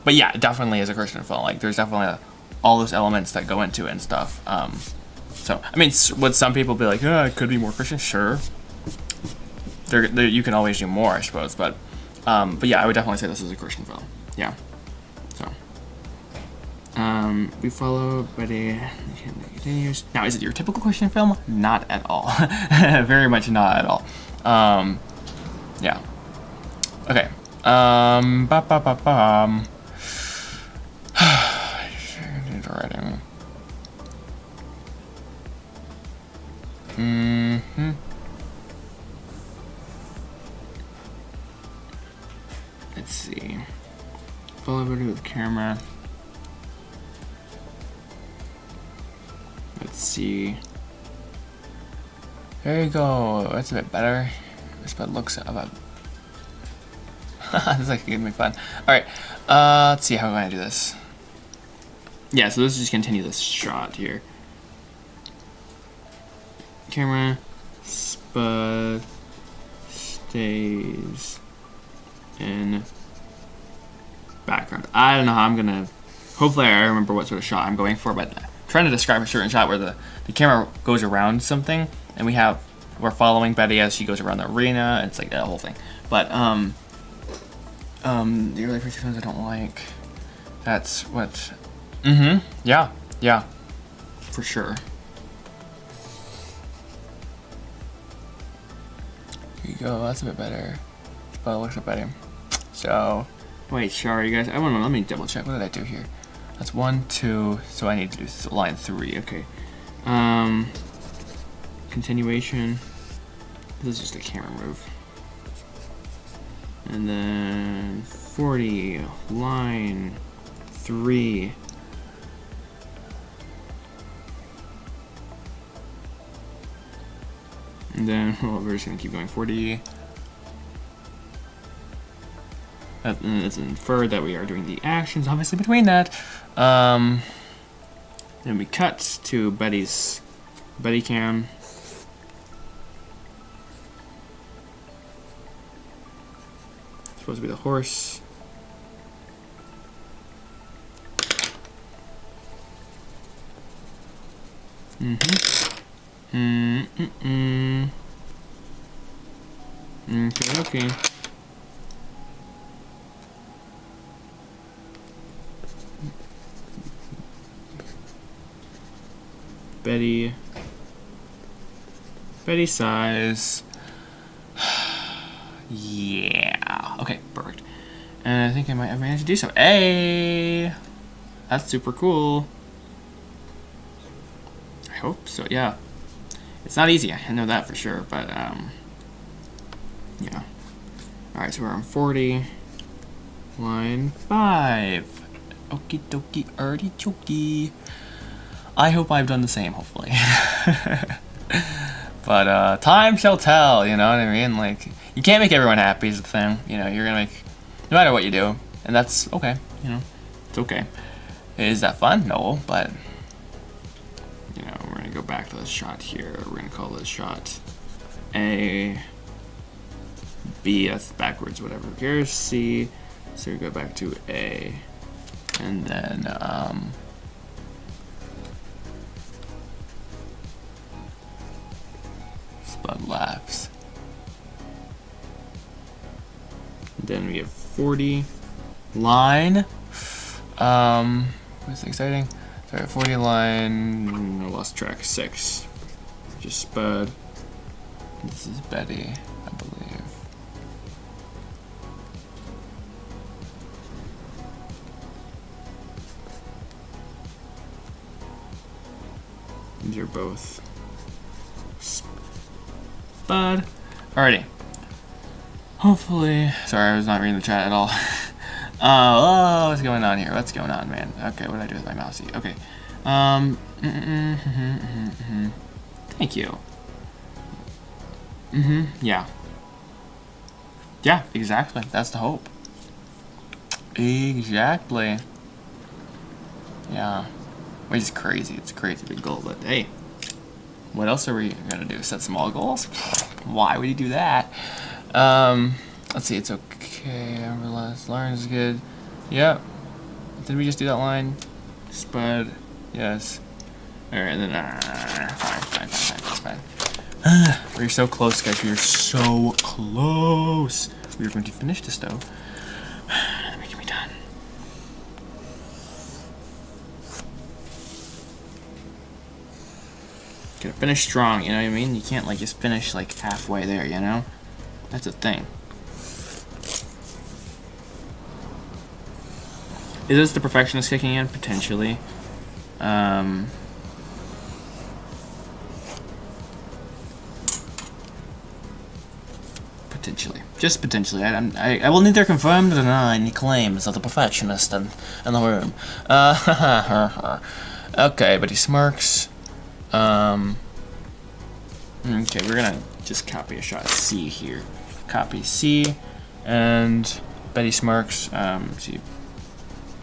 yeah, it definitely is a Christian film. Like, there's definitely all those elements that go into it and stuff. So I mean, would some people be like, it could be more Christian? Sure. You can always do more, I suppose. But yeah, I would definitely say this is a Christian film. Yeah. So we follow Betty. Continues. Now, is it your typical Christian film? Not at all. Very much not at all. Yeah. Okay. Writing. Let's see. Follow Betty with camera. Let's see. There you go. That's a bit better. This bed looks about. This is like gonna be fun. All right. Let's see how I'm gonna do this. Yeah. So let's just continue this shot here. Camera. Spud stays in background. I don't know how I'm gonna. Hopefully, I remember what sort of shot I'm going for, but I'm trying to describe a certain shot where the camera goes around something, and we're following Betty as she goes around the arena. It's like that whole thing. But the early Christian films I don't like. That's what. Yeah. For sure. Here you go. That's a bit better. But it looks a bit better. So, wait, sorry guys. Let me double check. What did I do here? That's 1, 2. So I need to do line 3. Okay. Continuation. This is just a camera move. And then 40, line 3. And then we're just gonna keep going 40. It's inferred that we are doing the actions, obviously, between that. Then we cut to Betty cam. Supposed to be the horse. Okay. Betty size. Yeah. Okay, perfect. And I think I might have managed to do so. Hey! That's super cool. I hope so, yeah. It's not easy, I know that for sure, but, yeah. Alright, so we're on 40. Line 5. Okie dokie, artichoke. I hope I've done the same, hopefully. But, time shall tell, you know what I mean? Like, you can't make everyone happy is the thing. You know, you're gonna make, no matter what you do. And that's okay, you know. It's okay. Is that fun? No, but, you know, we're gonna go back to this shot here. We're gonna call this shot A, B, that's backwards, whatever. Here's C, so we go back to A. And then, Spud laughs. Then we have 40 line. What's exciting? Sorry, 40 line. I lost track. 6. Just Spud This is Betty, I believe. These are both Spud. Alrighty. Hopefully, sorry, I was not reading the chat at all. Oh, what's going on here? What's going on, man? Okay, what did I do with my mousey? Okay. Thank you. Yeah. Yeah, exactly. That's the hope. Exactly. Yeah. Which is crazy. It's a crazy big goal, but hey. What else are we gonna do? Set small goals? Why would you do that? Let's see, it's okay. I realize Lauren is good. Yep. Did we just do that line? Spud. Yes. Alright, then fine. We're so close, guys. We are so close. We are going to finish this though. We can be done. Gotta finish strong, you know what I mean? You can't like just finish like halfway there, you know? That's a thing. Is this the perfectionist kicking in? Potentially. Potentially. Just potentially. I will neither confirm nor deny any claims of the perfectionist in the room. Okay, but he smirks. Okay, we're gonna just copy a shot of C here. Copy C, and Betty smirks. See,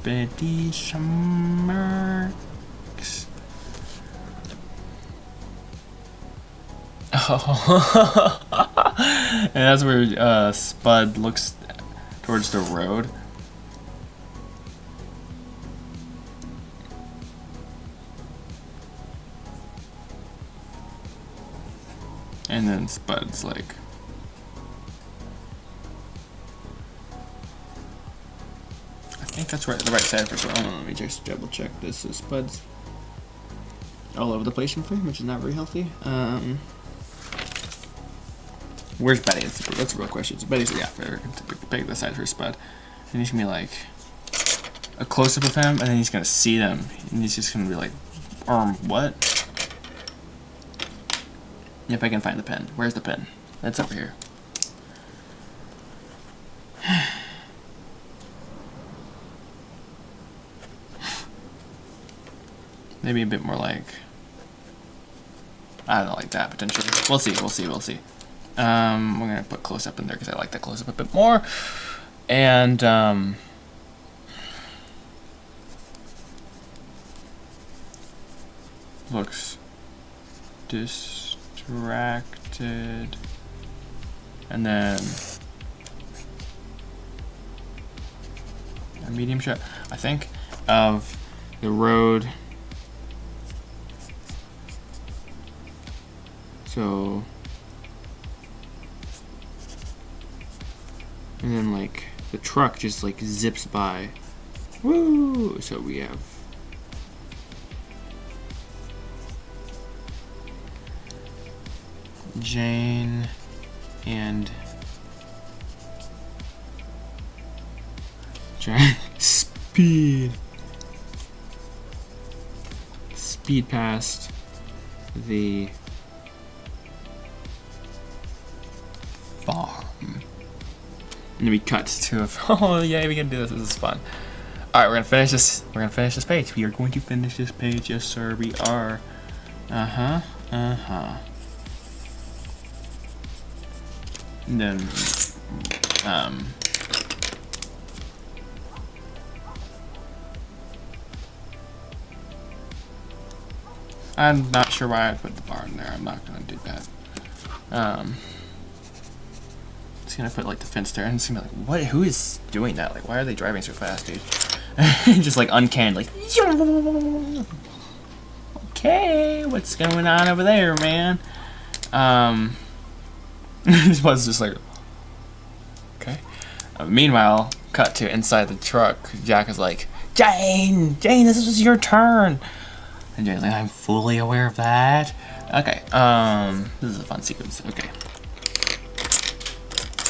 Betty smirks. Oh, and that's where Spud looks towards the road. And then Spud's like, I think that's right, the right side for Spud. Let me just double check this. So Spud's all over the place in frame, which is not very healthy. Where's Betty? That's the real question. So Betty's, yeah, pick the side for Spud. And he's gonna be like a close up of him, and then he's gonna see them, and he's just gonna be like, what? Yep, I can find the pen. Where's the pen? That's over here. Maybe a bit more like, I don't know, like that potentially. We'll see. We're gonna put close up in there because I like that close up a bit more. And looks distracted, and then a medium shot, I think, of the road. So, and then like the truck just like zips by. Woo! So we have Jane and Jane. Speed past the farm. And then we cut to oh yeah, we can do this. This is fun. All right, we're gonna finish this. We're gonna finish this page. We are going to finish this page. Yes, sir. We are. And then I'm not sure why I put the barn there. I'm not gonna do that. Just gonna put like the fence there, and it's gonna be like, what? Who is doing that? Like, why are they driving so fast, dude? Just like uncanny, like. Okay, what's going on over there, man? This was just like, okay. Meanwhile, cut to inside the truck. Jack is like, Jane, this is your turn. And Jane's like, I'm fully aware of that. Okay, this is a fun sequence. Okay,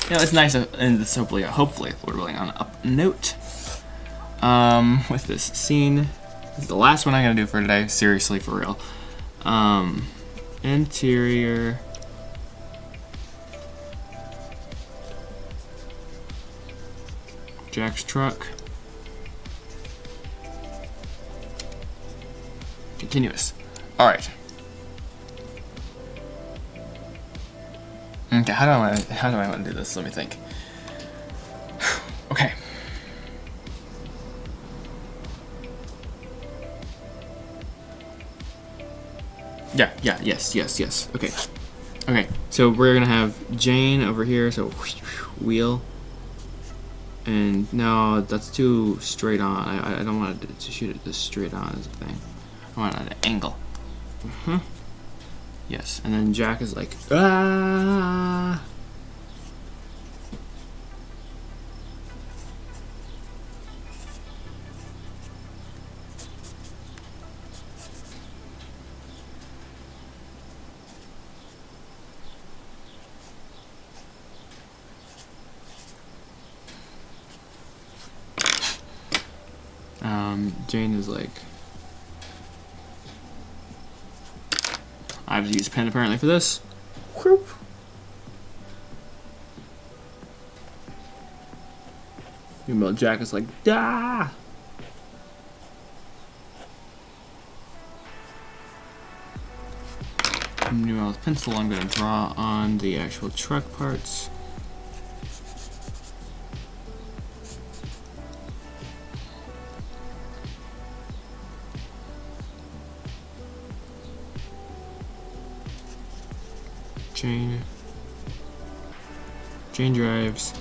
you know, it's nice and it's hopefully, Lord willing, on an up note. With this scene, this is the last one I'm gonna do for today. Seriously, for real. Interior. Jack's truck. Continuous. All right. Okay, how do I want to do this? Let me think. Okay. Yes. Okay, so we're gonna have Jane over here, so wheel. And no, that's too straight on. I don't want it to shoot it this straight on as a thing. I want it at an angle. Yes, and then Jack is like, ah. Jane is like, I have to use a pen apparently for this. Whoop. Meanwhile, Jack is like, ah. Meanwhile, with pencil, I'm going to draw on the actual truck parts. Jane drives.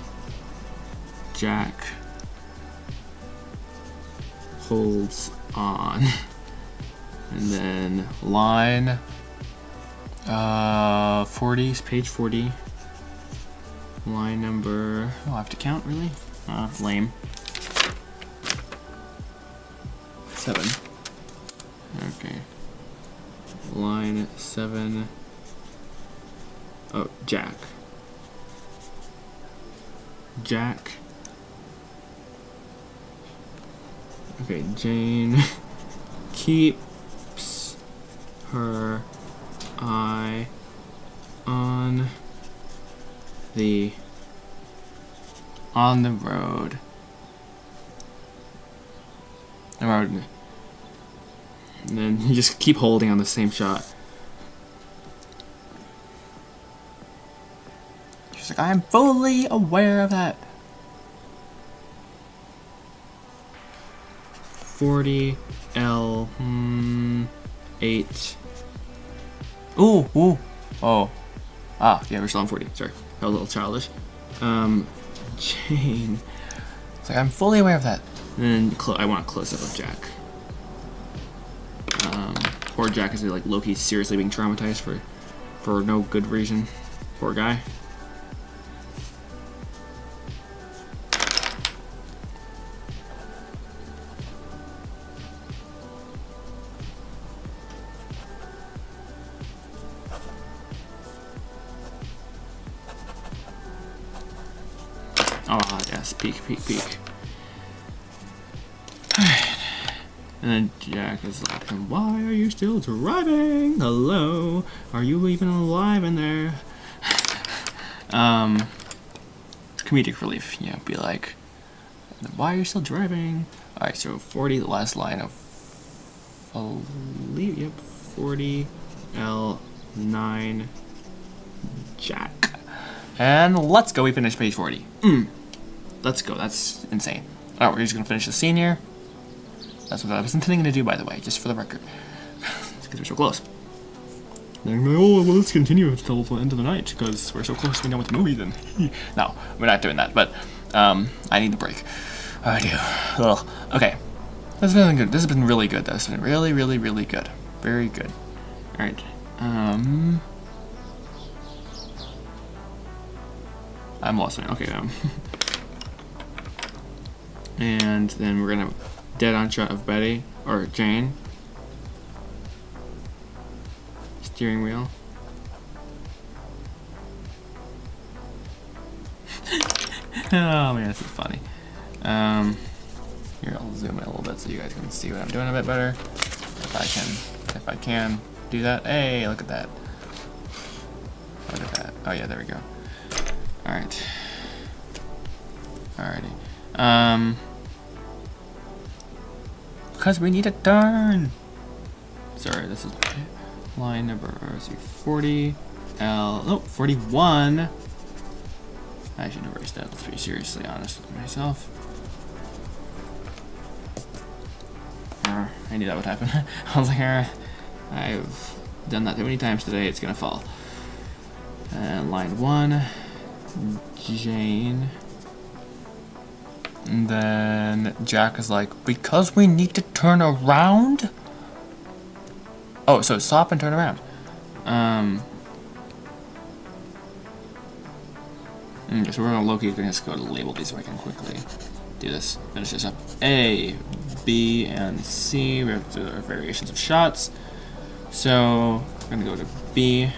Jack holds on. And then line 40, page 40. Line number, oh, I have to count, really? Lame. 7. Okay. Line 7. Oh, Jack. Okay, Jane keeps her eye on the road. And then you just keep holding on the same shot. She's like, I am fully aware of that. 40 L 8. Ooh. Oh. Ah, yeah, we're still on 40. Sorry. That was a little childish. Jane. It's like, I'm fully aware of that. And then I want a close-up of Jack. Poor Jack is like Loki seriously being traumatized for no good reason. Poor guy. Oh, yes, peek. And then Jack is like, why are you still driving? Hello? Are you even alive in there? Comedic relief, you know, be like, why are you still driving? Alright, so 40, the last line of, 40 L9 Jack. And let's go, we finished page 40. Let's go, that's insane. Alright, we're just gonna finish the scene here. That's what I was intending to do, by the way, just for the record. Because we're so close. Then, oh, well, let's continue until the end of the night, because we're so close to being done with the movie, then. No, we're not doing that, but I need the break. I do. Ugh. Okay. This has been good. This has been really good. This has been really, really, really good. Very good. Alright. I'm lost. Okay, and then we're gonna dead on shot of Betty or Jane. Steering wheel. Oh man, this is funny. Here, I'll zoom in a little bit so you guys can see what I'm doing a bit better. If I can do that. Hey, look at that. Look at that. Oh yeah, there we go. Alright. Alrighty. Because we need a turn. Sorry, this is line number 40. 41. I should erase that. Let's be seriously honest with myself. I knew that would happen. I was like, I've done that too many times today. It's gonna fall. And line 1, Jane. And then Jack is like, because we need to turn around? Oh, so stop and turn around. Okay, so we're gonna locate, we're gonna just go to label these so I can quickly do this. Finish this up. A, B, and C. We have to do our variations of shots. So we're gonna go to B.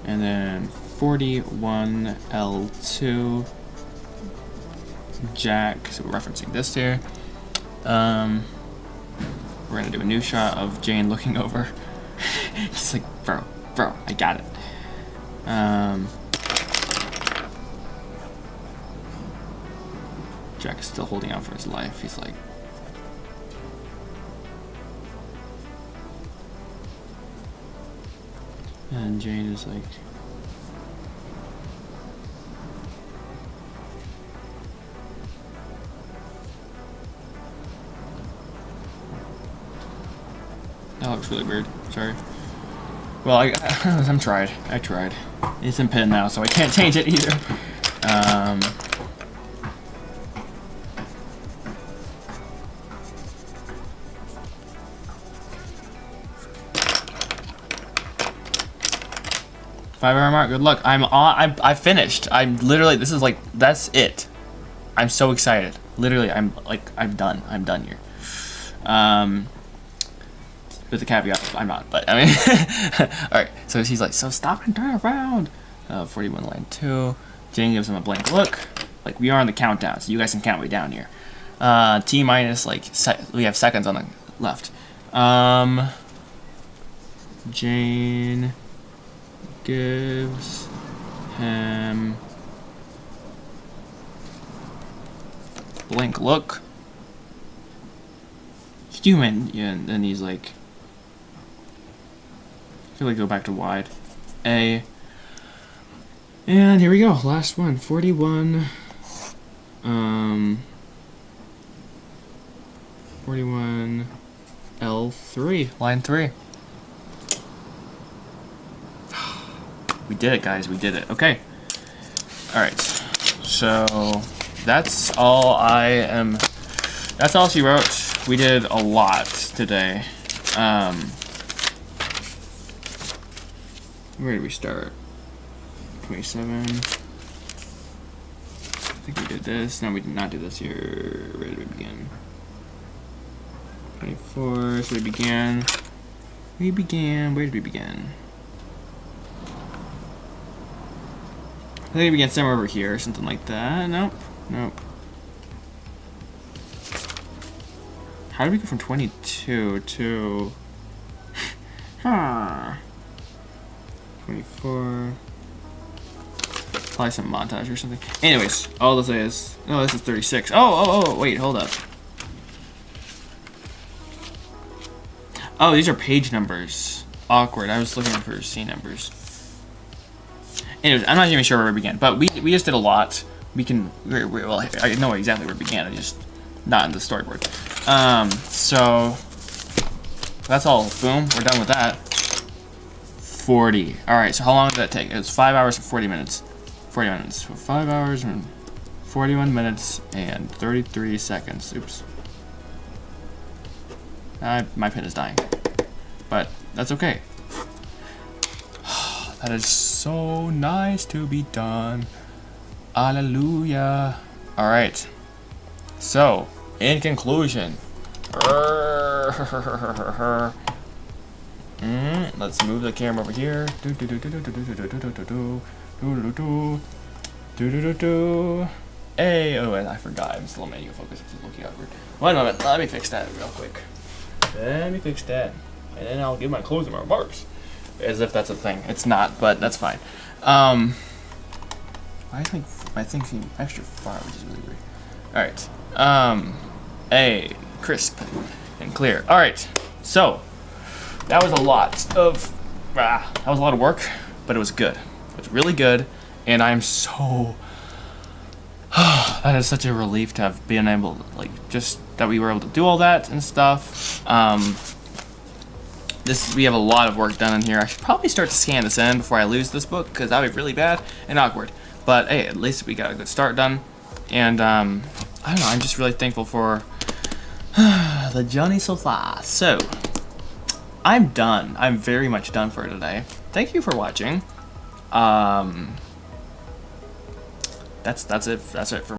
And then 41 L2 Jack, so we're referencing this here. We're gonna do a new shot of Jane looking over. It's like, bro, I got it. Jack is still holding out for his life. He's like, and Jane is like, that looks really weird. Sorry. Well, I tried. It's in pin now, so I can't change it either. 5-hour mark. Good luck. I finished. I'm literally. This is like. That's it. I'm so excited. Literally, I'm done. I'm done here. With the caveat, I'm not. But I mean, all right. So he's like, so stop and turn around. 41 line 2. Jane gives him a blank look. Like we are on the countdown, so you guys can count way down here. T minus like we have seconds on the left. Jane gives him blank look. Human, yeah, and then he's like, I feel like go back to wide. A. And here we go, last one, 41. 41 L3, line 3. We did it, guys. We did it. Okay. All right. So that's all that's all she wrote. We did a lot today. Where did we start? 27. I think we did this. No, we did not do this here. Where did we begin? 24. So we began. Where did we begin? I think we began somewhere over here, or something like that. Nope. How did we go from 22 to 24? Probably some montage or something. Anyways, all this is, oh, this is 36. Oh, wait, hold up. Oh, these are page numbers. Awkward. I was looking for scene numbers. Anyways, I'm not even sure where we began, but we just did a lot. Well, I know exactly where we began. I just not in the storyboard. So that's all. Boom, we're done with that. 40. All right. So how long did that take? It was 5 hours and 40 minutes. 40 minutes. So 5 hours and 41 minutes and 33 seconds. Oops. My pen is dying, but that's okay. That is so nice to be done. Hallelujah. All right. So, in conclusion, let's move the camera over here. Do. Hey, oh, and I forgot. I'm still manual focus. It's looking awkward. Wait a moment. Let me fix that real quick. Let me fix that. And then I'll give my closing remarks. As if that's a thing. It's not, but that's fine. I think extra far, which is really weird. Alright. Crisp and clear. Alright. So, that was a lot of work, but it was good. It was really good, and I'm so that is such a relief to have been able to, like, just that we were able to do all that and stuff. We have a lot of work done in here. I should probably start to scan this in before I lose this book, because that would be really bad and awkward. But hey, at least we got a good start done. And I don't know, I'm just really thankful for the journey so far. So, I'm done. I'm very much done for today. Thank you for watching. That's it. That's it for